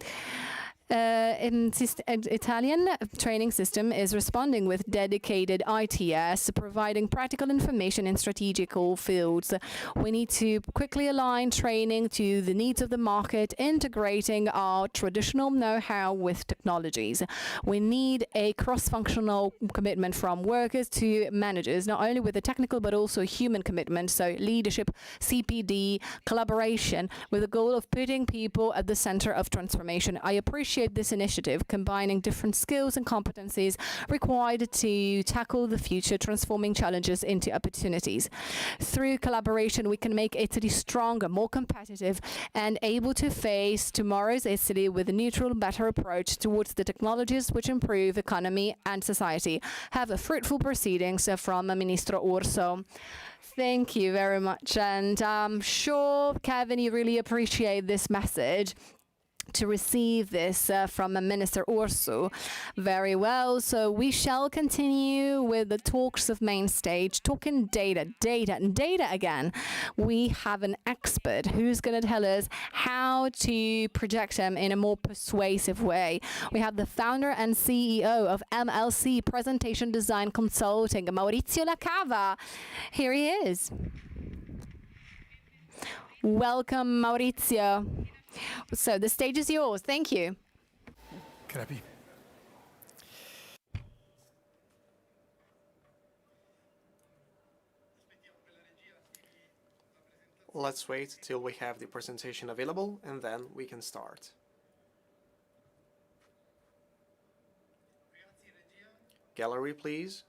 Italian training system is responding with dedicated ITS, providing practical information in strategical fields. We need to quickly align training to the needs of the market, integrating our traditional know-how with technologies. We need a cross-functional commitment from workers to managers, not only with the technical but also human commitment, so leadership, CPD, collaboration, with the goal of putting people at the center of transformation. I appreciate this initiative, combining different skills and competencies required to tackle the future, transforming challenges into opportunities. Through collaboration, we can make Italy stronger, more competitive, and able to face tomorrow's Italy with a neutral, better approach towards the technologies which improve economy and society. Have a fruitful proceedings from Ministro Urso. Thank you very much. And I'm sure, Kevin, you really appreciate this message, to receive this from Minister Urso very well. So we shall continue with the talks of main stage, talking data again. We have an expert who's going to tell us how to project them in a more persuasive way. We have the founder and CEO of MLC Presentation Design Consulting, Maurizio Lacava. Here he is. Welcome, Maurizio. So the stage is yours. Thank you. Crepi. Let's wait till we have the presentation available, and then we can start. Gallery, please.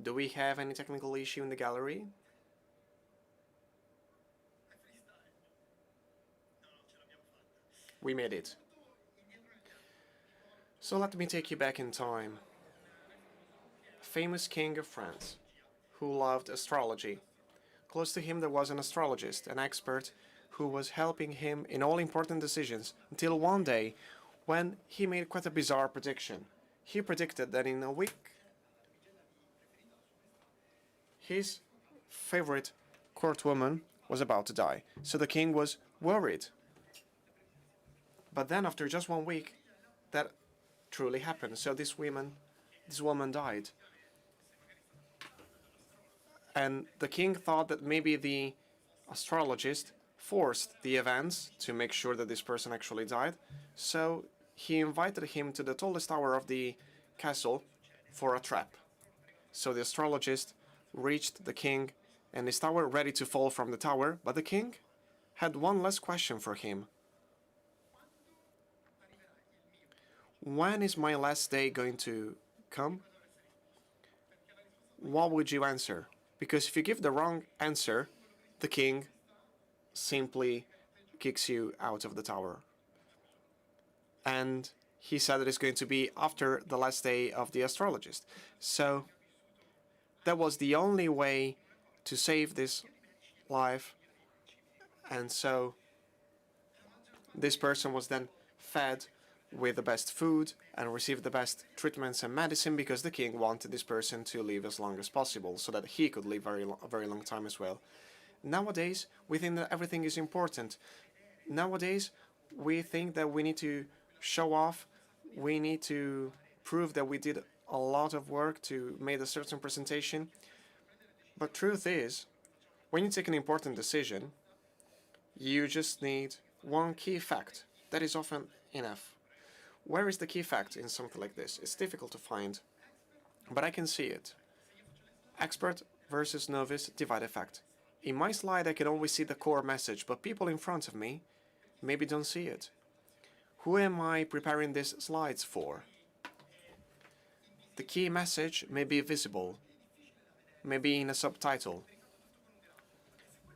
Do we have any technical issue in the gallery? We made it. So let me take you back in time. A famous king of France who loved astrology. Close to him there was an astrologist, an expert, who was helping him in all important decisions, until one day when he made quite a bizarre prediction. He predicted that in a week his favorite courtwoman was about to die. So the king was worried. But then after just 1 week, that truly happened. So this woman died. And the king thought that maybe the astrologist forced the events to make sure that this person actually died. So he invited him to the tallest tower of the castle for a trap. So the astrologist reached the king and his tower, ready to fall from the tower, but the king had one last question for him. When is my last day going to come? What would you answer? Because if you give the wrong answer, the king simply kicks you out of the tower. And he said that it's going to be after the last day of the astrologist. So that was the only way to save this life. And so this person was then fed with the best food and received the best treatments and medicine, because the king wanted this person to live as long as possible so that he could live a very long time as well. Nowadays, we think that everything is important. Nowadays, we think that we need to show off, we need to prove that we did a lot of work to make a certain presentation. But truth is, when you take an important decision, you just need one key fact. That is often enough. Where is the key fact in something like this? It's difficult to find, but I can see it. Expert versus novice divided fact. In my slide, I can always see the core message, but people in front of me maybe don't see it. Who am I preparing these slides for? The key message may be visible, maybe in a subtitle.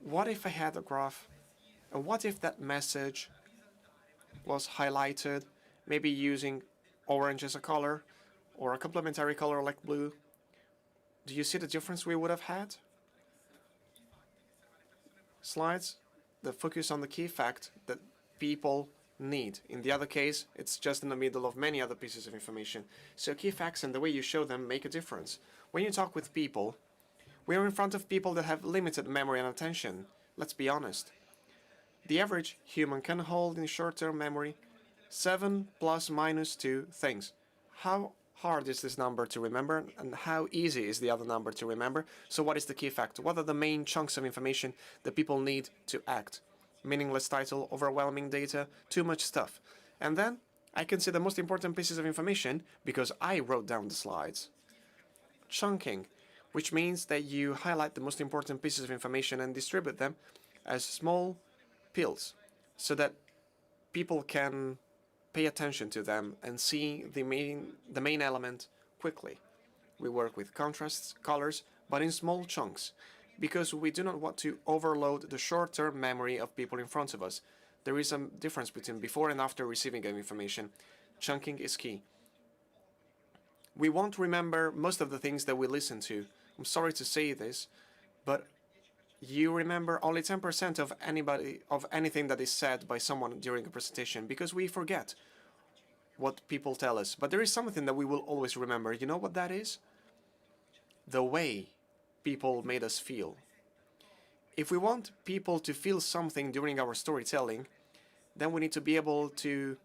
What if I had a graph? And what if that message was highlighted, maybe using orange as a color, or a complementary color like blue? Do you see the difference we would have had? Slides that focus on the key fact that people need. In the other case, it's just in the middle of many other pieces of information. So key facts and the way you show them make a difference. When you talk with people, we are in front of people that have limited memory and attention. Let's be honest. The average human can hold in short-term memory 7 plus minus 2 things. How hard is this number to remember, and how easy is the other number to remember? So what is the key fact? What are the main chunks of information that people need to act? Meaningless title, overwhelming data, too much stuff. And then I can see the most important pieces of information because I wrote down the slides. Chunking, which means that you highlight the most important pieces of information and distribute them as small pills so that people can pay attention to them and see the main element quickly. We work with contrasts, colors, but in small chunks, because we do not want to overload the short-term memory of people in front of us. There is a difference between before and after receiving information. Chunking is key. We won't remember most of the things that we listen to. I'm sorry to say this, but you remember only 10% of anything that is said by someone during a presentation because we forget what people tell us. But there is something that we will always remember. You know what that is? The way people made us feel. If we want people to feel something during our storytelling, then we need to be able to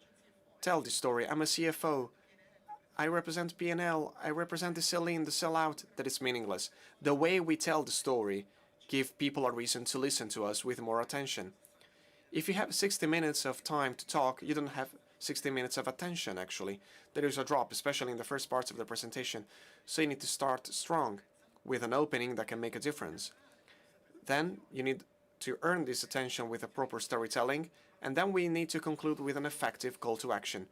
tell the story. I'm a CFO. I represent P&L. I represent the sell-in, the sell-out. That is meaningless. The way we tell the story give people a reason to listen to us with more attention. If you have 60 minutes of time to talk, you don't have 60 minutes of attention, actually. There is a drop, especially in the first parts of the presentation. So you need to start strong with an opening that can make a difference. Then you need to earn this attention with a proper storytelling, and then we need to conclude with an effective call to action.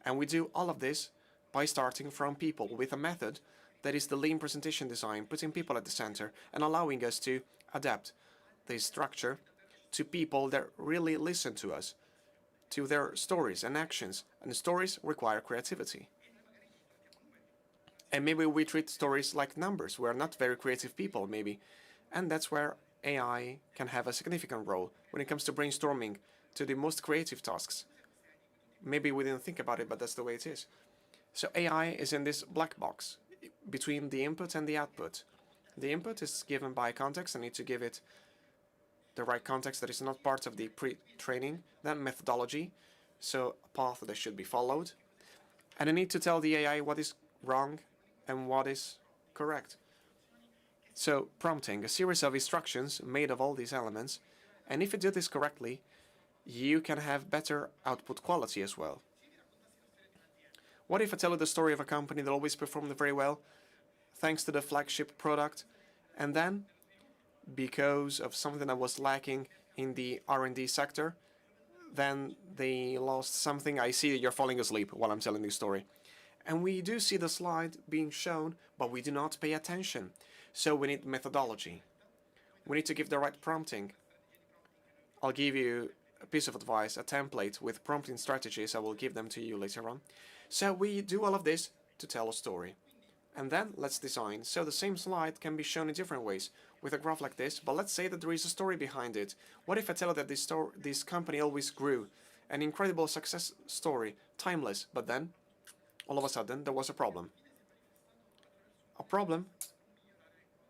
And we do all of this by starting from people with a method that is the lean presentation design, putting people at the center and allowing us to adapt the structure to people that really listen to us, to their stories and actions. And the stories require creativity. And maybe we treat stories like numbers. We're not very creative people, maybe. And that's where AI can have a significant role when it comes to brainstorming to the most creative tasks. Maybe we didn't think about it, but that's the way it is. So AI is in this black box between the input and the output. The input is given by context. I need to give it the right context that is not part of the pre-training, then methodology, so a path that should be followed. And I need to tell the AI what is wrong and what is correct. So prompting, a series of instructions made of all these elements, and if you do this correctly, you can have better output quality as well. What if I tell you the story of a company that always performed very well, thanks to the flagship product, and then, because of something that was lacking in the R&D sector, then they lost something? I see you're falling asleep while I'm telling this story. And we do see the slide being shown, but we do not pay attention. So we need methodology. We need to give the right prompting. I'll give you a piece of advice, a template with prompting strategies. I will give them to you later on. So we do all of this to tell a story. And then let's design. So the same slide can be shown in different ways with a graph like this, but let's say that there is a story behind it. What if I tell you that this company always grew? An incredible success story, timeless, but then, all of a sudden, there was a problem. A problem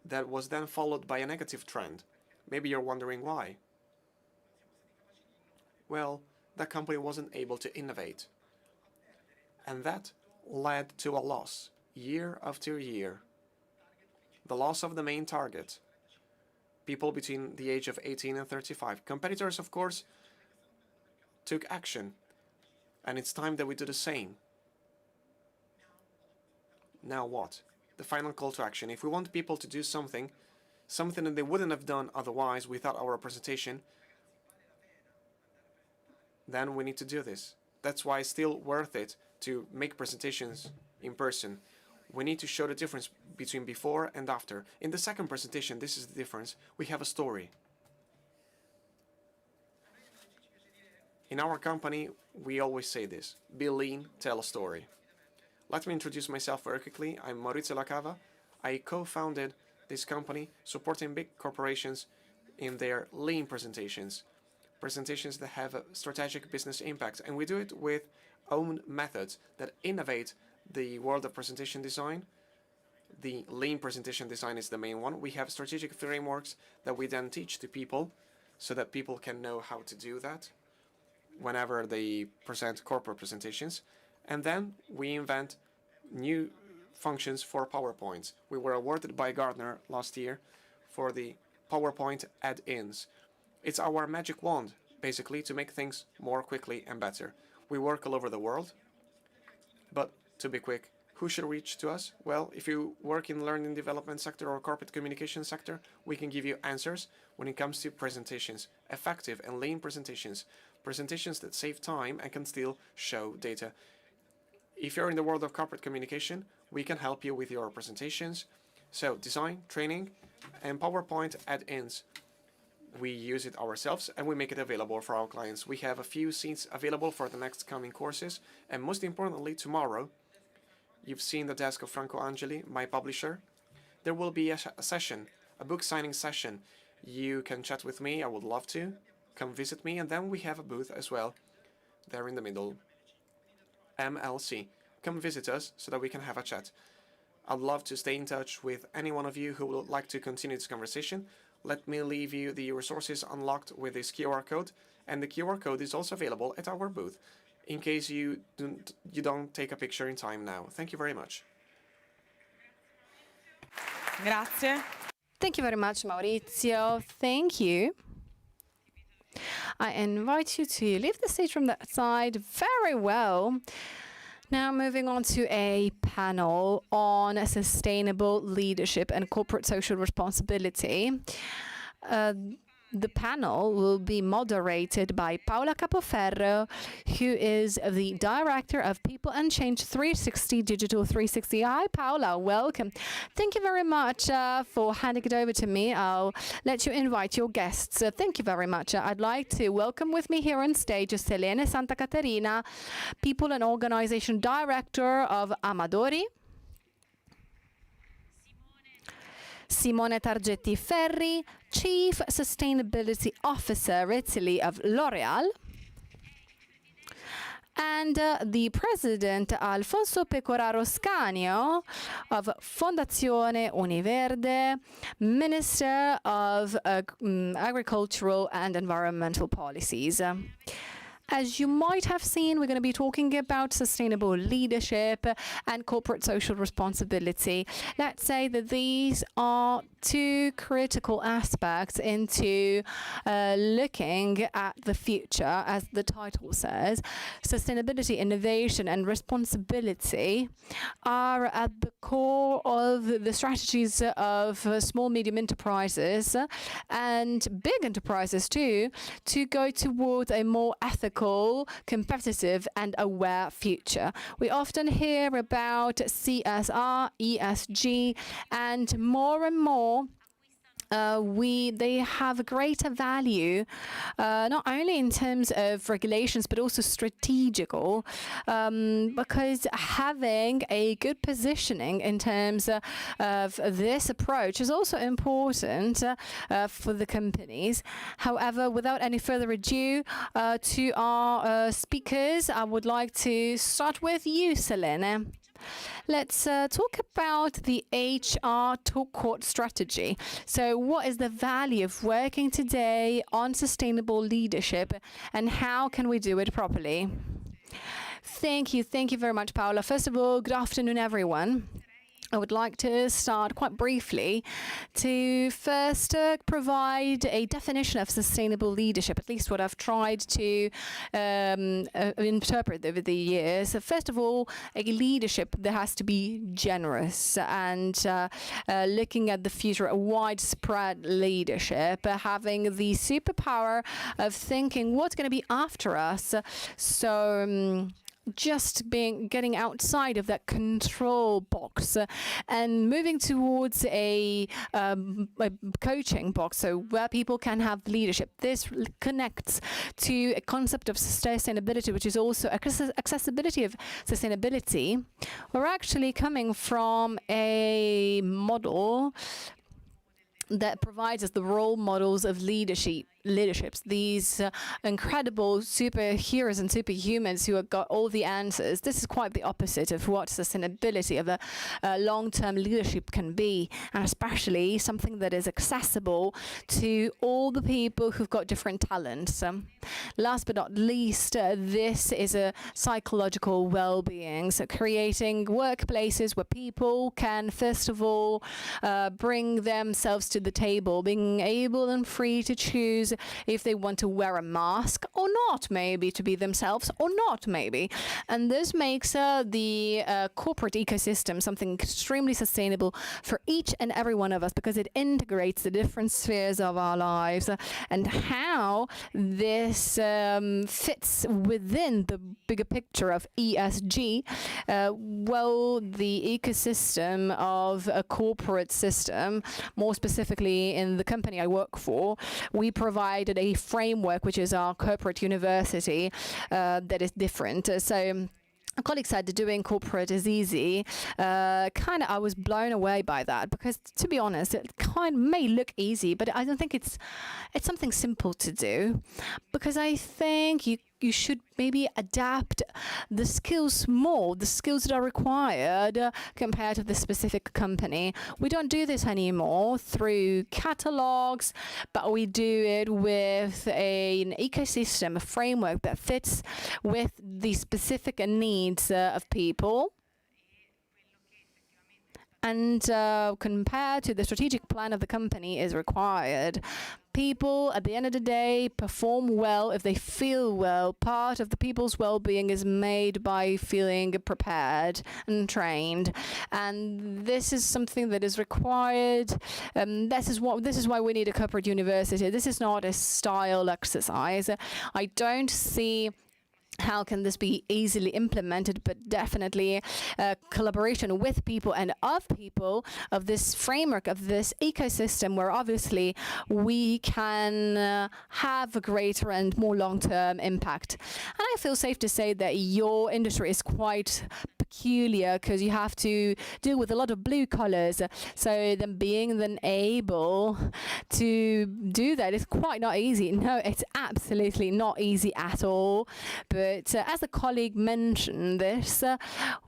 that was then followed by a negative trend. Maybe you're wondering why. Well, that company wasn't able to innovate. And that led to a loss, year after year. The loss of the main target. People between the age of 18 and 35. Competitors, of course, took action. And it's time that we do the same. Now what? The final call to action. If we want people to do something that they wouldn't have done otherwise without our presentation, then we need to do this. That's why it's still worth it to make presentations in person. We need to show the difference between before and after. In the second presentation, this is the difference. We have a story. In our company, we always say this: be lean, tell a story. Let me introduce myself very quickly. I'm Maurizio Lacava. I co-founded this company supporting big corporations in their lean presentations presentations that have a strategic business impact. And we do it with own methods that innovate the world of presentation design. The lean presentation design is the main one. We have strategic frameworks that we then teach to people so that people can know how to do that whenever they present corporate presentations. And then we invent new functions for PowerPoints. We were awarded by Gartner last year for the PowerPoint add-ins. It's our magic wand, basically, to make things more quickly and better. We work all over the world, but to be quick, who should reach to us? Well, if you work in learning development sector or corporate communication sector, we can give you answers when it comes to presentations, effective and lean presentations, presentations that save time and can still show data. If you're in the world of corporate communication, we can help you with your presentations. So design, training, and PowerPoint add-ins. We use it ourselves and we make it available for our clients. We have a few seats available for the next coming courses. And most importantly, tomorrow, you've seen the desk of Franco Angeli, my publisher. There will be a session, a book signing session. You can chat with me. I would love to. Come visit me. And then we have a booth as well, there in the middle. MLC. Come visit us so that we can have a chat. I'd love to stay in touch with any one of you who would like to continue this conversation. Let me leave you the resources unlocked with this QR code, and the QR code is also available at our booth in case you don't take a picture in time now. Thank you very much. Grazie. Thank you very much, Maurizio. Thank you. I invite you to leave the stage from that side. Very well. Now moving on to a panel on sustainable leadership and corporate social responsibility. The panel will be moderated by Paola Capoferro, who is the Director of People and Change 360 Digital 360. Hi, Paola, welcome. Thank you very much for handing it over to me. I'll let you invite your guests. Thank you very much. I'd like to welcome with me here on stage Selene Santa Caterina, People and Organization Director of Amadori. Simone Targetti Ferri, Chief Sustainability Officer Italy of L'Oréal, and the President Alfonso Pecoraro Scanio of Fondazione Univerde, Minister of Agricultural and Environmental Policies. As you might have seen, we're going to be talking about sustainable leadership and corporate social responsibility. Let's say that these are two critical aspects into looking at the future, as the title says. Sustainability, innovation, and responsibility are at the core of the strategies of small, medium enterprises and big enterprises too, to go towards a more ethical, competitive, and aware future. We often hear about CSR, ESG, and more they have a greater value, not only in terms of regulations, but also strategical, because having a good positioning in terms of this approach is also important for the companies. However, without any further ado, to our speakers, I would like to start with you, Selene. Let's talk about the HR to court strategy. So what is the value of working today on sustainable leadership, and how can we do it properly? Thank you very much, Paola. First of all, good afternoon, everyone. I would like to start quite briefly to first provide a definition of sustainable leadership, at least what I've tried to interpret over the years. First of all, a leadership that has to be generous and looking at the future, a widespread leadership, having the superpower of thinking what's going to be after us. So just getting outside of that control box and moving towards a coaching box, so where people can have leadership. This connects to a concept of sustainability, which is also accessibility of sustainability. We're actually coming from a model that provides us the role models of leadership leaderships, these incredible superheroes and superhumans who have got all the answers. This is quite the opposite of what sustainability of a long-term leadership can be, and especially something that is accessible to all the people who've got different talents. Last but not least, this is a psychological well-being, so creating workplaces where people can, first of all, bring themselves to the table, being able and free to choose if they want to wear a mask or not, maybe to be themselves or not, maybe. And this makes the corporate ecosystem something extremely sustainable for each and every one of us, because it integrates the different spheres of our lives. And how this fits within the bigger picture of ESG, well, the ecosystem of a corporate system, more specifically in the company I work for, we provided a framework, which is our corporate university, that is different. So a colleague said that doing corporate is easy. I was blown away by that, because to be honest, it may look easy, but I don't think it's something simple to do, because I think you should maybe adapt the skills more, the skills that are required compared to the specific company. We don't do this anymore through catalogs, but we do it with an ecosystem, a framework that fits with the specific needs of people. And compared to the strategic plan of the company is required. People, at the end of the day, perform well if they feel well. Part of the people's well-being is made by feeling prepared and trained, and this is something that is required. This is why we need a corporate university. This is not a style exercise. I don't see how can this be easily implemented, but definitely collaboration with people and of people, of this framework, of this ecosystem, where obviously we can have a greater and more long-term impact. And I feel safe to say that your industry is quite peculiar, because you have to deal with a lot of blue collars. So then being able to do that is quite not easy. No, it's absolutely not easy at all. But as a colleague mentioned this,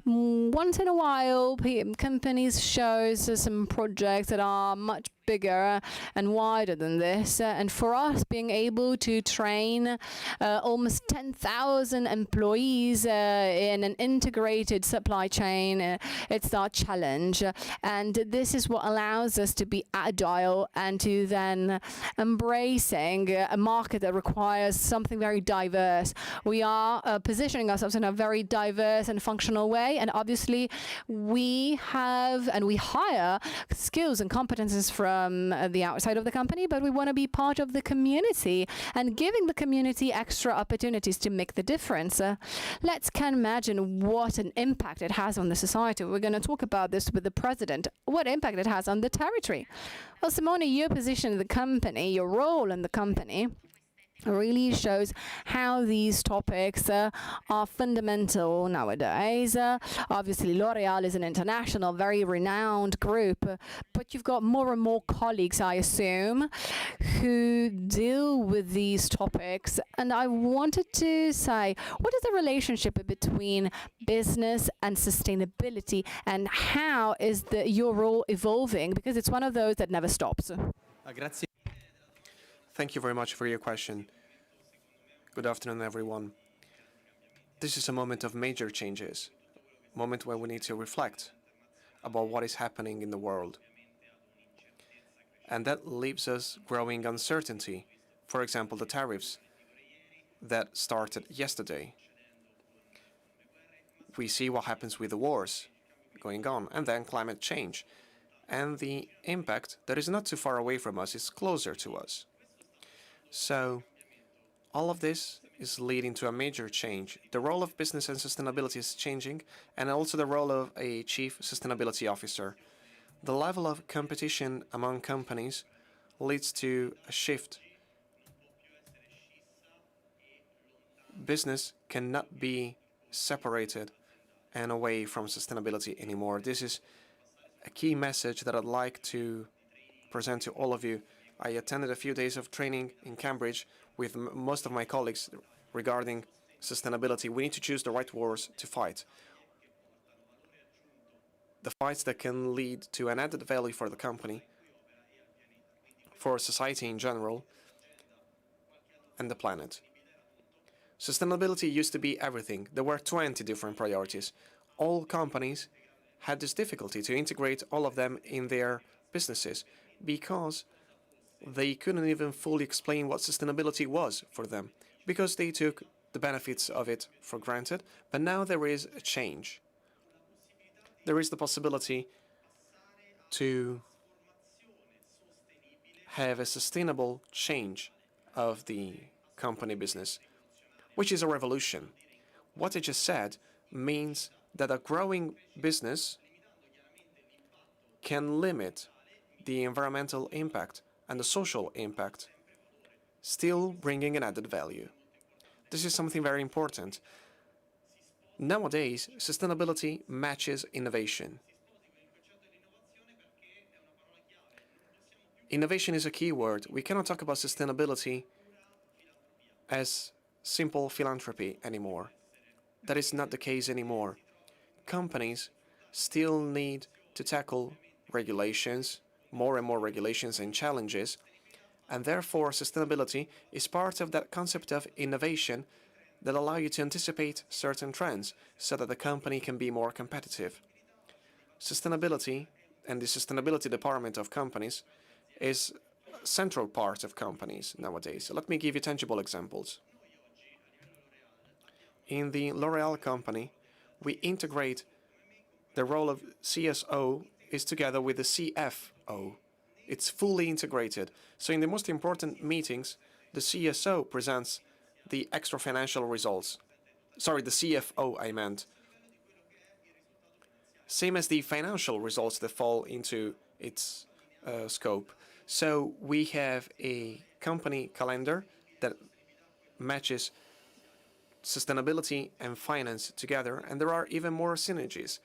once in a while, companies show some projects that are much bigger and wider than this. And for us, being able to train almost 10,000 employees in an integrated supply chain, it's our challenge. And this is what allows us to be agile and to then embracing a market that requires something very diverse. We are positioning ourselves in a very diverse and functional way. And obviously, we have and we hire skills and competences from the outside of the company, but we want to be part of the community and giving the community extra opportunities to make the difference. Let's can imagine what an impact it has on the society. We're going to talk about this with the president, what impact it has on the territory. Well, Simone, your position in the company, your role in the company, really shows how these topics are fundamental nowadays. Obviously, L'Oréal is an international, very renowned group, but you've got more and more colleagues, I assume, who deal with these topics. And I wanted to say, what is the relationship between business and sustainability, and how is your role evolving? Because it's one of those that never stops. Thank you very much for your question. Good afternoon, everyone. This is a moment of major changes, a moment where we need to reflect about what is happening in the world. And that leaves us growing uncertainty. For example, the tariffs that started yesterday. We see what happens with the wars going on, and then climate change. And the impact that is not too far away from us is closer to us. So all of this is leading to a major change. The role of business and sustainability is changing, and also the role of a chief sustainability officer. The level of competition among companies leads to a shift. Business cannot be separated and away from sustainability anymore. This is a key message that I'd like to present to all of you. I attended a few days of training in Cambridge with most of my colleagues regarding sustainability. We need to choose the right wars to fight. The fights that can lead to an added value for the company, for society in general, and the planet. Sustainability used to be everything. There were 20 different priorities. All companies had this difficulty to integrate all of them in their businesses because they couldn't even fully explain what sustainability was for them, because they took the benefits of it for granted. But now there is a change. There is the possibility to have a sustainable change of the company business, which is a revolution. What I just said means that a growing business can limit the environmental impact and the social impact, still bringing an added value. This is something very important. Nowadays, sustainability matches innovation. Innovation is a key word. We cannot talk about sustainability as simple philanthropy anymore. That is not the case anymore. Companies still need to tackle regulations, more and more regulations and challenges, and therefore sustainability is part of that concept of innovation that allow you to anticipate certain trends so that the company can be more competitive. Sustainability and the sustainability department of companies is a central part of companies nowadays. So let me give you tangible examples. In the L'Oréal company, we integrate the role of CSO is together with the CFO. It's fully integrated. So in the most important meetings, the CSO presents the extra financial results. Sorry, the CFO, I meant. Same as the financial results that fall into its scope. So we have a company calendar that matches sustainability and finance together, and there are even more synergies.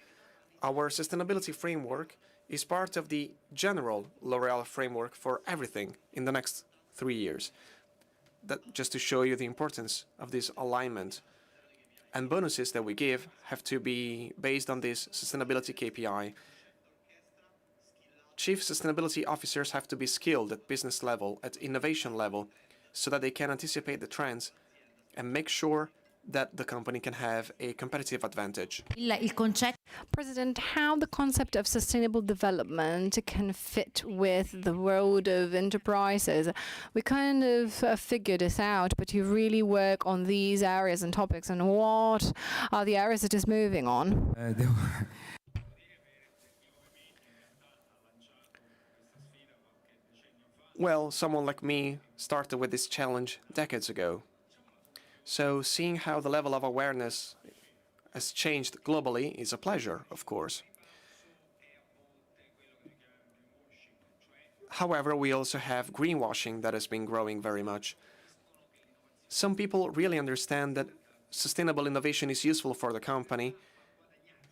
Our sustainability framework is part of the general L'Oréal framework for everything in the next 3 years. That just to show you the importance of this alignment. And bonuses that we give have to be based on this sustainability KPI. Chief sustainability officers have to be skilled at business level, at innovation level, so that they can anticipate the trends and make sure that the company can have a competitive advantage. President, how the concept of sustainable development can fit with the world of enterprises. We kind of figured this out, but you really work on these areas and topics, and what are the areas it is moving on? Well, someone like me started with this challenge decades ago. So seeing how the level of awareness has changed globally is a pleasure, of course. However, we also have greenwashing that has been growing very much. Some people really understand that sustainable innovation is useful for the company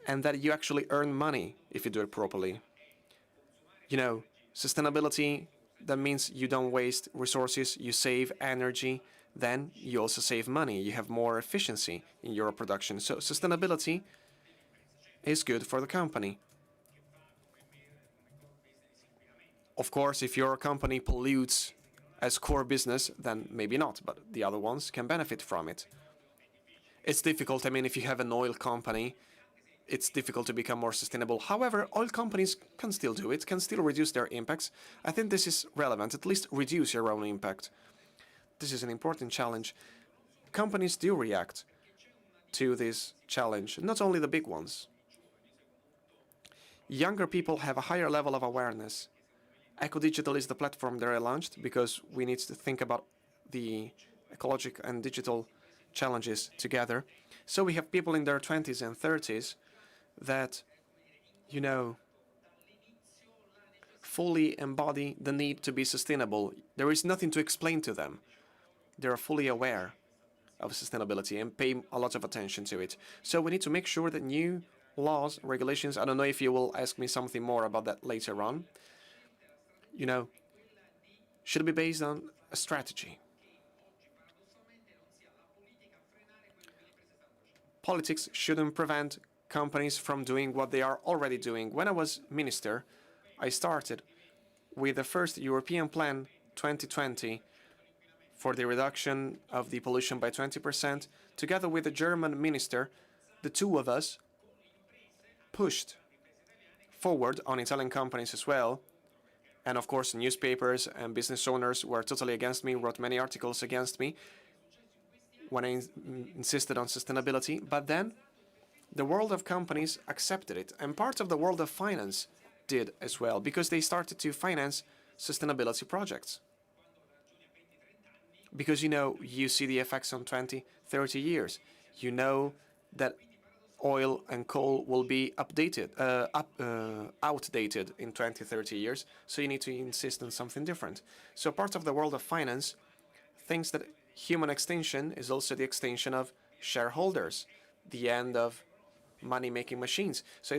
and that you actually earn money if you do it properly. You know, sustainability, that means you don't waste resources, you save energy, then you also save money, you have more efficiency in your production. So sustainability is good for the company. Of course, if your company pollutes as core business, then maybe not, but the other ones can benefit from it. It's difficult, I mean, if you have an oil company, it's difficult to become more sustainable. However, oil companies can still do it, can still reduce their impacts. I think this is relevant, at least reduce your own impact. This is an important challenge. Companies do react to this challenge, not only the big ones. Younger people have a higher level of awareness. Ecodigital is the platform that I launched because we need to think about the ecological and digital challenges together. So we have people in their 20s and 30s that, you know, fully embody the need to be sustainable. There is nothing to explain to them. They are fully aware of sustainability and pay a lot of attention to it. So we need to make sure that new laws, regulations, I don't know if you will ask me something more about that later on, you know, should be based on a strategy. Politics shouldn't prevent companies from doing what they are already doing. When I was minister, I started with the first European plan 2020 for the reduction of the pollution by 20%. Together with the German minister, the two of us pushed forward on Italian companies as well. And of course, newspapers and business owners were totally against me, wrote many articles against me when I insisted on sustainability. But then the world of companies accepted it, and part of the world of finance did as well, because they started to finance sustainability projects. Because, you see the effects on 20, 30 years. You know that oil and coal will be outdated in 20, 30 years, so you need to insist on something different. So part of the world of finance thinks that human extinction is also the extinction of shareholders, the end of money-making machines. So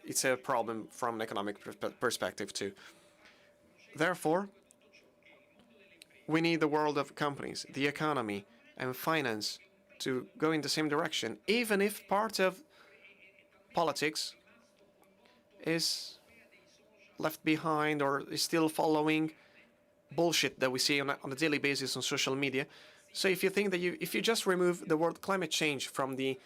it's a problem from an economic perspective too. Therefore, we need the world of companies, the economy, and finance to go in the same direction, even if part of politics is left behind or is still following bullshit that we see on a daily basis on social media. So if you think that if you just remove the word climate change from the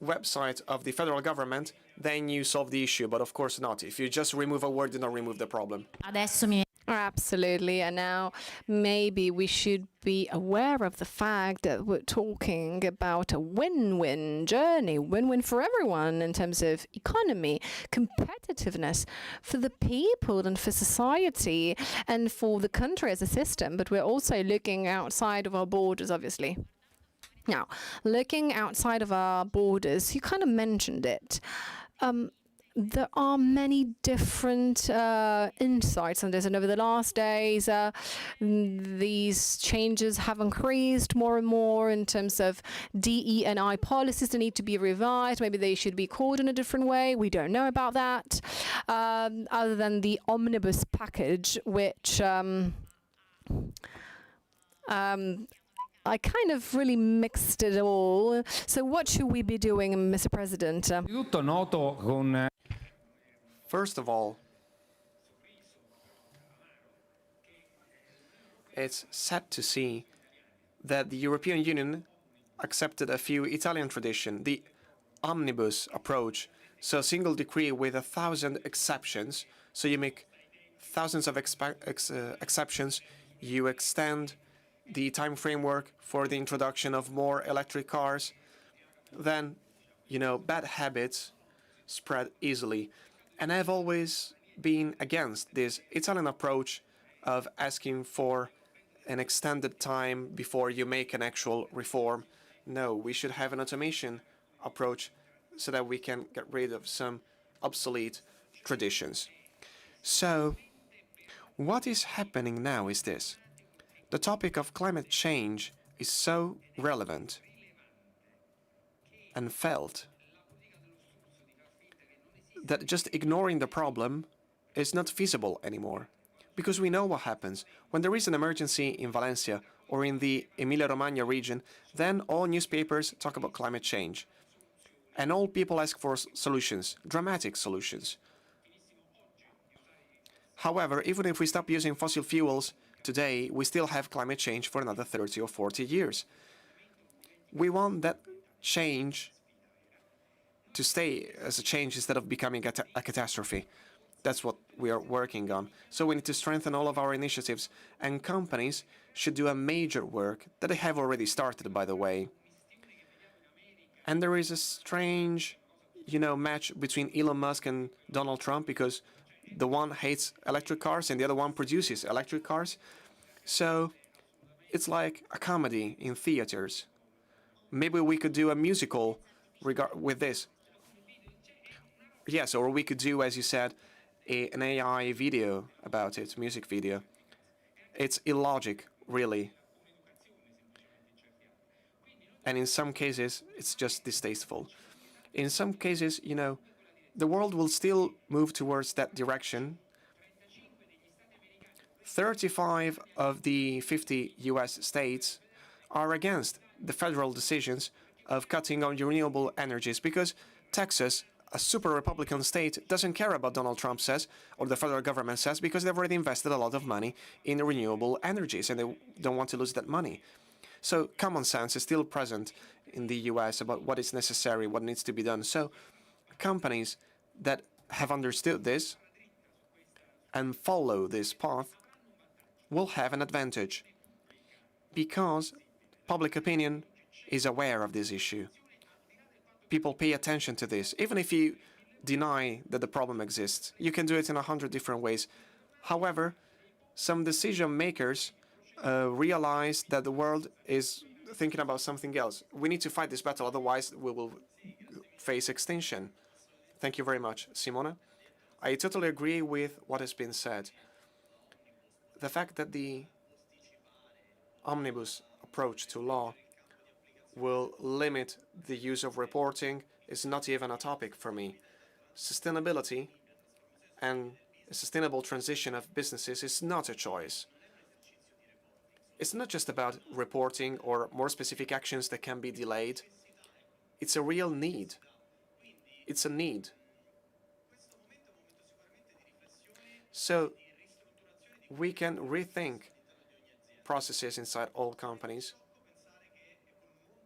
website of the federal government, then you solve the issue, but of course not. If you just remove a word, you don't remove the problem. Absolutely. And now maybe we should be aware of the fact that we're talking about a win-win journey, win-win for everyone in terms of economy, competitiveness for the people and for society and for the country as a system. But we're also looking outside of our borders, obviously. Now, looking outside of our borders, you kind of mentioned it. There are many different insights on this, and over the last days, these changes have increased more and more in terms of DE&I policies that need to be revised. Maybe they should be called in a different way. We don't know about that, other than the omnibus package, which I kind of really mixed it all. So what should we be doing, Mr. President? First of all, it's sad to see that the European Union accepted a few Italian tradition, the omnibus approach, so a single decree with 1,000 exceptions. So you make thousands of exceptions, you extend the time framework for the introduction of more electric cars, then, bad habits spread easily. And I've always been against this Italian approach of asking for an extended time before you make an actual reform. No, we should have an automation approach so that we can get rid of some obsolete traditions. So, what is happening now is this. The topic of climate change is so relevant and felt that just ignoring the problem is not feasible anymore. Because we know what happens. When there is an emergency in Valencia or in the Emilia-Romagna region, then all newspapers talk about climate change. And all people ask for solutions, dramatic solutions. However, even if we stop using fossil fuels today, we still have climate change for another 30 or 40 years. We want that change to stay as a change instead of becoming a catastrophe. That's what we are working on. So we need to strengthen all of our initiatives, and companies should do a major work that they have already started, by the way. And there is a strange, match between Elon Musk and Donald Trump, because the one hates electric cars and the other one produces electric cars. So it's like a comedy in theaters. Maybe we could do a musical with this. Yes, or we could do, as you said, an AI video about it, music video. It's illogic, really. And in some cases, it's just distasteful. In some cases, the world will still move towards that direction. 35 of the 50 US states are against the federal decisions of cutting on renewable energies because Texas, a super Republican state, doesn't care about Donald Trump says or the federal government says because they've already invested a lot of money in renewable energies and they don't want to lose that money. So common sense is still present in the US about what is necessary, what needs to be done. So companies that have understood this and follow this path will have an advantage because public opinion is aware of this issue. People pay attention to this. Even if you deny that the problem exists, you can do it in 100 different ways. However, some decision makers realize that the world is thinking about something else. We need to fight this battle, otherwise we will face extinction. Thank you very much, Simona. I totally agree with what has been said. The fact that the omnibus approach to law will limit the use of reporting is not even a topic for me. Sustainability and a sustainable transition of businesses is not a choice. It's not just about reporting or more specific actions that can be delayed. It's a real need. It's a need. So we can rethink processes inside all companies.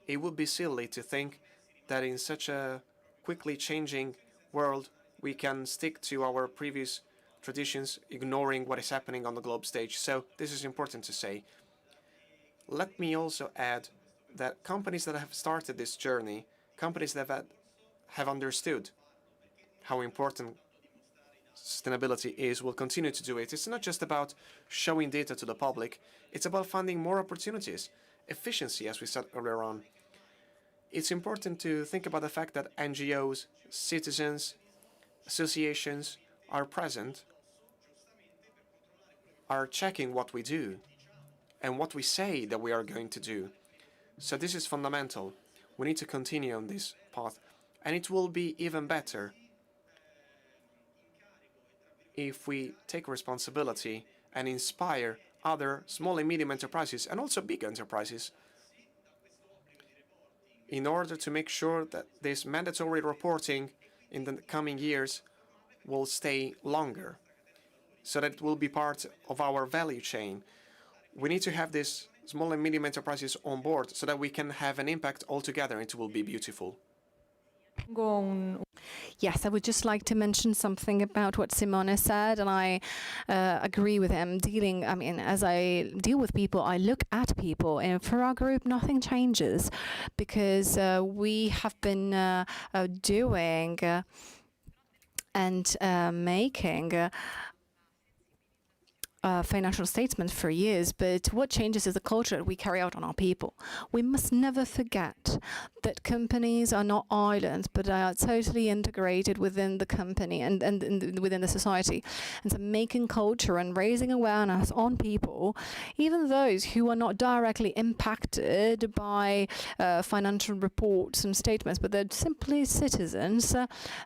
It would be silly to think that in such a quickly changing world, we can stick to our previous traditions, ignoring what is happening on the globe stage. So this is important to say. Let me also add that companies that have started this journey, companies that have understood how important sustainability is, will continue to do it. It's not just about showing data to the public, it's about finding more opportunities, efficiency, as we said earlier on. It's important to think about the fact that NGOs, citizens, associations are present, are checking what we do and what we say that we are going to do. So this is fundamental. We need to continue on this path. And it will be even better if we take responsibility and inspire other small and medium enterprises and also big enterprises in order to make sure that this mandatory reporting in the coming years will stay longer, so that it will be part of our value chain. We need to have these small and medium enterprises on board so that we can have an impact altogether and it will be beautiful. Yes, I would just like to mention something about what Simone said, and I agree with him. As I deal with people, I look at people, and for our group, nothing changes because we have been doing and making financial statements for years, but what changes is the culture that we carry out on our people. We must never forget that companies are not islands, but they are totally integrated within the company and within the society. And so making culture and raising awareness on people, even those who are not directly impacted by financial reports and statements, but they're simply citizens,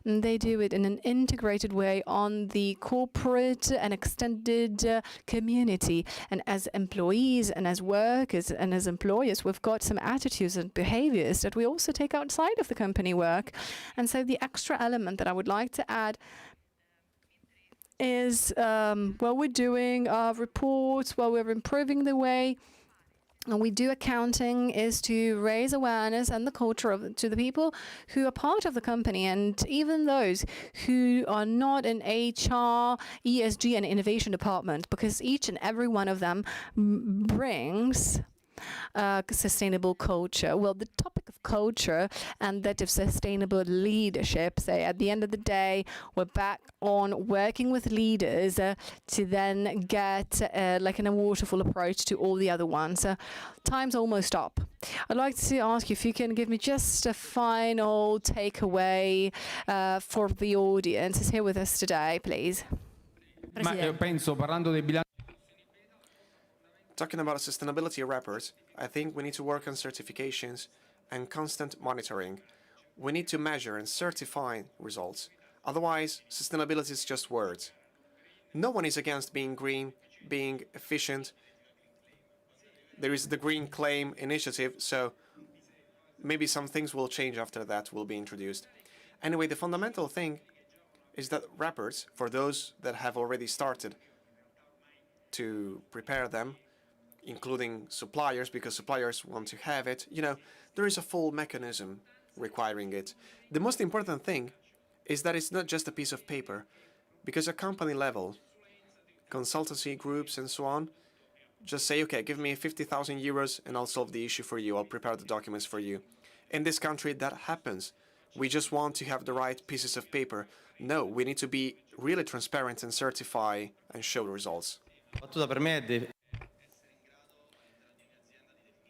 and they do it in an integrated way on the corporate and extended community. And as employees and as workers and as employers, we've got some attitudes and behaviors that we also take outside of the company work. And so the extra element that I would like to add is while we're doing our reports, while we're improving the way and we do accounting, is to raise awareness and the culture to the people who are part of the company, and even those who are not in HR, ESG, and innovation department, because each and every one of them brings sustainable culture. Well, the topic of culture and that of sustainable leadership, say at the end of the day, we're back on working with leaders to then get like a waterfall approach to all the other ones. Time's almost up. I'd like to ask you if you can give me just a final takeaway for the audience who's here with us today, please. Talking about sustainability reports, I think we need to work on certifications and constant monitoring. We need to measure and certify results. Otherwise, sustainability is just words. No one is against being green, being efficient. There is the Green Claim initiative, so maybe some things will change after that will be introduced. Anyway, the fundamental thing is that wrappers, for those that have already started to prepare them, including suppliers, because suppliers want to have it, there is a full mechanism requiring it. The most important thing is that it's not just a piece of paper, because at company level, consultancy groups and so on, just say, okay, give me 50,000 euros and I'll solve the issue for you. I'll prepare the documents for you. In this country, that happens. We just want to have the right pieces of paper. No, we need to be really transparent and certify and show results.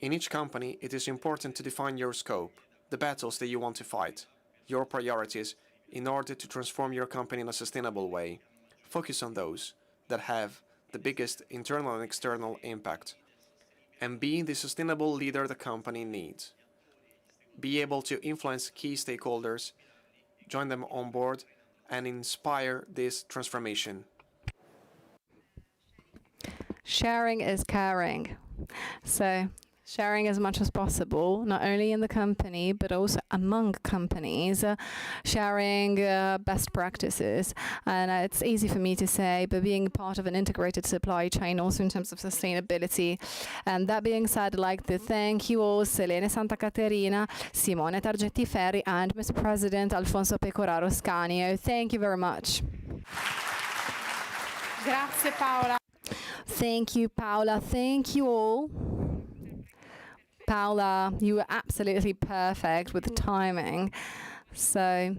In each company, it is important to define your scope, the battles that you want to fight, your priorities, in order to transform your company in a sustainable way. Focus on those that have the biggest internal and external impact, and be the sustainable leader the company needs. Be able to influence key stakeholders, join them on board, and inspire this transformation. Sharing is caring. So sharing as much as possible, not only in the company, but also among companies, sharing best practices. And it's easy for me to say, but being part of an integrated supply chain also in terms of sustainability. And that being said, I'd like to thank you all, Selene Santa Caterina, Simone Targetti Ferri, and Mr. President Alfonso Pecoraro Scanio. Thank you very much. Grazie Paola. Thank you, Paola. Thank you all. Paola, you were absolutely perfect with the timing. So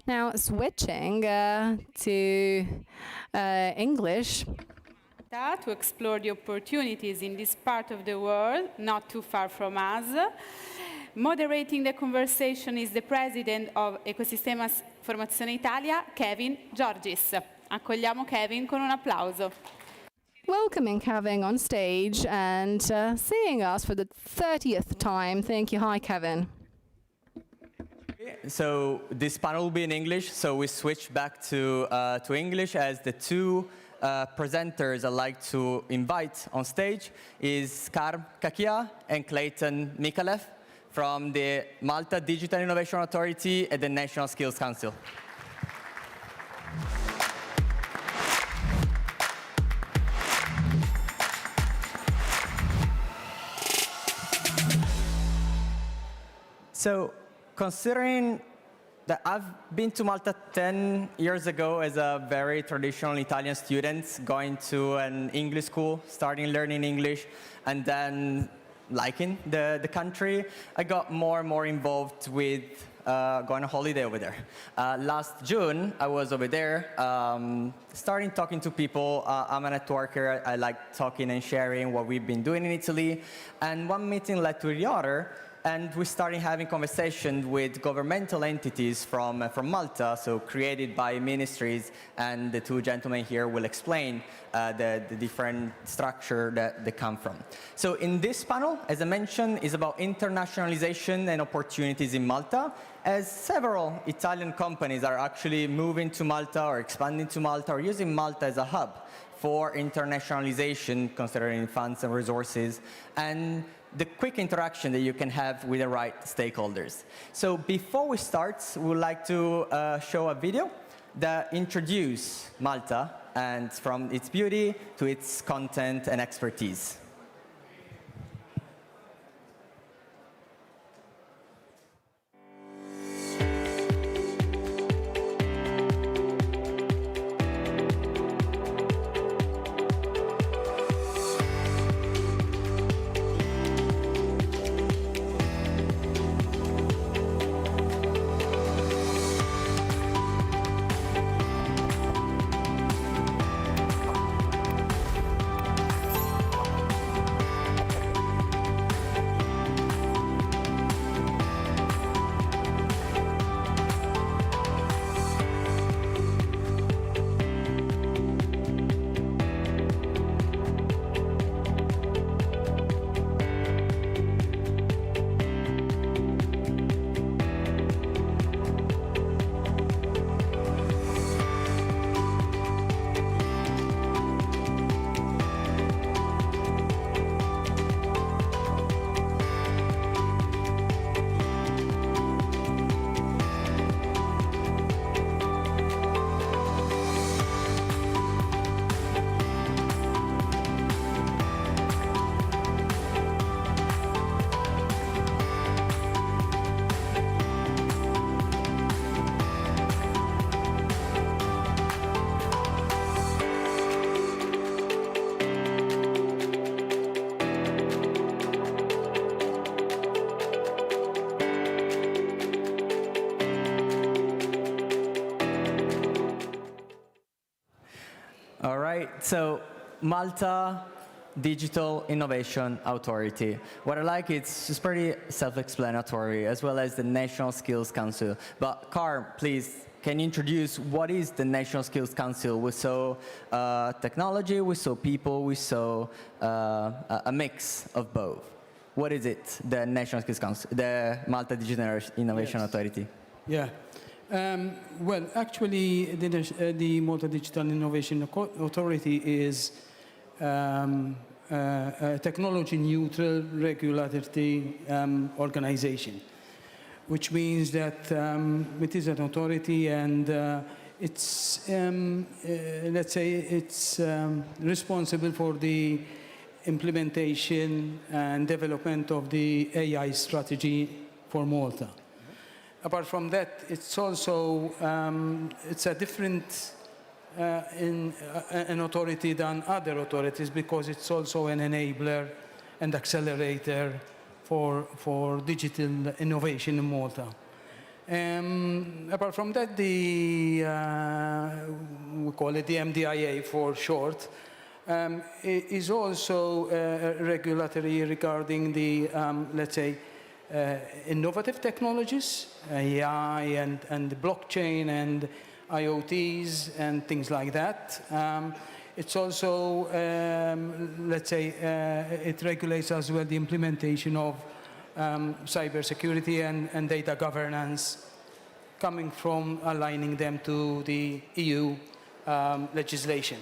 now switching to English. To explore the opportunities in this part of the world, not too far from us. Moderating the conversation is the president of Ecosistemas Formazione Italia, Kevin Georgis. Accogliamo Kevin con un applauso. Welcoming Kevin on stage and seeing us for the 30th time. Thank you. Hi, Kevin. So this panel will be in English, so we switch back to English as the two presenters I'd like to invite on stage is Carm Kakia and Clayton Mikalev from the Malta Digital Innovation Authority and the National Skills Council. So, considering that I've been to Malta 10 years ago as a very traditional Italian student, going to an English school, starting learning English, and then liking the country, I got more and more involved with going on holiday over there. Last June, I was over there, starting talking to people. I'm a networker. I like talking and sharing what we've been doing in Italy. And one meeting led to the other. And we started having conversations with governmental entities from Malta, so created by ministries, and the two gentlemen here will explain the different structure that they come from. So in this panel, as I mentioned, is about internationalization and opportunities in Malta, as several Italian companies are actually moving to Malta or expanding to Malta or using Malta as a hub for internationalization, considering funds and resources, and the quick interaction that you can have with the right stakeholders. So before we start, we would like to show a video that introduces Malta and from its beauty to its content and expertise. All right, so Malta Digital Innovation Authority. What I like, it's pretty self-explanatory, as well as the National Skills Council. But Carl, please, can you introduce what is the National Skills Council? We saw technology, we saw people, we saw a mix of both. What is it, the National Skills Council, the Malta Digital Innovation Authority? Yeah. Well, actually, the Malta Digital Innovation Authority is a technology-neutral regulatory organization, which means that it is an authority and it's, let's say, it's responsible for the implementation and development of the AI strategy for Malta. Apart from that, it's also it's a different an authority than other authorities because it's also an enabler and accelerator for digital innovation in Malta. Apart from that, we call it the MDIA for short, is also regulatory regarding the, let's say, innovative technologies, AI and blockchain and IoTs and things like that. It's also, let's say, it regulates as well the implementation of cybersecurity and data governance, coming from aligning them to the EU legislation.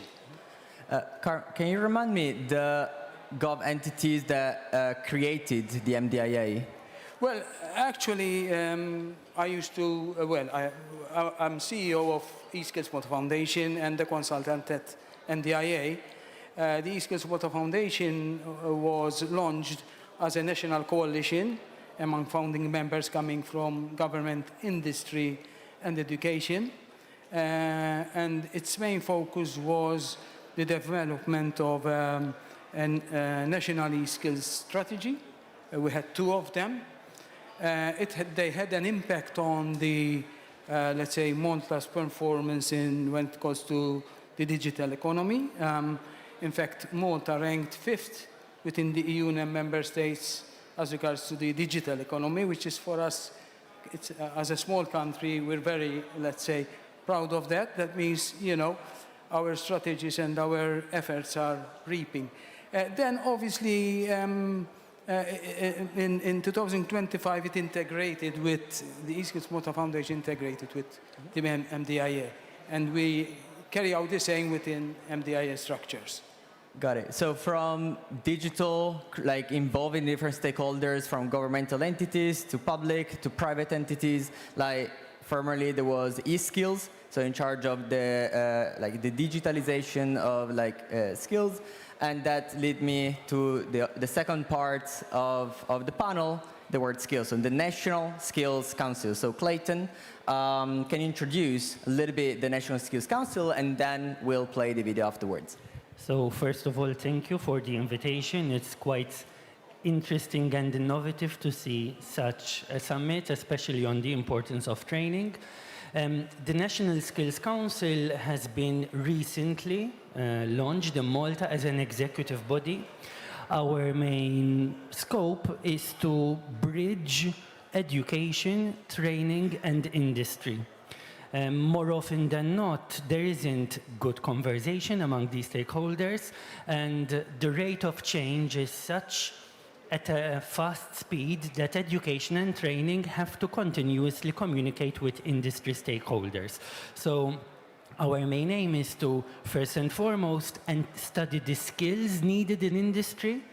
Can you remind me the gov entities that created the MDIA? Well, actually, I used to, I'm CEO of eSkills Malta Foundation and the consultant at MDIA. The eSkills Malta Foundation was launched as a national coalition among founding members coming from government, industry, and education. And its main focus was the development of a national e-skills strategy. We had two of them. They had an impact on the, let's say, Malta's performance when it comes to the digital economy. In fact, Malta ranked 5th within the EU member states as regards to the digital economy, which is for us, it's, as a small country, we're very, let's say, proud of that. That means, you know, our strategies and our efforts are reaping. Then, obviously, in 2025, it integrated with the eSkills Malta Foundation, integrated with the MDIA, and we carry out the same within MDIA structures. Got it. So from digital, like involving different stakeholders, from governmental entities to public to private entities, like formerly there was eSkills, so in charge of the like the digitalization of like skills, and that led me to the second part of the panel, the word skills, and the National Skills Council. So Clayton, can you introduce a little bit the National Skills Council, and then we'll play the video afterwards. So first of all, thank you for the invitation. It's quite interesting and innovative to see such a summit, especially on the importance of training. The National Skills Council has been recently launched in Malta as an executive body. Our main scope is to bridge education, training, and industry. More often than not, there isn't good conversation among these stakeholders, and the rate of change is such at a fast speed that education and training have to continuously communicate with industry stakeholders. So our main aim is to, first and foremost, study the skills needed in industry,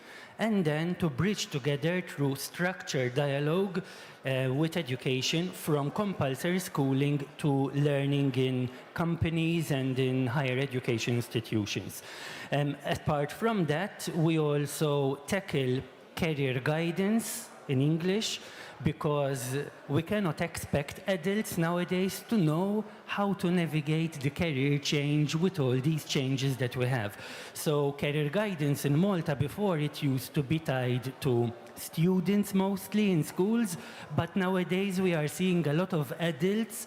and then to bridge together through structured dialogue with education, from compulsory schooling to learning in companies and in higher education institutions. Apart from that, we also tackle career guidance in English, because we cannot expect adults nowadays to know how to navigate the career change with all these changes that we have. So career guidance in Malta, before, it used to be tied to students mostly in schools, but nowadays we are seeing a lot of adults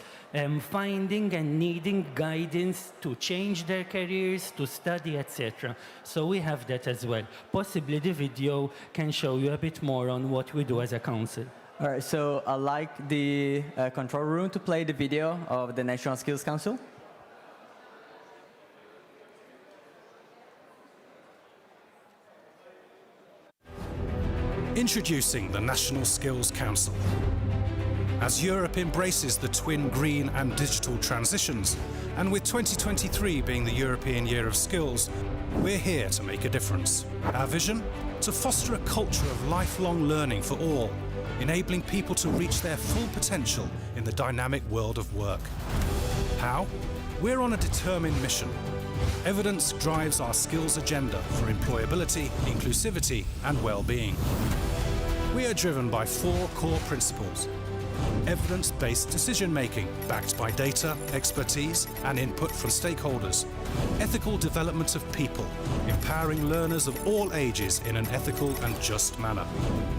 finding and needing guidance to change their careers, to study, etc. So we have that as well. Possibly the video can show you a bit more on what we do as a council. All right, so I'd like the control room to play the video of the National Skills Council. Introducing the National Skills Council. As Europe embraces the twin green and digital transitions, and with 2023 being the European Year of Skills, we're here to make a difference. Our vision? To foster a culture of lifelong learning for all, enabling people to reach their full potential in the dynamic world of work. How? We're on a determined mission. Evidence drives our skills agenda for employability, inclusivity, and well-being. We are driven by 4 core principles. Evidence-based decision-making, backed by data, expertise, and input from stakeholders. Ethical development of people, empowering learners of all ages in an ethical and just manner.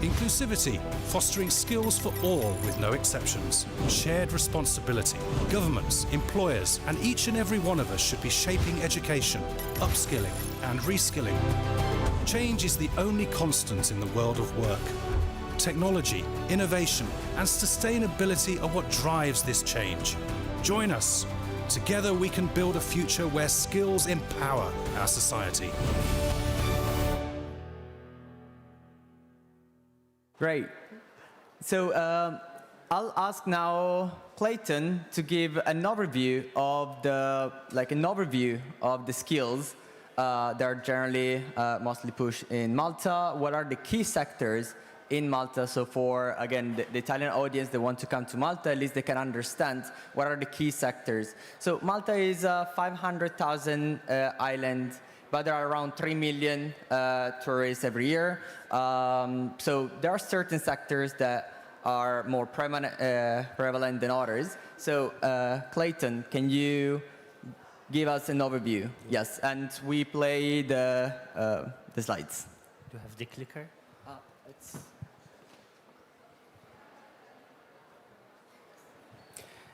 Inclusivity, fostering skills for all with no exceptions. Shared responsibility. Governments, employers, and each and every one of us should be shaping education, upskilling, and reskilling. Change is the only constant in the world of work. Technology, innovation, and sustainability are what drives this change. Join us. Together we can build a future where skills empower our society. Great. So I'll ask now Clayton to give an overview of the skills that are generally mostly pushed in Malta. What are the key sectors in Malta? So for, again, the Italian audience that want to come to Malta, at least they can understand what are the key sectors. So Malta is a 500,000 island, but there are around 3 million tourists every year. So there are certain sectors that are more prevalent than others. So Clayton, can you give us an overview? Yes, and we play the slides. Do you have the clicker?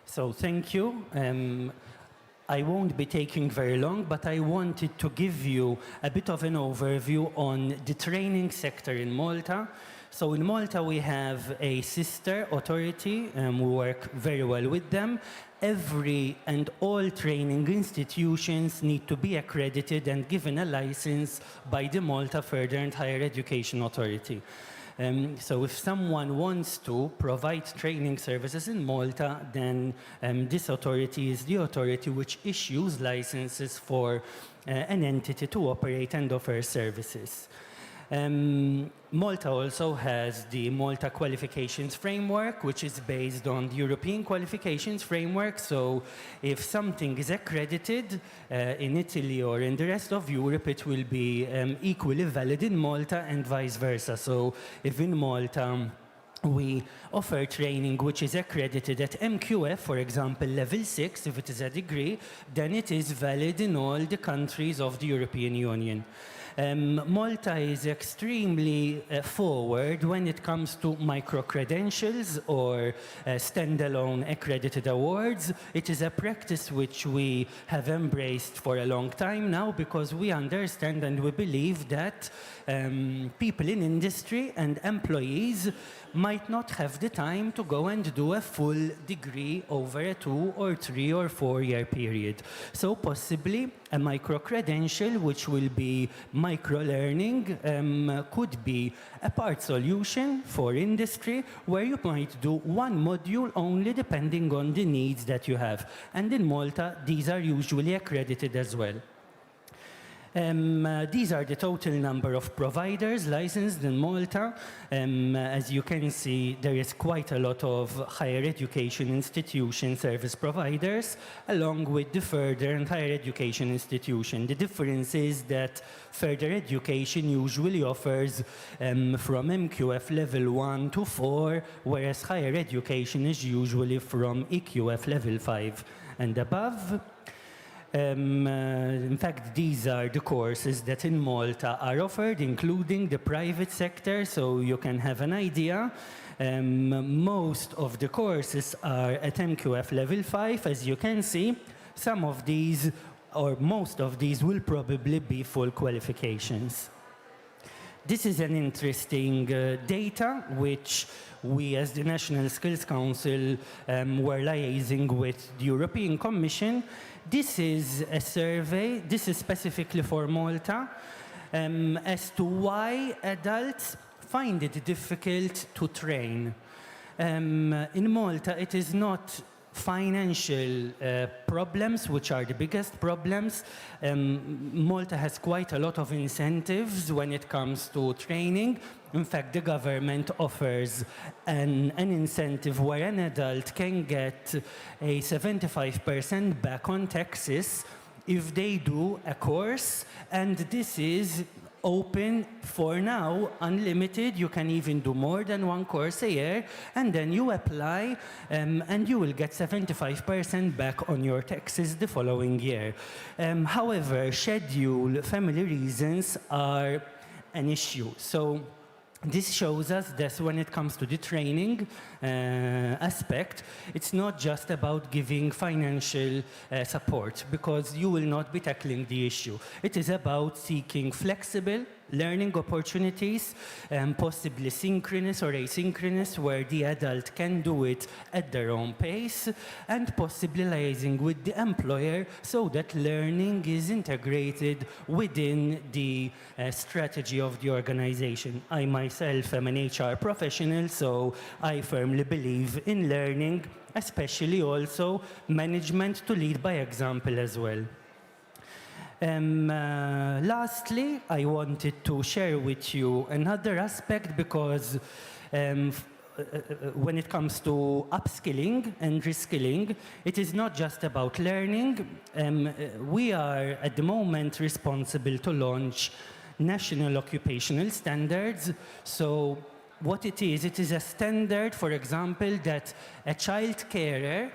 So thank you. I won't be taking very long, but I wanted to give you a bit of an overview on the training sector in Malta. So in Malta, we have a sister authority, and we work very well with them. Every and all training institutions need to be accredited and given a license by the Malta Further and Higher Education Authority. So if someone wants to provide training services in Malta, then this authority is the authority which issues licenses for an entity to operate and offer services. Malta also has the Malta Qualifications Framework, which is based on the European Qualifications Framework. So if something is accredited in Italy or in the rest of Europe, it will be equally valid in Malta and vice versa. So if in Malta we offer training which is accredited at MQF, for example, level 6, if it is a degree, then it is valid in all the countries of the European Union. Malta is extremely forward when it comes to micro-credentials or standalone accredited awards. It is a practice which we have embraced for a long time now because we understand and we believe that people in industry and employees might not have the time to go and do a full degree over a 2 or 3 or 4 year period. So possibly a micro-credential, which will be micro-learning, could be a part solution for industry where you might do one module only depending on the needs that you have. And in Malta, these are usually accredited as well. These are the total number of providers licensed in Malta. As you can see, there is quite a lot of higher education institution service providers, along with the further and higher education institution. The difference is that further education usually offers from MQF level 1 to 4, whereas higher education is usually from EQF level 5 and above. In fact, these are the courses that in Malta are offered, including the private sector, so you can have an idea. Most of the courses are at MQF level 5, as you can see. Some of these, or most of these, will probably be full qualifications. This is an interesting data which we as the National Skills Council were liaising with the European Commission. This is a survey, this is specifically for Malta, as to why adults find it difficult to train. In Malta, it is not financial problems which are the biggest problems. Malta has quite a lot of incentives when it comes to training. In fact, the government offers an incentive where an adult can get a 75% back on taxes if they do a course, and this is open for now, unlimited. You can even do more than one course a year, and then you apply and you will get 75% back on your taxes the following year. However, schedule, family reasons are an issue. So this shows us that when it comes to the training aspect, it's not just about giving financial support, because you will not be tackling the issue. It is about seeking flexible learning opportunities, possibly synchronous or asynchronous, where the adult can do it at their own pace, and possibly liaising with the employer so that learning is integrated within the strategy of the organization. I myself am an HR professional, so I firmly believe in learning, especially also management to lead by example as well. Lastly, I wanted to share with you another aspect, because when it comes to upskilling and reskilling, it is not just about learning. We are at the moment responsible to launch national occupational standards. So what it is a standard, for example, that a child carer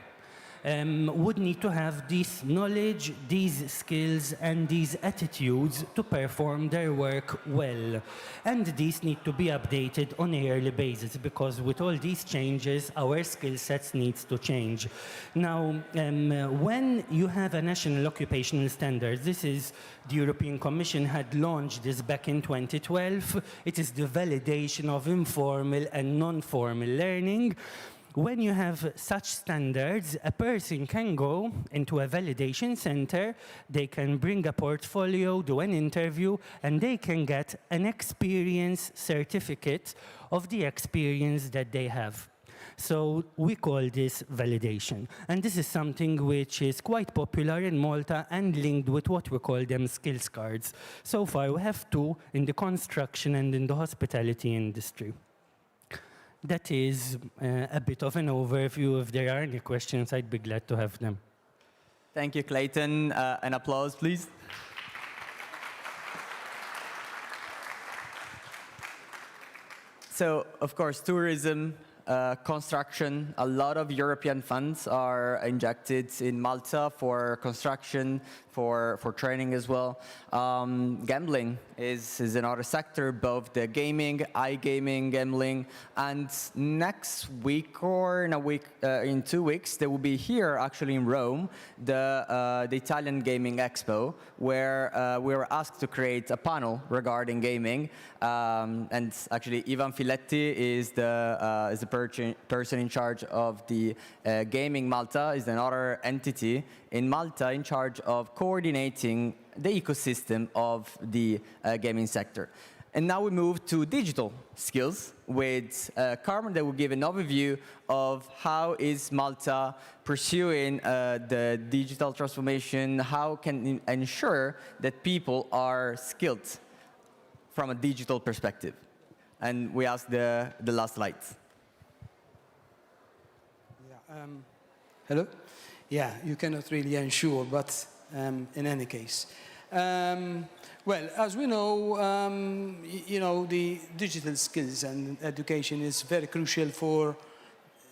would need to have this knowledge, these skills, and these attitudes to perform their work well. And these need to be updated on a yearly basis, because with all these changes, our skill sets needs to change. Now, when you have a national occupational standard, this is the European Commission had launched this back in 2012. It is the validation of informal and non-formal learning. When you have such standards, a person can go into a validation center, they can bring a portfolio, do an interview, and they can get an experience certificate of the experience that they have. So we call this validation. And this is something which is quite popular in Malta and linked with what we call them skills cards. So far, we have 2 in the construction and in the hospitality industry. That is a bit of an overview. If there are any questions, I'd be glad to have them. Thank you, Clayton. An applause, please. So, of course, tourism, construction, a lot of European funds are injected in Malta for construction, for training as well. Gambling is another sector, both the gaming, iGaming, gambling, and next week or in 2 weeks, there will be here actually in Rome, the Italian Gaming Expo, where we were asked to create a panel regarding gaming, and actually Ivan Filetti is the person in charge of the Gaming Malta, is another entity in Malta in charge of coordinating the ecosystem of the gaming sector. And now we move to digital skills with Carmen, that will give an overview of how is Malta pursuing the digital transformation, how can ensure that people are skilled from a digital perspective. And we ask the last slides. Yeah, hello? Yeah, you cannot really ensure, but in any case. Well, as we know, the digital skills and education is very crucial for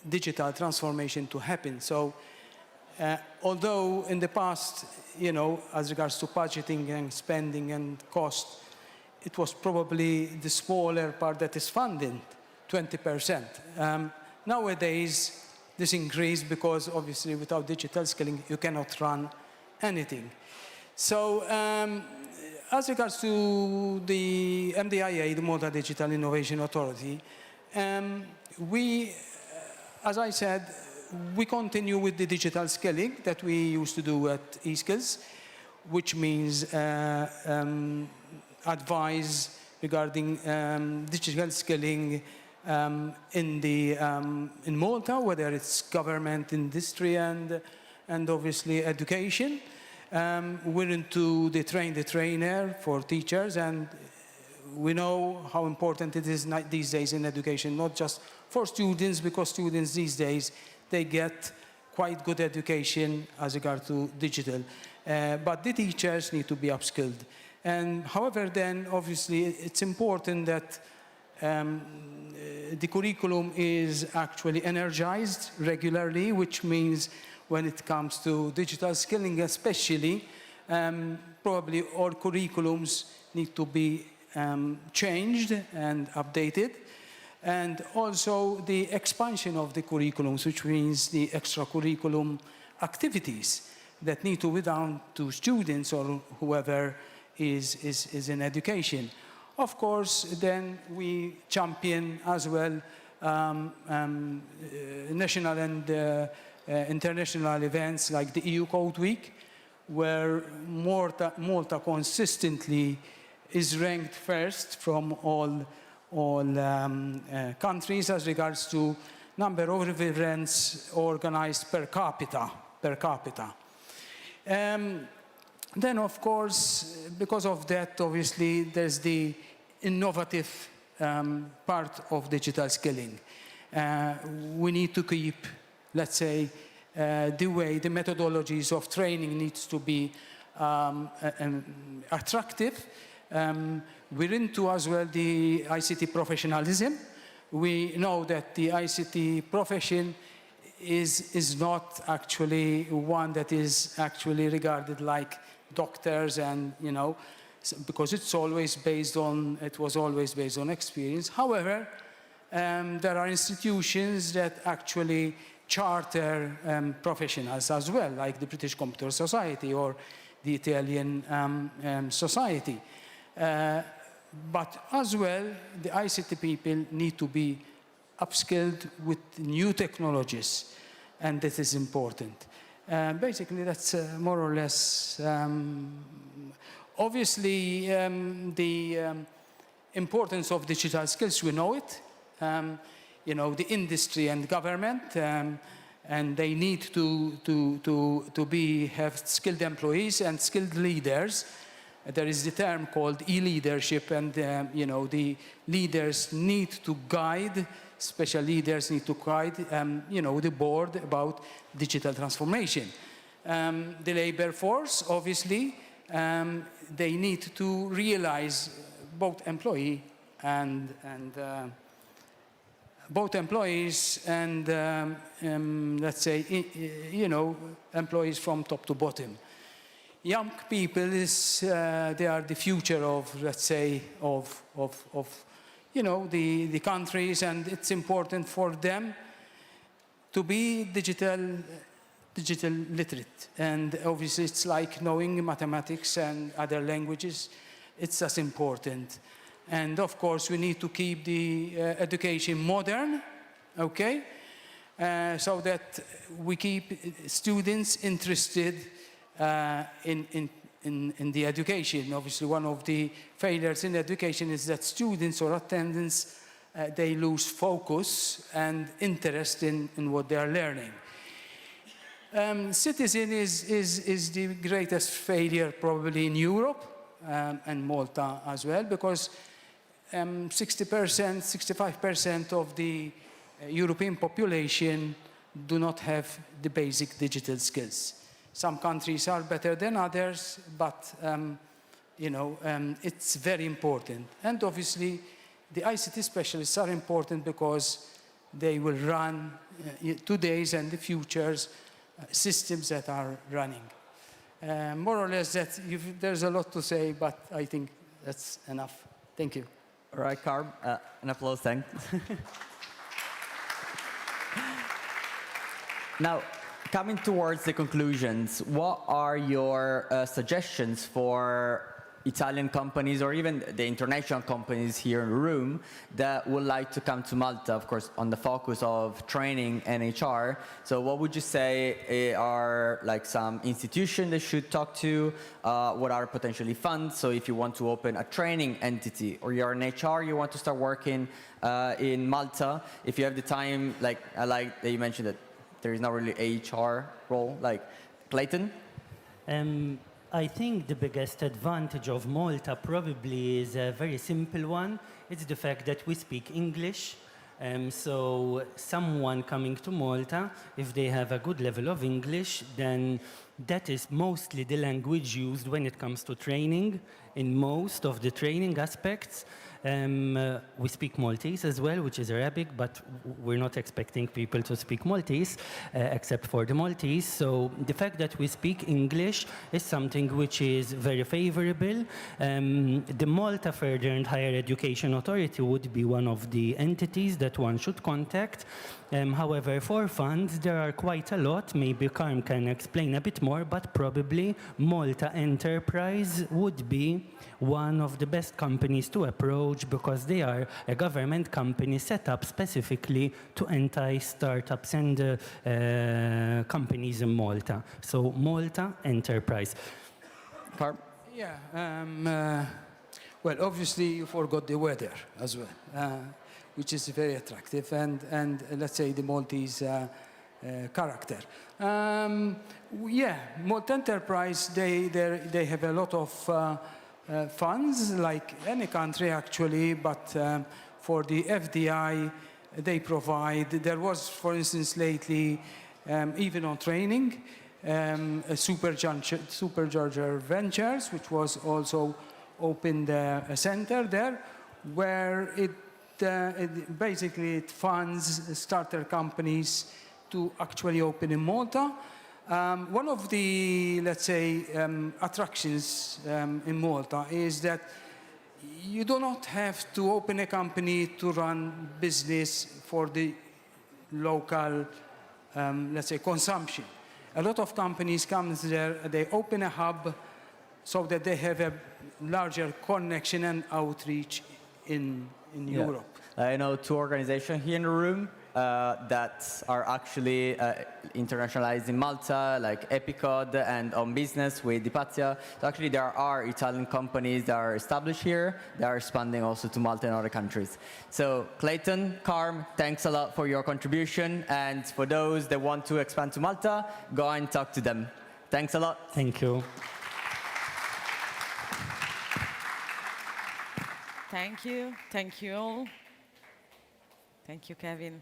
digital transformation to happen. So, although in the past, as regards to budgeting and spending and cost, it was probably the smaller part that is funded 20%. Nowadays, this increased because obviously without digital skilling, you cannot run anything. So as regards to the MDIA, the Malta Digital Innovation Authority, we, as I said, we continue with the digital skilling that we used to do at eSkills, which means advice regarding digital skilling in Malta, whether it's government, industry, and obviously education. We're into the train the trainer for teachers, and we know how important it is these days in education, not just for students, because students these days, they get quite good education as regard to digital. But the teachers need to be upskilled. And however, then obviously it's important that the curriculum is actually energized regularly, which means when it comes to digital skilling especially, probably all curriculums need to be changed and updated. And also the expansion of the curriculums, which means the extracurriculum activities that need to be done to students or whoever is in education. Of course, then we champion as well national and international events like the EU Code Week, where Malta consistently is ranked first from all countries as regards to number of events organized per capita. Then, of course, because of that, obviously, there's the innovative part of digital skilling. We need to keep, let's say, the way the methodologies of training needs to be attractive. We're into as well the ICT professionalism. We know that the ICT profession is not actually one that is actually regarded like doctors and, you know, because it was always based on experience. However, there are institutions that actually charter professionals as well, like the British Computer Society or the Italian Society. But as well, the ICT people need to be upskilled with new technologies, and this is important. Basically, that's more or less. Obviously, the importance of digital skills, we know it. You know, the industry and government, and they need to have skilled employees and skilled leaders. There is the term called e-leadership, and you know, the leaders need to guide. Special leaders need to guide, you know, the board about digital transformation. The labor force, obviously, they need to realize both employee and both employees and let's say, you know, employees from top to bottom. Young people they are the future of, let's say, of you know, the countries, and it's important for them to be digital literate. And obviously it's like knowing mathematics and other languages. It's as important. And of course we need to keep the education modern, okay? So that we keep students interested in the education. Obviously, one of the failures in education is that students or attendants, they lose focus and interest in what they are learning. Citizen is the greatest failure probably in Europe and Malta as well, because 60%, 65% of the European population do not have the basic digital skills. Some countries are better than others, but you know, it's very important. And obviously, the ICT specialists are important because they will run today's and the future's systems that are running. More or less, there's a lot to say, but I think that's enough. Thank you. All right, Carm, an applause, thanks. Now, coming towards the conclusions, what are your suggestions for Italian companies or even the international companies here in the room that would like to come to Malta, of course, on the focus of training and HR? So what would you say are like some institutions they should talk to? What are potentially funds? So if you want to open a training entity or you're in HR, you want to start working in Malta, if you have the time, like I like that you mentioned that there is not really a HR role, like Clayton? I think the biggest advantage of Malta probably is a very simple one. It's the fact that we speak English. So someone coming to Malta, if they have a good level of English, then that is mostly the language used when it comes to training, in most of the training aspects. We speak Maltese as well, which is Arabic, but we're not expecting people to speak Maltese, except for the Maltese. So the fact that we speak English is something which is very favorable. The Malta Further and Higher Education Authority would be one of the entities that one should contact. However, for funds, there are quite a lot. Maybe Carm can explain a bit more, but probably Malta Enterprise would be one of the best companies to approach because they are a government company set up specifically to anti-startups and companies in Malta. So Malta Enterprise. Carm? Yeah. Well, obviously you forgot the weather as well, which is very attractive, and let's say the Maltese character. Yeah, Malta Enterprise, they have a lot of funds, like any country actually, but for the FDI, they provide. There was, for instance, lately, even on training, Supercharger Ventures, which was also opened a center there, where it basically it funds starter companies to actually open in Malta. One of the, let's say, attractions in Malta is that you do not have to open a company to run business for the local, let's say, consumption. A lot of companies come there, they open a hub so that they have a larger connection and outreach in Europe. I know two organizations here in the room that are actually internationalized in Malta, like Epicod and On Business with Dipazia. So actually there are Italian companies that are established here, that are expanding also to Malta and other countries. So Clayton, Carm, thanks a lot for your contribution. And for those that want to expand to Malta, go and talk to them. Thanks a lot. Thank you. Thank you. Thank you all. Thank you, Kevin.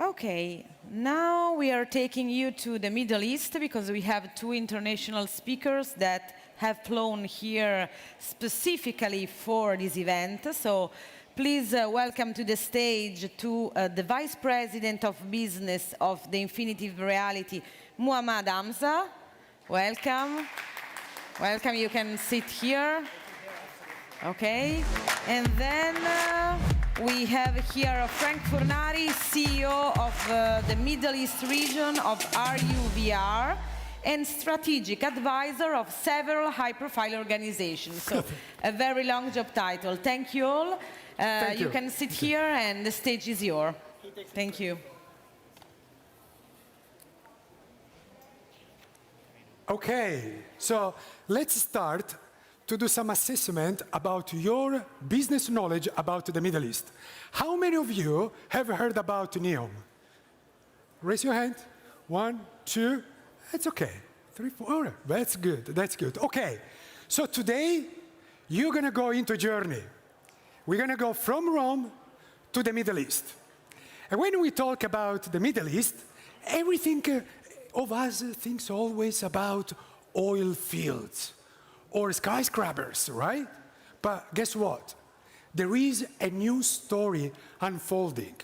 Okay, now we are taking you to the Middle East because we have two international speakers that have flown here specifically for this event. So please welcome to the stage to the Vice President of Business of the Infinitive Reality, Muhammad Hamza. Welcome. Welcome, you can sit here. Okay, and then we have here Frank Fornari, CEO of the Middle East region of RUVR and strategic advisor of several high-profile organizations. So a very long job title. Thank you all. Thank you. You can sit here and the stage is yours. Thank you. Okay, so let's start to do some assessment about your business knowledge about the Middle East. How many of you have heard about NEOM? Raise your hand. 1, 2, that's okay. 3, 4, that's good, that's good. Okay, so today you're gonna go into a journey. We're gonna go from Rome to the Middle East. And when we talk about the Middle East, everything of us thinks always about oil fields or skyscrapers, right? But guess what? There is a new story unfolding.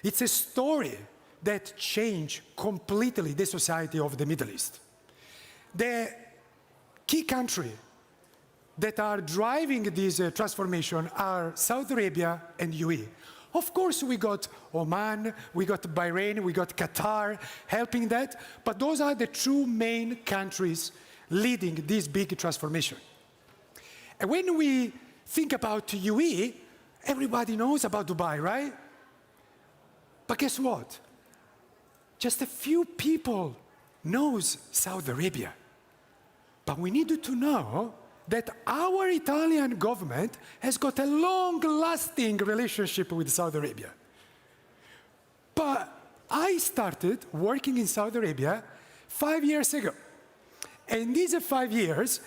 It's a story that changed completely the society of the Middle East. The key country that are driving this transformation are Saudi Arabia and UAE. Of course, we got Oman, we got Bahrain, we got Qatar helping that, but those are the two main countries leading this big transformation. And when we think about UAE, everybody knows about Dubai, right? But guess what? Just a few people knows Saudi Arabia. But we need to know that our Italian government has got a long-lasting relationship with Saudi Arabia. But I started working in Saudi Arabia 5 years ago. And in these 5 years,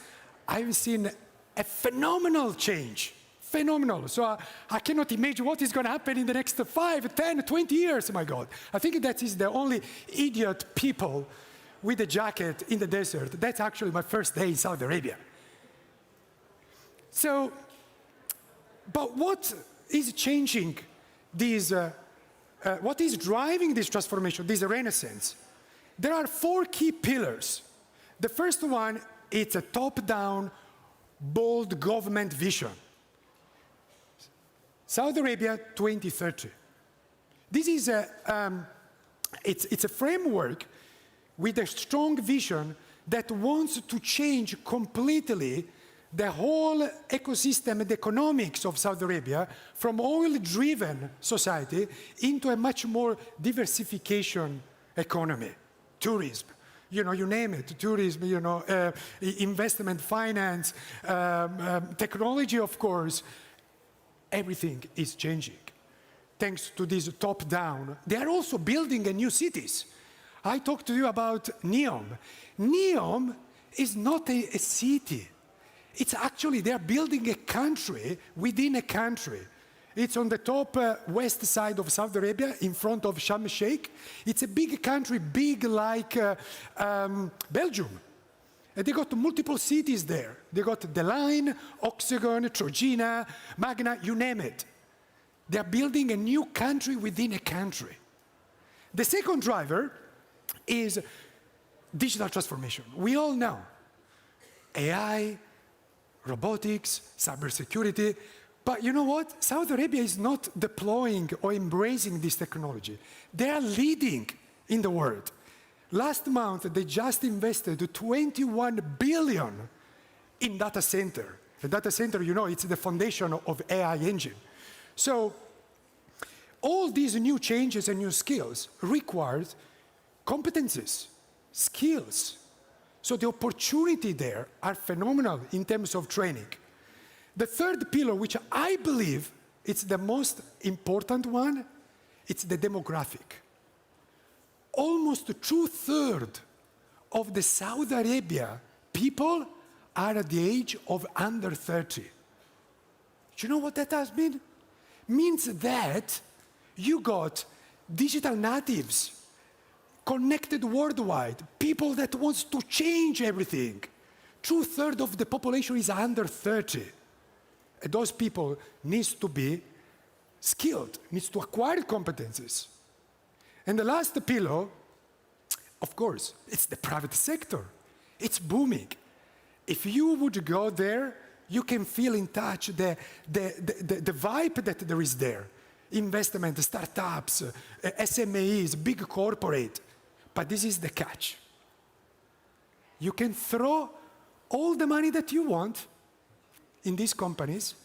I've seen a phenomenal change. Phenomenal. So I cannot imagine what is going to happen in the next 5, 10, 20 years, my God. I think that is the only idiot people with a jacket in the desert. That's actually my first day in Saudi Arabia. So, but what is changing these, what is driving this transformation, this renaissance? There are 4 key pillars. The first one, it's a top-down, bold government vision. Saudi Arabia 2030. This is it's a framework with a strong vision that wants to change completely the whole ecosystem and economics of Saudi Arabia from oil-driven society into a much more diversification economy, tourism. You know, you name it, tourism, you know, investment, finance, technology, of course. Everything is changing thanks to this top-down. They are also building new cities. I talked to you about NEOM. NEOM is not a city. It's actually, they're building a country within a country. It's on the top west side of Saudi Arabia, in front of Sharm el-Sheikh. It's a big country, big like Belgium. And they got multiple cities there. They got The Line, Oxygen, Trojena, Magna, you name it. They're building a new country within a country. The second driver is digital transformation. We all know AI, robotics, cybersecurity. But you know what? Saudi Arabia is not deploying or embracing this technology. They are leading in the world. Last month, they just invested 21 billion in data center. The data center, you know, it's the foundation of AI engine. So all these new changes and new skills require competencies, skills. So the opportunity there are phenomenal in terms of training. The third pillar, which I believe it's the most important one, it's the demographic. Almost 2/3 of the Saudi Arabia people are at the age of under 30. Do you know what that does mean? Means that you got digital natives, connected worldwide, people that wants to change everything. 2/3 of the population is under 30. And those people needs to be skilled, needs to acquire competencies. And the last pillar, of course, it's the private sector. It's booming. If you would go there, you can feel in touch the vibe that there is there. Investment, startups, SMEs, big corporate. But this is the catch. You can throw all the money that you want in these companies,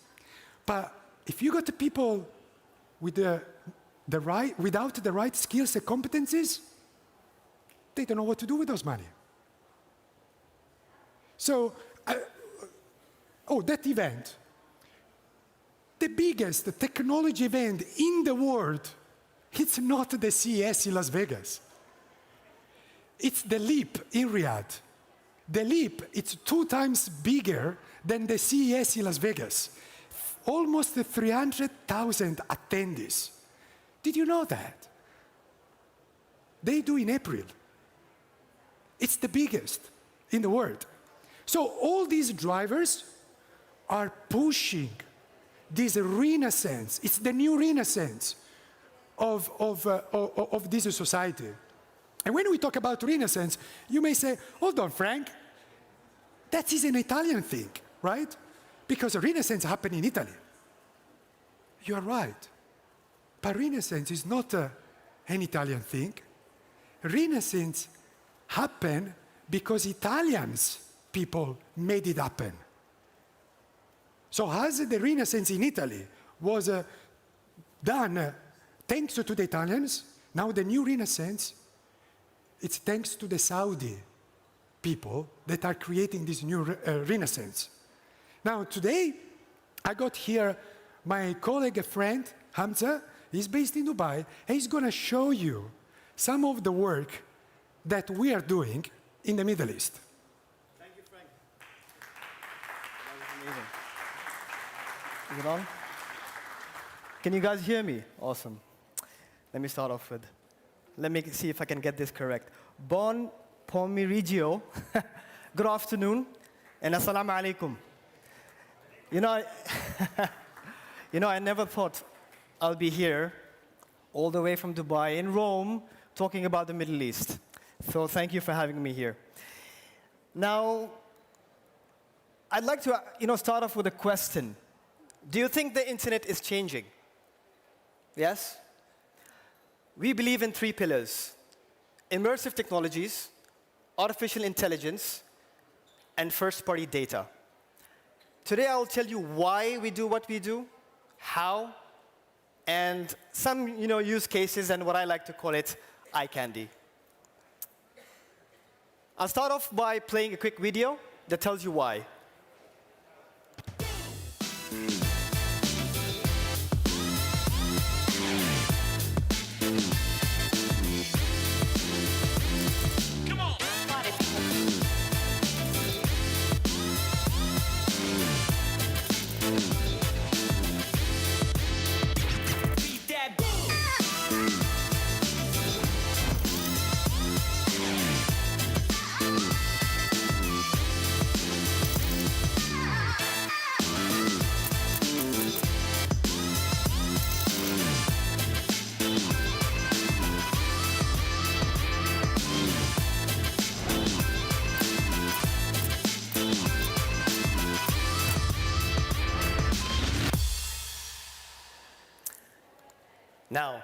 but if you got the people with without the right skills and competencies, they don't know what to do with those money. So, that event, the biggest technology event in the world, it's not the CES in Las Vegas. It's the Leap in Riyadh. The Leap, it's 2 times bigger than the CES in Las Vegas. Almost 300,000 attendees. Did you know that? They do in April. It's the biggest in the world. So all these drivers are pushing this renaissance. It's the new renaissance of this society. And when we talk about renaissance, you may say, hold on, Frank, that is an Italian thing, right? because Renaissance happened in Italy. You are right. But Renaissance is not an Italian thing. Renaissance happened because Italians people made it happen. So as the Renaissance in Italy was done thanks to the Italians, now the new Renaissance, it's thanks to the Saudi people that are creating this new Renaissance. Now today, I got here my colleague, friend, Hamza. He's based in Dubai, and he's going to show you some of the work that we are doing in the Middle East. Thank you, Frank. That was amazing. Is it on? Can you guys hear me? Awesome. Let me start off with, let me see if I can get this correct. Buon pomeriggio, good afternoon, and assalamu alaikum. You know, I never thought I'll be here all the way from Dubai in Rome talking about the Middle East. So thank you for having me here. Now, I'd like to start off with a question. Do you think the internet is changing? Yes? We believe in 3 pillars: immersive technologies, artificial intelligence, and first-party data. Today I'll tell you why we do what we do, how, and some use cases and what I like to call it eye candy. I'll start off by playing a quick video that tells you why. Now,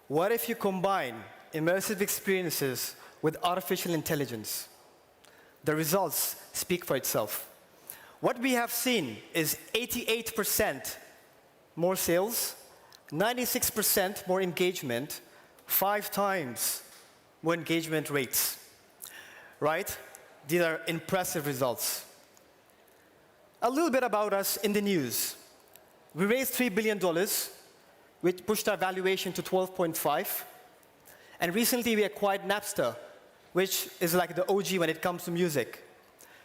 what if you combine immersive experiences with artificial intelligence? The results speak for itself. What we have seen is 88% more sales, 96% more engagement, 5 times more engagement rates, right? These are impressive results. A little bit about us in the news. We raised $3 billion, which pushed our valuation to 12.5. And recently we acquired Napster, which is like the OG when it comes to music,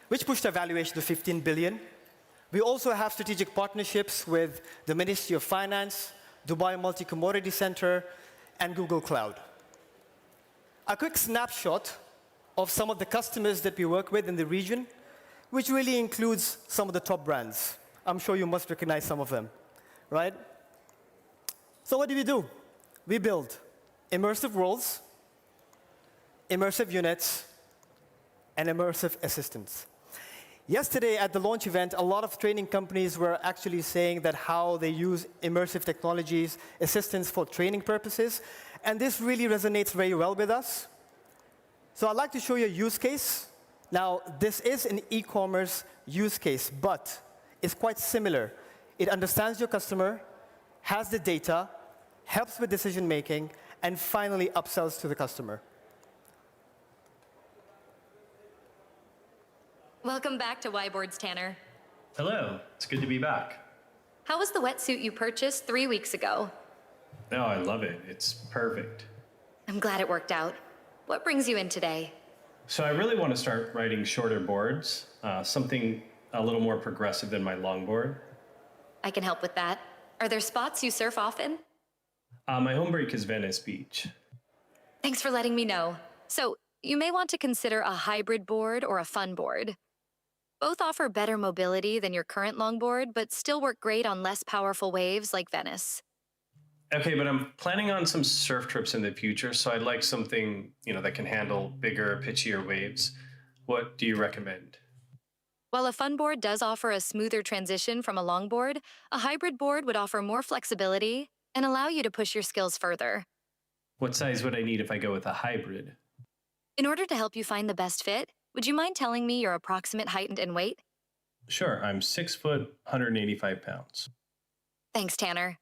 which pushed our valuation to 15 billion. We also have strategic partnerships with the Ministry of Finance, Dubai Multi-Commodity Center, and Google Cloud. A quick snapshot of some of the customers that we work with in the region, which really includes some of the top brands. I'm sure you must recognize some of them, right? So what do? We build immersive worlds, immersive units, and immersive assistants. Yesterday at the launch event, a lot of training companies were actually saying that how they use immersive technologies, assistants for training purposes, and this really resonates very well with us. So I'd like to show you a use case. Now, this is an e-commerce use case, but it's quite similar. It understands your customer, has the data, helps with decision making, and finally upsells to the customer. Welcome back to Yboards, Tanner. Hello, it's good to be back. How was the wetsuit you purchased 3 weeks ago? Oh, I love it. It's perfect. I'm glad it worked out. What brings you in today? So I really want to start writing shorter boards, something a little more progressive than my longboard. I can help with that. Are there spots you surf often? My home break is Venice Beach. Thanks for letting me know. So, you may want to consider a hybrid board or a fun board. Both offer better mobility than your current longboard, but still work great on less powerful waves like Venice. Okay, but I'm planning on some surf trips in the future, so I'd like something, that can handle bigger, pitchier waves. What do you recommend? While a fun board does offer a smoother transition from a longboard, a hybrid board would offer more flexibility and allow you to push your skills further. What size would I need if I go with a hybrid? In order to help you find the best fit, would you mind telling me your approximate height and weight? Sure, I'm 6 foot, 185 pounds. Thanks, Tanner.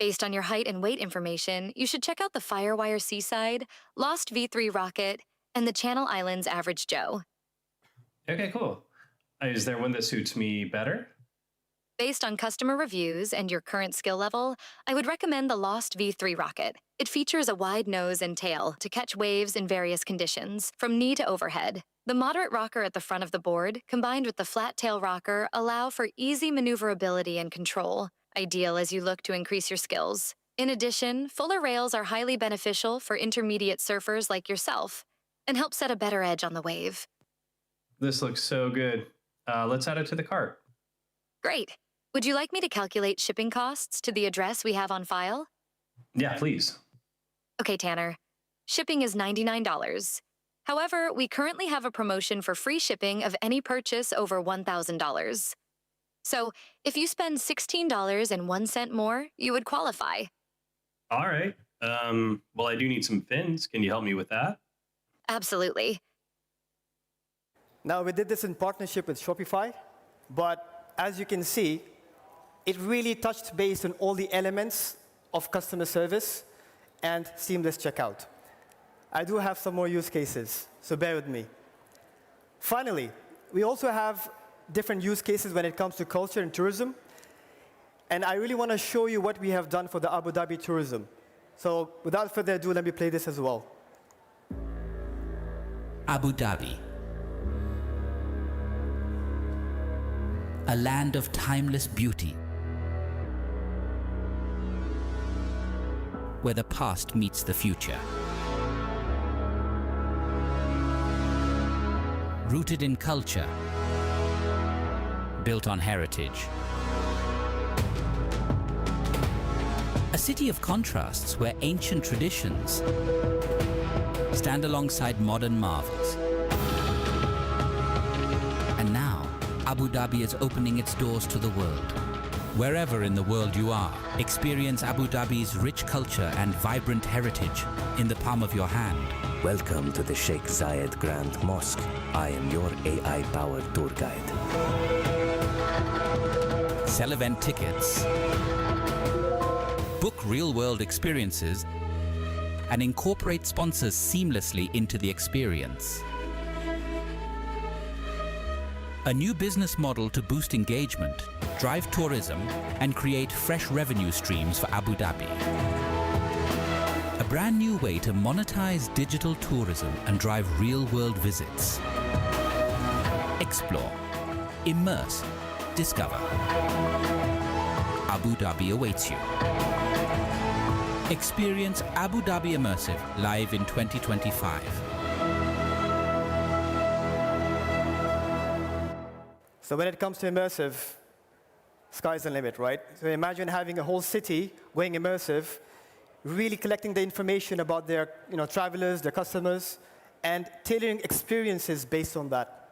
Based on your height and weight information, you should check out the Firewire Seaside, Lost V3 Rocket, and the Channel Islands Average Joe. Okay, cool. Is there one that suits me better? Based on customer reviews and your current skill level, I would recommend the Lost V3 Rocket. It features a wide nose and tail to catch waves in various conditions, from knee to overhead. The moderate rocker at the front of the board, combined with the flat tail rocker, allow for easy maneuverability and control, ideal as you look to increase your skills. In addition, fuller rails are highly beneficial for intermediate surfers like yourself and help set a better edge on the wave. This looks so good. Let's add it to the cart. Great. Would you like me to calculate shipping costs to the address we have on file? Yeah, please. Okay, Tanner. Shipping is $99. However, we currently have a promotion for free shipping of any purchase over $1,000. So, if you spend $16.01 more, you would qualify. All right. Well, I do need some fins. Can you help me with that? Absolutely. Now, we did this in partnership with Shopify, but as you can see, it really touched base on all the elements of customer service and seamless checkout. I do have some more use cases, so bear with me. Finally, we also have different use cases when it comes to culture and tourism, and I really want to show you what we have done for the Abu Dhabi tourism. So without further ado, let me play this as well. Abu Dhabi, a land of timeless beauty, where the past meets the future. Rooted in culture, built on heritage. A city of contrasts where ancient traditions stand alongside modern marvels. And now, Abu Dhabi is opening its doors to the world. Wherever in the world you are, experience Abu Dhabi's rich culture and vibrant heritage in the palm of your hand. Welcome to the Sheikh Zayed Grand Mosque. I am your AI-powered tour guide. Sell event tickets, book real-world experiences, and incorporate sponsors seamlessly into the experience. A new business model to boost engagement, drive tourism, and create fresh revenue streams for Abu Dhabi. A brand new way to monetize digital tourism and drive real-world visits. Explore, immerse, discover. Abu Dhabi awaits you. Experience Abu Dhabi Immersive live in 2025. So when it comes to immersive, sky's the limit, right? So imagine having a whole city going immersive, really collecting the information about their travelers, their customers, and tailoring experiences based on that.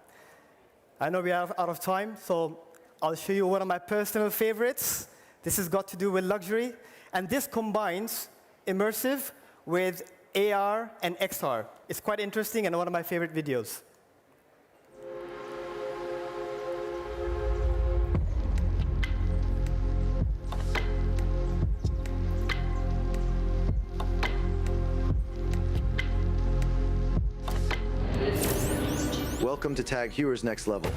I know we are out of time, so I'll show you one of my personal favorites. This has got to do with luxury, and this combines immersive with AR and XR. It's quite interesting and one of my favorite videos. Welcome to Tag Heuer's Next Level.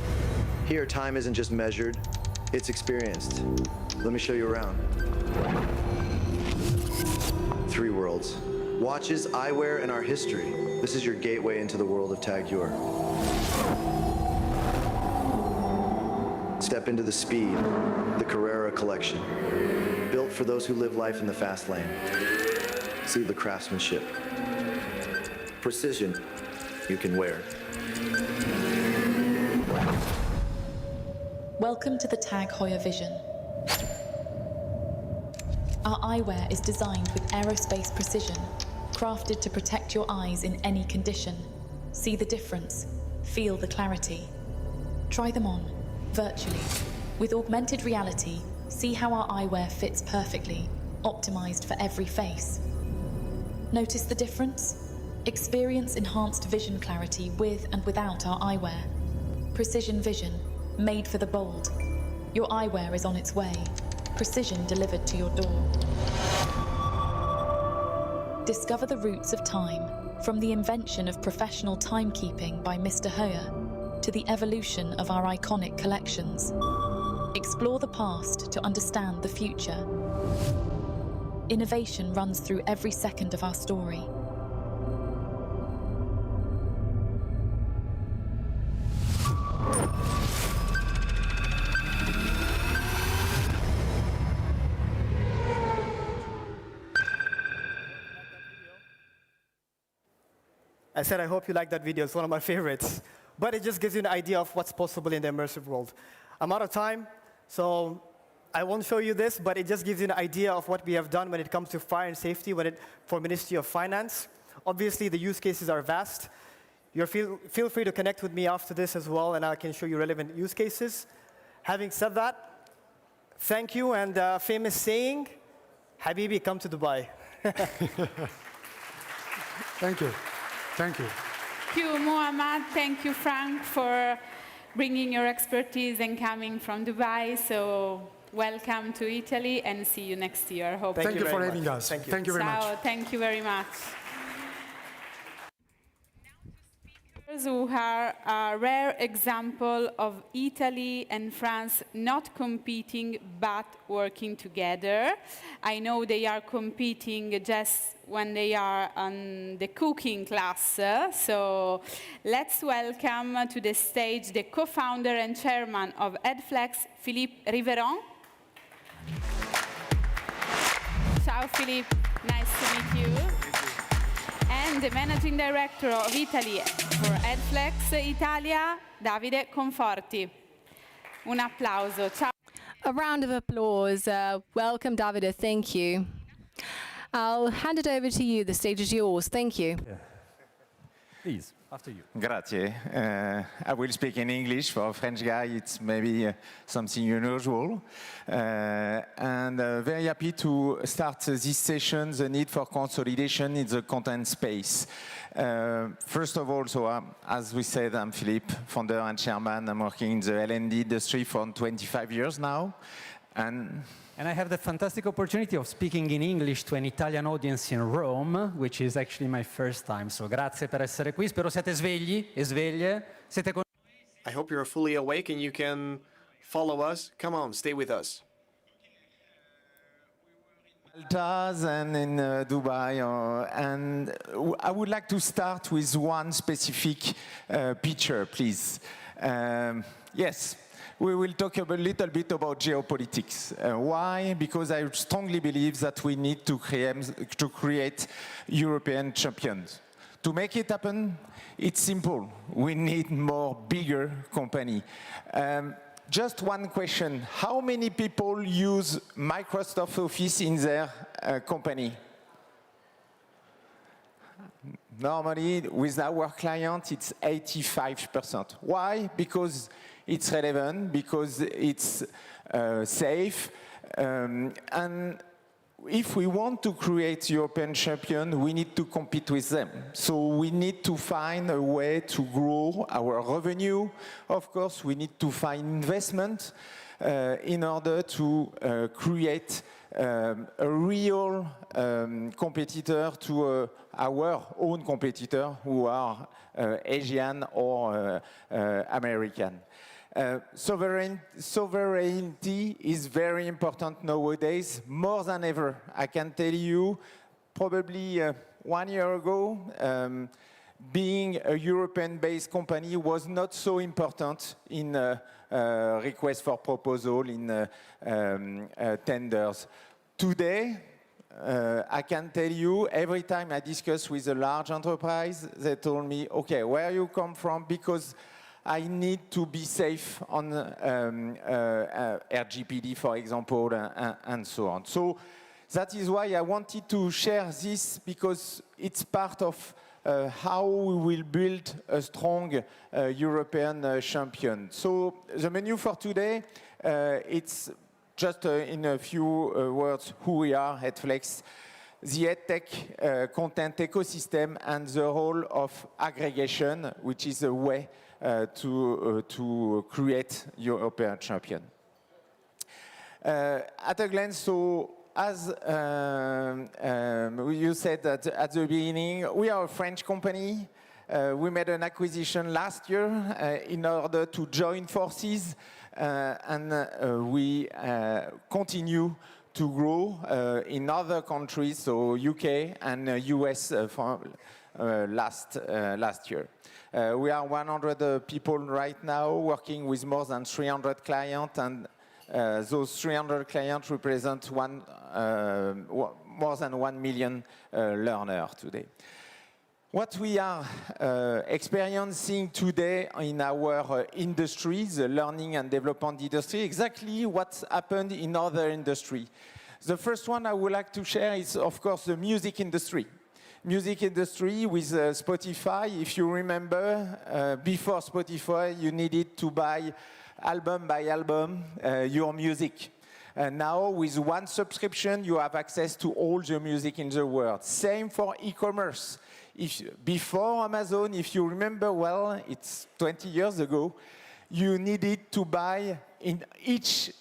Here, time isn't just measured, it's experienced. Let me show you around. 3 worlds. Watches, eyewear, and our history. This is your gateway into the world of Tag Heuer. Step into the speed, the Carrera collection. Built for those who live life in the fast lane. See the craftsmanship. Precision you can wear. Welcome to the Tag Heuer Vision. Our eyewear is designed with aerospace precision, crafted to protect your eyes in any condition. See the difference, feel the clarity. Try them on virtually. With augmented reality, see how our eyewear fits perfectly, optimized for every face. Notice the difference? Experience enhanced vision clarity with and without our eyewear. Precision vision, made for the bold. Your eyewear is on its way. Precision delivered to your door. Discover the roots of time, from the invention of professional timekeeping by Mr. Hoyer to the evolution of our iconic collections. Explore the past to understand the future. Innovation runs through every second of our story. I said I hope you like that video. It's one of my favorites. But it just gives you an idea of what's possible in the immersive world. I'm out of time, so I won't show you this, but it just gives you an idea of what we have done when it comes to fire and safety for Ministry of Finance. Obviously, the use cases are vast. Feel free to connect with me after this as well, and I can show you relevant use cases. Having said that, thank you, and famous saying, Habibi, come to Dubai. Thank you. Thank you. Thank you, Muhammad. Thank you, Frank, for bringing your expertise and coming from Dubai. So welcome to Italy and see you next year. Thank you for having us. Thank you very much. Thank you very much. Who are a rare example of Italy and France not competing but working together. I know they are competing just when they are on the cooking class. So let's welcome to the stage the co-founder and chairman of EdFlex, Philippe Riveron. Ciao, Philippe. Nice to meet you. And the managing director of Italy for EdFlex Italia, Davide Conforti. Un applauso. Ciao. A round of applause. Welcome, Davide. Thank you. I'll hand it over to you. The stage is yours. Thank you. Yeah. Please, after you. Grazie. I will speak in English. For a French guy, it's maybe something unusual. And very happy to start this session, the need for consolidation in the content space. First of all, as we said, I'm Philippe, founder and chairman. I'm working in the L&D industry for 25 years now. And I have the fantastic opportunity of speaking in English to an Italian audience in Rome, which is actually my first time. So grazie per essere qui. Spero siete svegli e sveglie. Siete con... I hope you're fully awake and you can follow us. Come on, stay with us. Malta and in Dubai, and I would like to start with one specific picture, please. Yes. We will talk a little bit about geopolitics. Why? Because I strongly believe that we need to create European champions. To make it happen, it's simple. We need more bigger company. Just one question. How many people use Microsoft Office in their company? Normally, with our client, it's 85%. Why? Because it's relevant, because it's safe, and if we want to create European champion, we need to compete with them. So we need to find a way to grow our revenue. Of course, we need to find investment in order to create a real competitor to our own competitor, who are Asian or American. Sovereignty is very important nowadays, more than ever. I can tell you, probably 1 year ago, being a European-based company was not so important in request for proposal, in tenders. Today, I can tell you, every time I discuss with a large enterprise, they told me, okay, where you come from? Because I need to be safe on RGPD, for example, and so on. So that is why I wanted to share this, because it's part of how we will build a strong European champion. So the menu for today, it's just in a few words who we are at Flex, the EdTech content ecosystem and the role of aggregation, which is a way to create European champion. At a glance, so as you said at the beginning, we are a French company. We made an acquisition last year in order to join forces, and we continue to grow in other countries, so UK and US from last year. We are 100 people right now working with more than 300 clients, and those 300 clients represent more than 1 million learners today. What we are experiencing today in our industry, the learning and development industry, exactly what's happened in other industries. The first one I would like to share is, of course, the music industry. Music industry with Spotify. If you remember, before Spotify, you needed to buy album by album your music. And now, with one subscription, you have access to all the music in the world. Same for e-commerce. Before Amazon, if you remember well, it's 20 years ago, you needed to buy in each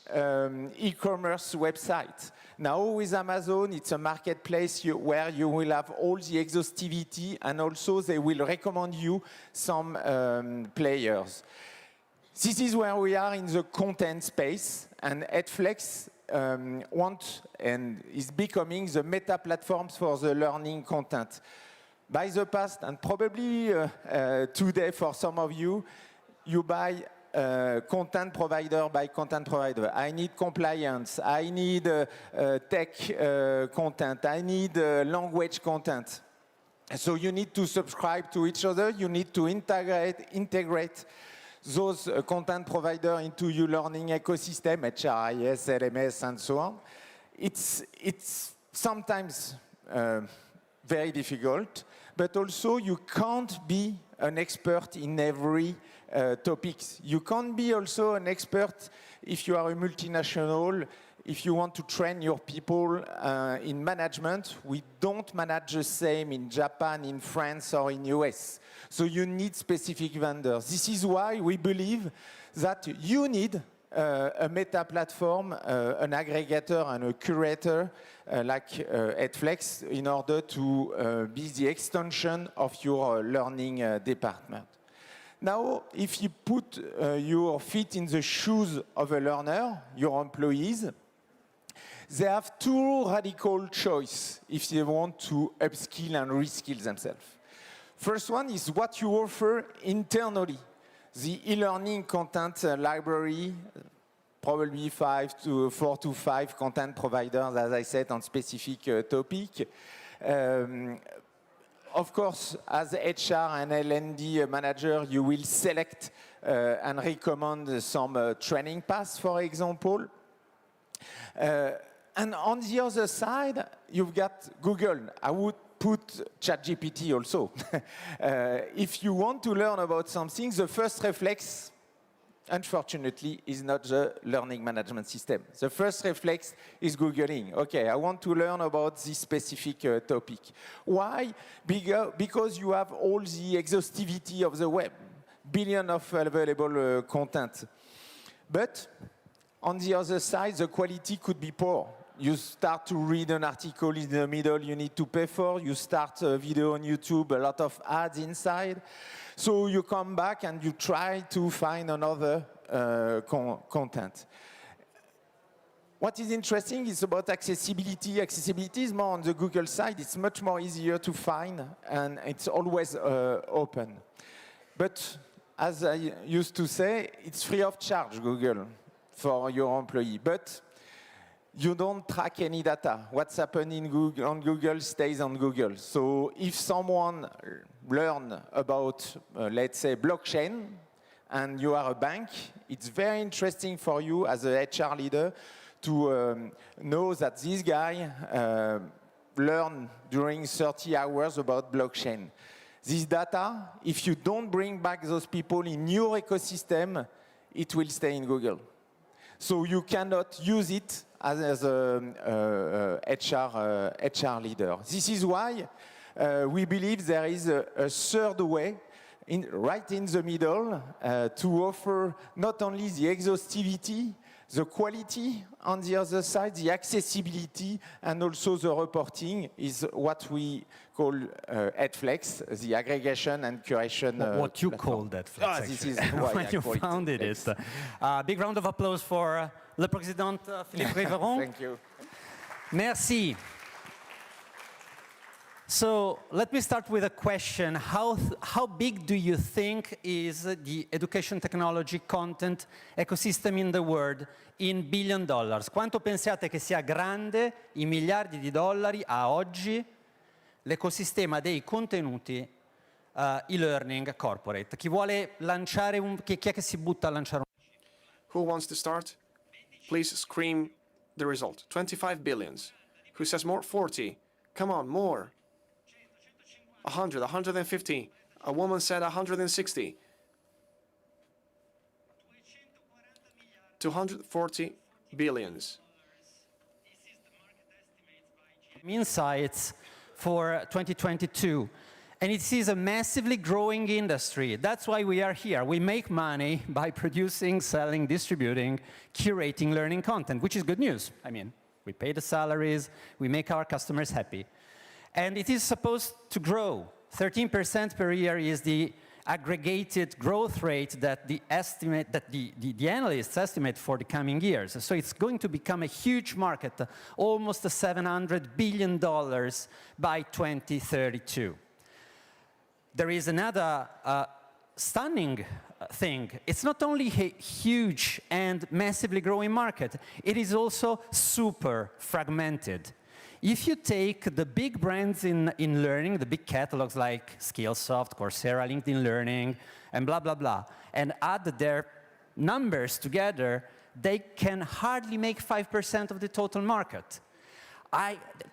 e-commerce website. Now with Amazon, it's a marketplace where you will have all the exhaustivity, and also they will recommend you some players. This is where we are in the content space, and EdFlex wants and is becoming the meta platforms for the learning content. By the past, and probably today for some of you, you buy content provider by content provider. I need compliance, I need tech content, I need language content. So you need to subscribe to each other, you need to integrate those content providers into your learning ecosystem, HRIS, LMS, and so on. It's sometimes very difficult, but also you can't be an expert in every topics. You can't be also an expert if you are a multinational, if you want to train your people in management. We don't manage the same in Japan, in France, or in US. So you need specific vendors. This is why we believe that you need a meta platform, an aggregator and a curator like EdFlex in order to be the extension of your learning department. Now, if you put your feet in the shoes of a learner, your employees, they have two radical choices if they want to upskill and reskill themselves. First one is what you offer internally. The e-learning content library, probably 4 to 5 content providers, as I said, on specific topic. Of course, as HR and L&D manager, you will select and recommend some training paths, for example. And on the other side, you've got Google. I would put ChatGPT also. If you want to learn about something, the first reflex, unfortunately, is not the learning management system. The first reflex is Googling. Okay, I want to learn about this specific topic. Why? Because you have all the exhaustivity of the web, billion of available content. But on the other side, the quality could be poor. You start to read an article in the middle you need to pay for. You start a video on YouTube, a lot of ads inside. So you come back and you try to find another content. What is interesting is about accessibility. Accessibility is more on the Google side. It's much more easier to find, and it's always open. But as I used to say, it's free of charge, Google, for your employee. But you don't track any data. What's happening on Google stays on Google. So if someone learns about, let's say, blockchain, and you are a bank, it's very interesting for you as a HR leader to know that this guy learned during 30 hours about blockchain. This data, if you don't bring back those people in your ecosystem, it will stay in Google. So you cannot use it as a HR leader. This is why we believe there is a third way, right in the middle, to offer not only the exhaustivity, the quality on the other side, the accessibility, and also the reporting is what we call AdFlex, the aggregation and curation. What you call AdFlex, this is when why you founded it. Big round of applause for le président Philippe Riveron. Thank you. Merci. So let me start with a question. How big do you think is the education technology content ecosystem in the world in $1 billion? Quanto pensate che sia grande in miliardi di dollari a oggi l'ecosistema dei contenuti e-learning corporate? Chi vuole lanciare chi è che si butta a lanciare Who wants to start? Please scream the result. 25 billions. Who says more? 40. Come on, more. 100, 150. A woman said 160. 240 billions. Insights for 2022. And it is a massively growing industry. That's why we are here. We make money by producing, selling, distributing, curating learning content, which is good news. I mean, we pay the salaries, we make our customers happy. And it is supposed to grow. 13% per year is the aggregated growth rate that the analysts estimate for the coming years. So it's going to become a huge market, almost $700 billion by 2032. There is another stunning thing. It's not only a huge and massively growing market, it is also super fragmented. If you take the big brands in learning, the big catalogs like Skillsoft, Coursera, LinkedIn Learning, and blah, blah, blah, and add their numbers together, they can hardly make 5% of the total market.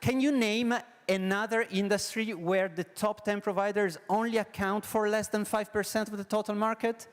Can you name another industry where the top 10 providers only account for less than 5% of the total market?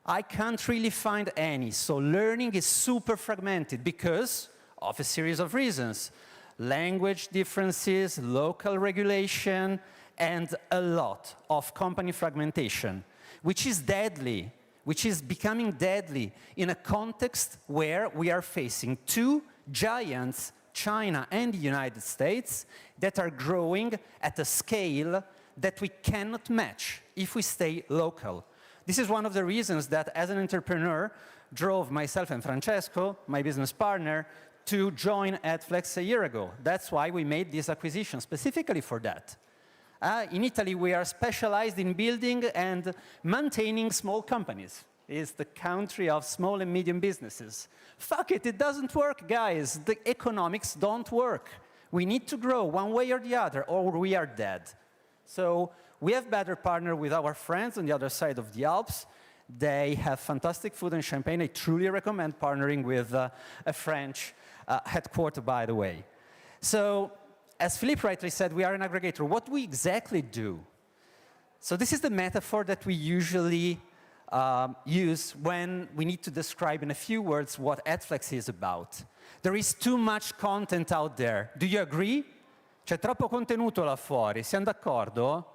I can't really find any. So learning is super fragmented because of a series of reasons. Language differences, local regulation, and a lot of company fragmentation, which is deadly, which is becoming deadly in a context where we are facing two giants, China and the United States, that are growing at a scale that we cannot match if we stay local. This is one of the reasons that, as an entrepreneur, drove myself and Francesco, my business partner, to join AdFlex a year ago. That's why we made this acquisition, specifically for that. In Italy, we are specialized in building and maintaining small companies. It's the country of small and medium businesses. Fuck it, it doesn't work, guys. The economics don't work. We need to grow one way or the other, or we are dead. So we have better partner with our friends on the other side of the Alps. They have fantastic food and champagne. I truly recommend partnering with a French headquarter, by the way. So, as Philippe rightly said, we are an aggregator. What do we exactly do? So this is the metaphor that we usually use when we need to describe in a few words what AdFlex is about. There is too much content out there. Do you agree? C'è troppo contenuto là fuori. Siamo d'accordo?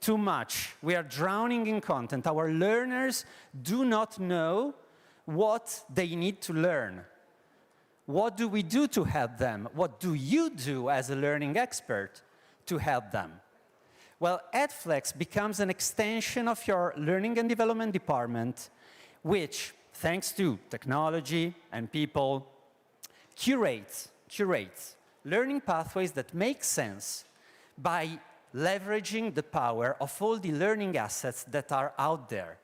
Too much. We are drowning in content. Our learners do not know what they need to learn. What do we do to help them? What do you do as a learning expert to help them? Well, AdFlex becomes an extension of your learning and development department, which, thanks to technology and people, curates learning pathways that make sense by leveraging the power of all the learning assets that are out there.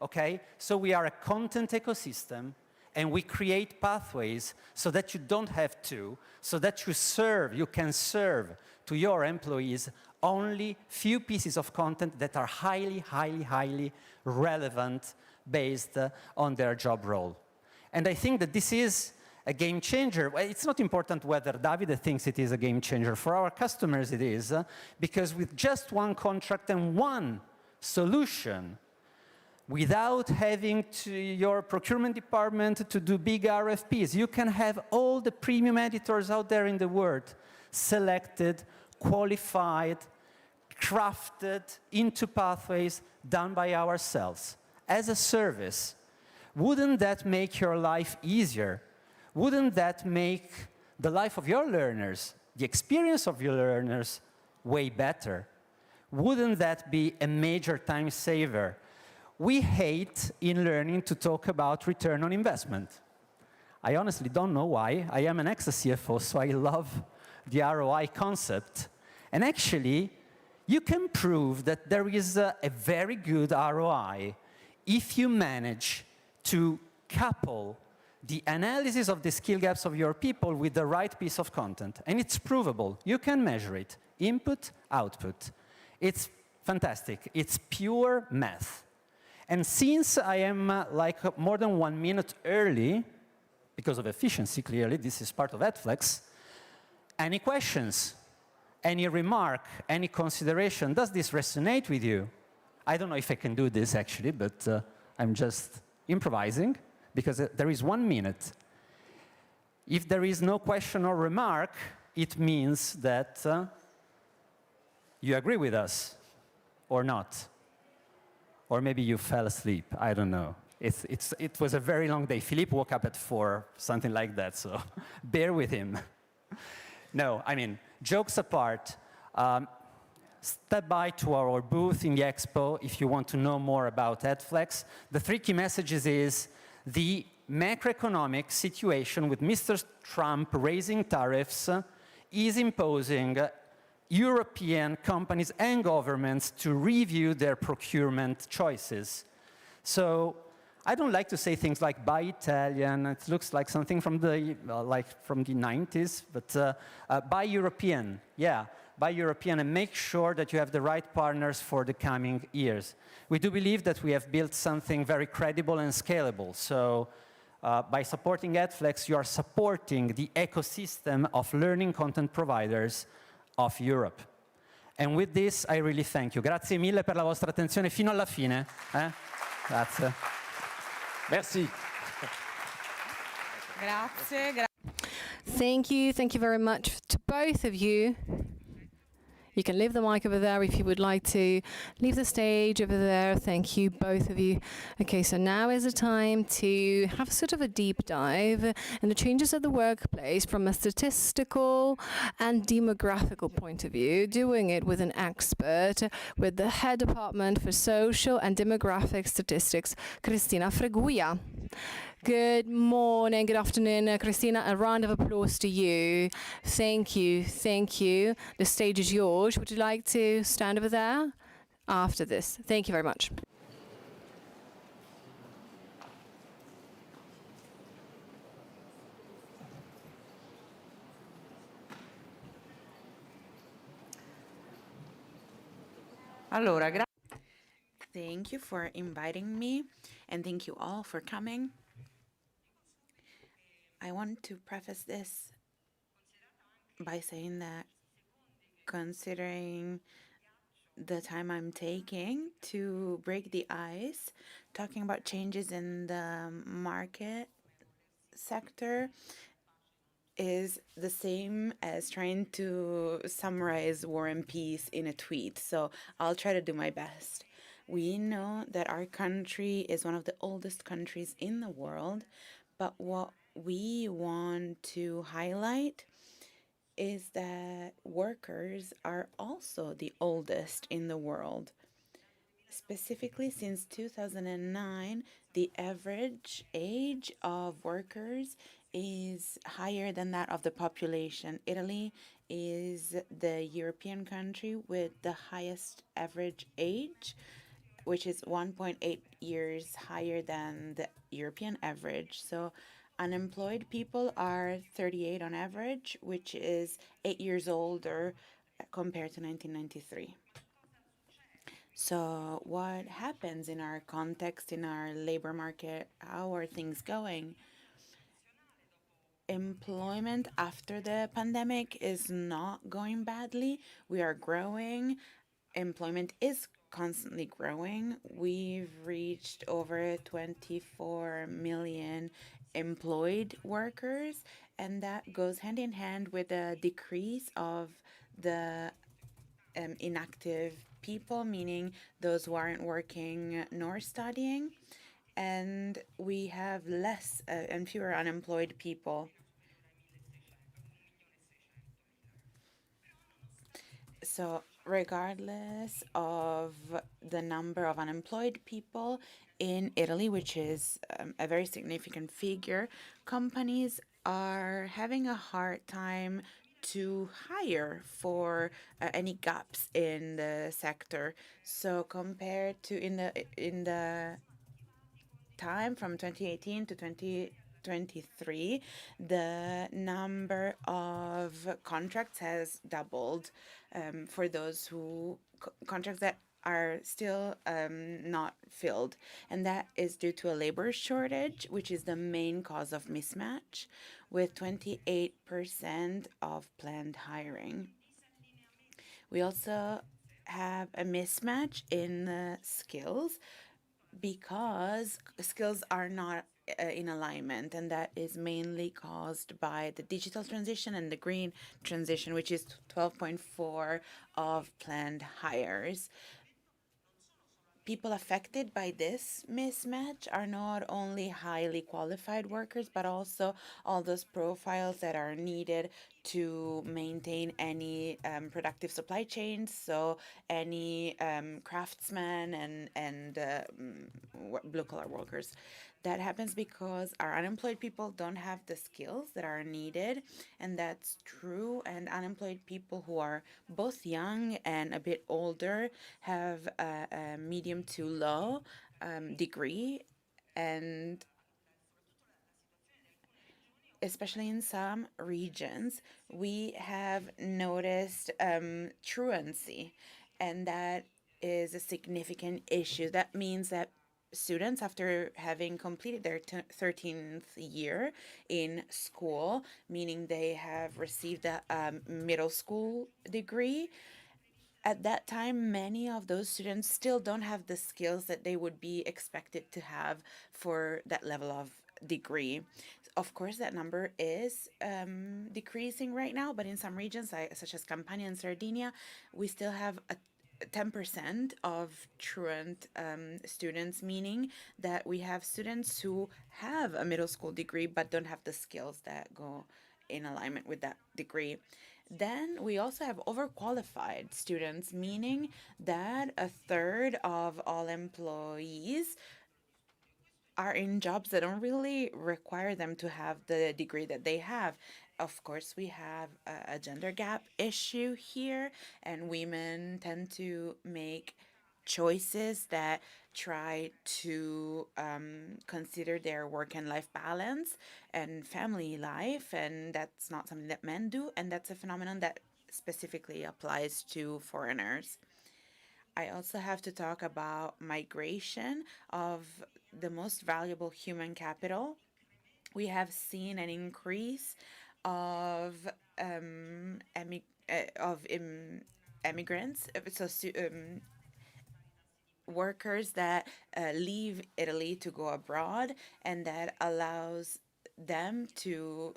Okay? So we are a content ecosystem, and we create pathways so that you don't have to, so that you can serve to your employees only few pieces of content that are highly relevant based on their job role. And I think that this is a game changer. Well, it's not important whether Davide thinks it is a game changer. For our customers, it is, because with just one contract and one solution, without having your procurement department to do big RFPs, you can have all the premium editors out there in the world selected, qualified, crafted into pathways done by ourselves as a service. Wouldn't that make your life easier? Wouldn't that make the life of your learners, the experience of your learners, way better? Wouldn't that be a major time saver? We hate in learning to talk about return on investment. I honestly don't know why. I am an ex-CFO, so I love the ROI concept. And actually, you can prove that there is a very good ROI if you manage to couple the analysis of the skill gaps of your people with the right piece of content. And it's provable. You can measure it. Input, output. It's fantastic. It's pure math. And since I am like more than 1 minute early, because of efficiency, clearly, this is part of AdFlex, any questions? Any remark? Any consideration? Does this resonate with you? I don't know if I can do this, actually, but I'm just improvising, because there is 1 minute. If there is no question or remark, it means that you agree with us, or not. Or maybe you fell asleep, I don't know. It was a very long day. Philippe woke up at 4, something like that, so bear with him. No, I mean, jokes apart, step by to our booth in the expo if you want to know more about AdFlex. The 3 key messages is the macroeconomic situation with Mr. Trump raising tariffs is imposing European companies and governments to review their procurement choices. So I don't like to say things like buy Italian. It looks like something from the 90s, but buy European. Yeah, buy European and make sure that you have the right partners for the coming years. We do believe that we have built something very credible and scalable. So by supporting AdFlex, you are supporting the ecosystem of learning content providers of Europe. And with this, I really thank you. Grazie mille per la vostra attenzione fino alla fine. Grazie. Merci. Grazie. Thank you very much to both of you. You can leave the mic over there if you would like to. Leave the stage over there. Thank you, both of you. Okay, so now is the time to have sort of a deep dive in the changes of the workplace from a statistical and demographical point of view, doing it with an expert, with the head department for social and demographic statistics, Cristina Freguia. Good morning, good afternoon, Cristina. A round of applause to you. Thank you, thank you. The stage is yours. Would you like to stand over there after this? Thank you very much. Allora, thank you for inviting me, and thank you all for coming. I want to preface this by saying that considering the time I'm taking to break the ice, talking about changes in the market sector is the same as trying to summarize War and Peace in a tweet. So I'll try to do my best. We know that our country is one of the oldest countries in the world, but what we want to highlight is that workers are also the oldest in the world. Specifically, since 2009, the average age of workers is higher than that of the population. Italy is the European country with the highest average age, which is 1.8 years higher than the European average. So unemployed people are 38 on average, which is 8 years older compared to 1993. So what happens in our context, in our labor market? How are things going? employment after the pandemic is not going badly. We are growing. Employment is constantly growing. We've reached over 24 million employed workers, and that goes hand in hand with a decrease of the inactive people, meaning those who aren't working nor studying. And we have less and fewer unemployed people. So regardless of the number of unemployed people in Italy, which is a very significant figure, companies are having a hard time to hire for any gaps in the sector. So compared to in the time from 2018 to 2023, the number of contracts has doubled for those who contracts that are still not filled. And that is due to a labor shortage, which is the main cause of mismatch, with 28% of planned hiring. We also have a mismatch in the skills because skills are not in alignment, and that is mainly caused by the digital transition and the green transition, which is 12.4 of planned hires. People affected by this mismatch are not only highly qualified workers, but also all those profiles that are needed to maintain any productive supply chains. So any craftsmen and blue-collar workers. That happens because our unemployed people don't have the skills that are needed, and that's true. And unemployed people who are both young and a bit older have a medium to low degree, and especially in some regions, we have noticed truancy, and that is a significant issue. That means that students, after having completed their 13th year in school, meaning they have received a middle school degree, at that time, many of those students still don't have the skills that they would be expected to have for that level of degree. Of course, that number is decreasing right now, but in some regions, such as Campania and Sardinia, we still have a 10% of truant students, meaning that we have students who have a middle school degree but don't have the skills that go in alignment with that degree. Then we also have overqualified students, meaning that a third of all employees are in jobs that don't really require them to have the degree that they have. Of course, we have a gender gap issue here, and women tend to make choices that try to consider their work and life balance and family life, and that's not something that men do, and that's a phenomenon that specifically applies to foreigners. I also have to talk about migration of the most valuable human capital. We have seen an increase of immigrants, workers that leave Italy to go abroad, and that allows them to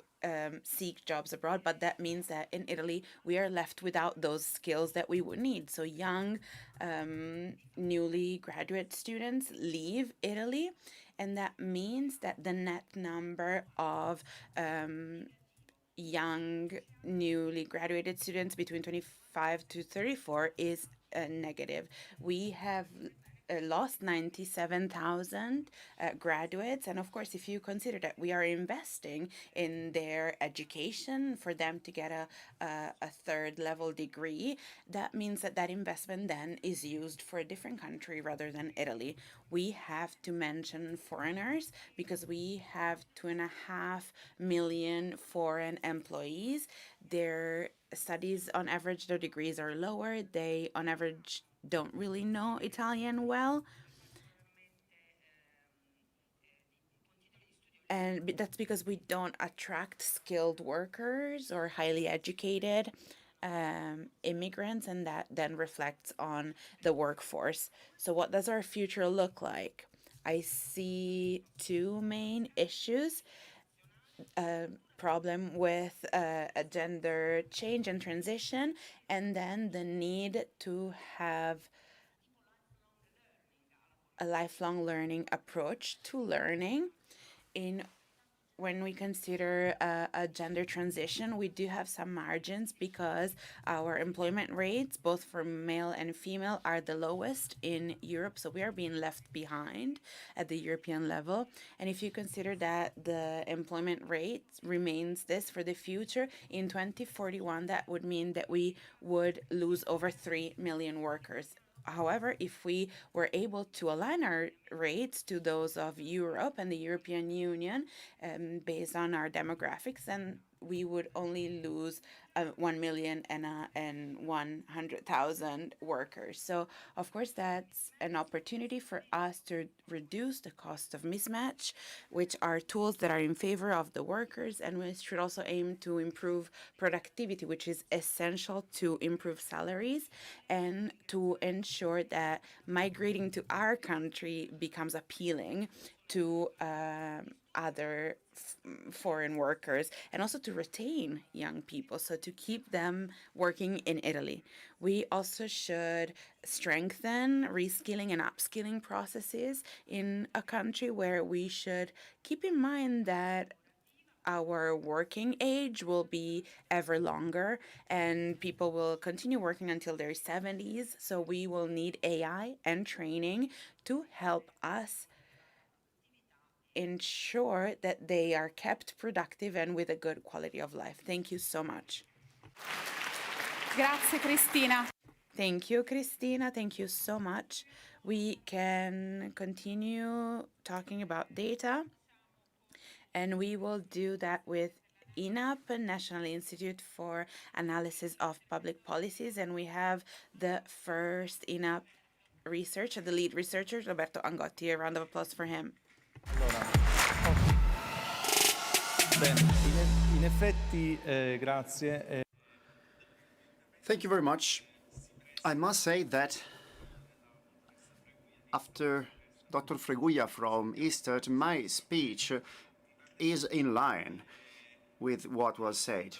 seek jobs abroad. But that means that in Italy, we are left without those skills that we would need. So young, newly graduate students leave Italy, and that means that the net number of young, newly graduated students between 25 to 34 is negative. We have lost 97,000 graduates. And of course, if you consider that we are investing in their education for them to get a third level degree, that means that that investment then is used for a different country rather than Italy. We have to mention foreigners because we have 2.5 million foreign employees. Their studies, on average, their degrees are lower. They, on average, don't really know Italian well. And that's because we don't attract skilled workers or highly educated immigrants, and that then reflects on the workforce. So what does our future look like? I see two main issues. Problem with a gender change and transition, and then the need to have a lifelong learning approach to learning. When we consider a gender transition, we do have some margins because our employment rates, both for male and female, are the lowest in Europe. So we are being left behind at the European level. And if you consider that the employment rate remains this for the future, in 2041, that would mean that we would lose over 3 million workers. However, if we were able to align our rates to those of Europe and the European Union based on our demographics, then we would only lose 1,100,000 workers. So, of course, that's an opportunity for us to reduce the cost of mismatch, which are tools that are in favor of the workers, and we should also aim to improve productivity, which is essential to improve salaries and to ensure that migrating to our country becomes appealing to other foreign workers, and also to retain young people, so to keep them working in Italy. We also should strengthen reskilling and upskilling processes in a country where we should keep in mind that our working age will be ever longer and people will continue working until their 70s. So we will need AI and training to help us ensure that they are kept productive and with a good quality of life. Thank you so much. Grazie Cristina. Thank you, Cristina. Thank you so much. We can continue talking about data, and we will do that with INAP, National Institute for Analysis of Public Policies, and we have the first INAP researcher, the lead researcher, Roberto Angotti. A round of applause for him. In effetti, grazie. Thank you very much. I must say that after Dr. Freguia from ISTAT, my speech is in line with what was said.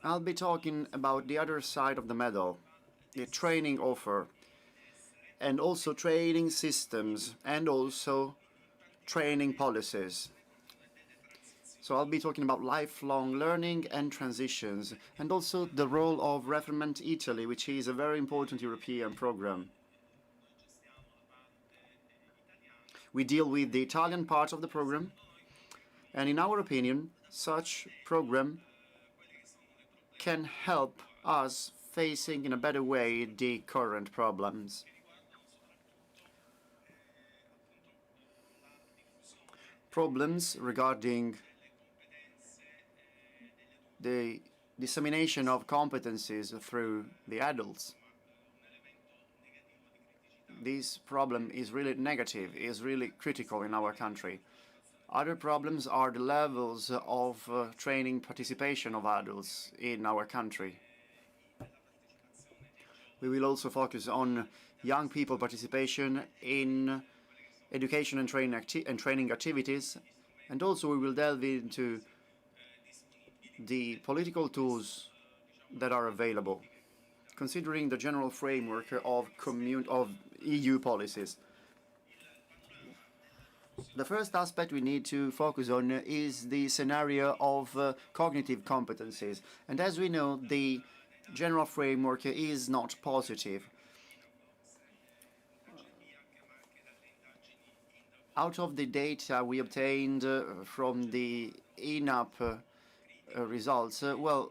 I'll be talking about the other side of the medal, the training offer, and also training systems, and also training policies. So I'll be talking about lifelong learning and transitions, and also the role of Referment Italy, which is a very important European program. We deal with the Italian part of the program, and in our opinion, such program can help us facing in a better way the current problems. Problems regarding the dissemination of competencies through the adults. This problem is really negative, is really critical in our country. Other problems are the levels of training participation of adults in our country. We will also focus on young people participation in education and training activities, and also we will delve into the political tools that are available, considering the general framework of EU policies. The first aspect we need to focus on is the scenario of cognitive competencies. And as we know, the general framework is not positive. Out of the data we obtained from the INAP results, well,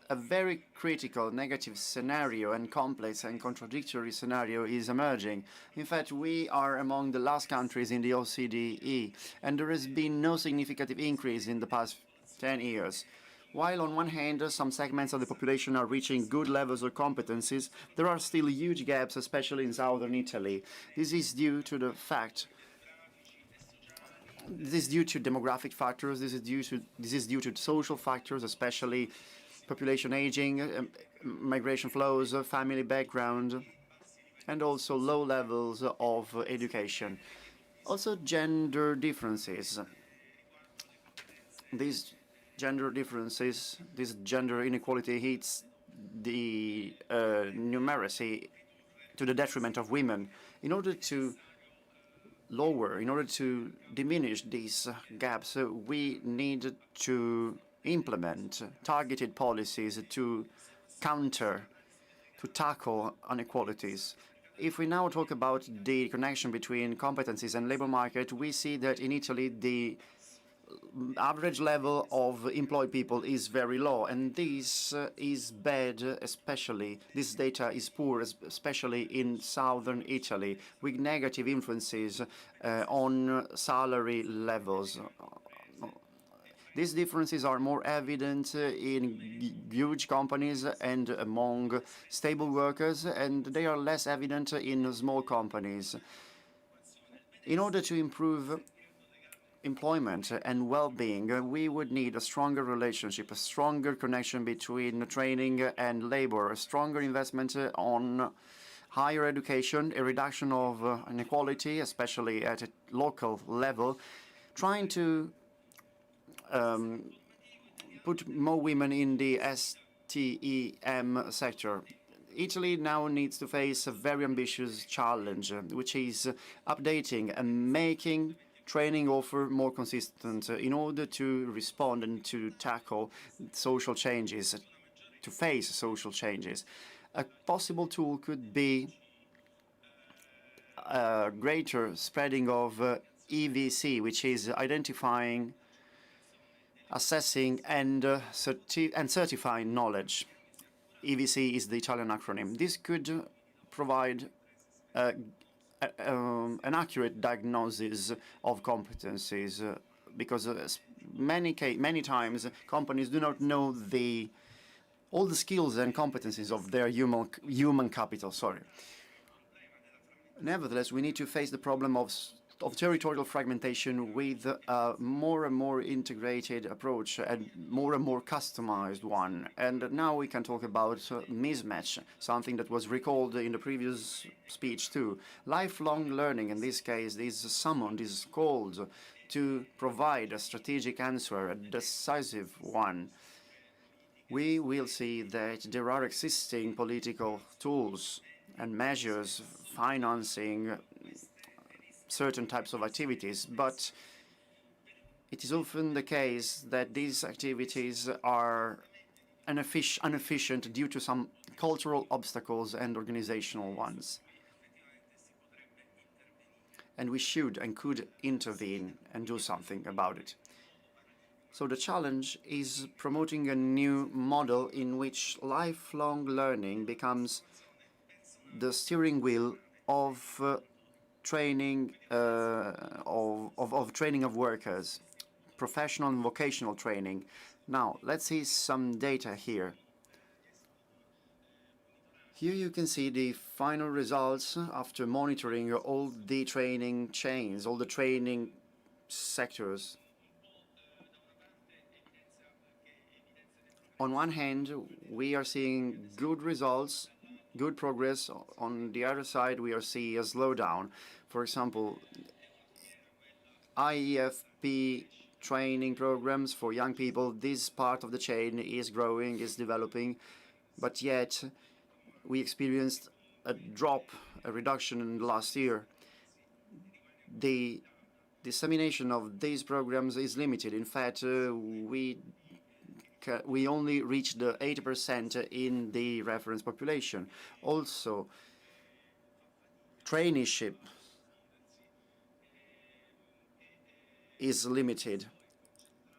a very critical negative scenario and complex and contradictory scenario is emerging. In fact, we are among the last countries in the OCDE, and there has been no significant increase in the past 10 years. While on one hand, some segments of the population are reaching good levels of competencies, there are still huge gaps, especially in southern Italy. This is due to the fact This is due to demographic factors. This is due to social factors, especially population aging, migration flows, family background, and also low levels of education. Also, gender differences. These gender differences, this gender inequality hits the numeracy to the detriment of women. In order to diminish these gaps, we need to implement targeted policies to tackle inequalities. If we now talk about the connection between competencies and labor market, we see that in Italy the average level of employed people is very low, and this is bad, especially, this data is poor, especially in southern Italy, with negative influences on salary levels. These differences are more evident in huge companies and among stable workers, and they are less evident in small companies. In order to improve employment and well-being, we would need a stronger relationship, a stronger connection between training and labor, a stronger investment on higher education, a reduction of inequality, especially at a local level, trying to put more women in the STEM sector. Italy now needs to face a very ambitious challenge, which is updating and making training offer more consistent in order to respond and to tackle social changes, to face social changes. A possible tool could be a greater spreading of EVC, which is identifying, assessing, and certifying knowledge. EVC is the Italian acronym. This could provide an accurate diagnosis of competencies, because many times companies do not know all the skills and competencies of their human capital. Nevertheless, we need to face the problem of territorial fragmentation with a more and more integrated approach and more customized one. And now we can talk about mismatch, something that was recalled in the previous speech too. Lifelong learning, in this case, is summoned, is called to provide a strategic answer, a decisive one. We will see that there are existing political tools and measures financing certain types of activities, but it is often the case that these activities are inefficient due to some cultural obstacles and organizational ones. And we should and could intervene and do something about it. So the challenge is promoting a new model in which lifelong learning becomes the steering wheel of training of workers, professional and vocational training. Now, let's see some data here. Here you can see the final results after monitoring all the training chains, all the training sectors. On one hand, we are seeing good results, good progress. On the other side, we are seeing a slowdown. For example, IEFP training programs for young people, this part of the chain is growing, is developing, but yet we experienced a drop, a reduction in the last year. The dissemination of these programs is limited. In fact, we only reached the 80% in the reference population. Also, traineeship is limited.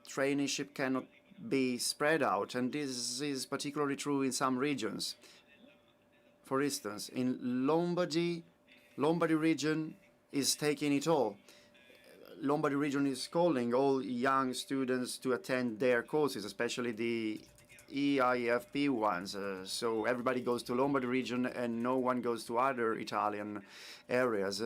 Traineeship cannot be spread out, and this is particularly true in some regions. For instance, in Lombardy region is taking it all. Lombardy region is calling all young students to attend their courses, especially the EIFP ones. So everybody goes to Lombardy region and no one goes to other Italian areas.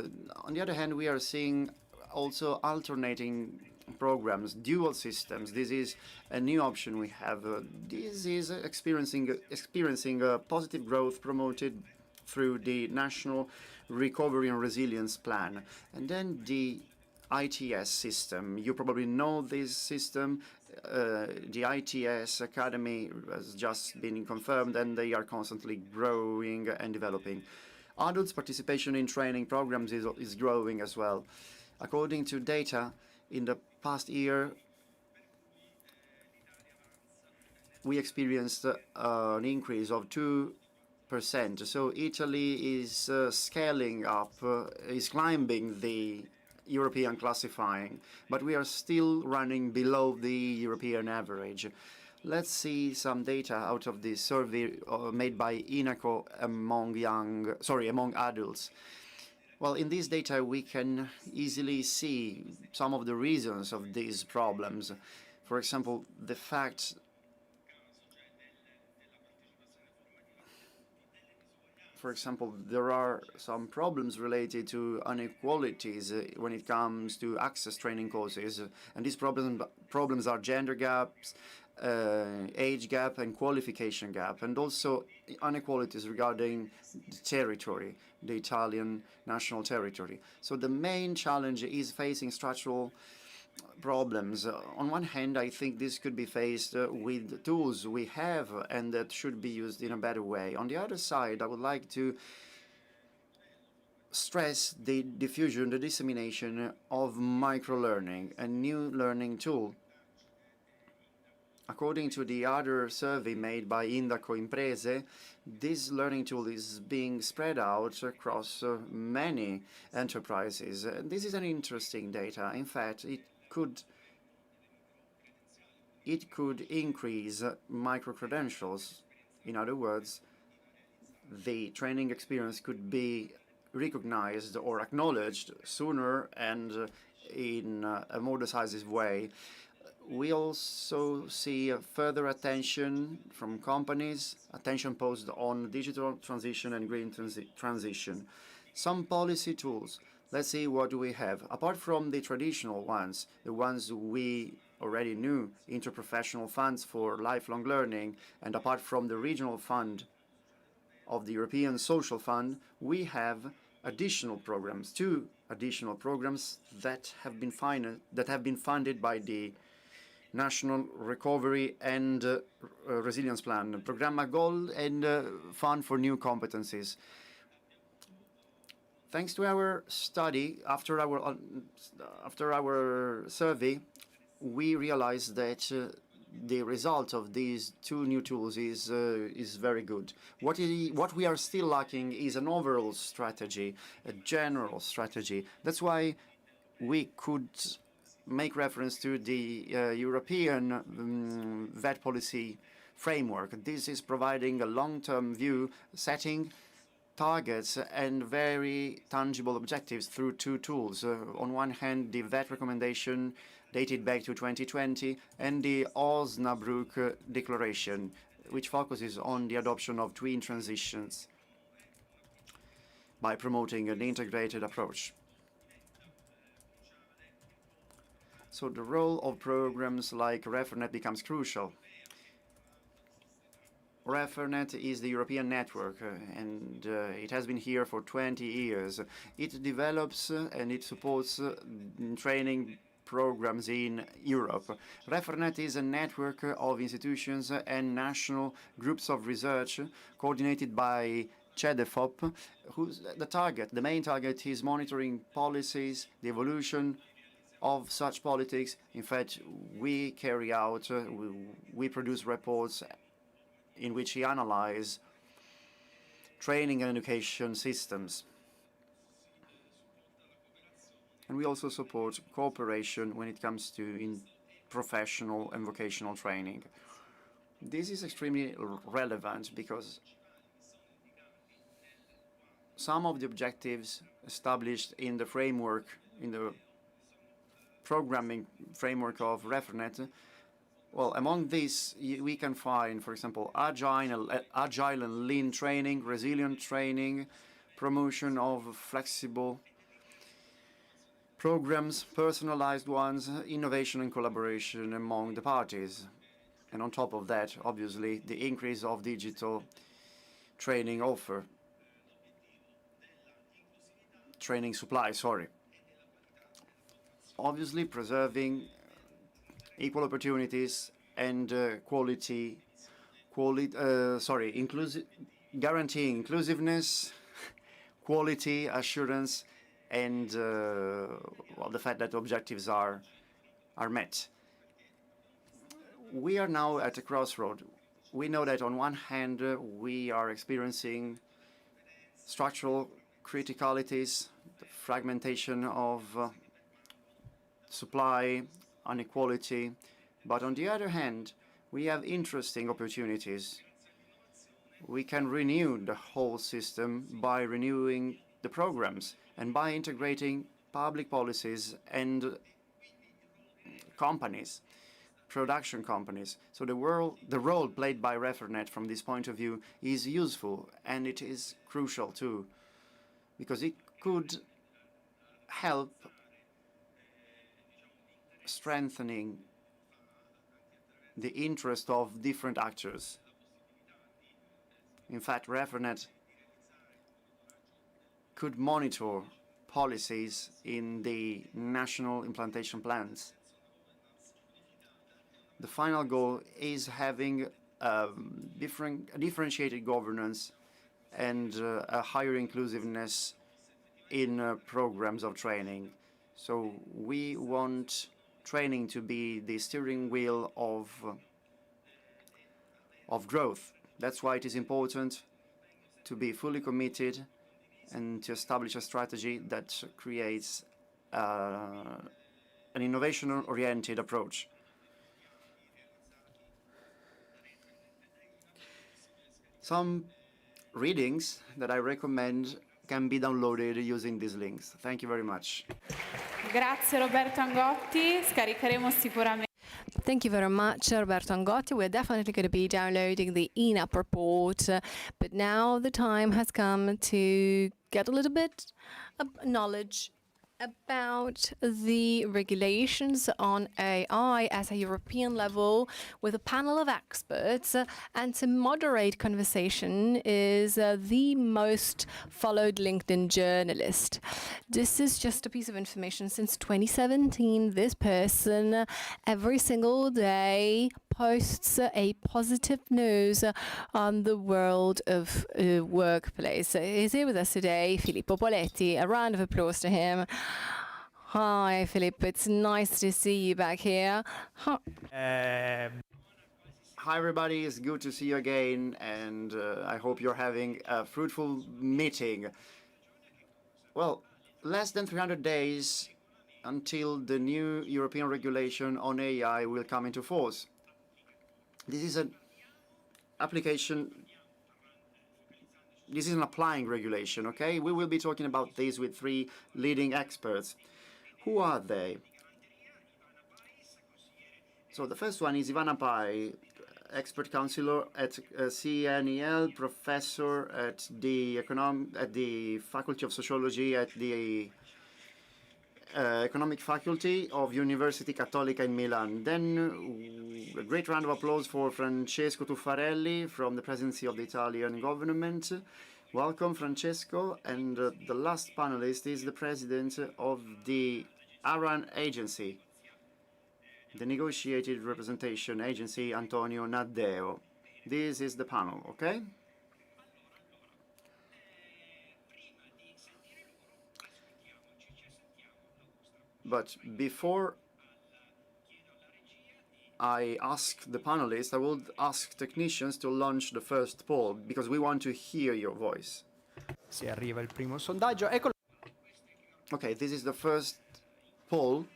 On the other hand, we are seeing also alternating programs, dual systems. This is a new option we have. This is experiencing a positive growth promoted through the National Recovery and Resilience Plan. And then the ITS system. You probably know this system. The ITS Academy has just been confirmed, and they are constantly growing and developing. Adults' participation in training programs is growing as well. According to data, in the past year, we experienced an increase of 2%. So Italy is scaling up, is climbing the European classifying, but we are still running below the European average. Let's see some data out of this survey made by INACO among adults. Well, in this data, we can easily see some of the reasons of these problems. For example, the fact there are some problems related to inequalities when it comes to access training courses, and these problems are gender gaps, age gap, and qualification gap, and also inequalities regarding the territory, the Italian national territory. So the main challenge is facing structural problems. On one hand, I think this could be faced with tools we have and that should be used in a better way. On the other side, I would like to stress the diffusion, the dissemination of microlearning, a new learning tool. According to the other survey made by Indaco Imprese, this learning tool is being spread out across many enterprises. This is an interesting data. In fact, it could increase micro-credentials. In other words, the training experience could be recognized or acknowledged sooner and in a more decisive way. We also see a further attention from companies, attention posed on digital transition and green transition. Some policy tools. Let's see what do we have. Apart from the traditional ones, the ones we already knew, interprofessional funds for lifelong learning, and apart from the regional fund of the European Social Fund, we have additional programs, 2 additional programs that have been funded by the National Recovery and Resilience Plan, Programma Gold, and Fund for New Competencies. Thanks to our study, after our survey, we realized that the result of these 2 new tools is very good. What we are still lacking is an overall strategy, a general strategy. That's why we could make reference to the European VET policy framework. This is providing a long-term view, setting targets and very tangible objectives through 2 tools. On one hand, the VET recommendation dated back to 2020 and the Osnabrück Declaration, which focuses on the adoption of twin transitions by promoting an integrated approach. So the role of programs like ReferNet becomes crucial. ReferNet is the European network, and it has been here for 20 years. It develops and it supports training programs in Europe. ReferNet is a network of institutions and national groups of research coordinated by CEDEFOP, whose the main target is monitoring policies, the evolution of such politics. In fact, we carry out, we produce reports in which we analyze training and education systems. And we also support cooperation when it comes to professional and vocational training. This is extremely relevant because some of the objectives established in the framework, in the programming framework of ReferNet, well, among these, we can find, for example, agile and lean training, resilient training, promotion of flexible programs, personalized ones, innovation and collaboration among the parties. And on top of that, obviously, the increase of digital training training supply, sorry. Obviously, preserving equal opportunities and guaranteeing inclusiveness, quality assurance, and the fact that objectives are met. We are now at a crossroad. We know that on one hand, we are experiencing structural criticalities, the fragmentation of supply, inequality, but on the other hand, we have interesting opportunities. We can renew the whole system by renewing the programs and by integrating public policies and companies, production companies. So the role played by Refernet from this point of view is useful, and it is crucial too, because it could help strengthening the interest of different actors. In fact, Refernet could monitor policies in the national implementation plans. The final goal is having a differentiated governance and a higher inclusiveness in programs of training. So we want training to be the steering wheel of growth. That's why it is important to be fully committed and to establish a strategy that creates an innovation-oriented approach. Some readings that I recommend can be downloaded using these links. Thank you very much. Grazie Roberto Angotti, scaricheremo sicuramente. Thank you very much, Roberto Angotti. We're definitely going to be downloading the ENAP report, but now the time has come to get a little bit of knowledge about the regulations on AI at a European level with a panel of experts, and to moderate conversation is the most followed LinkedIn journalist. This is just a piece of information. Since 2017, this person every single day posts a positive news on the world of workplace. He's here with us today, Filippo Poletti. A round of applause to him. Hi, Filippo. It's nice to see you back here. Hi, everybody. It's good to see you again, and I hope you're having a fruitful meeting. Well, less than 300 days until the new European regulation on AI will come into force. This is an application. This is an applying regulation, okay? We will be talking about this with 3 leading experts. Who are they? So the first one is Ivana Pai, expert counselor at CNEL, professor at the Faculty of Sociology at the Economic Faculty of University Cattolica in Milan. Then a great round of applause for Francesco Tuffarelli from the Presidency of the Italian government. Welcome, Francesco. And the last panelist is the president of the ARAN agency, the Negotiated Representation Agency, Antonio Naddeo. This is the panel, okay? But before I ask the panelists, I would ask technicians to launch the first poll, because we want to hear your voice. Se arriva il primo sondaggio, ecco. Okay, this is the first poll.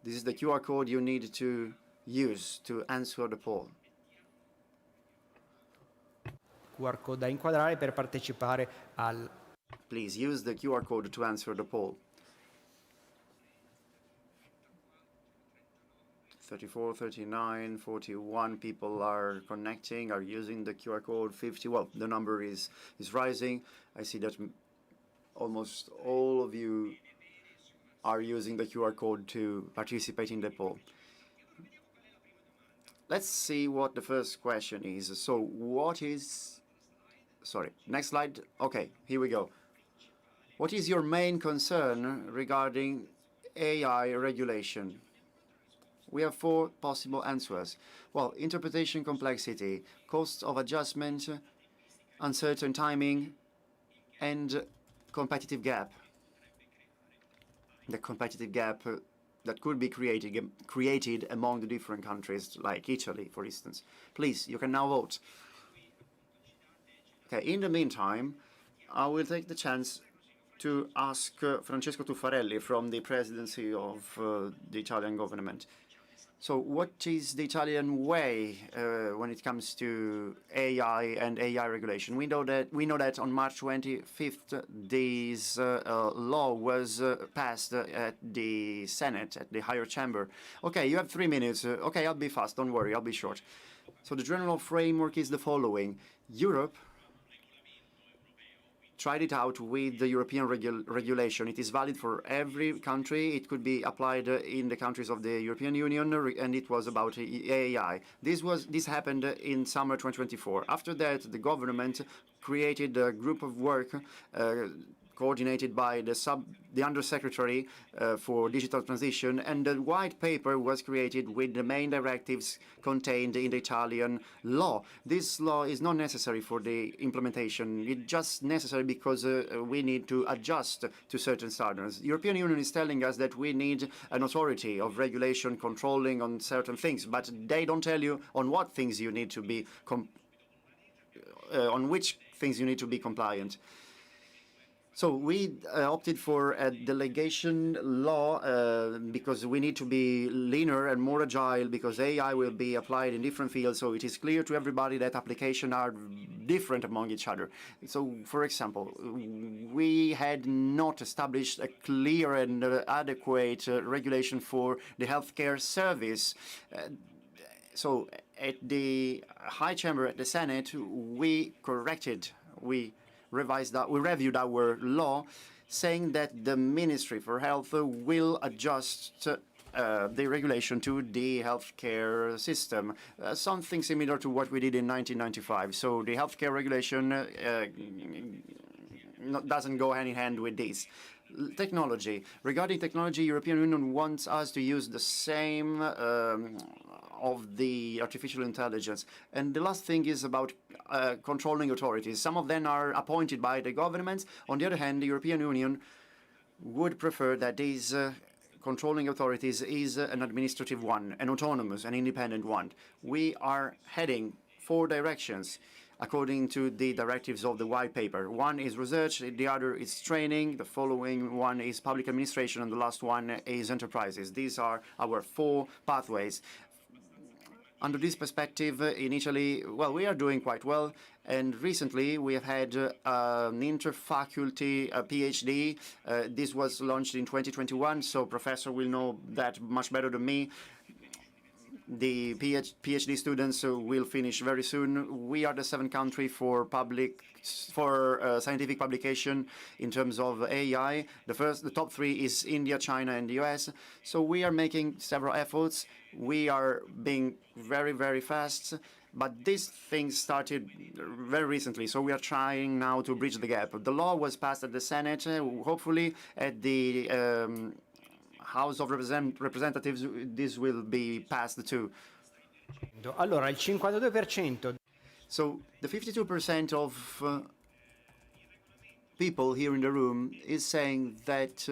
This is the QR code you need to use to answer the poll. QR code da inquadrare per partecipare al. Please use the QR code to answer the poll. 34, 39, 41 people are connecting, are using the QR code. 50, well, the number is rising. I see that almost all of you are using the QR code to participate in the poll. Let's see what the first question is. So what is... Sorry, next slide. Okay, here we go. What is your main concern regarding AI regulation? We have 4 possible answers. Well, interpretation complexity, costs of adjustment, uncertain timing, and competitive gap. The competitive gap that could be created among the different countries, like Italy, for instance. Please, you can now vote. Okay, in the meantime, I will take the chance to ask Francesco Tuffarelli from the presidency of the Italian government. So what is the Italian way when it comes to AI and AI regulation? We know that on March 25th, this law was passed at the Senate, at the higher chamber. Okay, you have 3 minutes. Okay, I'll be fast. Don't worry, I'll be short. So the general framework is the following. Europe tried it out with the European regulation. It is valid for every country. It could be applied in the countries of the European Union, and it was about AI. This happened in summer 2024. After that, the government created a group of work coordinated by the Undersecretary for Digital Transition, and the white paper was created with the main directives contained in the Italian law. This law is not necessary for the implementation. It's just necessary because we need to adjust to certain standards. The European Union is telling us that we need an authority of regulation controlling on certain things, but they don't tell you on what things you need to be on which things you need to be compliant. So we opted for a delegation law because we need to be leaner and more agile because AI will be applied in different fields. So it is clear to everybody that applications are different among each other. So, for example, we had not established a clear and adequate regulation for the healthcare service. So at the High Chamber, at the Senate, we reviewed our law, saying that the Ministry for Health will adjust the regulation to the healthcare system, something similar to what we did in 1995. So the healthcare regulation doesn't go hand in hand with this. Technology. Regarding technology, European Union wants us to use the same of the artificial intelligence. And the last thing is about controlling authorities. Some of them are appointed by the governments. On the other hand, the European Union would prefer that these controlling authorities is an administrative one, an autonomous, an independent one. We are heading 4 directions according to the directives of the white paper. One is research, the other is training, the following one is public administration, and the last one is enterprises. These are our 4 pathways. Under this perspective, in Italy, well, we are doing quite well. And recently, we have had an interfaculty PhD. This was launched in 2021, so professor will know that much better than me. The PhD students will finish very soon. We are the 7th country for scientific publication in terms of AI. The top 3 is India, China, and the US. So we are making several efforts. We are being very, very fast. But this thing started very recently, so we are trying now to bridge the gap. The law was passed at the Senate. Hopefully, at the House of Representatives, this will be passed too. Allora, il 52%. So the 52% of people here in the room is saying that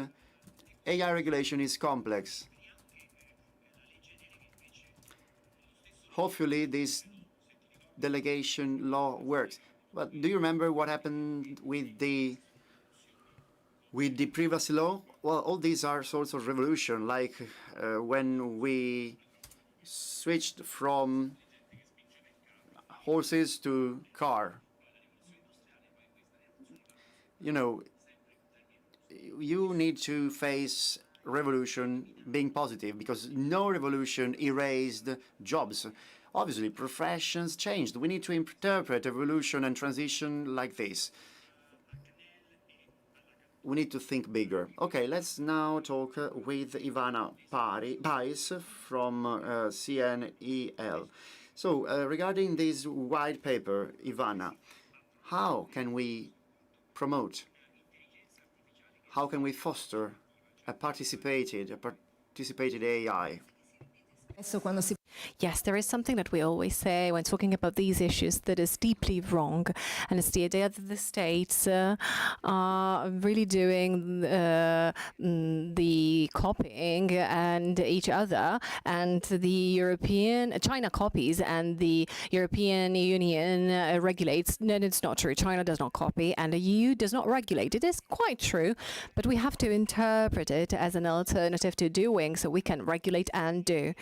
AI regulation is complex. Hopefully, this delegation law works. But do you remember what happened with the privacy law? Well, all these are sorts of revolution, like when we switched from horses to car. You know, you need to face revolution being positive because no revolution erased jobs. Obviously, professions changed. We need to interpret evolution and transition like this. we need to think bigger. Okay, let's now talk with Ivana Pais from CNEL. So, regarding this white paper, Ivana, how can we promote, how can we foster a participated AI? Yes, there is something that we always say when talking about these issues that is deeply wrong, and it's the idea that the states are really doing the copying and each other, and China copies and the European Union regulates. No, it's not true. China does not copy and the EU does not regulate. It is quite true, but we have to interpret it as an alternative to doing, so we can regulate and do.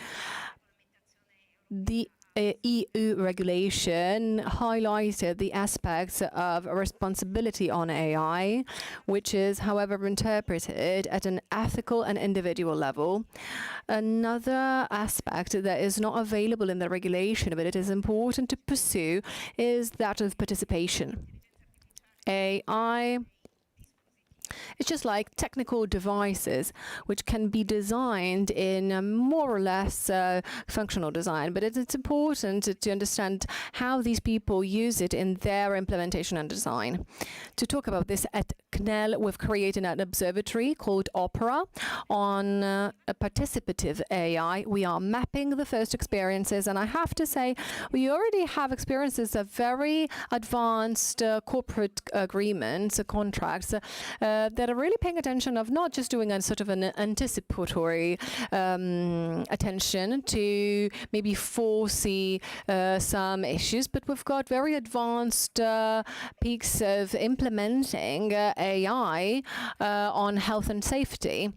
The EU regulation highlighted the aspects of responsibility on AI, which is, however, interpreted at an ethical and individual level. Another aspect that is not available in the regulation, but it is important to pursue, is that of participation. AI, it's just like technical devices, which can be designed in a more or less functional design, but it's important to understand how these people use it in their implementation and design. To talk about this, at CNEL, we've created an observatory called Opera on a participative AI. We are mapping the first experiences, and I have to say, we already have experiences of very advanced corporate agreements, contracts, that are really paying attention of not just doing a sort of an anticipatory attention to maybe foresee some issues, but we've got very advanced peaks of implementing AI on health and safety.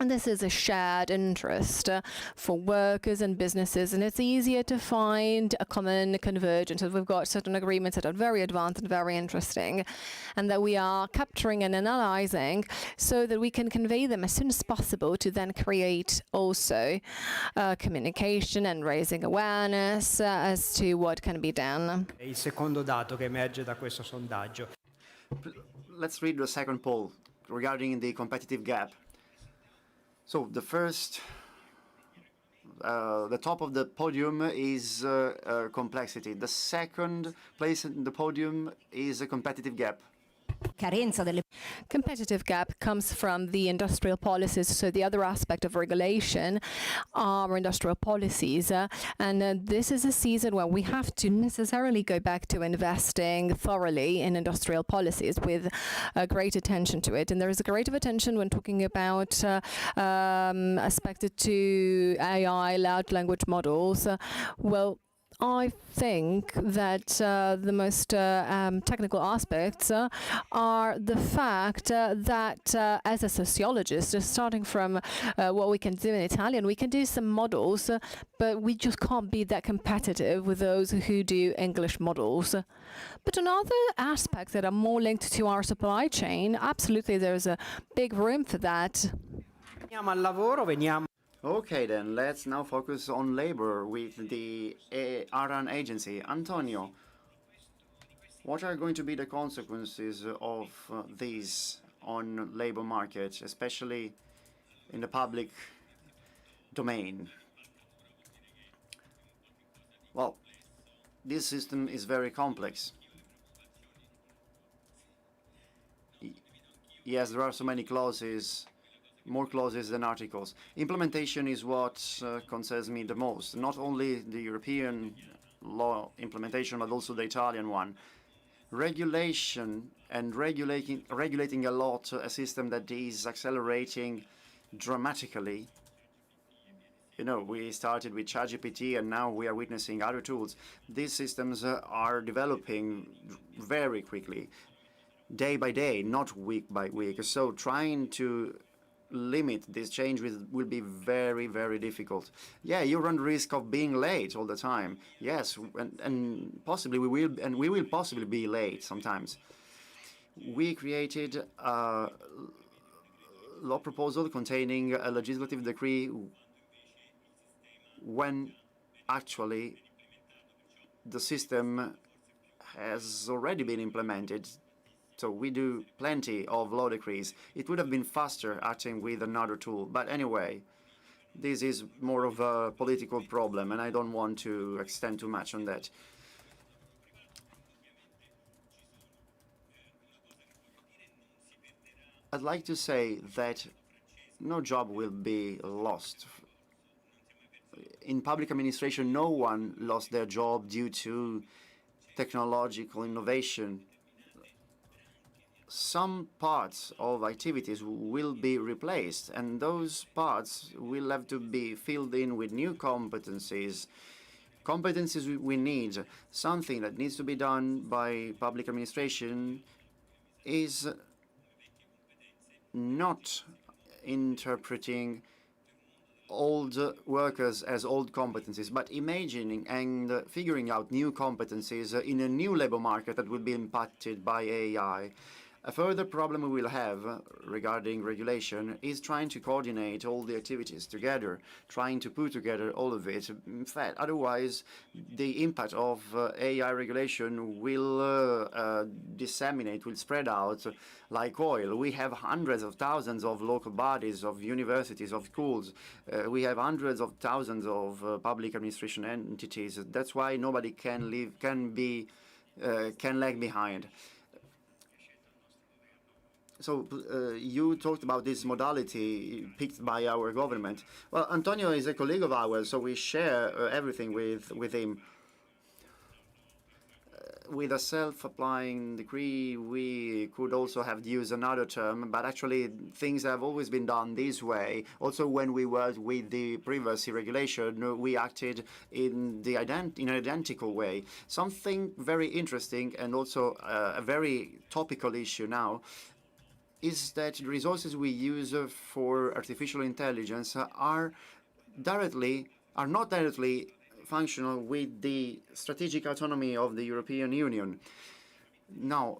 And this is a shared interest for workers and businesses, and it's easier to find a common convergence. We've got certain agreements that are very advanced and very interesting, and that we are capturing and analyzing so that we can convey them as soon as possible to then create also communication and raising awareness as to what can be done. Il secondo dato che emerge da questo sondaggio. Let's read the second poll regarding the competitive gap. So the first, the top of the podium is complexity. The second place in the podium is a competitive gap. Competitive gap comes from the industrial policies. So the other aspect of regulation are industrial policies. And this is a season where we have to necessarily go back to investing thoroughly in industrial policies with great attention to it. And there is a great attention when talking about aspects to AI, large language models. Well, I think that the most technical aspects are the fact that as a sociologist, starting from what we can do in Italian, we can do some models, but we just can't be that competitive with those who do English models. But on other aspects that are more linked to our supply chain, absolutely there's a big room for that. Veniamo al lavoro, veniamo. Okay, then let's now focus on labor with the ARAN agency. Antonio, what are going to be the consequences of these on labor market, especially in the public domain? Well, this system is very complex. Yes, there are so many clauses, more clauses than articles. Implementation is what concerns me the most. Not only the European law implementation, but also the Italian one. Regulation and regulating a lot, a system that is accelerating dramatically. You know, we started with ChatGPT and now we are witnessing other tools. These systems are developing very quickly, day by day, not week by week. So trying to limit this change will be very, very difficult. Yeah, you run the risk of being late all the time. Yes, and possibly we will possibly be late sometimes. We created a law proposal containing a legislative decree when actually the system has already been implemented So we do plenty of law decrees. It would have been faster acting with another tool. But anyway, this is more of a political problem, and I don't want to extend too much on that. I'd like to say that no job will be lost. In public administration, no one lost their job due to technological innovation. Some parts of activities will be replaced, and those parts will have to be filled in with new competencies. Competencies we need. Something that needs to be done by public administration is not interpreting old workers as old competencies, but imagining and figuring out new competencies in a new labor market that will be impacted by AI. A further problem we will have regarding regulation is trying to coordinate all the activities together, trying to put together all of it. In fact, otherwise, the impact of AI regulation will disseminate, will spread out like oil. We have hundreds of thousands of local bodies, of universities, of schools. We have hundreds of thousands of public administration entities. That's why nobody can lag behind. So you talked about this modality picked by our government. Well, Antonio is a colleague of ours, so we share everything with him. With a self-applying decree, we could also have used another term, but actually things have always been done this way. Also, when we worked with the privacy regulation, we acted in an identical way. Something very interesting and also a very topical issue now is that the resources we use for artificial intelligence are not directly functional with the strategic autonomy of the European Union. Now,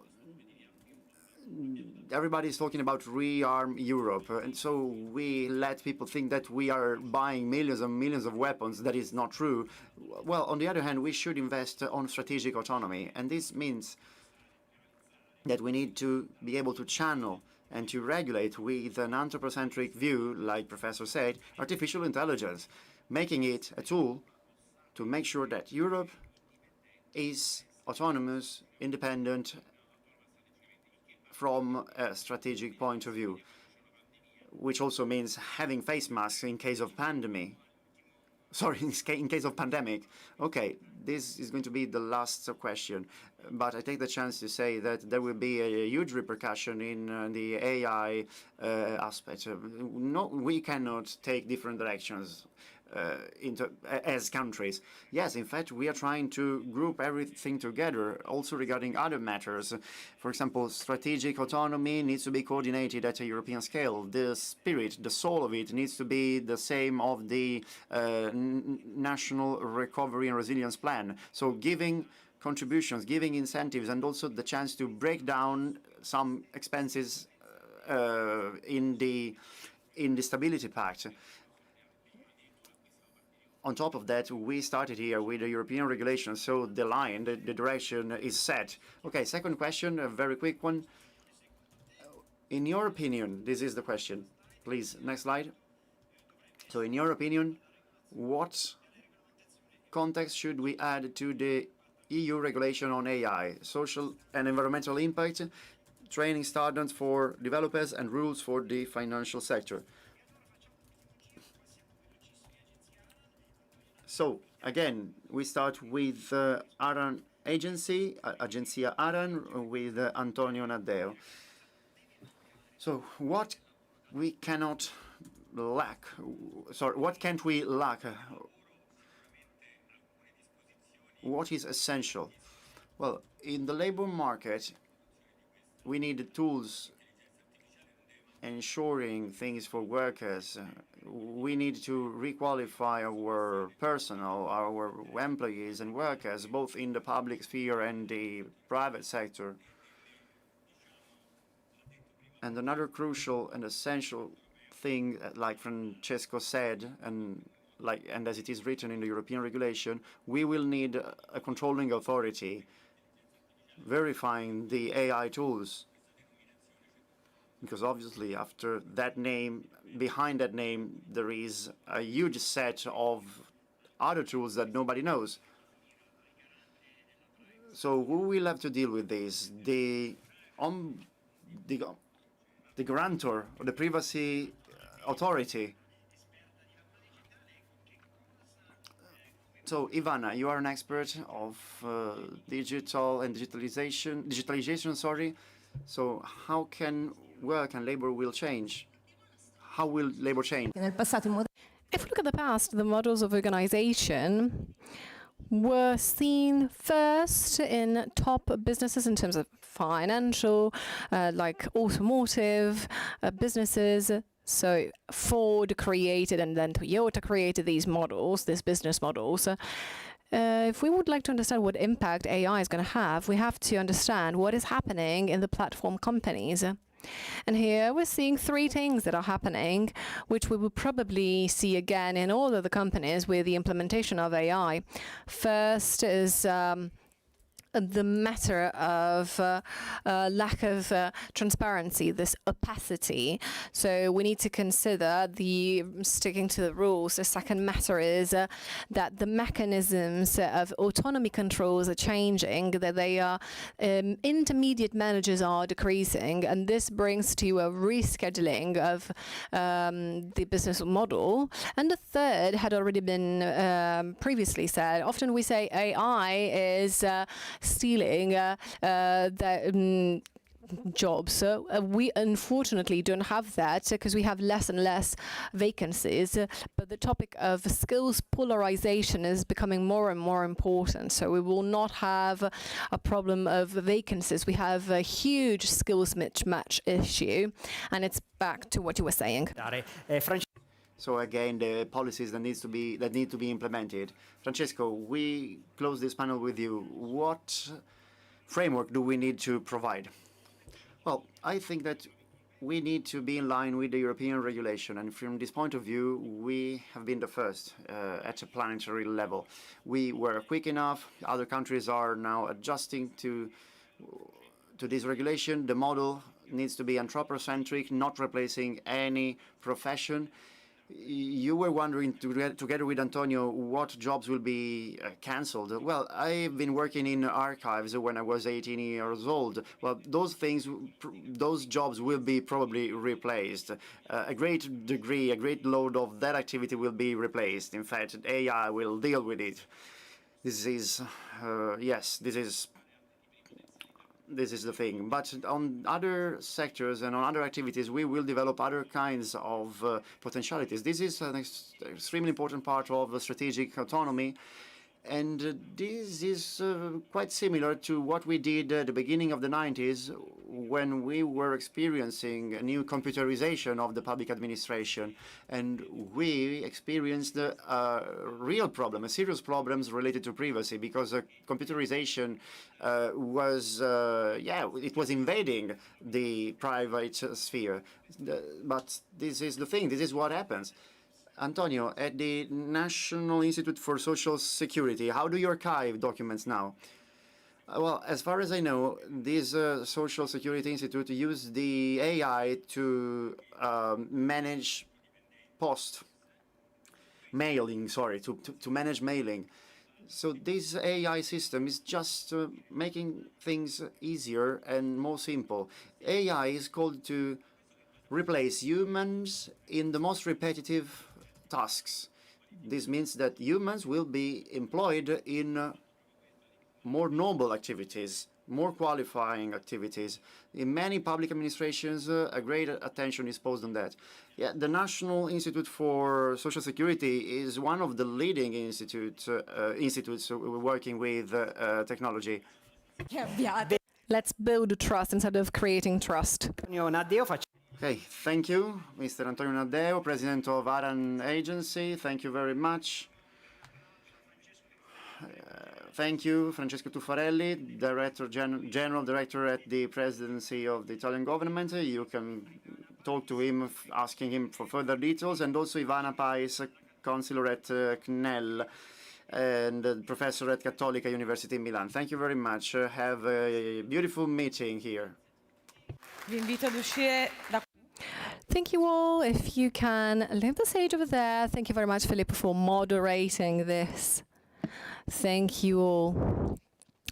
everybody is talking about rearm Europe, and so we let people think that we are buying millions and millions of weapons. That is not true. Well, on the other hand, we should invest on strategic autonomy, and this means that we need to be able to channel and to regulate with an anthropocentric view, like Professor said, artificial intelligence, making it a tool to make sure that Europe is autonomous, independent from a strategic point of view, which also means having face masks in case of pandemic. Sorry, in case of pandemic. Okay, this is going to be the last question, but I take the chance to say that there will be a huge repercussion in the AI aspect. No, we cannot take different directions as countries. Yes, in fact, we are trying to group everything together, also regarding other matters. For example, strategic autonomy needs to be coordinated at a European scale. The spirit, the soul of it needs to be the same of the National Recovery and Resilience Plan. So giving contributions, giving incentives, and also the chance to break down some expenses in the Stability Pact. On top of that, we started here with the European regulation, so the line, the direction is set. Okay, second question, a very quick one. In your opinion, this is the question. Please, next slide. So in your opinion, what context should we add to the EU regulation on AI? Social and environmental impact, training standards for developers, and rules for the financial sector. So, again, we start with ARAN agency, Agenzia ARAN, with Antonio Naddeo. So, what we cannot lack, sorry, what can't we lack? What is essential? Well, in the labor market, we need tools ensuring things for workers. We need to requalify our personnel, our employees and workers, both in the public sphere and the private sector. And another crucial and essential thing, like Francesco said, and as it is written in the European regulation, we will need a controlling authority verifying the AI tools because obviously after that name, behind that name, there is a huge set of other tools that nobody knows. So who will have to deal with this? The grantor or the privacy authority. So Ivana, you are an expert of digital and digitalization, sorry. So how can work and labor will change? How will labor change? If we look at the past, the models of organization were seen first in top businesses in terms of financial, like automotive businesses. So Ford created and then Toyota created these models, these business models. If we would like to understand what impact AI is going to have, we have to understand what is happening in the platform companies. And here we're seeing three things that are happening, which we will probably see again in all of the companies with the implementation of AI. First is the matter of lack of transparency, this opacity. So we need to consider the sticking to the rules. The second matter is that the mechanisms of autonomy controls are changing, that they are intermediate managers are decreasing, and this brings to a rescheduling of the business model. And the third had already been previously said. Often we say AI is stealing jobs. So we unfortunately don't have that because we have less and less vacancies. But the topic of skills polarization is becoming more and more important. So we will not have a problem of vacancies. We have a huge skills mismatch issue, and it's back to what you were saying. So again, the policies that need to be implemented. Francesco, we close this panel with you. What framework do we need to provide? Well, I think that we need to be in line with the European regulation, and from this point of view, we have been the first at a planetary level. We were quick enough. Other countries are now adjusting to this regulation. The model needs to be anthropocentric, not replacing any profession. You were wondering, together with Antonio, what jobs will be cancelled. Well, I've been working in archives when I was 18 years old. Well, those jobs will be probably replaced. A great degree, a great load of that activity will be replaced. In fact, AI will deal with it. This is, yes, this is the thing. But on other sectors and on other activities, we will develop other kinds of potentialities. This is an extremely important part of strategic autonomy. And this is quite similar to what we did at the beginning of the 90s when we were experiencing a new computerization of the public administration. And we experienced a real problem, a serious problems related to privacy, because computerization was invading the private sphere. But this is the thing, this is what happens. Antonio, at the National Institute for Social Security, how do you archive documents now? Well, as far as I know, this Social Security Institute used the AI to manage mailing, to manage mailing. So this AI system is just making things easier and more simple. AI is called to replace humans in the most repetitive tasks. This means that humans will be employed in more noble activities, more qualifying activities. In many public administrations, a great attention is posed on that. Yeah, the National Institute for Social Security is one of the leading institutes working with technology. Let's build trust instead of creating trust. Okay, thank you, Mr. Antonio Naddeo, President of ARAN Agency. Thank you very much. Thank you, Francesco Tuffarelli, General Director at the Presidency of the Italian Government. You can talk to him, asking him for further details, and also Ivana Pais, Counselor at CNEL and Professor at Cattolica University in Milan. Thank you very much. Have a beautiful meeting here. Vi invito ad uscire da Thank you all. If you can leave the stage over there. Thank you very much, Filippo, for moderating this. Thank you all.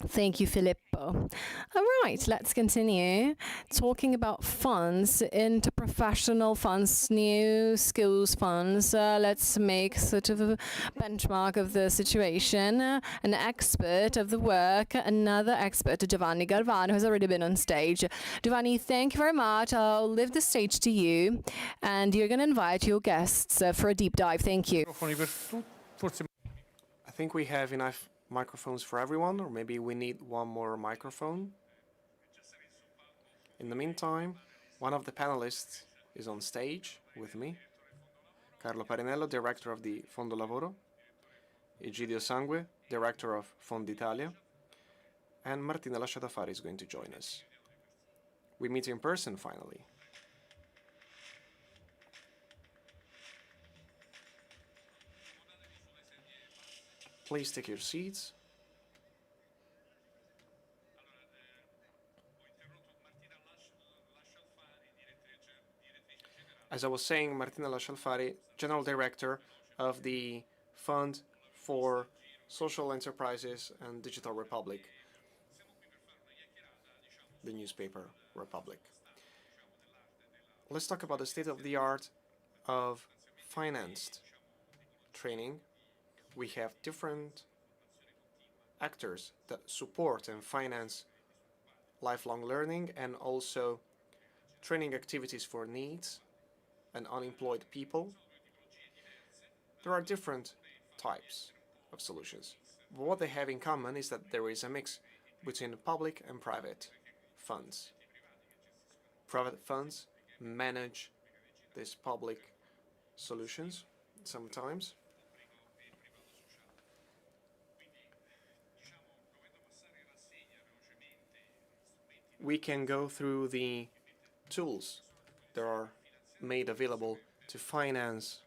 Thank you, Filippo. All right, let's continue talking about funds, interprofessional funds, new skills funds. Let's make sort of a benchmark of the situation. An expert of the work, another expert, Giovanni Galvano, has already been on stage. Giovanni, thank you very much. I'll leave the stage to you, and you're going to invite your guests for a deep dive. Thank you. I think we have enough microphones for everyone, or maybe we need one more microphone. In the meantime, one of the panelists is on stage with me. Carlo Parinello, director of the Fondo Lavoro. Egidio Sangue, director of Fonditalia. And Martina Lasciatafari is going to join us. We meet in person finally. Please take your seats. As I was saying, Martina Lasciatafari, General Director of the Fund for Social Enterprises and Digital Republic, the newspaper Republic. Let's talk about the state-of-the-art of financed training. We have different actors that support and finance lifelong learning and also training activities for needs and unemployed people. There are different types of solutions. But what they have in common is that there is a mix between public and private funds. Private funds manage these public solutions sometimes. We can go through the tools that are made available to finance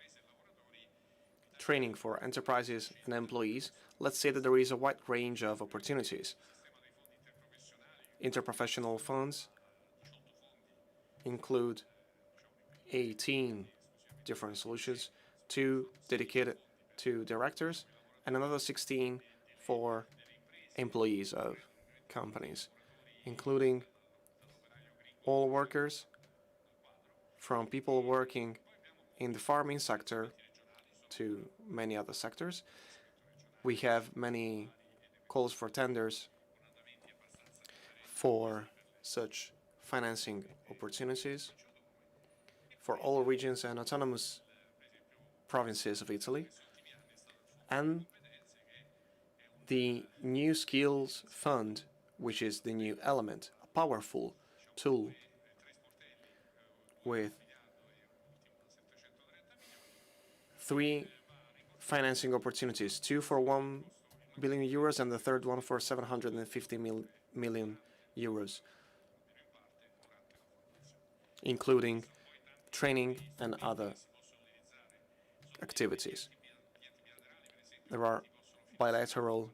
training for enterprises and employees. Let's say that there is a wide range of opportunities. Interprofessional funds include 18 different solutions, 2 dedicated to directors and another 16 for employees of companies, including all workers, from people working in the farming sector to many other sectors. We have many calls for tenders for such financing opportunities for all regions and autonomous provinces of Italy. And the New Skills Fund, which is the new element, a powerful tool with 3 financing opportunities, 2 for 1 billion euros and the third one for 750 million euros, including training and other activities. There are bilateral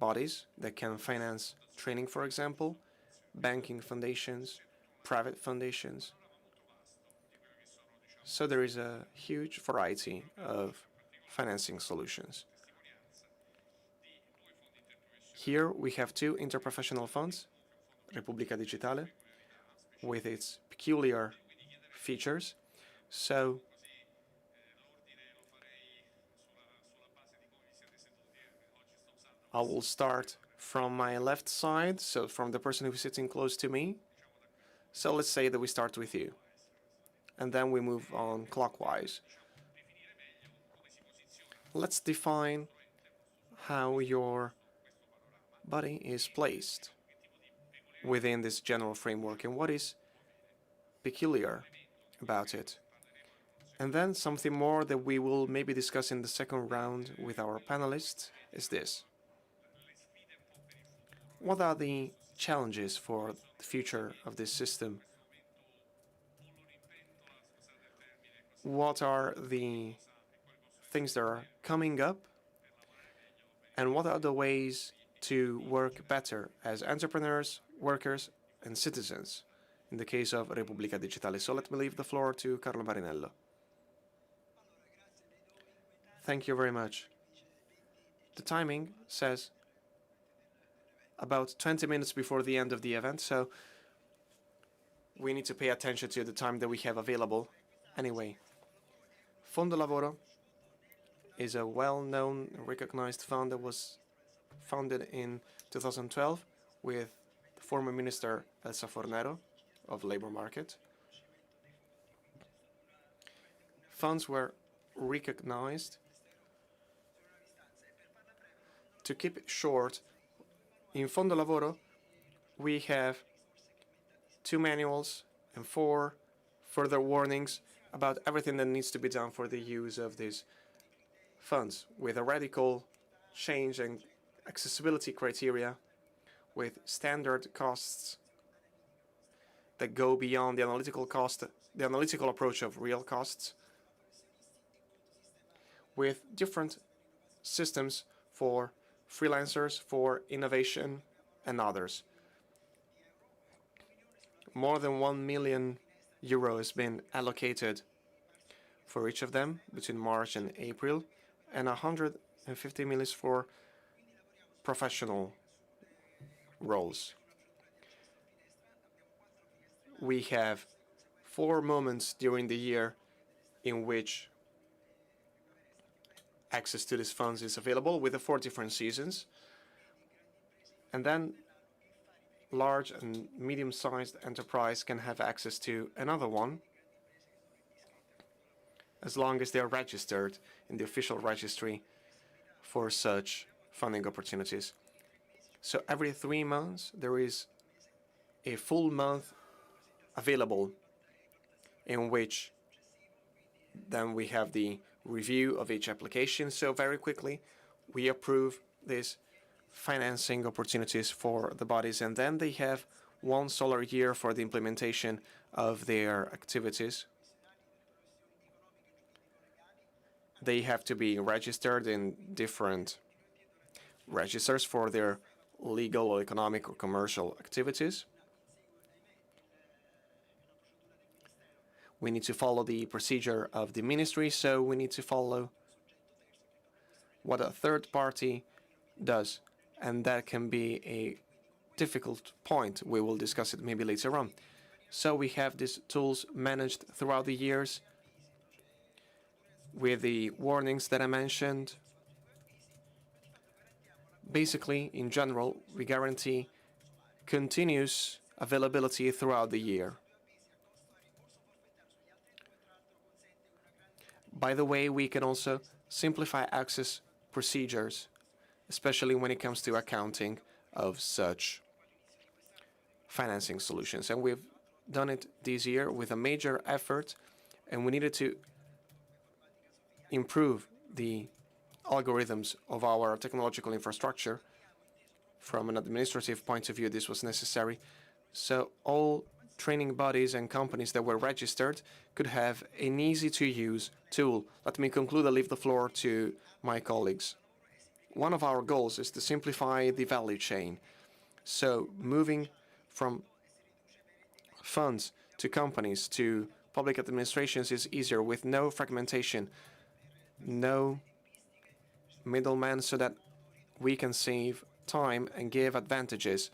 bodies that can finance training, for example, banking foundations, private foundations. So there is a huge variety of financing solutions. Here we have 2 interprofessional funds, Repubblica Digitale, with its peculiar features. So I will start from my left side, so from the person who's sitting close to me. So let's say that we start with you, and then we move on clockwise. Let's define how your body is placed within this general framework and what is peculiar about it. And then something more that we will maybe discuss in the second round with our panelists is this. What are the challenges for the future of this system? What are the things that are coming up? And what are the ways to work better as entrepreneurs, workers, and citizens in the case of Repubblica Digitale. So let me leave the floor to Carlo Marinello. Thank you very much. The timing says about 20 minutes before the end of the event, so we need to pay attention to the time that we have available. Anyway, Fondo Lavoro is a well-known, recognized fund that was founded in 2012 with the former minister Elsa Fornero of Labor Market. Funds were recognized. To keep it short, in Fondo Lavoro, we have 2 manuals and 4 further warnings about everything that needs to be done for the use of these funds, with a radical change in accessibility criteria, with standard costs that go beyond the analytical approach of real costs, with different systems for freelancers, for innovation, and others. More than €1 million has been allocated for each of them between March and April, and 150 million for professional roles. We have 4 moments during the year in which access to these funds is available, with the 4 different seasons. And then large and medium-sized enterprise can have access to another one, as long as they are registered in the official registry for such funding opportunities. So every 3 months, there is a full month available in which then we have the review of each application. So very quickly, we approve these financing opportunities for the bodies, and then they have 1 solar year for the implementation of their activities. They have to be registered in different registers for their legal or economic or commercial activities. We need to follow the procedure of the ministry, so we need to follow what a third party does, and that can be a difficult point. We will discuss it maybe later on. So we have these tools managed throughout the years with the warnings that I mentioned. Basically, in general, we guarantee continuous availability throughout the year. By the way, we can also simplify access procedures, especially when it comes to accounting of such financing solutions. And we've done it this year with a major effort, and we needed to improve the algorithms of our technological infrastructure. From an administrative point of view, this was necessary. So all training bodies and companies that were registered could have an easy-to-use tool. Let me conclude and leave the floor to my colleagues. One of our goals is to simplify the value chain. So moving from funds to companies to public administrations is easier, with no fragmentation, no middleman, so that we can save time and give advantages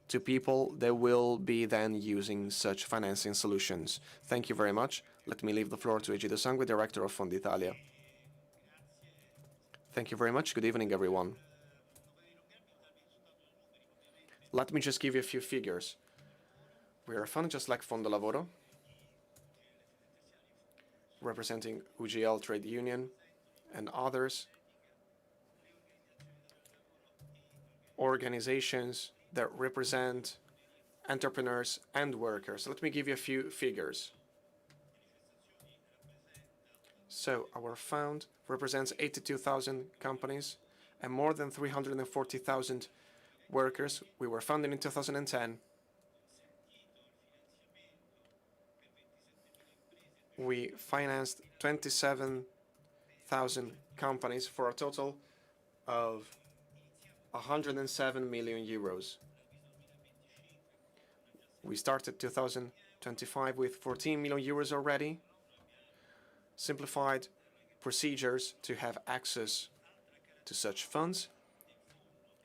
to people that will be then using such financing solutions. Thank you very much. Let me leave the floor to Egidio Sangue, Director of Fondo Italia. Thank you very much. Good evening, everyone. Let me just give you a few figures. We are a fund just like Fondo Lavoro, representing UGL Trade Union and others, organizations that represent entrepreneurs and workers. Let me give you a few figures. So our fund represents 82,000 companies and more than 340,000 workers. We were founded in 2010. We financed 27,000 companies for a total of 107 million euros. We started 2025 with 14 million euros already, simplified procedures to have access to such funds.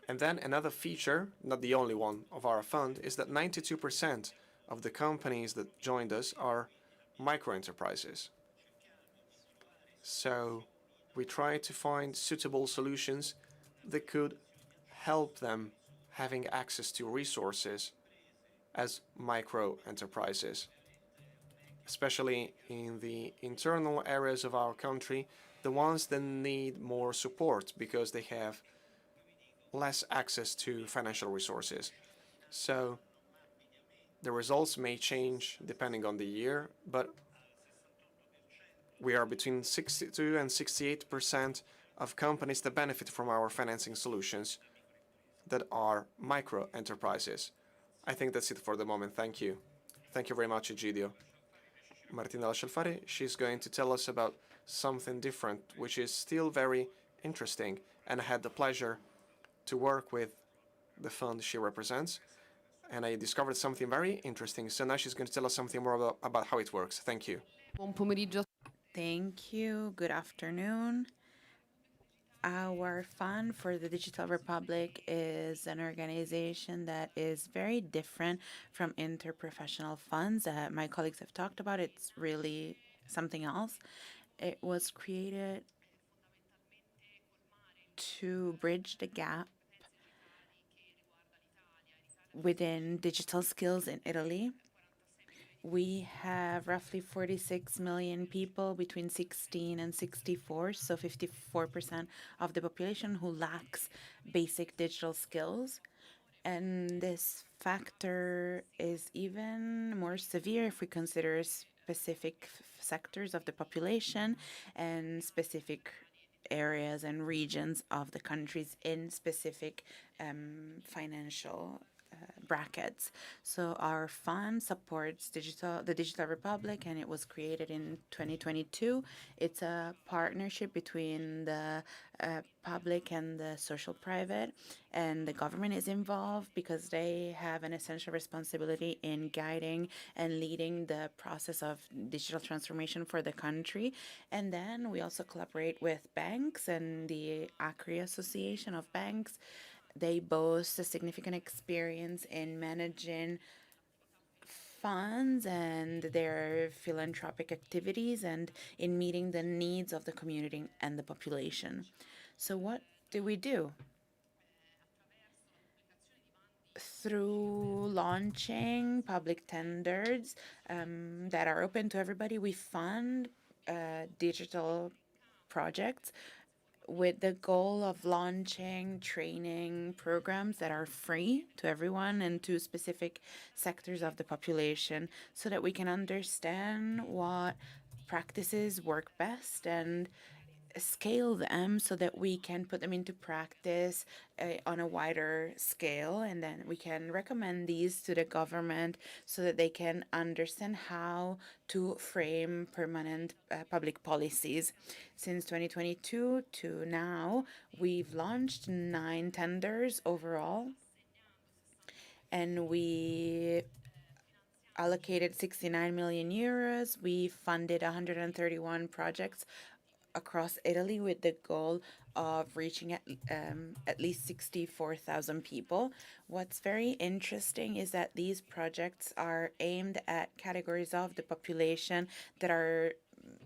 And then another feature, not the only one, of our fund is that 92% of the companies that joined us are micro-enterprises. So we try to find suitable solutions that could help them having access to resources as micro-enterprises, especially in the internal areas of our country, the ones that need more support because they have less access to financial resources. So the results may change depending on the year, but we are between 62 and 68% of companies that benefit from our financing solutions that are micro enterprises. I think that's it for the moment. Thank you. Thank you very much, Egidio. Martina Lascialfari, she's going to tell us about something different, which is still very interesting, and I had the pleasure to work with the fund she represents, and I discovered something very interesting. So now she's going to tell us something more about how it works. Thank you. Thank you. Good afternoon. Our Fund for the Digital Republic is an organization that is very different from interprofessional funds that my colleagues have talked about. It's really something else. It was created to bridge the gap within digital skills in Italy. We have roughly 46 million people between 16 and 64, so 54% of the population who lacks basic digital skills. And this factor is even more severe if we consider specific sectors of the population and specific areas and regions of the countries in specific financial brackets. So our fund supports the Digital Republic, and it was created in 2022. It's a partnership between the public and the social private, and the government is involved because they have an essential responsibility in guiding and leading the process of digital transformation for the country. And then we also collaborate with banks and the ACRI Association of Banks. They boast a significant experience in managing funds and their philanthropic activities and in meeting the needs of the community and the population. So what do we do? Through launching public tenders that are open to everybody, we fund digital projects with the goal of launching training programs that are free to everyone and to specific sectors of the population so that we can understand what practices work best and scale them so that we can put them into practice on a wider scale, and then we can recommend these to the government so that they can understand how to frame permanent public policies. Since 2022 to now, we've launched 9 tenders overall, and we allocated 69 million euros. We funded 131 projects across Italy with the goal of reaching at least 64,000 people. What's very interesting is that these projects are aimed at categories of the population that are,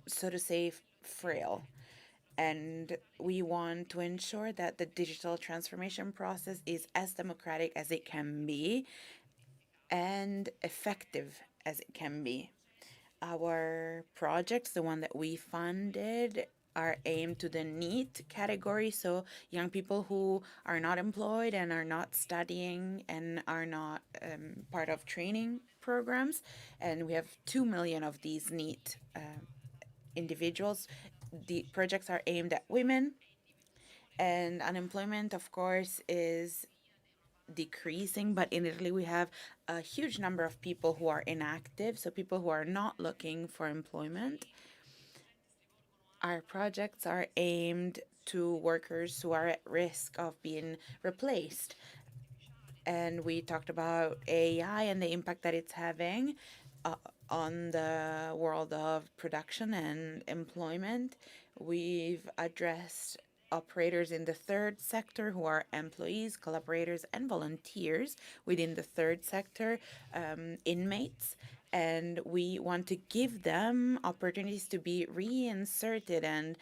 so to say, frail. And we want to ensure that the digital transformation process is as democratic as it can be and effective as it can be. Our projects, the one that we funded, are aimed to the NEET category, so young people who are not employed and are not studying and are not part of training programs. And we have 2 million of these NEET individuals. The projects are aimed at women, and unemployment, of course, is decreasing, but in Italy we have a huge number of people who are inactive, so people who are not looking for employment. Our projects are aimed to workers who are at risk of being replaced. and we talked about AI and the impact that it's having on the world of production and employment. We've addressed operators in the third sector who are employees, collaborators, and volunteers within the third sector, inmates. And we want to give them opportunities to be reinserted and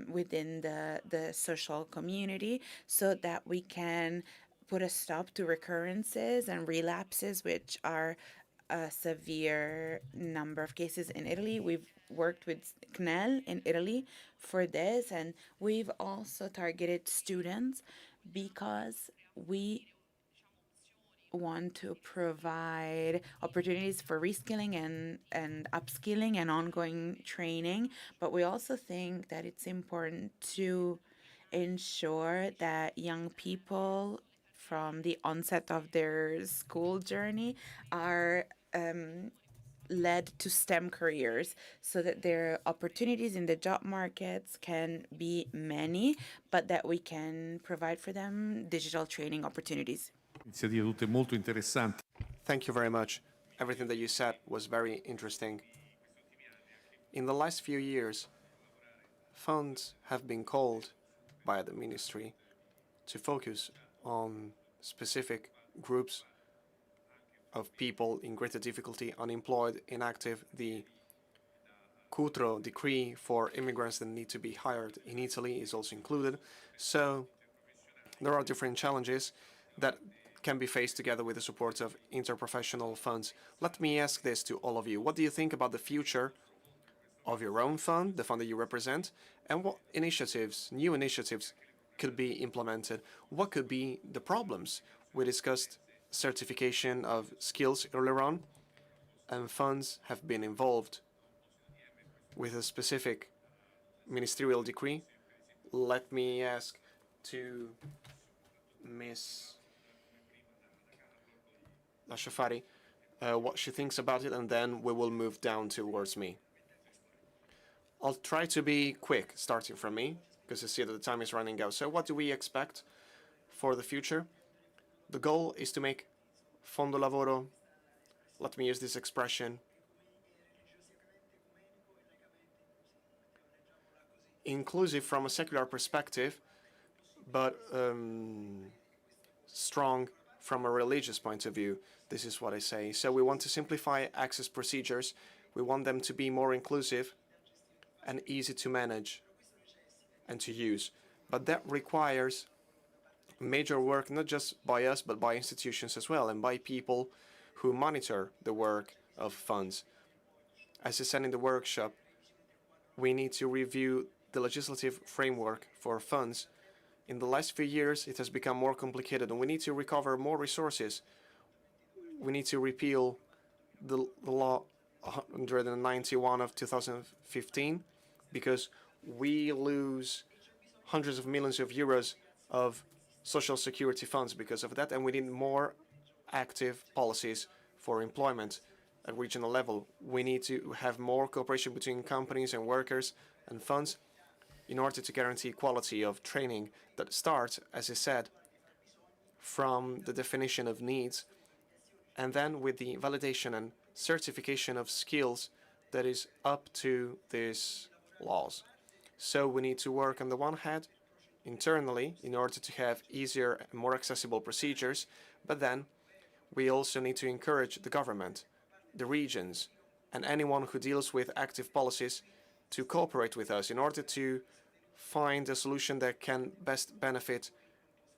within the social community so that we can put a stop to recurrences and relapses, which are a severe number of cases in Italy. We've worked with CNEL in Italy for this, and we've also targeted students because we want to provide opportunities for reskilling and upskilling and ongoing training. But we also think that it's important to ensure that young people from the onset of their school journey are led to STEM careers so that their opportunities in the job markets can be many, but that we can provide for them digital training opportunities. Thank you very much. Everything that you said was very interesting. In the last few years, funds have been called by the ministry to focus on specific groups of people in greater difficulty, unemployed, inactive. The Cutro decree for immigrants that need to be hired in Italy is also included. So there are different challenges that can be faced together with the support of interprofessional funds. Let me ask this to all of you. What do you think about the future of your own fund, the fund that you represent, and what initiatives, new initiatives, could be implemented? What could be the problems? We discussed certification of skills earlier on, and funds have been involved with a specific ministerial decree. Let me ask to Ms. Ashafari what she thinks about it, and then we will move down towards me. I'll try to be quick, starting from me, because I see that the time is running out. So what do we expect for the future? The goal is to make Fondo Lavoro, let me use this expression, inclusive from a secular perspective, but strong from a religious point of view. This is what I say. So we want to simplify access procedures. We want them to be more inclusive and easy to manage and to use. But that requires major work, not just by us, but by institutions as well, and by people who monitor the work of funds. As I said in the workshop, we need to review the legislative framework for funds. In the last few years, it has become more complicated, and we need to recover more resources. We need to repeal the law 191 of 2015, because we lose hundreds of millions of euros of social security funds because of that, and we need more active policies for employment at regional level. We need to have more cooperation between companies and workers and funds in order to guarantee quality of training that starts, as I said, from the definition of needs, and then with the validation and certification of skills that is up to these laws. So we need to work on the one hand internally in order to have easier and more accessible procedures, but then we also need to encourage the government, the regions, and anyone who deals with active policies to cooperate with us in order to find a solution that can best benefit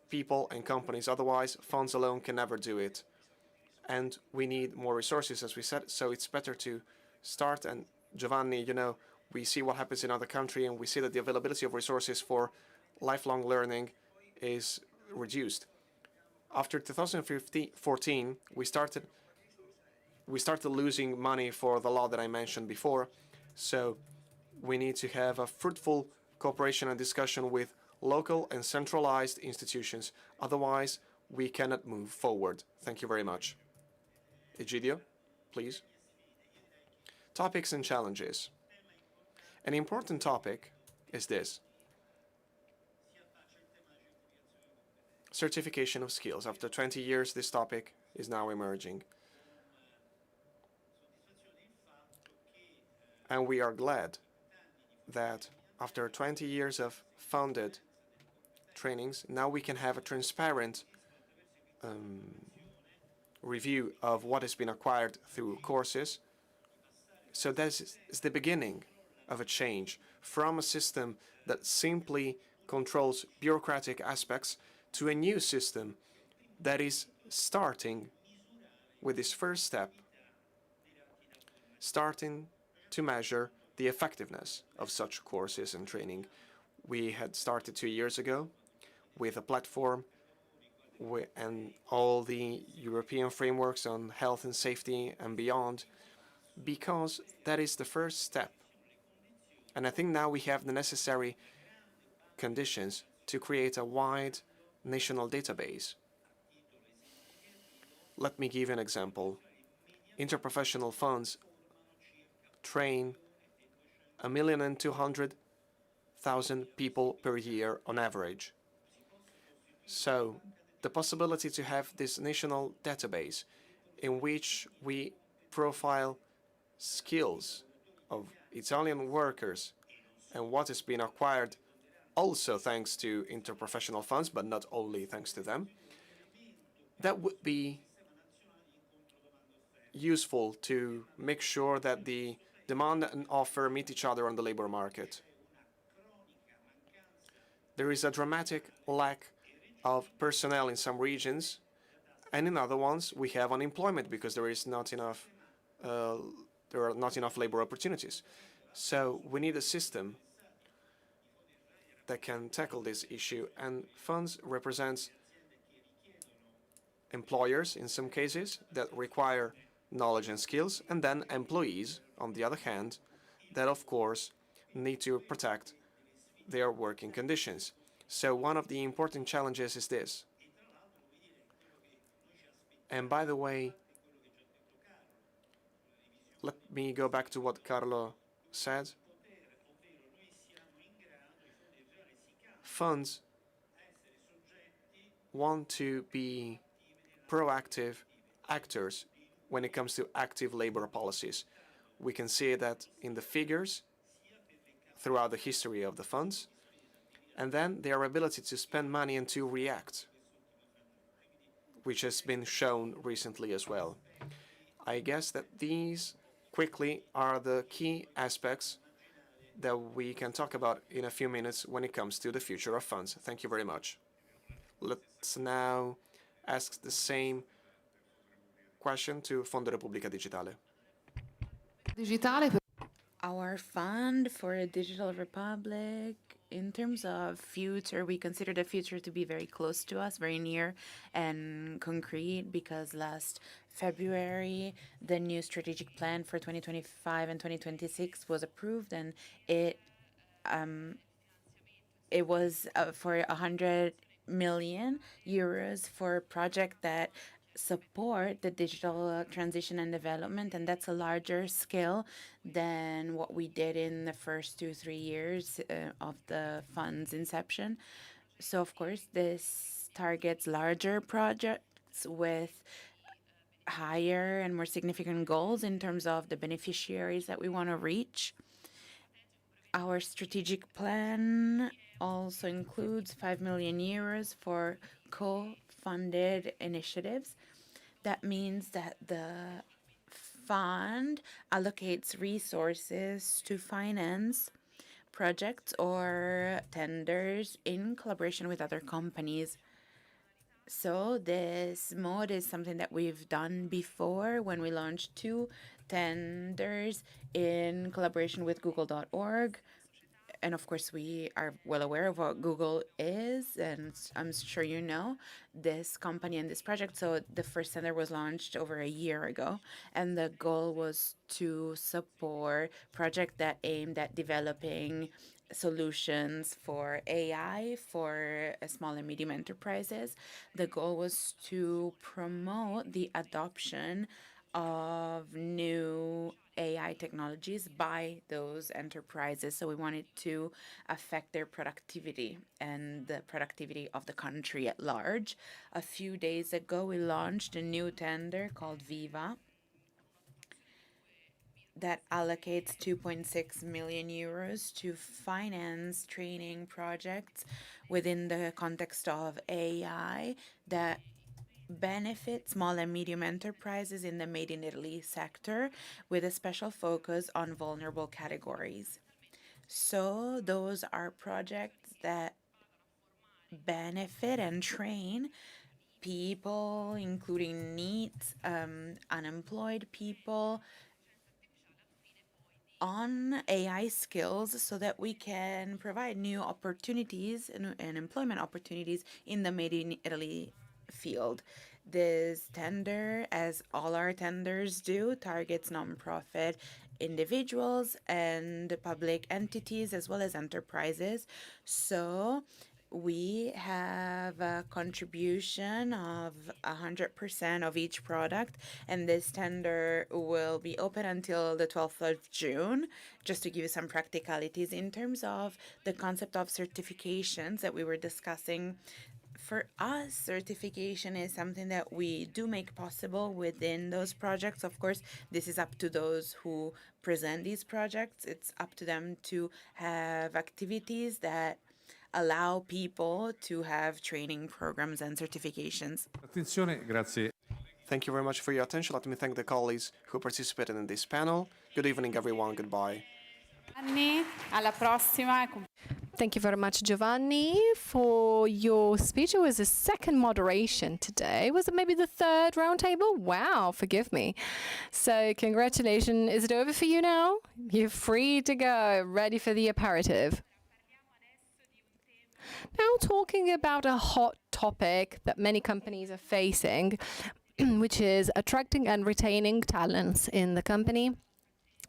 people and companies. Otherwise, funds alone can never do it. And we need more resources, as we said, so it's better to start. And Giovanni, you know, we see what happens in other countries, and we see that the availability of resources for lifelong learning is reduced. After 2014, we started losing money for the law that I mentioned before. So we need to have a fruitful cooperation and discussion with local and centralized institutions. Otherwise, we cannot move forward. Thank you very much. Egidio, please. Topics and challenges. An important topic is this. certification of skills. After 20 years, this topic is now emerging. And we are glad that after 20 years of funded trainings, now we can have a transparent review of what has been acquired through courses. So this is the beginning of a change from a system that simply controls bureaucratic aspects to a new system that is starting with this first step, starting to measure the effectiveness of such courses and training. We had started 2 years ago with a platform and all the European frameworks on health and safety and beyond, because that is the first step. And I think now we have the necessary conditions to create a wide national database. Let me give an example. Interprofessional funds train 1,200,000 people per year on average. So the possibility to have this national database in which we profile skills of Italian workers and what has been acquired also thanks to interprofessional funds, but not only thanks to them, that would be useful to make sure that the demand and offer meet each other on the labor market. There is a dramatic lack of personnel in some regions, and in other ones we have unemployment because there are not enough labor opportunities. So we need a system that can tackle this issue, and funds represents employers in some cases that require knowledge and skills, and then employees, on the other hand, that of course need to protect their working conditions. So one of the important challenges is this. And by the way, let me go back to what Carlo said. Funds want to be proactive actors when it comes to active labor policies. We can see that in the figures throughout the history of the funds, and then their ability to spend money and to react, which has been shown recently as well. I guess that these quickly are the key aspects that we can talk about in a few minutes when it comes to the future of funds. Thank you very much. Let's now ask the same question to Fondo Repubblica Digitale. Our fund for a digital republic, in terms of future, we consider the future to be very close to us, very near and concrete, because last February, the new strategic plan for 2025 and 2026 was approved, and it was for 100 million euros for a project that support the digital transition and development, and that's a larger scale than what we did in the first 2-3 years of the fund's inception. So of course this targets larger projects with higher and more significant goals in terms of the beneficiaries that we want to reach. Our strategic plan also includes 5 million euros for co-funded initiatives. That means that the fund allocates resources to finance projects or tenders in collaboration with other companies. So this mode is something that we've done before when we launched 2 tenders in collaboration with Google.org. And of course, we are well aware of what Google is, and I'm sure you know this company and this project. So the first tender was launched over a year ago, and the goal was to support projects that aimed at developing solutions for AI for small and medium enterprises. The goal was to promote the adoption of new AI technologies by those enterprises. So we wanted to affect their productivity and the productivity of the country at large. A few days ago, we launched a new tender called Viva that allocates 2.6 million euros to finance training projects within the context of AI that benefit small and medium enterprises in the Made in Italy sector with a special focus on vulnerable categories. So those are projects that benefit and train people, including NEETs, unemployed people, on AI skills so that we can provide new opportunities and employment opportunities in the Made in Italy field. This tender, as all our tenders do, targets nonprofit individuals and public entities as well as enterprises. So we have a contribution of 100% of each product, and this tender will be open until the 12th of June. Just to give you some practicalities in terms of the concept of certifications that we were discussing, for us, certification is something that we do make possible within those projects. Of course, this is up to those who present these projects. It's up to them to have activities that allow people to have training programs and certifications. Attenzione, grazie. Thank you very much for your attention. Let me thank the colleagues who participated in this panel. Good evening, everyone. Goodbye. Anni, alla prossima. Thank you very much, Giovanni, for your speech. It was a second moderation today. Was it maybe the third roundtable? Wow, forgive me. So congratulations. Is it over for you now? You're free to go, ready for the aperitif. Now talking about a hot topic that many companies are facing, which is attracting and retaining talents in the company.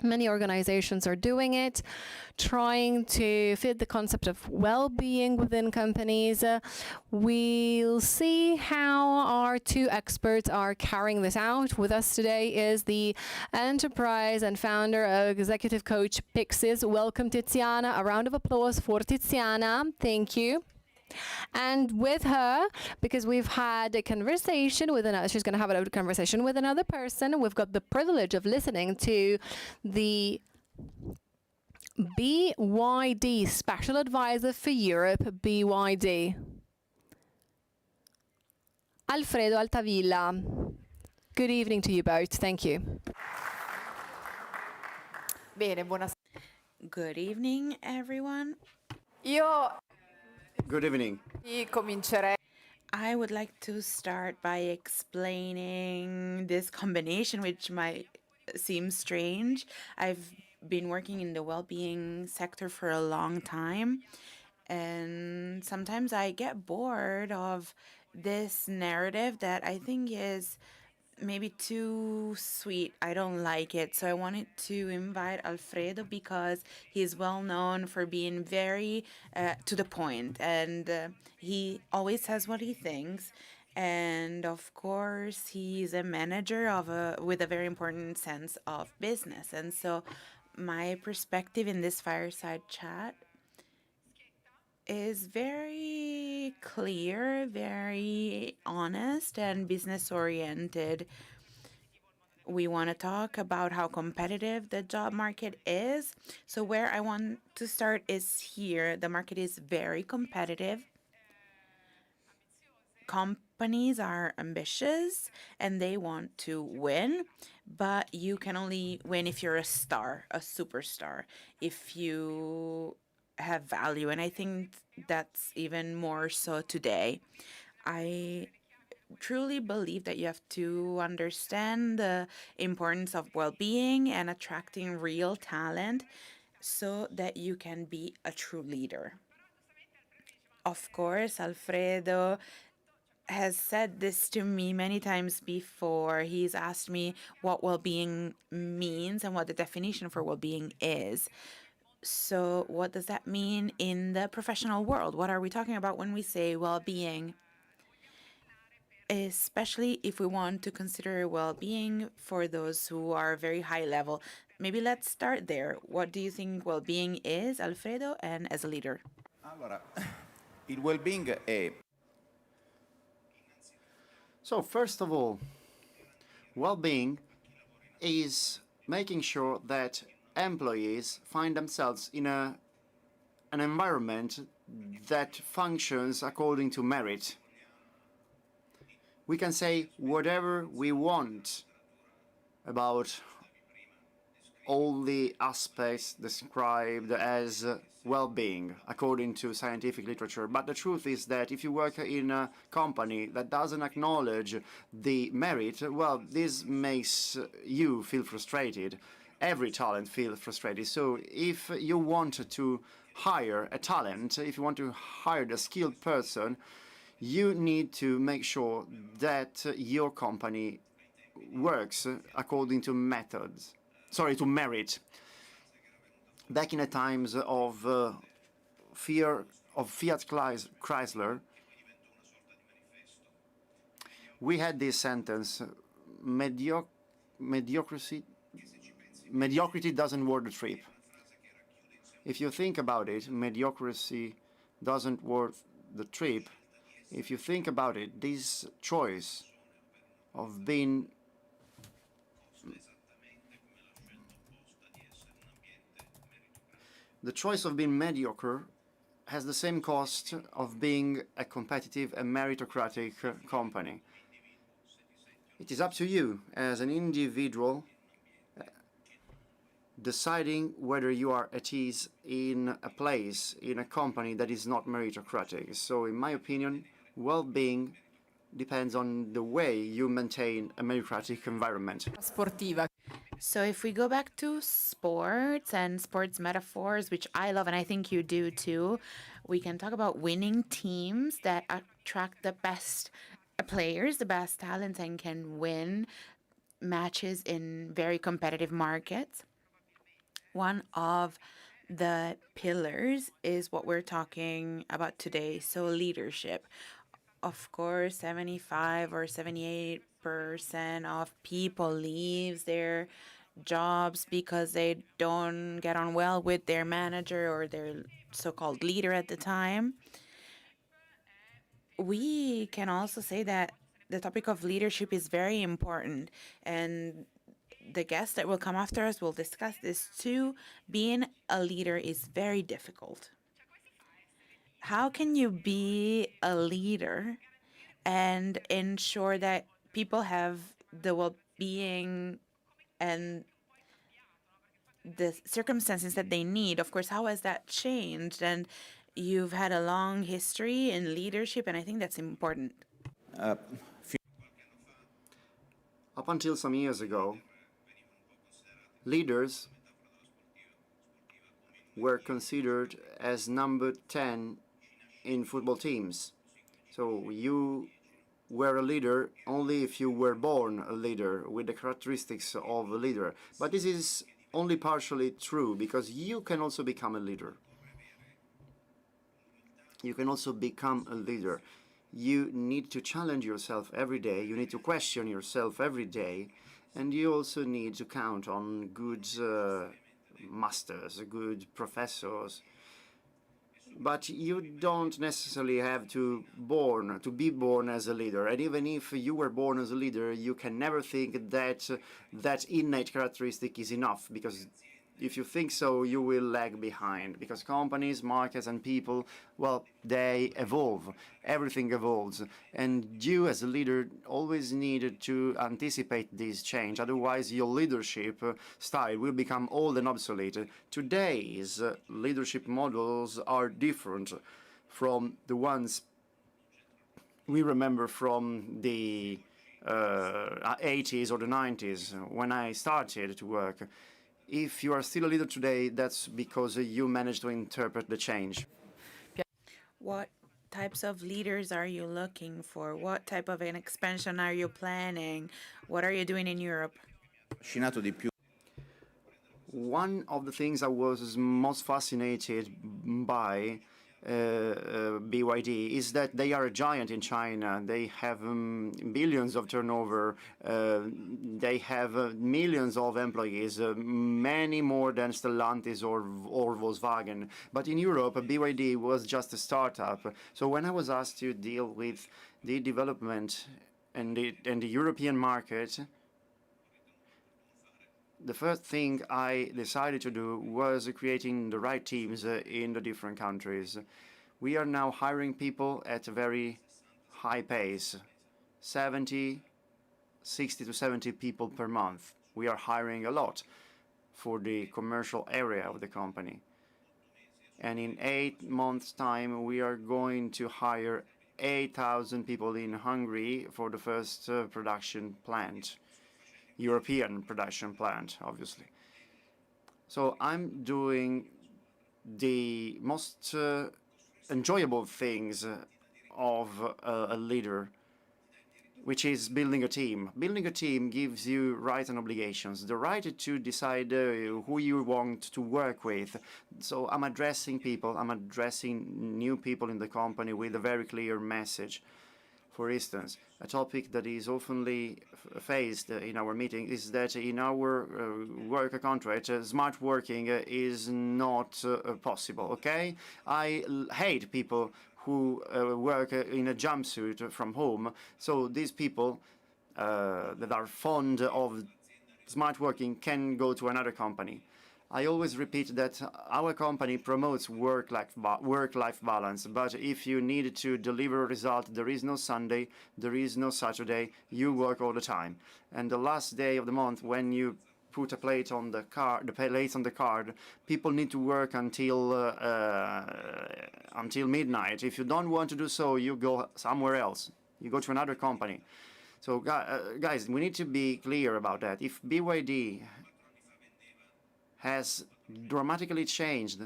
Many organizations are doing it, trying to fit the concept of well-being within companies. We'll see how our two experts are carrying this out. With us today is the enterprise and founder of Executive Coach Pixis. Welcome, Tiziana. A round of applause for Tiziana. Thank you. And with her, because we've had a conversation with another, she's going to have a conversation with another person. We've got the privilege of listening to the BYD Special Advisor for Europe, BYD. Alfredo Altavilla. Good evening to you both. Thank you. Bene, buonasera. Good evening, everyone. Good evening. I would like to start by explaining this combination, which might seem strange. I've been working in the well-being sector for a long time, and sometimes I get bored of this narrative that I think is maybe too sweet. I don't like it. So I wanted to invite Alfredo because he's well known for being very to the point, and he always says what he thinks. And of course, he's a manager of with a very important sense of business. And so my perspective in this fireside chat is very clear, very honest, and business oriented. We want to talk about how competitive the job market is. So, where I want to start is here. The market is very competitive. Companies are ambitious and they want to win, but you can only win if you're a star, a superstar, if you have value. And I think that's even more so today. I truly believe that you have to understand the importance of well-being and attracting real talent so that you can be a true leader. Of course, Alfredo has said this to me many times before. He's asked me what well-being means and what the definition for well-being is. So what does that mean in the professional world? What are we talking about when we say well-being? especially if we want to consider well-being for those who are very high level. Maybe let's start there. What do you think well-being is, Alfredo, and as a leader? Allora, il well-being è... So, first of all, well-being is making sure that employees find themselves in an environment that functions according to merit. We can say whatever we want about all the aspects described as well-being according to scientific literature. But the truth is that if you work in a company that doesn't acknowledge the merit, well, this makes you feel frustrated. Every talent feels frustrated. So if you want to hire a talent, if you want to hire a skilled person, you need to make sure that your company works according to methods. Sorry, to merit. Back in the times of Fiat Chrysler, we had this sentence: mediocrity doesn't worth the trip. If you think about it, mediocrity doesn't worth the trip. If you think about it, this choice of being mediocre has the same cost of being a competitive and meritocratic company. It is up to you as an individual deciding whether you are at ease in a place, in a company that is not meritocratic. So in my opinion, well-being depends on the way you maintain a meritocratic environment. Sportiva. So if we go back to sports and sports metaphors, which I love and I think you do too, we can talk about winning teams that attract the best players, the best talents, and can win matches in very competitive markets. One of the pillars is what we're talking about today, so leadership. Of course, 75 or 78% of people leaves their jobs because they don't get on well with their manager or their so-called leader at the time. We can also say that the topic of leadership is very important, and the guests that will come after us will discuss this too. Being a leader is very difficult. How can you be a leader and ensure that people have the well-being and the circumstances that they need? Of course, how has that changed? And you've had a long history in leadership, and I think that's important. Up until some years ago, leaders were considered as number 10 in football teams. So you were a leader only if you were born a leader with the characteristics of a leader. But this is only partially true, because you can also become a leader. You can also become a leader. You need to challenge yourself every day. You need to question yourself every day. And you also need to count on good masters, good professors. But you don't necessarily have to be born as a leader. And even if you were born as a leader, you can never think that that innate characteristic is enough, because if you think so, you will lag behind, because companies, markets, and people, well, they evolve. Everything evolves. And you, as a leader, always needed to anticipate this change. Otherwise, your leadership style will become old and obsolete. Today's leadership models are different from the ones we remember from the 80s or the 90s, when I started to work. If you are still a leader today, that's because you managed to interpret the change. What types of leaders are you looking for? What type of an expansion are you planning? What are you doing in Europe? One of the things I was most fascinated by BYD is that they are a giant in China. They have billions of turnover. They have millions of employees, many more than Stellantis or Volkswagen. But in Europe, BYD was just a startup. So when I was asked to deal with the development and the European market, the first thing I decided to do was creating the right teams in the different countries. We are now hiring people at a very high pace, 60 to 70 people per month. We are hiring a lot for the commercial area of the company. And in 8 months' time, we are going to hire 8,000 people in Hungary for the first production plant. European production plant, obviously. So I'm doing the most enjoyable things of a leader, which is building a team. Building a team gives you rights and obligations. The right to decide who you want to work with. So I'm addressing people, I'm addressing new people in the company with a very clear message. For instance, a topic that is often faced in our meeting is that in our work contract, smart working is not possible, okay? I hate people who work in a jumpsuit from home. So these people that are fond of smart working can go to another company. I always repeat that our company promotes work-life balance, but if you need to deliver a result, there is no Sunday, there is no Saturday, you work all the time. And the last day of the month, when you put a plate on the card, the plates on the card, people need to work until midnight. If you don't want to do so, you go somewhere else. You go to another company. So guys, we need to be clear about that. If BYD has dramatically changed.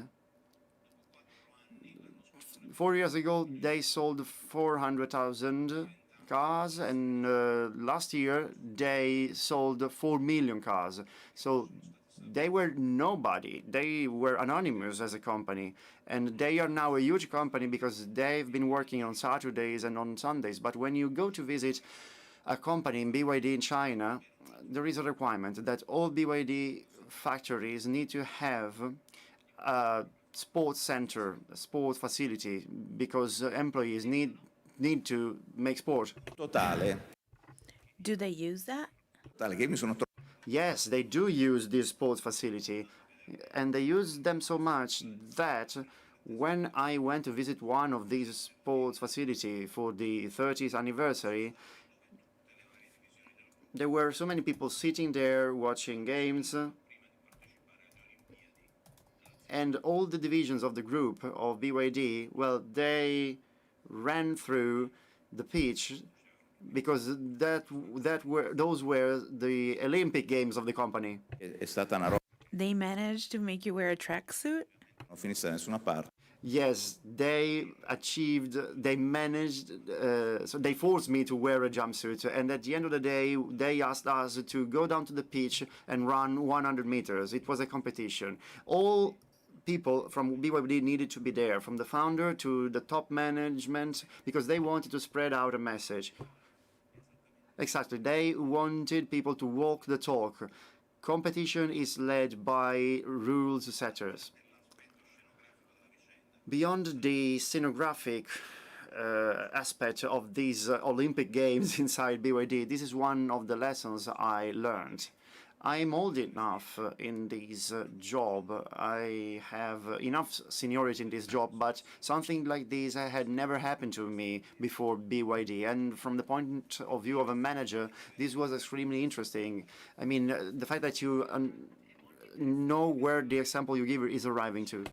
4 years ago, they sold 400,000 cars, and last year they sold 4 million cars. So they were nobody. They were anonymous as a company, and they are now a huge company because they've been working on Saturdays and on Sundays. But when you go to visit a company in BYD in China, there is a requirement that all BYD factories need to have a sports center, a sports facility, because employees need to make sport. Do they use that? Yes, they do use this sports facility, and they use them so much that when I went to visit one of these sports facilities for the 30th anniversary, there were so many people sitting there watching games, and all the divisions of the group of BYD, well, they ran through the pitch because those were the Olympic Games of the company. They managed to make you wear a tracksuit? Yes, they managed, so they forced me to wear a jumpsuit, and at the end of the day, they asked us to go down to the pitch and run 100 meters. It was a competition. All people from BYD needed to be there, from the founder to the top management, because they wanted to spread out a message. Exactly, they wanted people to walk the talk. Competition is led by rules setters. Beyond the scenographic aspect of these Olympic Games inside BYD, this is one of the lessons I learned. I'm old enough in this job. I have enough seniority in this job, but something like this had never happened to me before BYD. And from the point of view of a manager, this was extremely interesting. I mean, the fact that you know where the example you give is arriving to.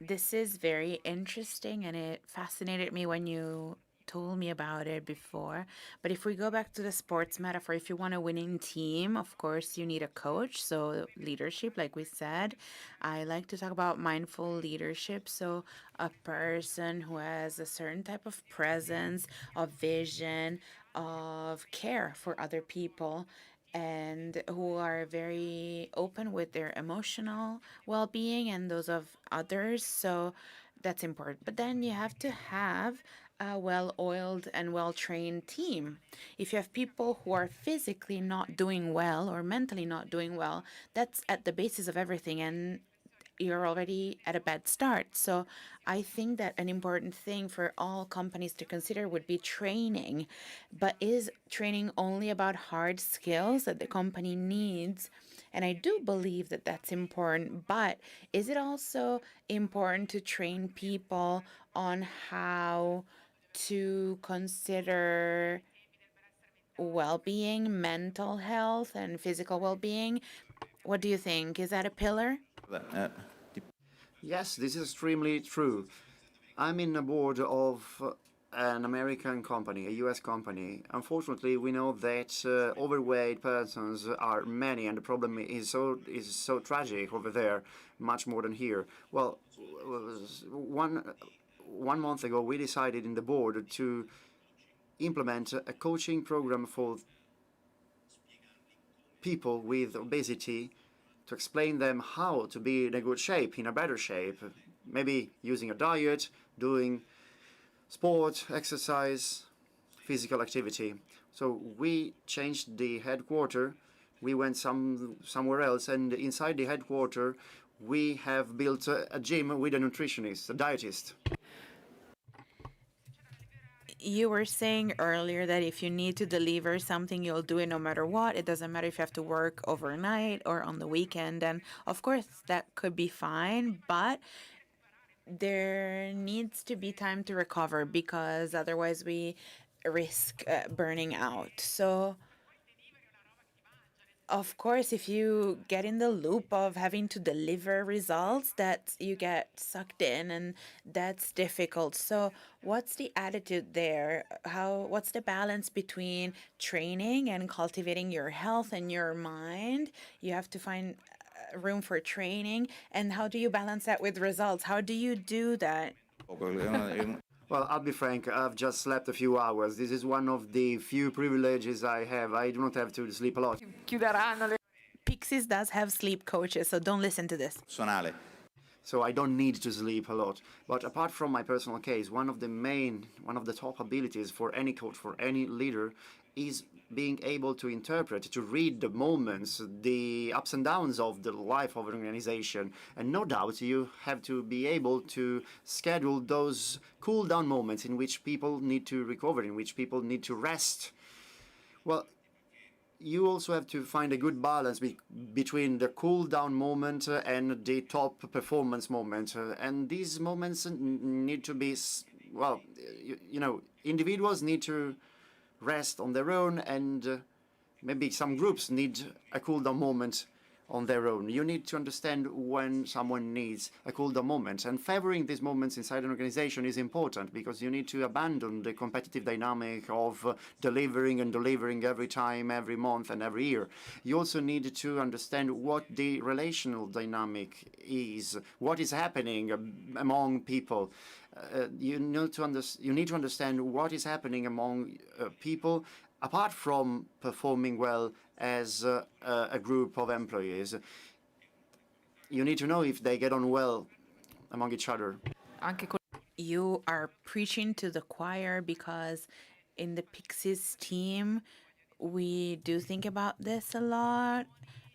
This is very interesting, and it fascinated me when you told me about it before. But if we go back to the sports metaphor, if you want a winning team, of course, you need a coach. So leadership, like we said, I like to talk about mindful leadership. So a person who has a certain type of presence, of vision, of care for other people, and who are very open with their emotional well-being and those of others. So That's important. But then you have to have a well-oiled and well-trained team. If you have people who are physically not doing well or mentally not doing well, that's at the basis of everything, and you're already at a bad start. So I think that an important thing for all companies to consider would be training. But is training only about hard skills that the company needs? And I do believe that that's important, but is it also important to train people on how to consider well-being, mental health, and physical well-being? What do you think? Is that a pillar? Yes, this is extremely true. I'm in a board of an American company, a US company. Unfortunately, we know that overweight persons are many, and the problem is so tragic over there, much more than here. Well, one month ago, we decided in the board to implement a coaching program for people with obesity, to explain them how to be in a good shape, in a better shape, maybe using a diet, doing sport, exercise, physical activity. So we changed the headquarters. We went somewhere else, and inside the headquarters, we have built a gym with a nutritionist, a dietist. You were saying earlier that if you need to deliver something, you'll do it no matter what. It doesn't matter if you have to work overnight or on the weekend. And of course, that could be fine, but there needs to be time to recover because otherwise we risk burning out. So of course, if you get in the loop of having to deliver results, that you get sucked in, and that's difficult. So what's the attitude there? What's the balance between training and cultivating your health and your mind? You have to find room for training. And how do you balance that with results? How do you do that? Well, I'll be frank, I've just slept a few hours. This is one of the few privileges I have. I do not have to sleep a lot. Pixies does have sleep coaches, so don't listen to this. So I don't need to sleep a lot. But apart from my personal case, one of the top abilities for any coach, for any leader, is being able to interpret, to read the moments, the ups and downs of the life of an organization. And no doubt you have to be able to schedule those cool down moments in which people need to recover, in which people need to rest. Well, you also have to find a good balance between the cool down moment and the top performance moment. And these moments need to be, well, individuals need to rest on their own, and maybe some groups need a cool down moment on their own. You need to understand when someone needs a cool down moment, and favoring these moments inside an organization is important because you need to abandon the competitive dynamic of delivering every time, every month, and every year. You also need to understand what the relational dynamic is, what is happening among people. You need to understand what is happening among people apart from performing well as a group of employees. You need to know if they get on well among each other. You are preaching to the choir because in the Pixies team, we do think about this a lot,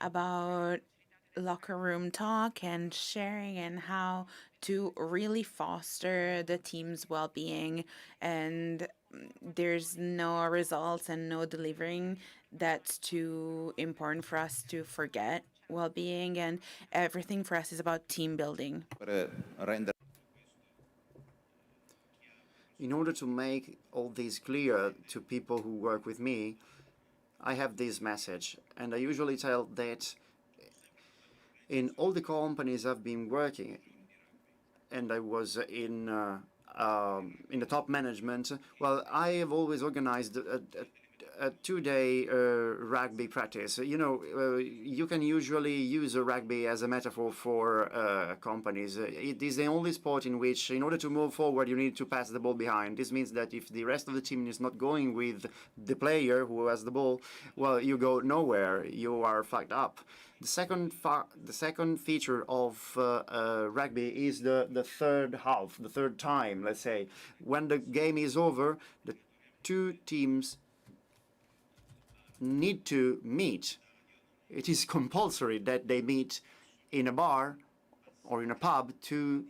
about locker room talk and sharing and how to really foster the team's well-being. And there's no results and no delivering that's too important for us to forget well-being, and everything for us is about team building. In order to make all this clear to people who work with me, I have this message, and I usually tell that in all the companies I've been working, and I was in the top management, well, I have always organized a two-day rugby practice. You know, you can usually use rugby as a metaphor for companies. It is the only sport in which, in order to move forward, you need to pass the ball behind. This means that if the rest of the team is not going with the player who has the ball, well, you go nowhere. You are fucked up. The second feature of rugby is the third half, the third time, let's say. When the game is over, the two teams need to meet. It is compulsory that they meet in a bar or in a pub to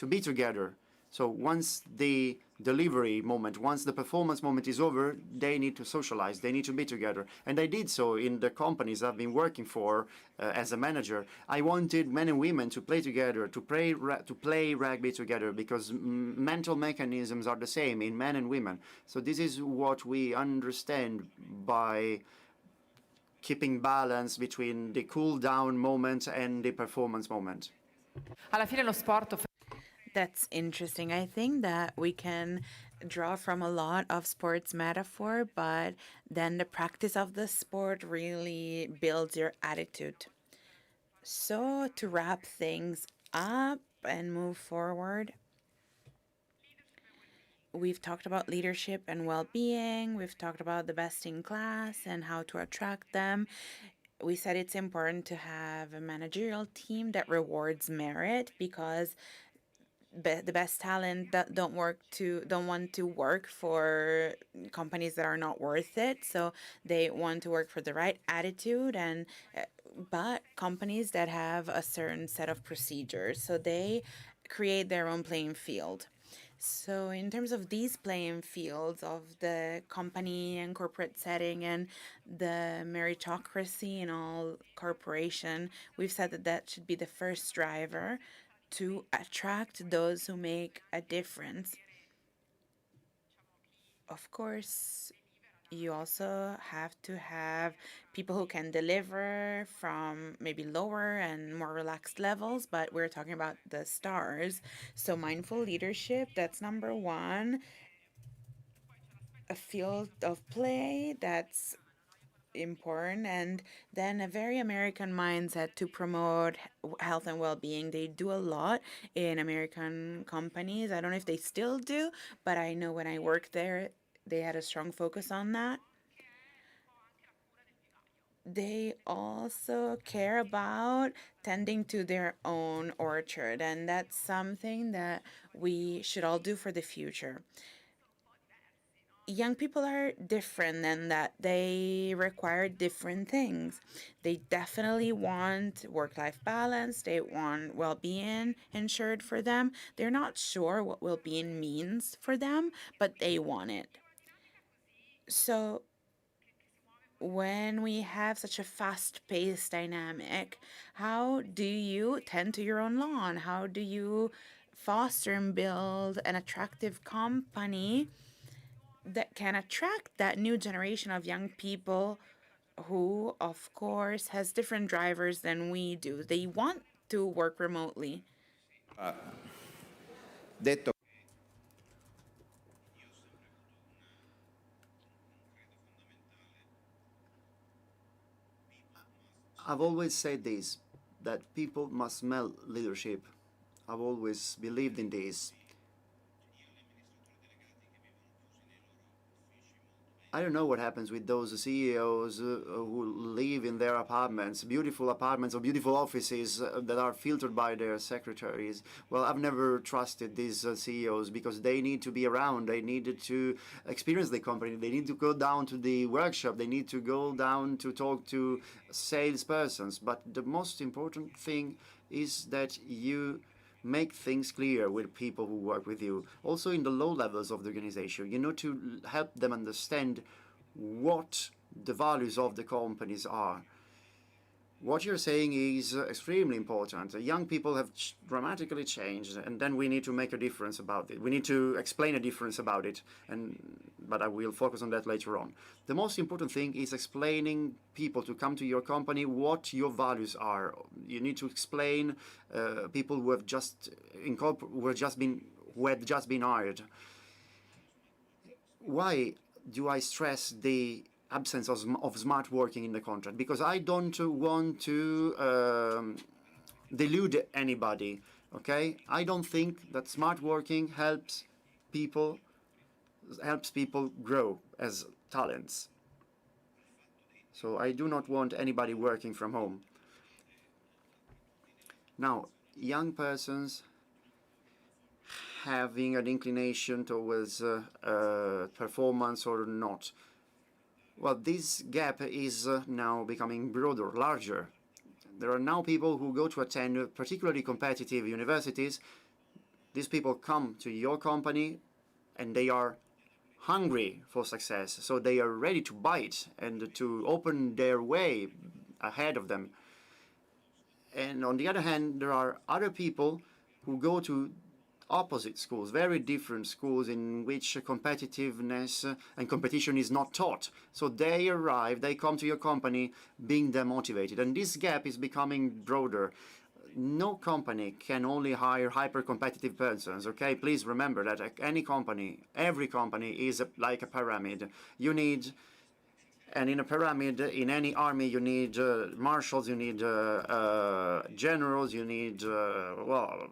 be together. So once the delivery moment, once the performance moment is over, they need to socialize, they need to be together. And I did so in the companies I've been working for as a manager. I wanted men and women to play together, to play rugby together, because mental mechanisms are the same in men and women. So this is what we understand by keeping balance between the cool down moment and the performance moment. Alla fine lo sport. That's interesting. I think that we can draw from a lot of sports metaphor, but then the practice of the sport really builds your attitude. So to wrap things up and move forward, we've talked about leadership and well-being. We've talked about the best in class and how to attract them. We said it's important to have a managerial team that rewards merit, because the best talent that don't want to work for companies that are not worth it. So they want to work for the right attitude, and but companies that have a certain set of procedures. So they create their own playing field. So in terms of these playing fields of the company and corporate setting and the meritocracy in all corporation, we've said that that should be the first driver to attract those who make a difference. Of course, you also have to have people who can deliver from maybe lower and more relaxed levels, but we're talking about the stars. So mindful leadership, that's number one. A field of play, that's important, and then a very American mindset to promote health and well-being. They do a lot in American companies. I don't know if they still do, but I know when I worked there, they had a strong focus on that. They also care about tending to their own orchard, and that's something that we should all do for the future. Young people are different than that. They require different things. They definitely want work-life balance. They want well-being ensured for them. They're not sure what well-being means for them, but they want it. So when we have such a fast-paced dynamic, how do you tend to your own lawn? How do you foster and build an attractive company that can attract that new generation of young people who, of course, has different drivers than we do? They want to work remotely. Detto I've always said this, that people must smell leadership. I've always believed in this. I don't know what happens with those CEOs who live in their apartments or beautiful offices that are filtered by their secretaries. Well, I've never trusted these CEOs, because they need to be around. They needed to experience the company. They need to go down to the workshop. They need to go down to talk to salespersons. But the most important thing is that you make things clear with people who work with you. Also in the low levels of the organization, you know, to help them understand what the values of the companies are. What you're saying is extremely important. Young people have dramatically changed, and then we need to make a difference about it. We need to explain a difference about it, but I will focus on that later on. The most important thing is explaining people to come to your company what your values are. You need to explain people who have just who had just been hired why do I stress the absence of smart working in the contract? Because I don't want to delude anybody, okay? I don't think that smart working helps people grow as talents. So I do not want anybody working from home. Now, young persons having an inclination towards performance or not. Well, this gap is now becoming broader, larger. There are now people who go to attend particularly competitive universities. These people come to your company and they are hungry for success, so they are ready to bite and to open their way ahead of them. And on the other hand, there are other people who go to opposite schools, very different schools in which competitiveness and competition is not taught. So they arrive, they come to your company being demotivated, and this gap is becoming broader. No company can only hire hyper-competitive persons, okay? Please remember that any company, every company is like a pyramid. You need, and in a pyramid, in any army, you need marshals, you need generals, you need, well,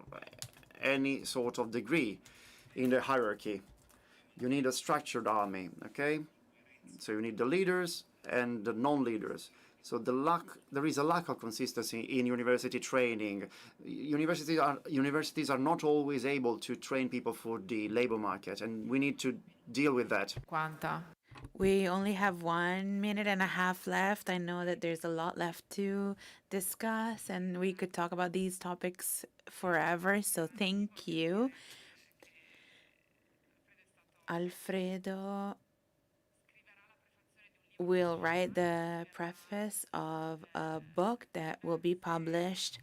any sort of degree in the hierarchy. You need a structured army, okay? So you need the leaders and the non-leaders. So there is a lack of consistency in university training. Universities are not always able to train people for the labor market, and we need to deal with that. We only have 1 minute and a half left. I know that there's a lot left to discuss, and we could talk about these topics forever, so thank you. Alfredo will write the preface of a book that will be published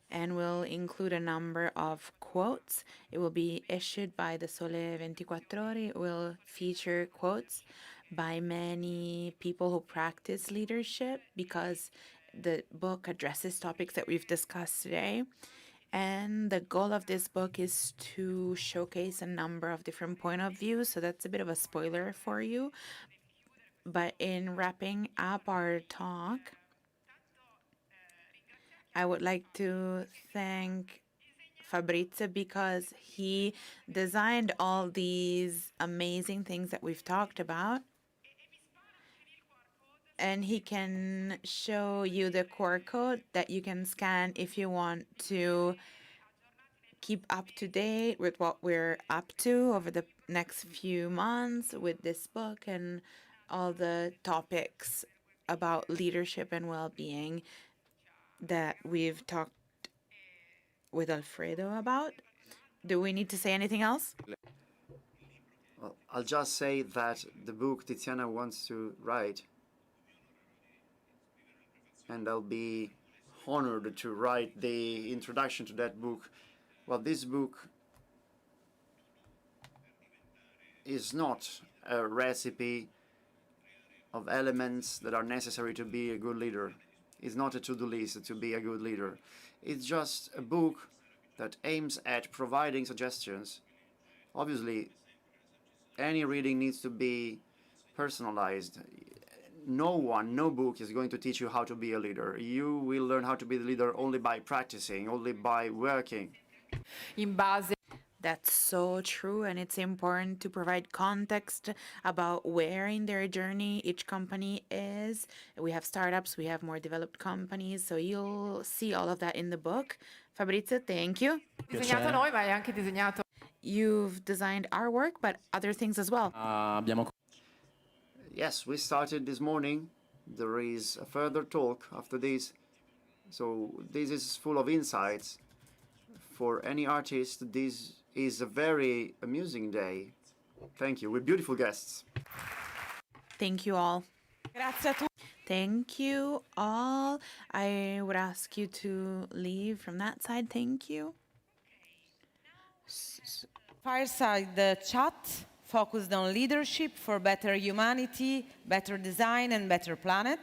and will include a number of quotes. It will be issued by the Sole 24 Ore. It will feature quotes by many people who practice leadership, because the book addresses topics that we've discussed today. And the goal of this book is to showcase a number of different point of views. So that's a bit of a spoiler for you. But in wrapping up our talk, I would like to thank Fabrizio, because he designed all these amazing things that we've talked about. And he can show you the QR code that you can scan if you want to keep up to date with what we're up to over the next few months with this book and all the topics about leadership and well-being that we've talked with Alfredo about. Do we need to say anything else? Well, I'll just say that the book Tiziana wants to write, and I'll be honored to write the introduction to that book. Well, this book is not a recipe of elements that are necessary to be a good leader. It's not a to-do list to be a good leader. It's just a book that aims at providing suggestions. Obviously, any reading needs to be personalized. No book is going to teach you how to be a leader. You will learn how to be the leader only by practicing, only by working. That's so true, and it's important to provide context about where in their journey each company is. We have startups, we have more developed companies, so you'll see all of that in the book. Fabrizio, thank you. You've designed our work, but other things as well. Yes, we started this morning. There is a further talk after this. So this is full of insights. For any artist, this is a very amusing day. Thank you, with beautiful guests. Thank you all. Thank you all. I would ask you to leave from that side. Thank you. Fireside chat focused on leadership for better humanity, better design, and better planet.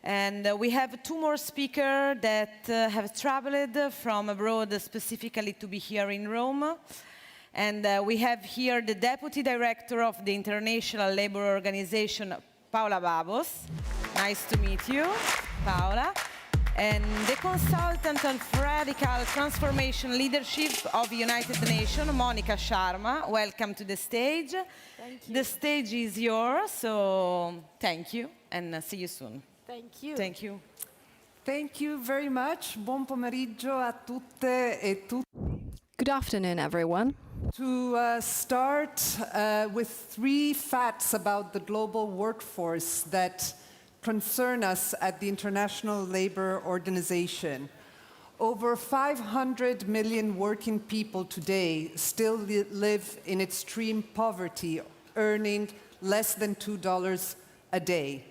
And we have two more speakers that have traveled from abroad specifically to be here in Rome. And we have here the Deputy Director of the International Labour Organization, Paola Babos. Nice to meet you, Paola. And the Consultant on Radical Transformation Leadership of the United Nations, Monica Sharma. Welcome to the stage. Thank you. The stage is yours, so thank you, and see you soon. Thank you. Thank you. Thank you very much. Buon pomeriggio a tutte e tutti. Good afternoon, everyone. To start with 3 facts about the global workforce that concern us at the International Labour Organization. Over 500 million working people today still live in extreme poverty, earning less than $2 a day.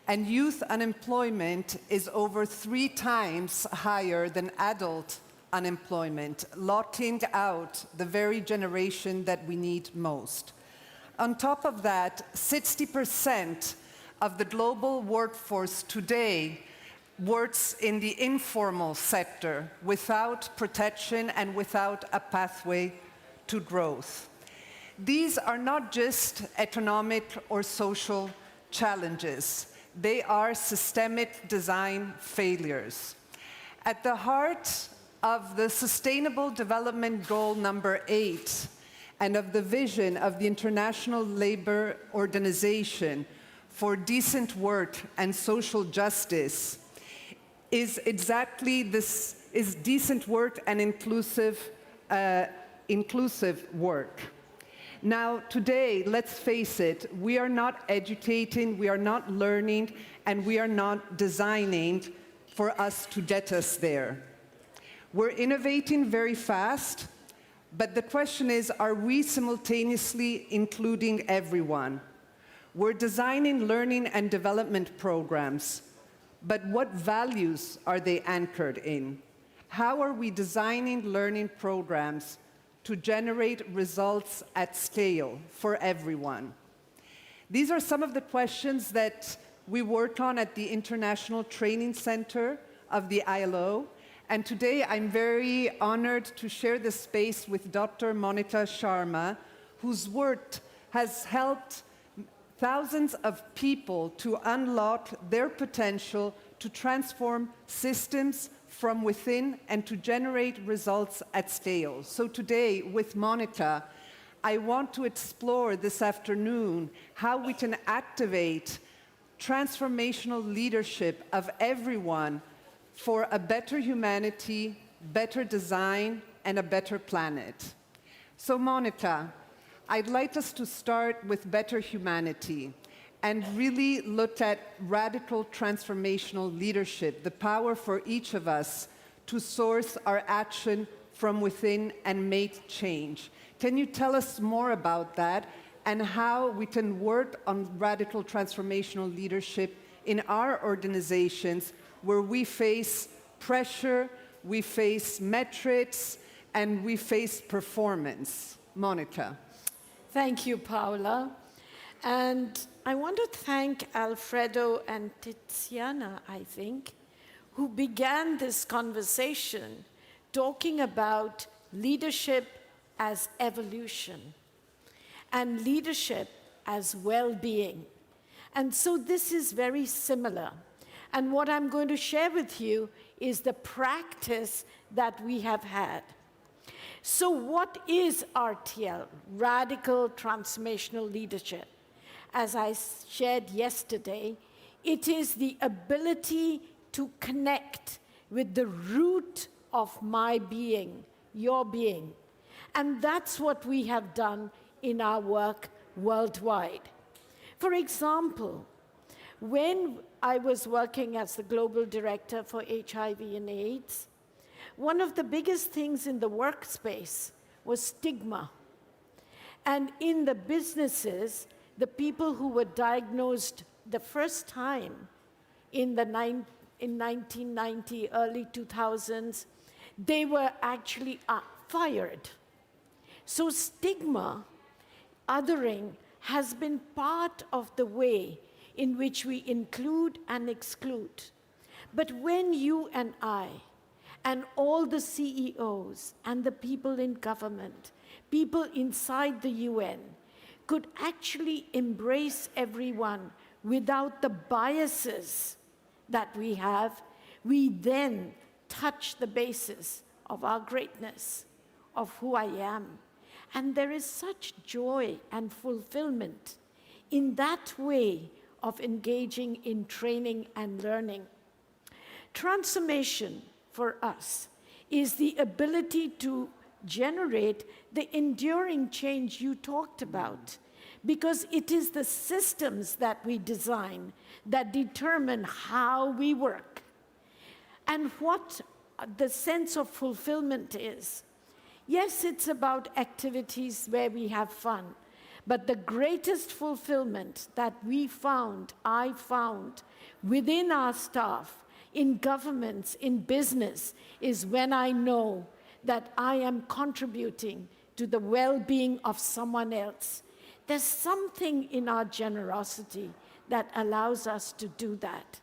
And youth unemployment is over 3 times higher than adult unemployment, locking out the very generation that we need most. On top of that, 60% of the global workforce today works in the informal sector without protection and without a pathway to growth. These are not just economic or social challenges. They are systemic design failures. At the heart of the Sustainable Development Goal number 8 and of the vision of the International Labour Organization for decent work and social justice is exactly this, is decent work and inclusive work. Now, today, let's face it, we are not educating, we are not learning, and we are not designing for us to get us there. We're innovating very fast, but the question is, are we simultaneously including everyone? We're designing learning and development programs, but what values are they anchored in? How are we designing learning programs to generate results at scale for everyone? These are some of the questions that we work on at the International Training Center of the ILO. And today I'm very honored to share this space with Dr. Monica Sharma, whose work has helped thousands of people to unlock their potential to transform systems from within and to generate results at scale. So today, with Monica, I want to explore this afternoon how we can activate transformational leadership of everyone for a better humanity, better design, and a better planet. So Monica, I'd like us to start with better humanity and really look at radical transformational leadership, the power for each of us to source our action from within and make change. Can you tell us more about that and how we can work on radical transformational leadership in our organizations where we face pressure, we face metrics, and we face performance? Monica. Thank you, Paola. And I want to thank Alfredo and Tiziana, I think, who began this conversation talking about leadership as evolution and leadership as well-being. And so this is very similar. And what I'm going to share with you is the practice that we have had. So what is RTL, Radical Transformational Leadership? As I shared yesterday, it is the ability to connect with the root of my being, your being. And that's what we have done in our work worldwide. For example, when I was working as the global director for HIV and AIDS, one of the biggest things in the workspace was stigma. And in the businesses, the people who were diagnosed the first time in 1990, early 2000s, they were actually fired. So stigma, othering, has been part of the way in which we include and exclude. But when you and I, and all the CEOs and the people in government people inside the UN, could actually embrace everyone without the biases that we have, we then touch the basis of our greatness, of who I am. And there is such joy and fulfillment in that way of engaging in training and learning. Transformation for us is the ability to generate the enduring change you talked about, because it is the systems that we design that determine how we work and what the sense of fulfillment is. Yes, it's about activities where we have fun, but the greatest fulfillment that I found within our staff, in governments, in business, is when I know that I am contributing to the well-being of someone else. There's something in our generosity that allows us to do that.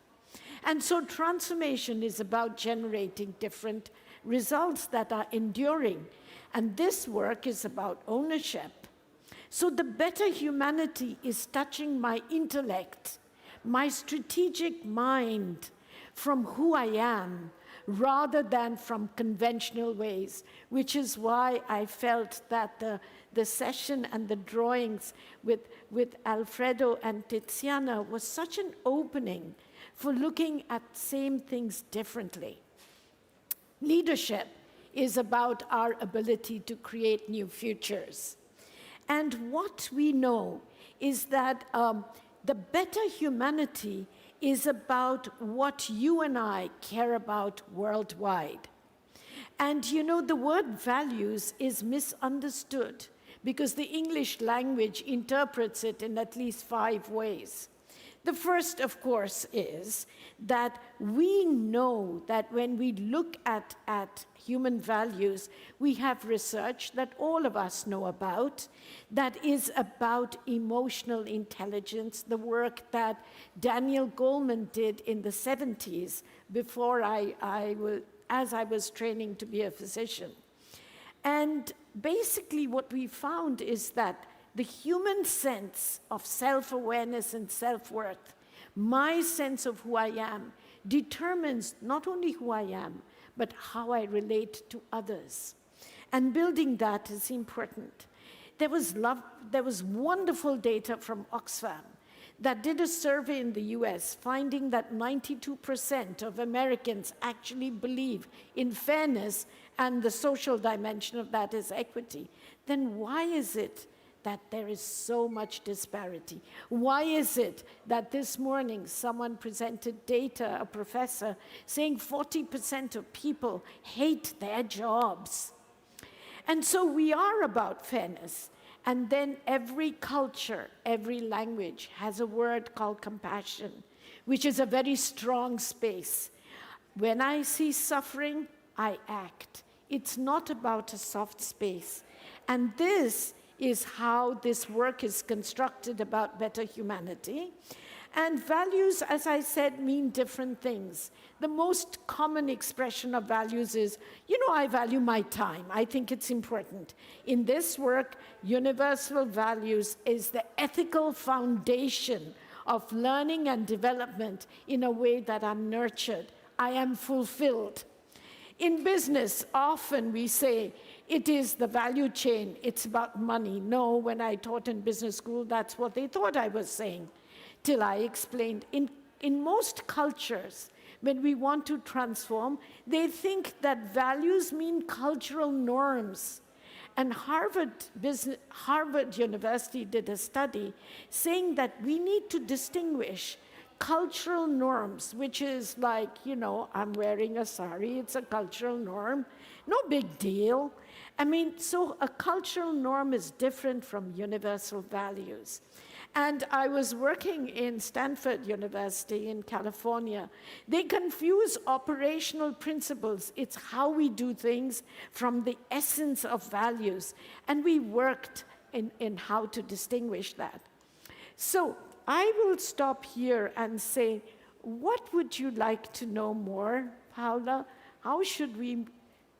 And so transformation is about generating different results that are enduring. And this work is about ownership. So the better humanity is touching my intellect, my strategic mind, from who I am, rather than from conventional ways, which is why I felt that the session and the drawings with Alfredo and Tiziana was such an opening for looking at same things differently. Leadership is about our ability to create new futures. And what we know is that the better humanity is about what you and I care about worldwide. And you know, the word values is misunderstood because the English language interprets it in at least 5 ways. The first, of course, is that we know that when we look at human values, we have research that all of us know about that is about emotional intelligence, the work that Daniel Goleman did in the 70s before as I was training to be a physician. And basically what we found is that the human sense of self-awareness and self-worth, my sense of who I am, determines not only who I am, but how I relate to others. And building that is important. There was wonderful data from Oxfam that did a survey in the US, finding that 92% of Americans actually believe in fairness, and the social dimension of that is equity. Then why is it that there is so much disparity? Why is it that this morning someone presented data, a professor, saying 40% of people hate their jobs? And so we are about fairness. And then every culture, every language has a word called compassion, which is a very strong space. When I see suffering, I act. It's not about a soft space. And this is how this work is constructed about better humanity. And values, as I said, mean different things. The most common expression of values is, you know, I value my time. I think it's important. In this work, universal values is the ethical foundation of learning and development in a way that I'm nurtured. I am fulfilled. In business, often we say, it is the value chain, it's about money. No, when I taught in business school, that's what they thought I was saying, till I explained. In most cultures, when we want to transform, they think that values mean cultural norms. And Harvard University did a study saying that we need to distinguish cultural norms, which is like, you know, I'm wearing a sari, it's a cultural norm, no big deal. I mean, so a cultural norm is different from universal values. And I was working in Stanford University in California. They confuse operational principles. It's how we do things from the essence of values. And we worked in how to distinguish that. So I will stop here and say, what would you like to know more, Paula? How should we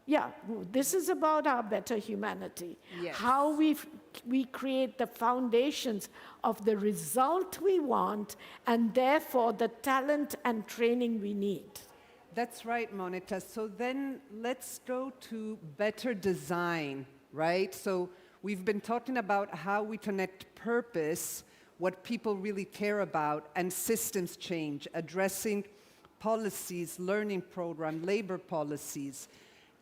Yeah, this is about our better humanity. Yes. How we create the foundations of the result we want and therefore the talent and training we need. That's right, Monica. So then let's go to better design, right? So we've been talking about how we connect purpose, what people really care about, and systems change, addressing policies, learning program, labor policies,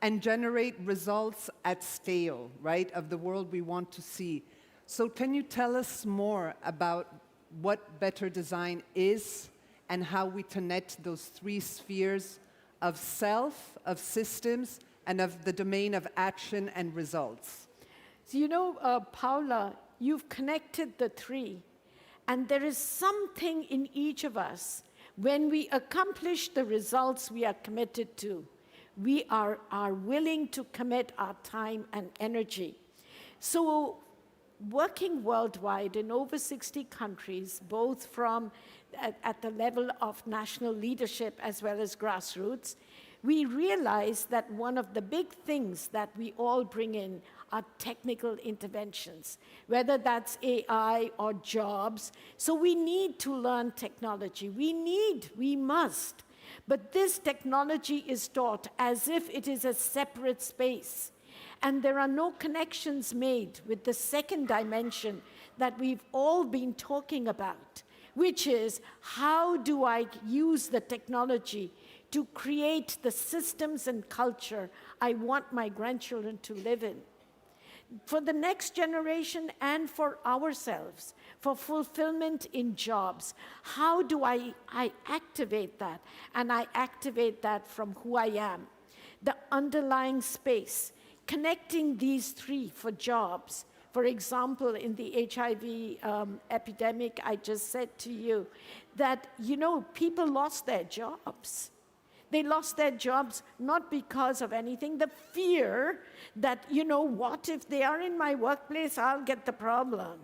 and generate results at scale, right, of the world we want to see. So can you tell us more about what better design is and how we connect those three spheres of self, of systems, and of the domain of action and results? So, you know, Paula, you've connected the three, and there is something in each of us. When we accomplish the results we are committed to, we are willing to commit our time and energy. So working worldwide in over 60 countries, both from at the level of national leadership as well as grassroots, we realize that one of the big things that we all bring in are technical interventions, whether that's AI or jobs. So we need to learn technology. We must. But this technology is taught as if it is a separate space. And there are no connections made with the second dimension that we've all been talking about, which is how do I use the technology to create the systems and culture I want my grandchildren to live in, for the next generation and for ourselves, for fulfillment in jobs. How do I activate that? And I activate that from who I am. The underlying space, connecting these three for jobs. For example, in the HIV epidemic, I just said to you that, you know, people lost their jobs. They lost their jobs not because of anything, the fear that, you know, what if they are in my workplace, I'll get the problem.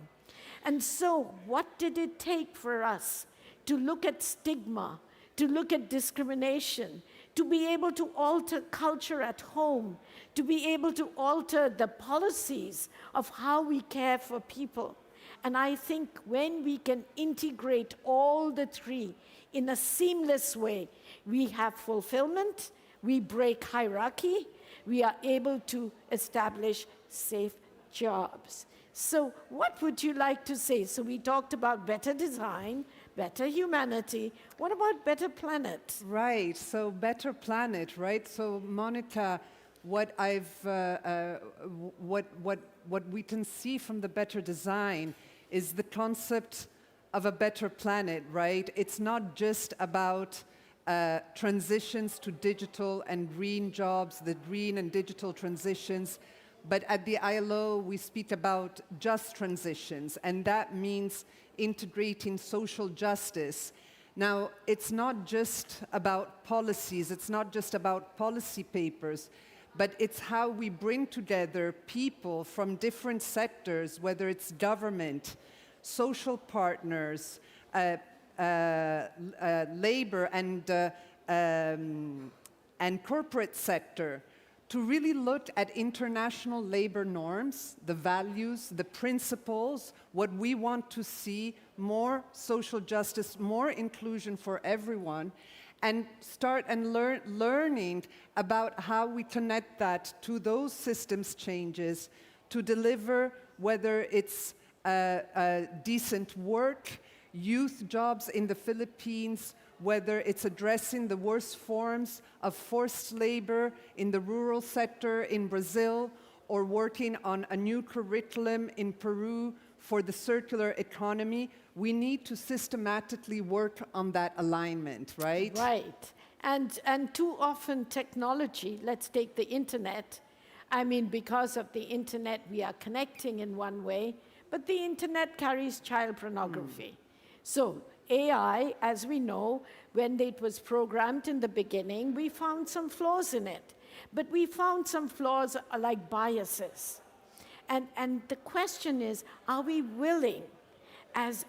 And so what did it take for us to look at stigma, to look at discrimination, to be able to alter culture at home, to be able to alter the policies of how we care for people? And I think when we can integrate all the three in a seamless way, we have fulfillment, we break hierarchy, we are able to establish safe jobs. So what would you like to say? So we talked about better design, better humanity. What about better planet? Right, so better planet, right? So Monica, what we can see from the better design is the concept of a better planet, right? It's not just about transitions to digital and green jobs, the green and digital transitions, but at the ILO we speak about just transitions, and that means integrating social justice. Now, it's not just about policies, it's not just about policy papers, but it's how we bring together people from different sectors, whether it's government, social partners, labor and corporate sector, to really look at international labor norms, the values, the principles, what we want to see, more social justice, more inclusion for everyone, and start and learning about how we connect that to those systems changes to deliver, whether it's decent work, youth jobs in the Philippines, whether it's addressing the worst forms of forced labor in the rural sector in Brazil, or working on a new curriculum in Peru for the circular economy. We need to systematically work on that alignment, right? Right. And too often technology, let's take the internet. I mean, because of the internet, we are connecting in one way, but the internet carries child pornography. So AI, as we know, when it was programmed in the beginning, we found some flaws in it. But we found some flaws like biases. And the question is, are we willing as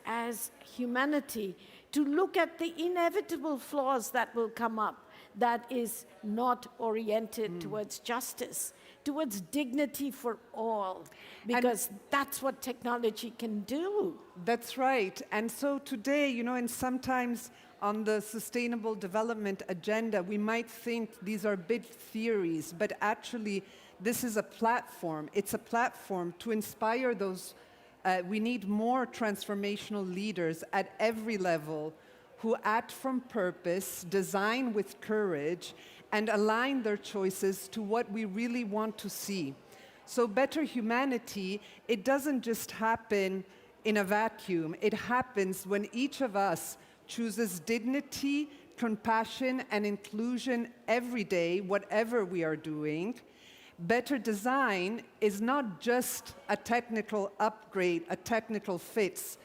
humanity to look at the inevitable flaws that will come up, that is not oriented towards justice, towards dignity for all, because that's what technology can do. That's right. And so today, you know, and sometimes on the Sustainable Development Agenda, we might think these are big theories, but actually this is a platform. It's a platform to inspire those. We need more transformational leaders at every level who act from purpose, design with courage, and align their choices to what we really want to see. So better humanity, it doesn't just happen in a vacuum. It happens when each of us chooses dignity, compassion, and inclusion every day, whatever we are doing. Better design is not just a technical upgrade, a technical fix.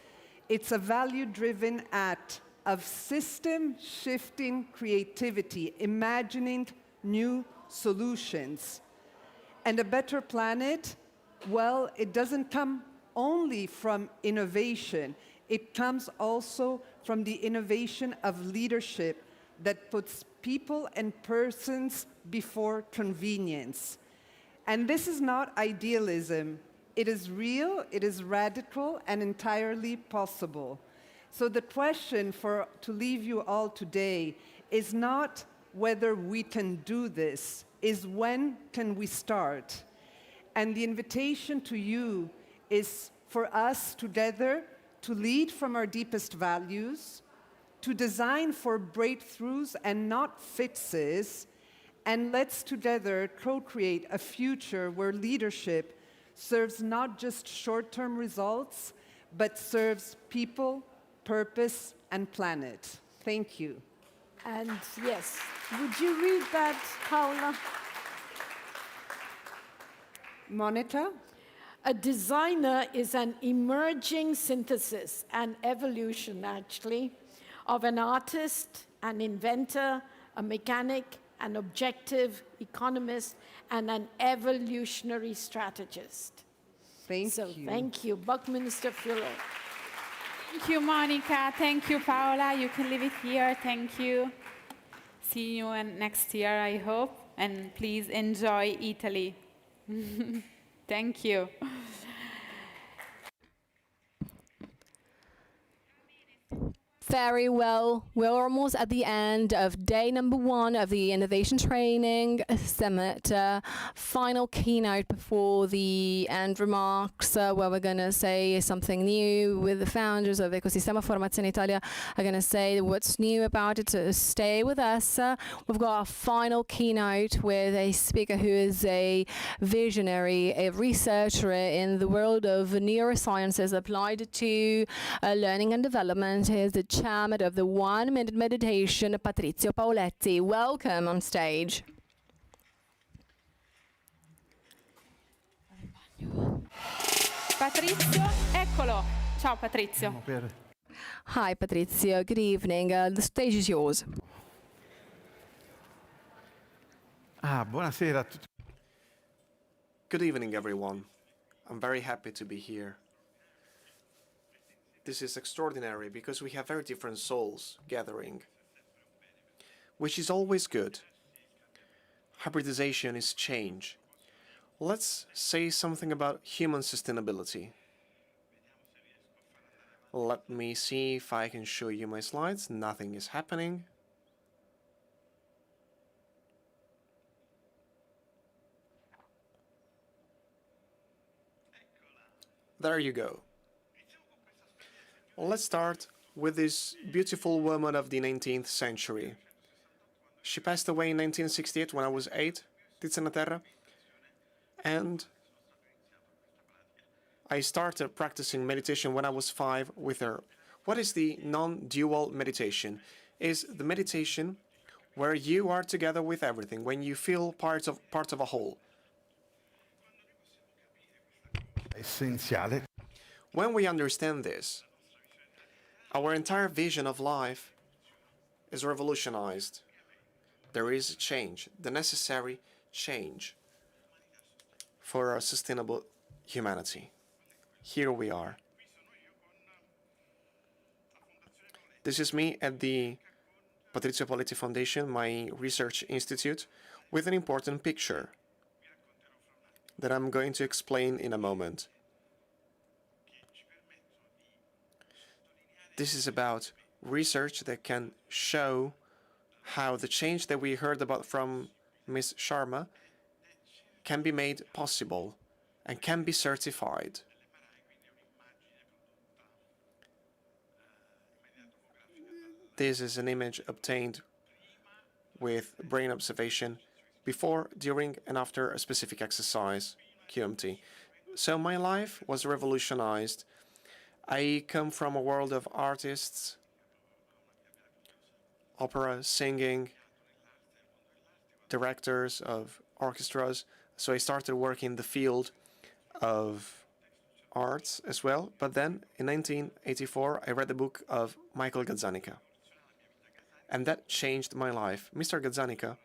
It's a value-driven act of system-shifting creativity, imagining new solutions. And a better planet, well, it doesn't come only from innovation. It comes also from the innovation of leadership that puts people and persons before convenience. And this is not idealism. It is real, it is radical, and entirely possible. So the question to leave you all today is not whether we can do this, is when can we start? And the invitation to you is for us together to lead from our deepest values, to design for breakthroughs and not fixes, and let's together co-create a future where leadership serves not just short-term results, but serves people, purpose, and planet. Thank you. And yes, would you read that, Paola? Monica? A designer is an emerging synthesis, an evolution actually, of an artist, an inventor, a mechanic, an objective economist, and an evolutionary strategist. Thank you. Thank you. Buckminster Fuller. Thank you, Monica. Thank you, Paola. You can leave it here. Thank you. See you next year, I hope. And please enjoy Italy. Thank you. Very well. We're almost at the end of day number 1 of the Innovation Training Summit. Final keynote before the end remarks, where we're going to say something new with the founders of Ecosistema Formazione Italia. Are going to say what's new about it, so stay with us. We've got a final keynote with a speaker who is a visionary, a researcher in the world of neurosciences applied to learning and development. He's the chairman of the 1 Minute Meditation, Patrizio Paoletti. Welcome on stage. Patrizio, eccolo. Ciao, Patrizio. Hi, Patrizio. Good evening. The stage is yours. Buonasera a tutti. Good evening, everyone. I'm very happy to be here. This is extraordinary because we have very different souls gathering, which is always good. Hybridization is change. Let's say something about human sustainability. Let me see if I can show you my slides. Nothing is happening. There you go. Let's start with this beautiful woman of the 19th century. She passed away in 1968 when I was 8, Tiziana Terra, and I started practicing meditation when I was 5 with her. What is the non-dual meditation? Is the meditation where you are together with everything, when you feel parts of a whole. Essenziale. When we understand this, our entire vision of life is revolutionized. There is a change, the necessary change for a sustainable humanity. Here we are. This is me at the Patrizio Poletti Foundation, my research institute, with an important picture that I'm going to explain in a moment. This is about research that can show how the change that we heard about from Ms. Sharma can be made possible and can be certified. This is an image obtained with brain observation before, during, and after a specific exercise, QMT. So my life was revolutionized. I come from a world of artists, opera, singing, directors of orchestras. So I started working in the field of arts as well. But then in 1984, I read the book of Michael Gazzanica. And that changed my life. Mr. Gazzanica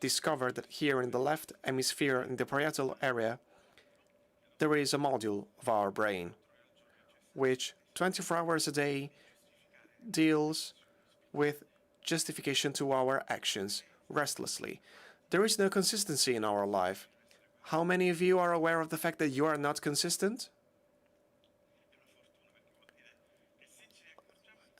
discovered that here in the left hemisphere, in the parietal area, there is a module of our brain, which 24 hours a day deals with justification to our actions restlessly. There is no consistency in our life. How many of you are aware of the fact that you are not consistent?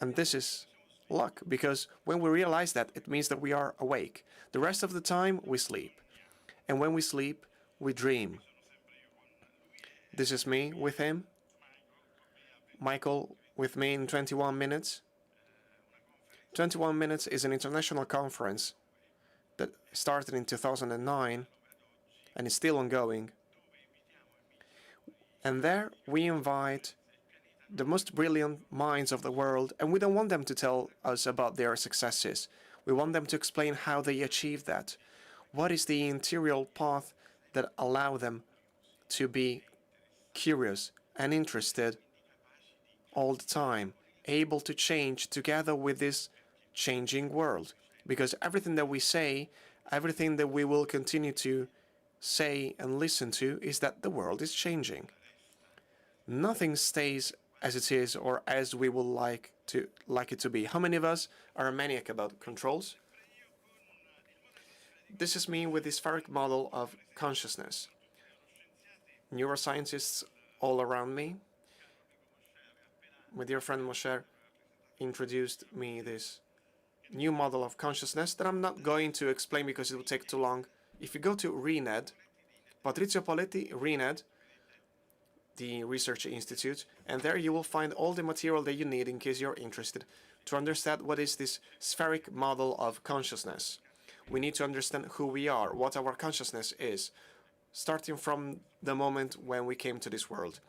And this is luck, because when we realize that, it means that we are awake. The rest of the time, we sleep. And when we sleep, we dream. This is me with him, Michael with me in 21 minutes. 21 minutes is an international conference that started in 2009 and is still ongoing. And there we invite the most brilliant minds of the world, and we don't want them to tell us about their successes. We want them to explain how they achieve that. What is the interior path that allow them to be curious and interested all the time, able to change together with this changing world? Because everything that we say, everything that we will continue to say and listen to is that the world is changing. Nothing stays as it is or as we would like it to be. How many of us are a maniac about controls? This is me with this spheric model of consciousness. Neuroscientists all around me. My dear friend Moshe introduced me this new model of consciousness that I'm not going to explain because it would take too long. If you go to RENED, Patrizio Poletti, RENED, the Research Institute, and there you will find all the material that you need in case you're interested to understand what is this spheric model of consciousness. We need to understand who we are, what our consciousness is, starting from the moment when we came to this world.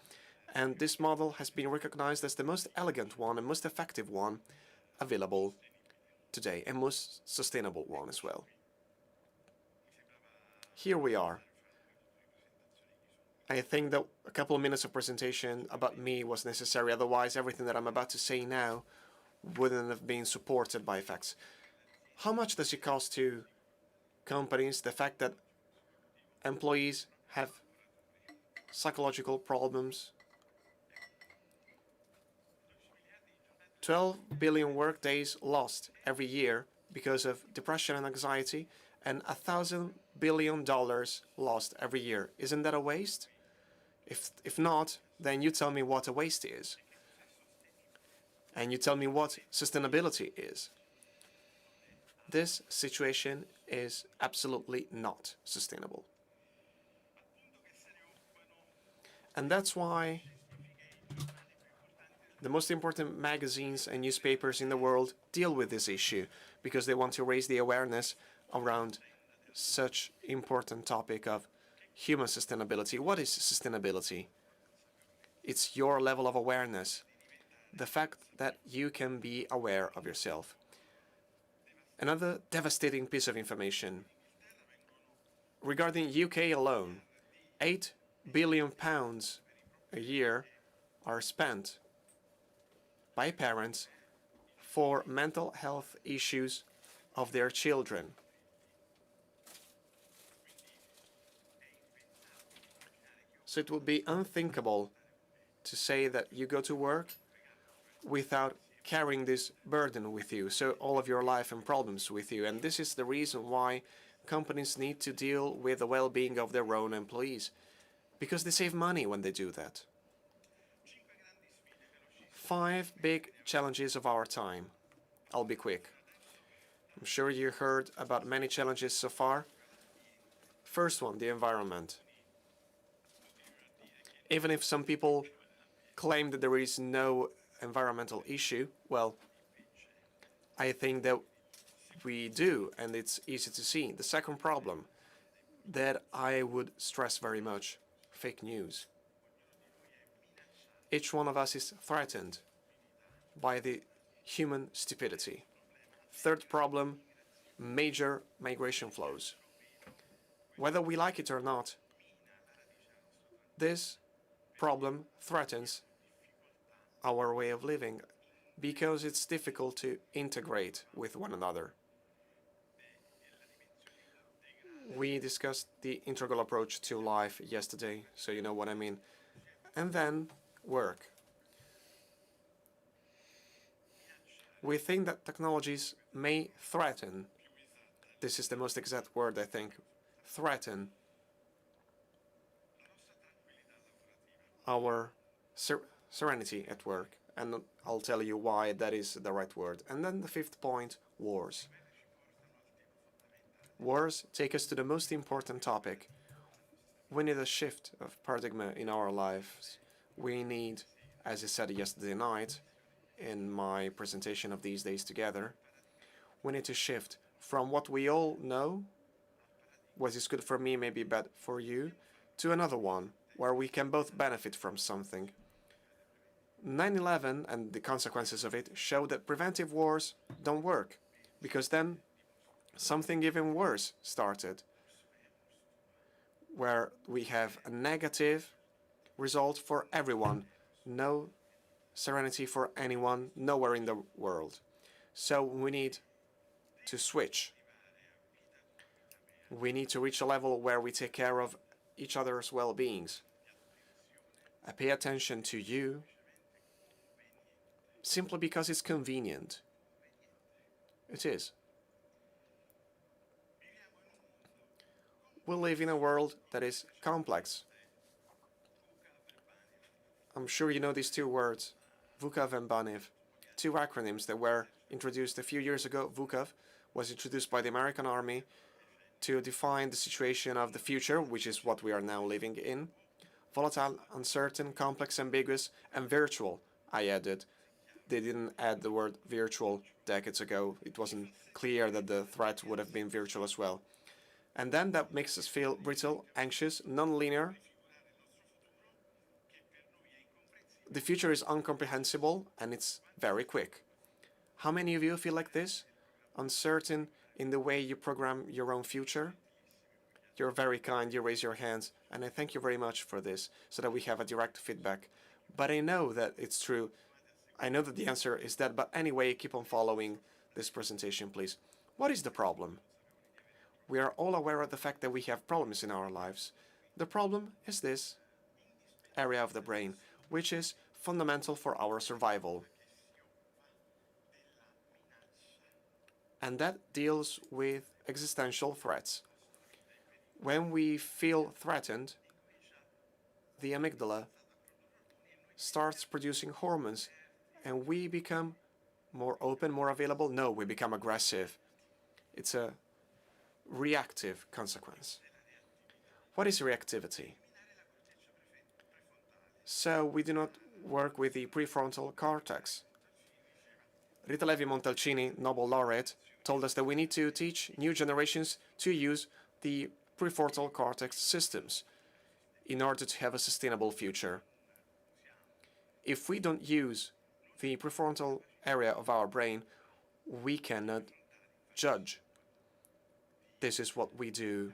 And this model has been recognized as the most elegant one and most effective one available today, and most sustainable one as well. Here we are. I think that a couple of minutes of presentation about me was necessary, otherwise everything that I'm about to say now wouldn't have been supported by facts. How much does it cost to companies the fact that employees have psychological problems? 12 billion workdays lost every year because of depression and anxiety, and $1,000 billion lost every year. Isn't that a waste? If not, then you tell me what a waste is. And you tell me what sustainability is. This situation is absolutely not sustainable. And that's why the most important magazines and newspapers in the world deal with this issue, because they want to raise the awareness around such important topic of human sustainability. What is sustainability? It's your level of awareness, the fact that you can be aware of yourself. Another devastating piece of information. Regarding UK alone, £8 billion a year are spent by parents for mental health issues of their children. So it would be unthinkable to say that you go to work without carrying this burden with you, so all of your life and problems with you. And this is the reason why companies need to deal with the well-being of their own employees, because they save money when they do that. 5 big challenges of our time. I'll be quick. I'm sure you heard about many challenges so far. First one, the environment. Even if some people claim that there is no environmental issue, well, I think that we do, and it's easy to see. The second problem that I would stress very much, fake news. Each one of us is threatened by the human stupidity. Third problem, major migration flows. Whether we like it or not, this problem threatens our way of living because it's difficult to integrate with one another. We discussed the integral approach to life yesterday, so you know what I mean. And then work. We think that technologies may threaten, this is the most exact word I think, threaten our serenity at work. And I'll tell you why that is the right word. And then the fifth point, wars. Wars take us to the most important topic. We need a shift of paradigm in our lives. We need, as I said yesterday night in my presentation of These Days Together, we need to shift from what we all know, what is good for me may be bad for you, to another one where we can both benefit from something. 9/11 and the consequences of it show that preventive wars don't work, because then something even worse started, where we have a negative result for everyone, no serenity for anyone, nowhere in the world. So we need to switch. We need to reach a level where we take care of each other's well-beings. I pay attention to you simply because it's convenient. It is. We live in a world that is complex. I'm sure you know these two words, VUCAV and BANIV, two acronyms that were introduced a few years ago. VUCAV was introduced by the American Army to define the situation of the future, which is what we are now living in. Volatile, uncertain, complex, ambiguous, and virtual, I added. They didn't add the word virtual decades ago. It wasn't clear that the threat would have been virtual as well. And then that makes us feel brittle, anxious, non-linear. The future is incomprehensible, and it's very quick. How many of you feel like this? Uncertain in the way you program your own future? You're very kind, you raise your hands, and I thank you very much for this, so that we have a direct feedback. But I know that it's true. I know that the answer is that, but anyway, keep on following this presentation, please. What is the problem? We are all aware of the fact that we have problems in our lives. The problem is this area of the brain, which is fundamental for our survival. And that deals with existential threats. When we feel threatened, the amygdala starts producing hormones, and we become more open, more available. No, we become aggressive. It's a reactive consequence. What is reactivity? So we do not work with the prefrontal cortex. Rita Levi-Montalcini, Nobel laureate, told us that we need to teach new generations to use the prefrontal cortex systems in order to have a sustainable future. If we don't use the prefrontal area of our brain, we cannot judge. This is what we do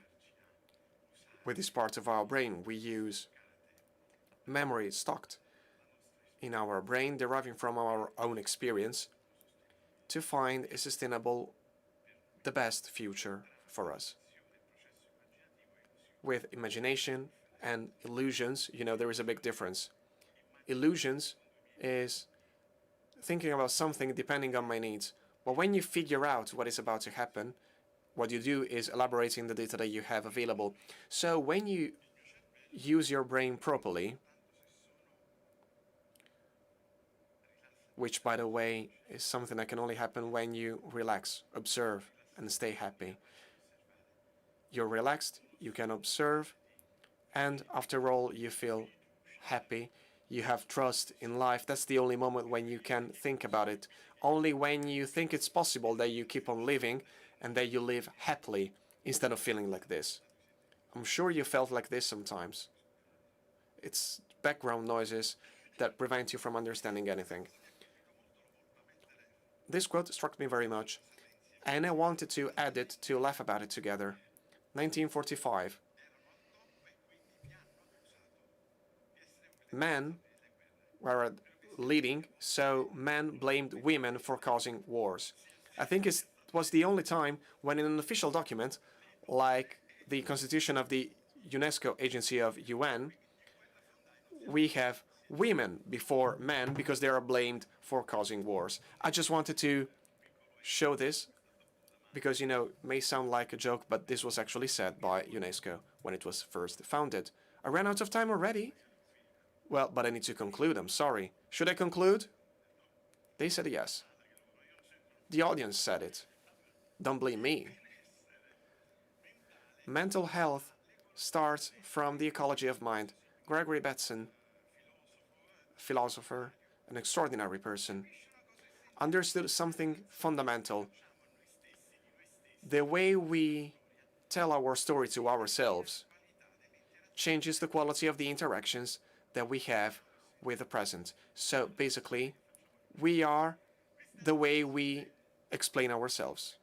with this part of our brain. We use memory stocked in our brain, deriving from our own experience, to find a sustainable, the best future for us. With imagination and illusions, you know, there is a big difference. Illusions is thinking about something depending on my needs. But when you figure out what is about to happen, what you do is elaborating the data that you have available. So when you use your brain properly, which, by the way, is something that can only happen when you relax, observe, and stay happy. You're relaxed, you can observe, and after all, you feel happy. You have trust in life. That's the only moment when you can think about it. Only when you think it's possible that you keep on living and that you live happily instead of feeling like this. I'm sure you felt like this sometimes. It's background noises that prevent you from understanding anything. This quote struck me very much, and I wanted to add it to laugh about it together. 1945. Men were leading, so men blamed women for causing wars. I think it was the only time when in an official document, like the Constitution of the UNESCO Agency of UN, we have women before men because they are blamed for causing wars. I just wanted to show this because, you know, it may sound like a joke, but this was actually said by UNESCO when it was first founded. I ran out of time already. Well, but I need to conclude, I'm sorry. Should I conclude? They said yes. The audience said it. Don't blame me. Mental health starts from the ecology of mind. Gregory Bateson, philosopher, an extraordinary person, understood something fundamental. The way we tell our story to ourselves changes the quality of the interactions that we have with the present. So basically, we are the way we explain ourselves.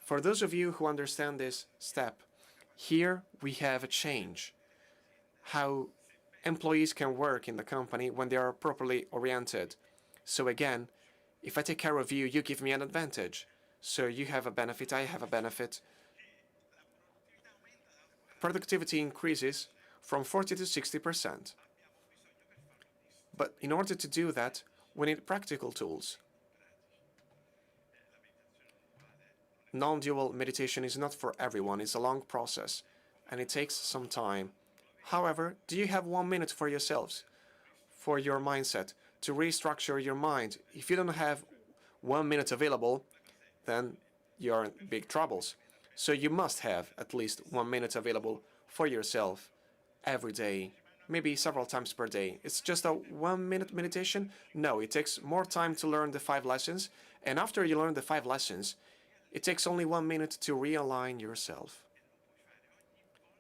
For those of you who understand this step, here we have a change. How employees can work in the company when they are properly oriented. So again, if I take care of you, you give me an advantage. So you have a benefit, I have a benefit. Productivity increases from 40 to 60%. But in order to do that, we need practical tools. Non-dual meditation is not for everyone. It's a long process, and it takes some time. However, do you have 1 minute for yourselves, for your mindset, to restructure your mind? If you don't have 1 minute available, then you're in big troubles. So you must have at least 1 minute available for yourself every day, maybe several times per day. It's just a 1 minute meditation? No, it takes more time to learn the 5 lessons, and after you learn the 5 lessons, it takes only 1 minute to realign yourself.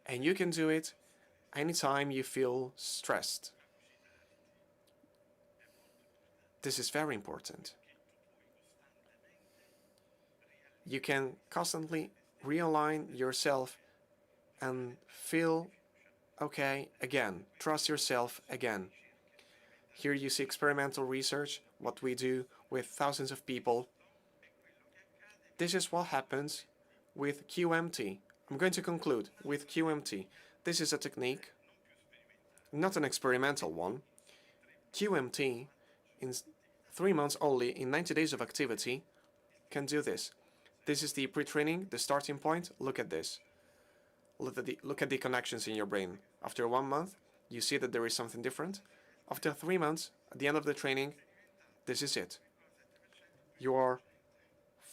And you can do it anytime you feel stressed. This is very important. You can constantly realign yourself and feel okay again. Trust yourself again. Here you see experimental research, what we do with thousands of people. This is what happens with QMT. I'm going to conclude with QMT. This is a technique, not an experimental one. QMT, in 3 months only, in 90 days of activity, can do this. This is the pre-training, the starting point. Look at this. Look at the connections in your brain. After 1 month, you see that there is something different. After 3 months, at the end of the training, this is it. You are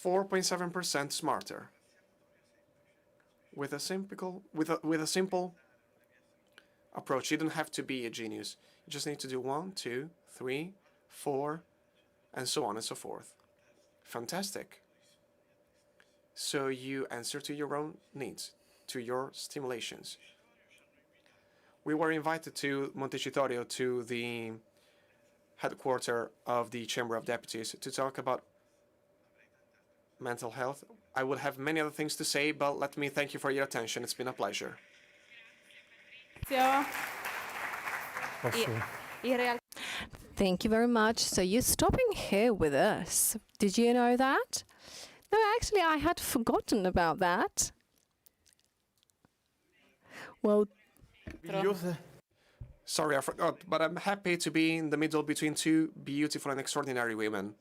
4.7% smarter. With a simple approach. You don't have to be a genius. You just need to do 1, 2, 3, 4, and so on and so forth. Fantastic. So you answer to your own needs, to your stimulations. We were invited to Montecitorio, to the headquarters of the Chamber of Deputies, to talk about mental health. I would have many other things to say, but let me thank you for your attention. It's been a pleasure. Thank you very much. So you're stopping here with us. Did you know that? No, actually, I had forgotten about that. Well, Sorry, I forgot, but I'm happy to be in the middle between two beautiful and extraordinary women.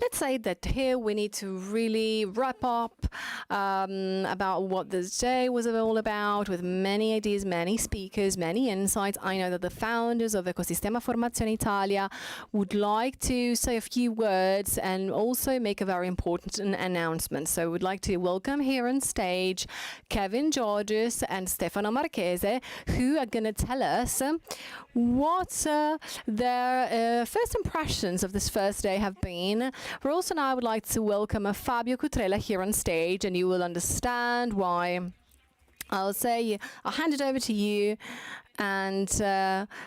Let's say that here we need to really wrap up about what this day was all about, with many ideas, many speakers, many insights. I know that the founders of Ecosistema Formazione Italia would like to say a few words and also make a very important announcement. So we'd like to welcome here on stage Kevin Georges and Stefano Marchese, who are going to tell us what their first impressions of this first day have been. But also now I would like to welcome Fabio Cutrella here on stage, and you will understand why. I'll hand it over to you, and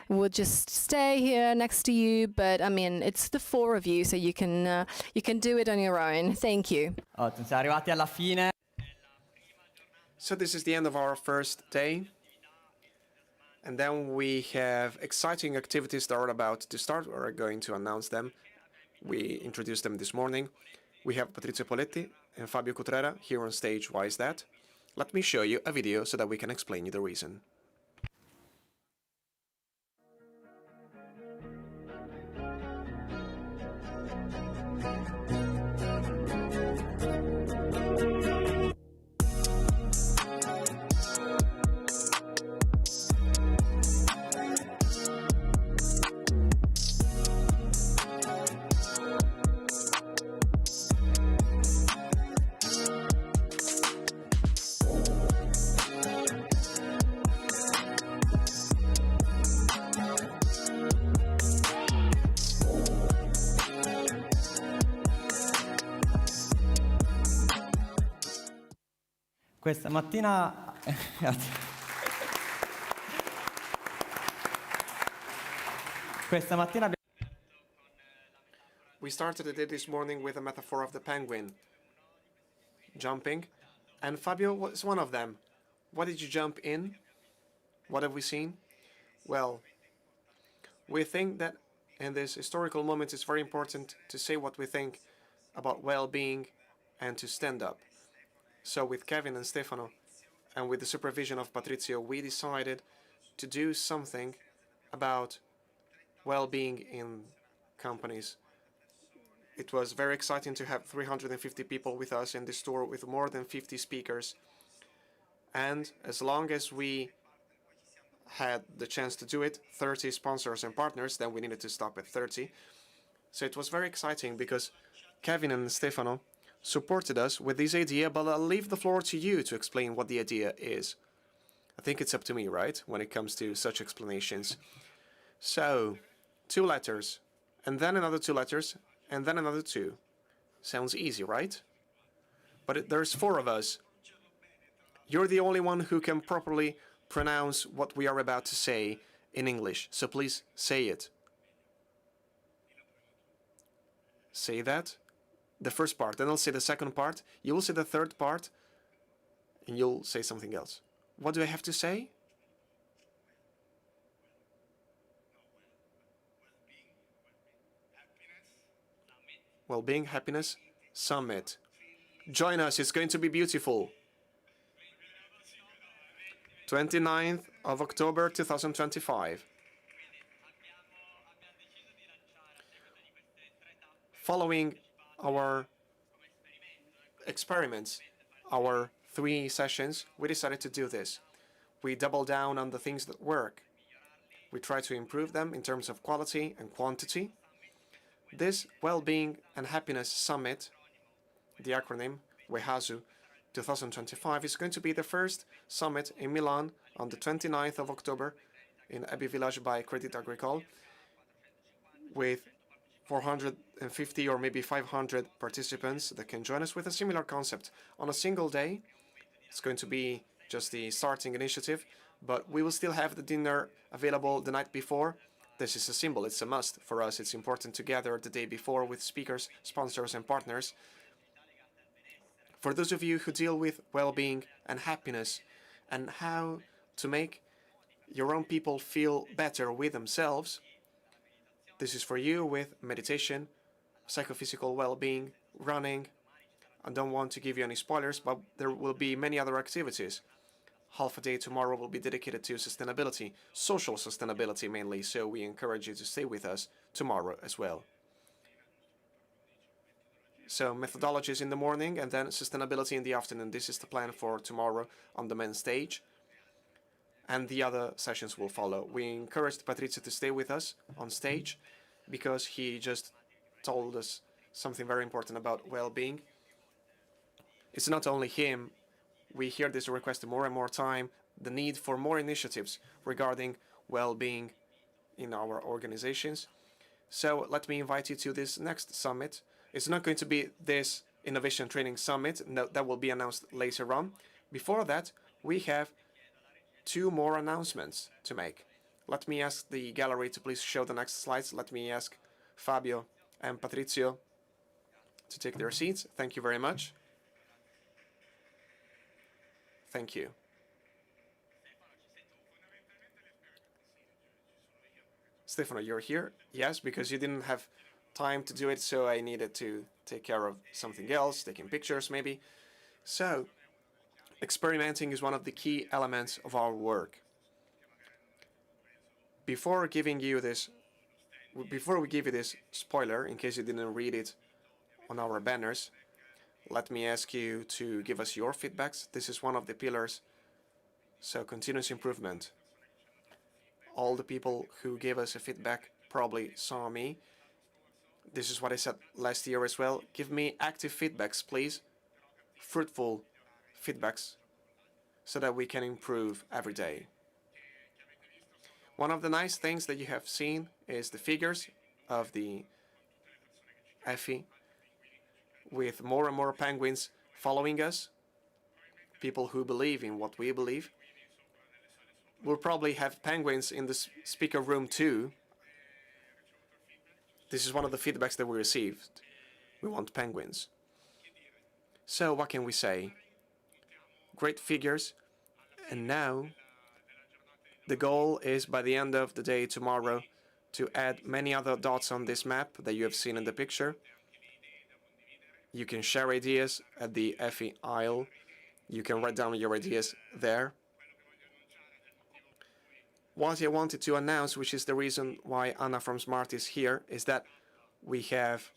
we'll just stay here next to you. But I mean, it's the four of you, so you can do it on your own. Thank you. Siamo arrivati alla fine. So this is the end of our first day. And then we have exciting activities that are about to start. We're going to announce them. We introduced them this morning. We have Patrizio Poletti and Fabio Cutrera here on stage. Why is that? Let me show you a video so that we can explain you the reason. Questa mattina We started the day this morning with a metaphor of the penguin jumping, and Fabio was one of them. What did you jump in? What have we seen? Well, we think that in this historical moment it's very important to say what we think about well-being and to stand up. So with Kevin and Stefano, and with the supervision of Patrizio, we decided to do something about well-being in companies. It was very exciting to have 350 people with us in this tour with more than 50 speakers. And as long as we had the chance to do it, 30 sponsors and partners, then we needed to stop at 30. So it was very exciting because Kevin and Stefano supported us with this idea, but I'll leave the floor to you to explain what the idea is. I think it's up to me, right, when it comes to such explanations. So, 2 letters, and then another 2 letters, and then another 2. Sounds easy, right? But there's 4 of us. You're the only one who can properly pronounce what we are about to say in English, so please say it. Say that. The first part, then I'll say the second part, you will say the third part, and you'll say something else. What do I have to say? Well-being, happiness, summit. Join us, it's going to be beautiful. 29th of October 2025. Following our experiments, our 3 sessions, we decided to do this. We double down on the things that work. We try to improve them in terms of quality and quantity. This Well-being and Happiness Summit, the acronym WEHASU 2025, is going to be the first summit in Milan on the 29th of October in Abbey Village by Crédit Agricole, with 450 or maybe 500 participants that can join us with a similar concept. On a single day, it's going to be just the starting initiative, but we will still have the dinner available the night before. This is a symbol, it's a must for us. It's important to gather the day before with speakers, sponsors, and partners. For those of you who deal with well-being and happiness and how to make your own people feel better with themselves, this is for you with meditation, psychophysical well-being, running. I don't want to give you any spoilers, but there will be many other activities. half a day tomorrow will be dedicated to sustainability, social sustainability mainly, so we encourage you to stay with us tomorrow as well. So methodologies in the morning and then sustainability in the afternoon. This is the plan for tomorrow on the main stage. And the other sessions will follow. We encouraged Patrizio to stay with us on stage because he just told us something very important about well-being. It's not only him. We hear this request more and more time, the need for more initiatives regarding well-being in our organizations. So let me invite you to this next summit. It's not going to be this Innovation Training Summit. No, that will be announced later on. Before that, we have 2 more announcements to make. Let me ask the gallery to please show the next slides. Let me ask Fabio and Patrizio to take their seats. Thank you very much. Thank you. Stefano, you're here? Yes, because you didn't have time to do it, so I needed to take care of something else, taking pictures maybe. So, experimenting is one of the key elements of our work. Before we give you this spoiler, in case you didn't read it on our banners, let me ask you to give us your feedbacks. This is one of the pillars, so continuous improvement. All the people who gave us a feedback probably saw me. This is what I said last year as well. Give me active feedbacks, please. Fruitful feedbacks, so that we can improve every day. One of the nice things that you have seen is the figures of the EFI, with more and more penguins following us, people who believe in what we believe. We'll probably have penguins in the speaker room too. This is one of the feedbacks that we received. We want penguins. So what can we say? Great figures. And now the goal is, by the end of the day tomorrow, to add many other dots on this map that you have seen in the picture. You can share ideas at the EFI aisle. You can write down your ideas there. What I wanted to announce, which is the reason why Anna from Smart is here, is that we have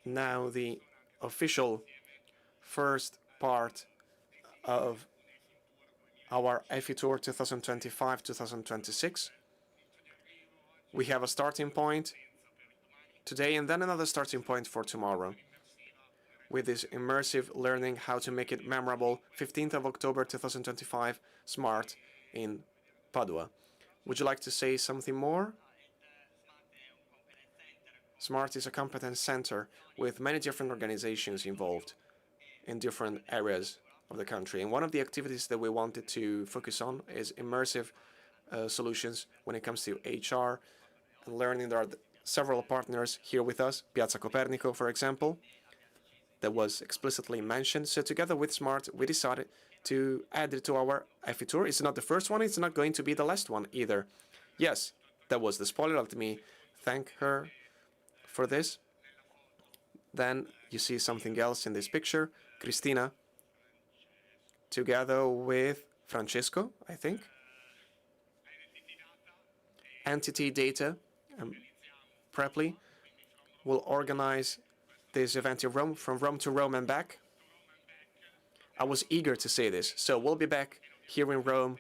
now the official first part of our EFI Tour 2025-2026. We have a starting point today and then another starting point for tomorrow, with this immersive learning, how to make it memorable, 15th of October 2025, Smart in Padua. Would you like to say something more? Smart is a competence center with many different organizations involved in different areas of the country. And one of the activities that we wanted to focus on is immersive solutions when it comes to HR and learning. There are several partners here with us, Piazza Copernico, for example, that was explicitly mentioned. So together with Smart, we decided to add it to our EFI Tour. It's not the first one, it's not going to be the last one either. Yes, that was the spoiler. Let me thank her for this. Then you see something else in this picture. Cristina, together with Francesco, I think. Entity Data and Preply will organize this event in Rome, from Rome to Rome and back. I was eager to say this. So we'll be back here in Rome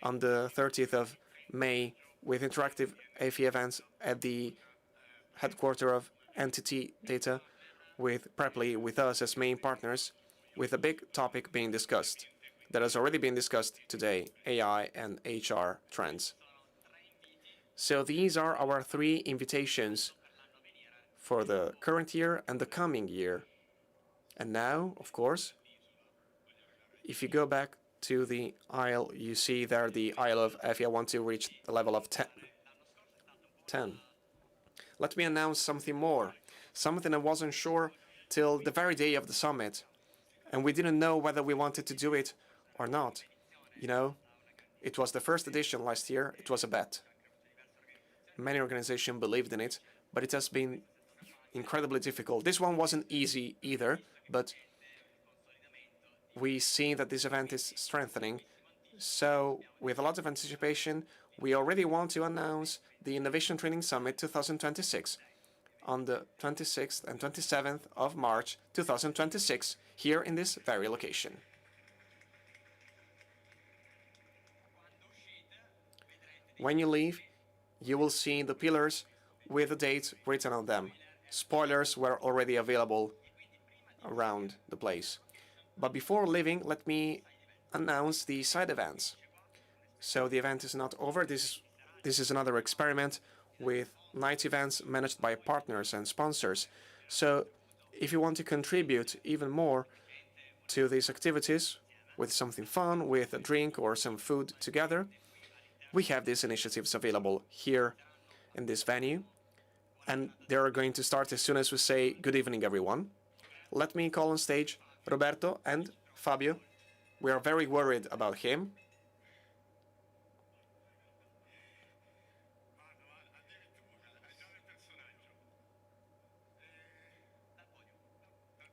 on the 30th of May with interactive EFI events at the headquarters of Entity Data, with Preply, with us as main partners, with a big topic being discussed that has already been discussed today, AI and HR trends. So these are our 3 invitations for the current year and the coming year. And now, of course, if you go back to the aisle, you see there the aisle of EFI. I want to reach the level of 10. Let me announce something more, something I wasn't sure till the very day of the summit, and we didn't know whether we wanted to do it or not. You know, it was the first edition last year. It was a bet. Many organizations believed in it, but it has been incredibly difficult. This one wasn't easy either, but we see that this event is strengthening. So with a lot of anticipation, we already want to announce the Innovation Training Summit 2026 on the 26th and 27th of March 2026 here in this very location. When you leave, you will see the pillars with the date written on them. Spoilers were already available around the place. But before leaving, let me announce the side events. So the event is not over. This is another experiment with night events managed by partners and sponsors. So if you want to contribute even more to these activities with something fun, with a drink or some food together, we have these initiatives available here in this venue. And they are going to start as soon as we say good evening, everyone. Let me call on stage Roberto and Fabio. We are very worried about him.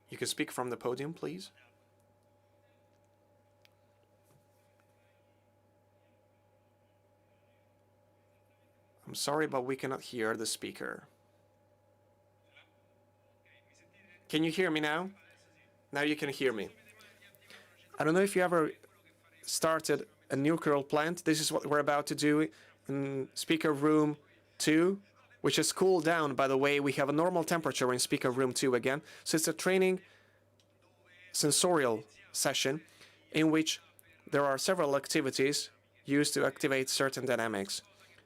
You can speak from the podium, please. I'm sorry, but we cannot hear the speaker. Can you hear me now? Now you can hear me. I don't know if you ever started a nuclear plant. This is what we're about to do in speaker room 2, which has cooled down, by the way. We have a normal temperature in speaker room 2 again. So it's a training sensorial session in which there are several activities used to activate certain dynamics.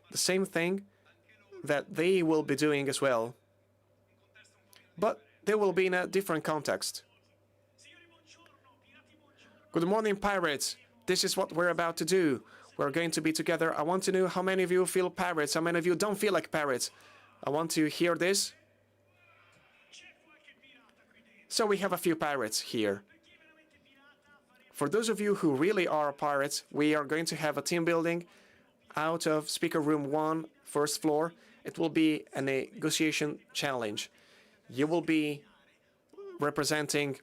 The same thing that they will be doing as well, but they will be in a different context. Good morning, pirates. This is what we're about to do. We're going to be together. I want to know how many of you feel pirates, how many of you don't feel like pirates. I want to hear this. So we have a few pirates here. For those of you who really are pirates, we are going to have a team building out of speaker room 1, first floor. It will be a negotiation challenge. You will be representing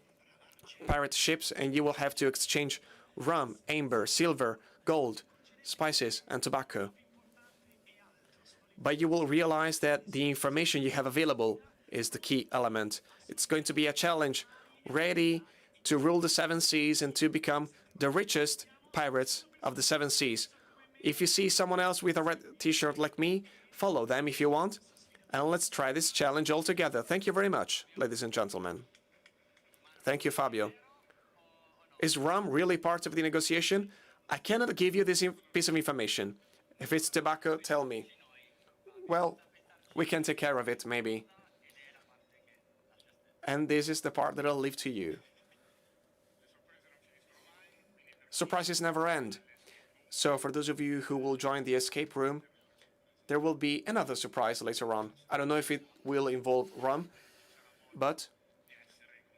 pirate ships, and you will have to exchange rum, amber, silver, gold, spices, and tobacco. But you will realize that the information you have available is the key element. It's going to be a challenge, ready to rule the 7 seas and to become the richest pirates of the 7 seas. If you see someone else with a red t-shirt like me, follow them if you want, and let's try this challenge all together. Thank you very much, ladies and gentlemen. Thank you, Fabio. Is rum really part of the negotiation? I cannot give you this piece of information. If it's tobacco, tell me. Well, we can take care of it, maybe. And this is the part that I'll leave to you. Surprises never end. So for those of you who will join the escape room, there will be another surprise later on. I don't know if it will involve rum, but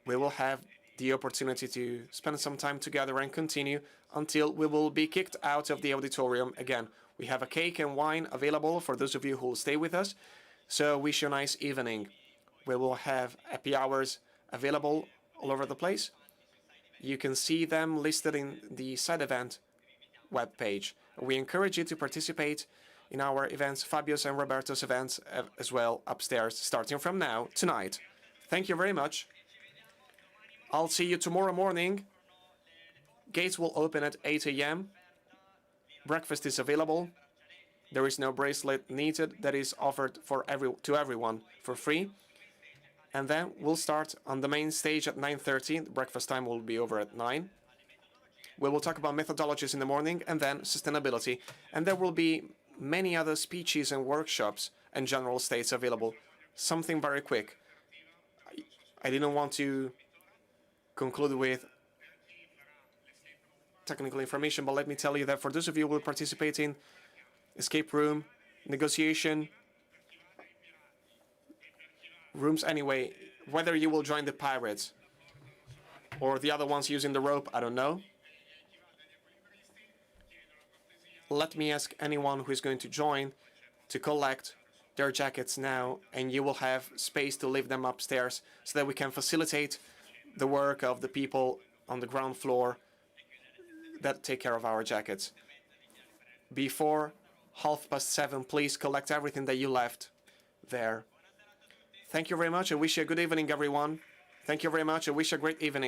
we will have the opportunity to spend some time together and continue until we will be kicked out of the auditorium again. We have a cake and wine available for those of you who will stay with us. So wish you a nice evening. We will have happy hours available all over the place. You can see them listed in the side event webpage. We encourage you to participate in our events, Fabio's and Roberto's events as well upstairs, starting from now, tonight. Thank you very much. I'll see you tomorrow morning. Gates will open at 8 a.m. Breakfast is available. There is no bracelet needed. That is offered to everyone for free. And then we'll start on the main stage at 9:30. The breakfast time will be over at 9. We will talk about methodologies in the morning and then sustainability. And there will be many other speeches and workshops and general states available. Something very quick. I didn't want to conclude with technical information, but let me tell you that for those of you who will participate in escape room, negotiation, rooms anyway, whether you will join the pirates or the other ones using the rope, I don't know. Let me ask anyone who is going to join to collect their jackets now, and you will have space to leave them upstairs so that we can facilitate the work of the people on the ground floor that take care of our jackets. Before 7:30, please collect everything that you left there. Thank you very much. I wish you a good evening, everyone. Thank you very much. I wish you a great evening.